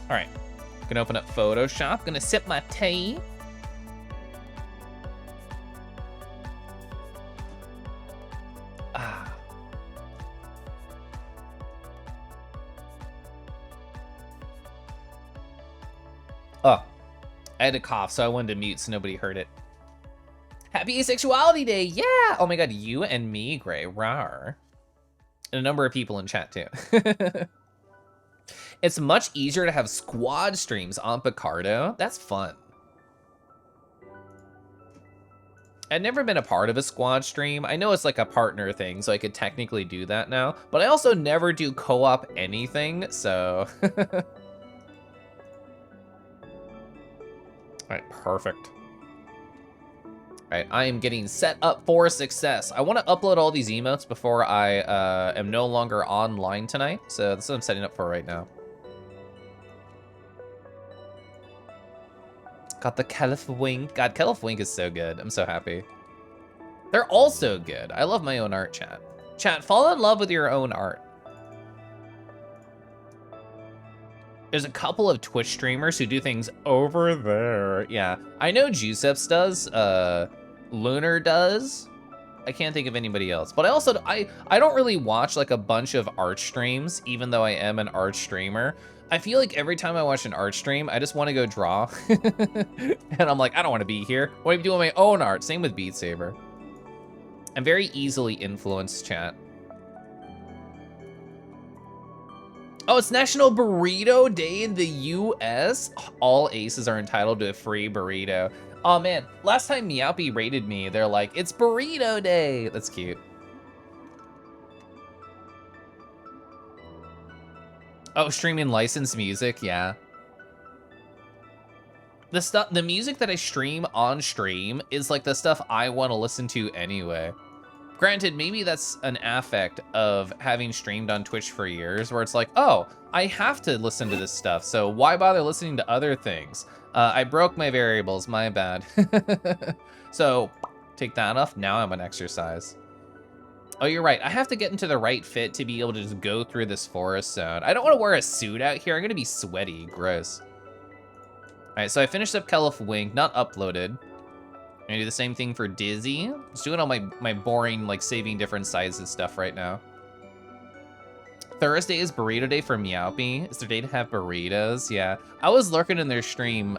All right, gonna open up Photoshop. Gonna sip my tea. Ah. Oh, I had to cough, so I wanted to mute so nobody heard it. Happy Asexuality Day, yeah! Oh my god, you and me, Gray, rawr. And a number of people in chat too. It's much easier to have squad streams on Picardo. That's fun. I'd never been a part of a squad stream. I know it's like a partner thing, so I could technically do that now. But I also never do co-op anything, so... All right, perfect. All right, I am getting set up for success. I want to upload all these emotes before I am no longer online tonight, so that's what I'm setting up for right now. Got the Keliff Wink. God, Keliff Wink is so good. I'm so happy. They're all so good. I love my own art, chat. Chat, fall in love with your own art. There's a couple of Twitch streamers who do things over there. Yeah, I know Juiceps does. Lunar does. I can't think of anybody else. But I also, I don't really watch like a bunch of art streams, even though I am an art streamer. I feel like every time I watch an art stream, I just want to go draw. And I'm like, I don't want to be here. I want to be doing my own art. Same with Beat Saber. I'm very easily influenced, chat. Oh, it's National Burrito Day in the US. All aces are entitled to a free burrito. Oh man, last time Meowpie rated me, they're like, it's Burrito Day. That's cute. Oh, streaming licensed music, yeah. The music that I stream on stream is like the stuff I want to listen to anyway. Granted, maybe that's an affect of having streamed on Twitch for years, where it's like, oh, I have to listen to this stuff, so why bother listening to other things? I broke my variables, my bad. So, take that off, now I'm on exercise. Oh, you're right, I have to get into the right fit to be able to just go through this forest zone. I don't want to wear a suit out here, I'm gonna be sweaty, gross. All right, so I finished up Keliff Wink, not uploaded. I'm gonna do the same thing for Dizzy. Just doing all my boring, like, saving different sizes stuff right now. Thursday is burrito day for Meowpie. It's their day to have burritos, yeah. I was lurking in their stream,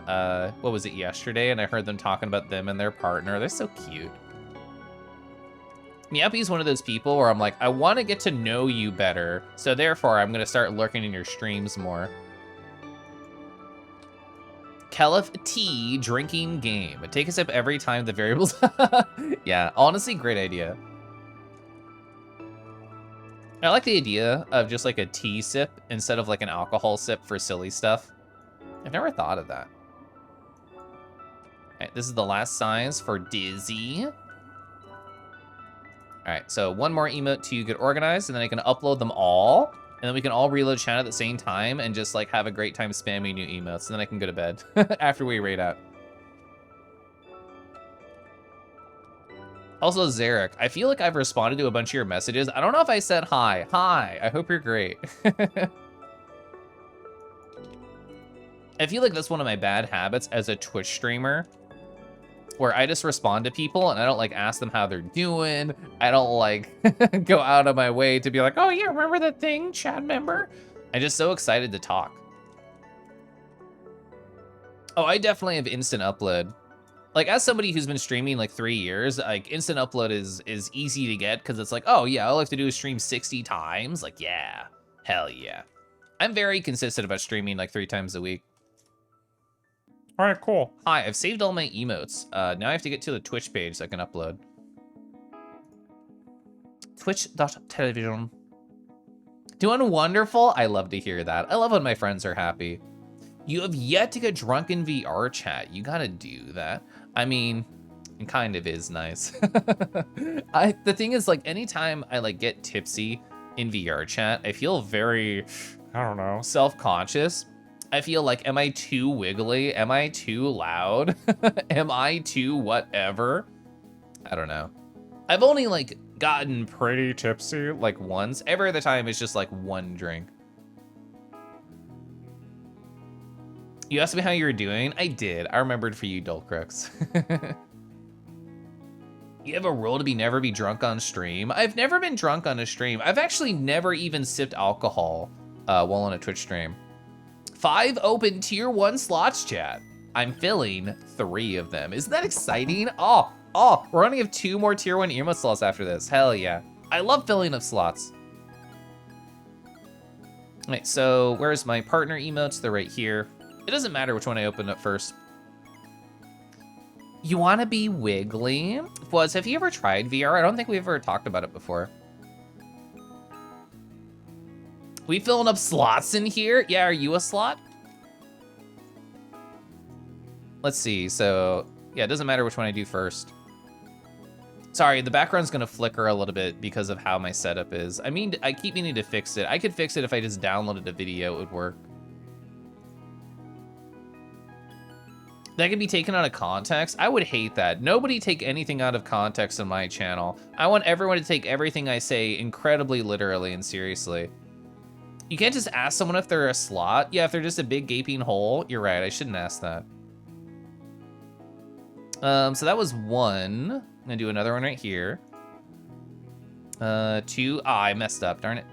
what was it, yesterday, and I heard them talking about them and their partner. They're so cute. Meowpie is one of those people where I'm like, I want to get to know you better, so therefore I'm gonna start lurking in your streams more. Keliff tea drinking game. Take a sip every time the variables. Yeah, honestly, great idea. I like the idea of just like a tea sip instead of like an alcohol sip for silly stuff. I've never thought of that. All right, this is the last size for Dizzy. All right, so one more emote to get organized, and then I can upload them all. And then we can all reload chat at the same time and just like have a great time spamming new emotes. And then I can go to bed after we raid out. Also, Zarek, I feel like I've responded to a bunch of your messages. I don't know if I said hi. Hi, I hope you're great. I feel like that's one of my bad habits as a Twitch streamer, where I just respond to people and I don't like ask them how they're doing. I don't like go out of my way to be like, oh yeah, remember that thing, chat member? I'm just so excited to talk. Oh, I definitely have instant upload. Like, as somebody who's been streaming like 3 years, like instant upload is easy to get because it's like, oh yeah, all I have to do is stream 60 times. Like, yeah, hell yeah. I'm very consistent about streaming like 3 times a week. All right, cool. Hi, I've saved all my emotes. Now I have to get to the Twitch page so I can upload. Twitch.television. Doing wonderful? I love to hear that. I love when my friends are happy. You have yet to get drunk in VR, chat. You gotta do that. I mean, it kind of is nice. The thing is, like, anytime I like get tipsy in VR chat, I feel very, I don't know, self-conscious. I feel like, am I too wiggly? Am I too loud? Am I too whatever? I don't know. I've only like gotten pretty tipsy like once. Every other time it's just like one drink. You asked me how you were doing? I did. I remembered for you, Dulcrux. You have a rule to never be drunk on stream? I've never been drunk on a stream. I've actually never even sipped alcohol while on a Twitch stream. 5 open tier 1 slots, chat. I'm filling 3 of them. Isn't that exciting? Oh, we're gonna have 2 more tier 1 emote slots after this. Hell yeah. I love filling up slots. All right, so where's my partner emotes? They're right here. It doesn't matter which one I open up first. You want to be wiggly? Have you ever tried VR? I don't think we've ever talked about it before. We filling up slots in here? Yeah, are you a slot? Let's see, so, yeah, it doesn't matter which one I do first. Sorry, the background's gonna flicker a little bit because of how my setup is. I mean, I keep meaning to fix it. I could fix it if I just downloaded a video, it would work. That could be taken out of context. I would hate that. Nobody take anything out of context on my channel. I want everyone to take everything I say incredibly literally and seriously. You can't just ask someone if they're a slot. Yeah, if they're just a big gaping hole, you're right, I shouldn't ask that. So that was one. I'm gonna do another one right here. Two, I messed up, darn it.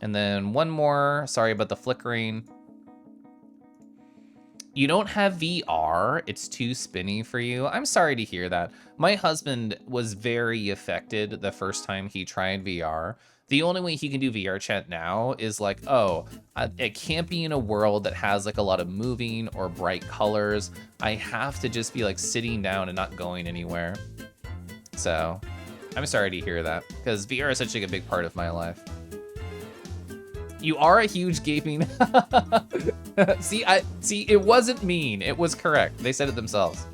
And then one more, sorry about the flickering. You don't have VR, it's too spinny for you. I'm sorry to hear that. My husband was very affected the first time he tried VR. The only way he can do VR chat now is like, oh, it can't be in a world that has like a lot of moving or bright colors. I have to just be like sitting down and not going anywhere. So I'm sorry to hear that because VR is such like a big part of my life. You are a huge gaping. See, it wasn't mean. It was correct. They said it themselves.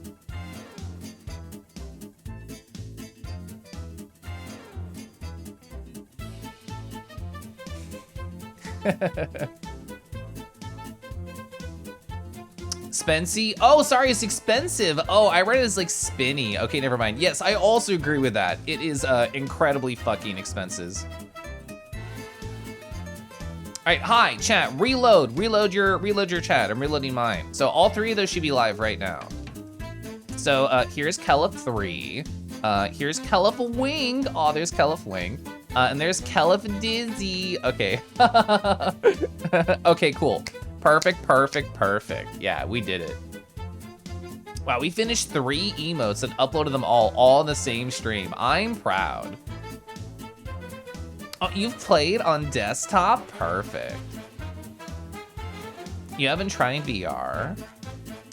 Spency? Oh, sorry, it's expensive. Oh, I read it as like spinny. Okay, never mind. Yes, I also agree with that. It is incredibly fucking expensive. All right, hi, chat, reload your chat. I'm reloading mine. So all three of those should be live right now. So here's Keliff 3. Here's Keliff Wing. Oh, there's Keliff Wing. And there's Keliff Dizzy. Okay. Okay, cool. Perfect. Yeah, we did it. Wow, we finished 3 emotes and uploaded them all in the same stream. I'm proud. Oh, you've played on desktop? Perfect. You haven't tried VR?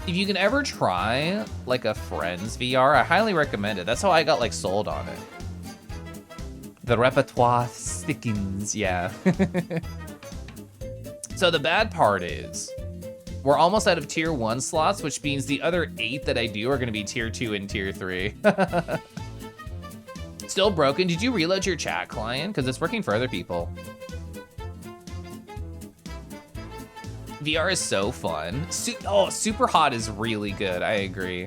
If you can ever try like a friend's VR, I highly recommend it. That's how I got like sold on it. The repertoire thickens, yeah. So the bad part is we're almost out of tier 1 slots, which means the other 8 that I do are gonna be tier 2 and tier 3. Still broken? Did you reload your chat client? Because it's working for other people. VR is so fun. Oh, Super Hot is really good, I agree.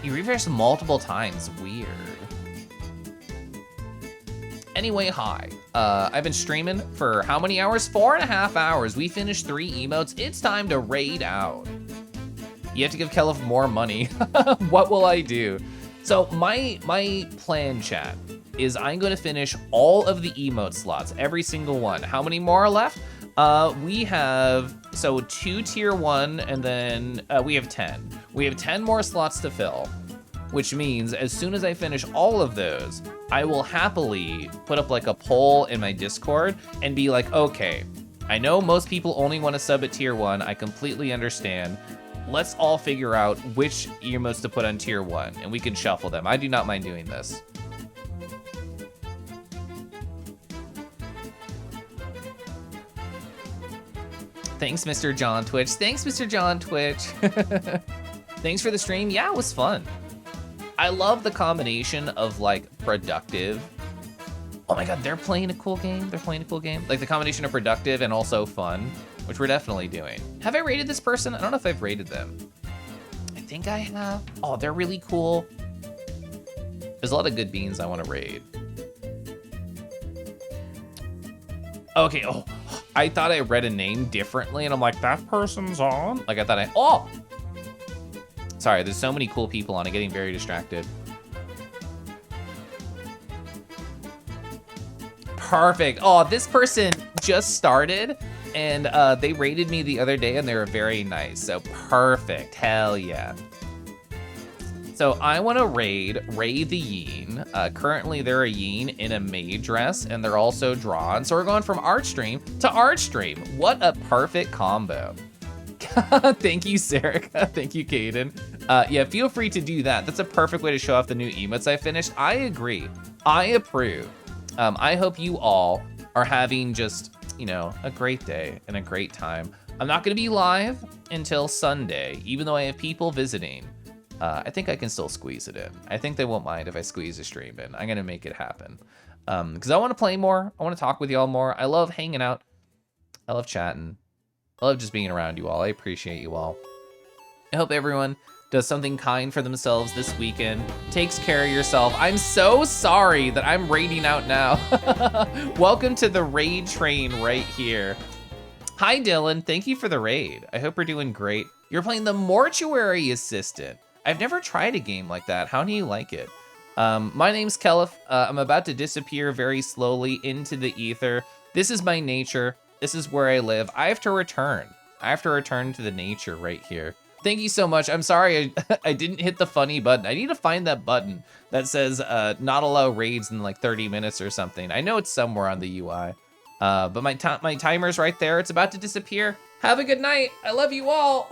You refresh multiple times, weird. Anyway, hi. I've been streaming for how many hours? 4.5 hours. We finished 3 emotes. It's time to raid out. You have to give Keliff more money. What will I do? So my plan, chat, is I'm gonna finish all of the emote slots, every single one. How many more are left? We have, so 2 tier 1, and then we have 10. We have 10 more slots to fill, which means as soon as I finish all of those, I will happily put up like a poll in my Discord and be like, okay, I know most people only want to sub at tier 1. I completely understand. Let's all figure out which emotes to put on tier 1, and we can shuffle them. I do not mind doing this. Thanks, Mr. John Twitch. Thanks, Mr. John Twitch. Thanks for the stream. Yeah, it was fun. I love the combination of like productive. Oh my God, they're playing a cool game. Like the combination of productive and also fun, which we're definitely doing. Have I rated this person? I don't know if I've rated them. I think I have. Oh, they're really cool. There's a lot of good beans I want to raid. Okay, oh, I thought I read a name differently and I'm like, that person's on? Like I thought oh! Sorry, there's so many cool people on it, getting very distracted. Perfect. Oh, this person just started and they rated me the other day and they were very nice. So perfect. Hell yeah. So I want to raid Ray the Yeen. Currently they're a Yeen in a maid dress and they're also drawn. So we're going from art stream to art stream. What a perfect combo. Thank you, Sarah. Thank you, Caden. Yeah, feel free to do that. That's a perfect way to show off the new emotes I finished. I agree. I approve. I hope you all are having just, you know, a great day and a great time. I'm not gonna be live until Sunday, even though I have people visiting. I think I can still squeeze it in. I think they won't mind if I squeeze a stream in. I'm gonna make it happen. Because I want to play more. I want to talk with y'all more. I love hanging out. I love chatting. I love just being around you all. I appreciate you all. I hope everyone does something kind for themselves this weekend. Takes care of yourself. I'm so sorry that I'm raiding out now. Welcome to the raid train right here. Hi, Dylan. Thank you for the raid. I hope you're doing great. You're playing the Mortuary Assistant. I've never tried a game like that. How do you like it? My name's Keliff. I'm about to disappear very slowly into the ether. This is my nature. This is where I live. I have to return. I have to return to the nature right here. Thank you so much. I'm sorry I didn't hit the funny button. I need to find that button that says not allow raids in like 30 minutes or something. I know it's somewhere on the UI. But my timer's right there. It's about to disappear. Have a good night. I love you all.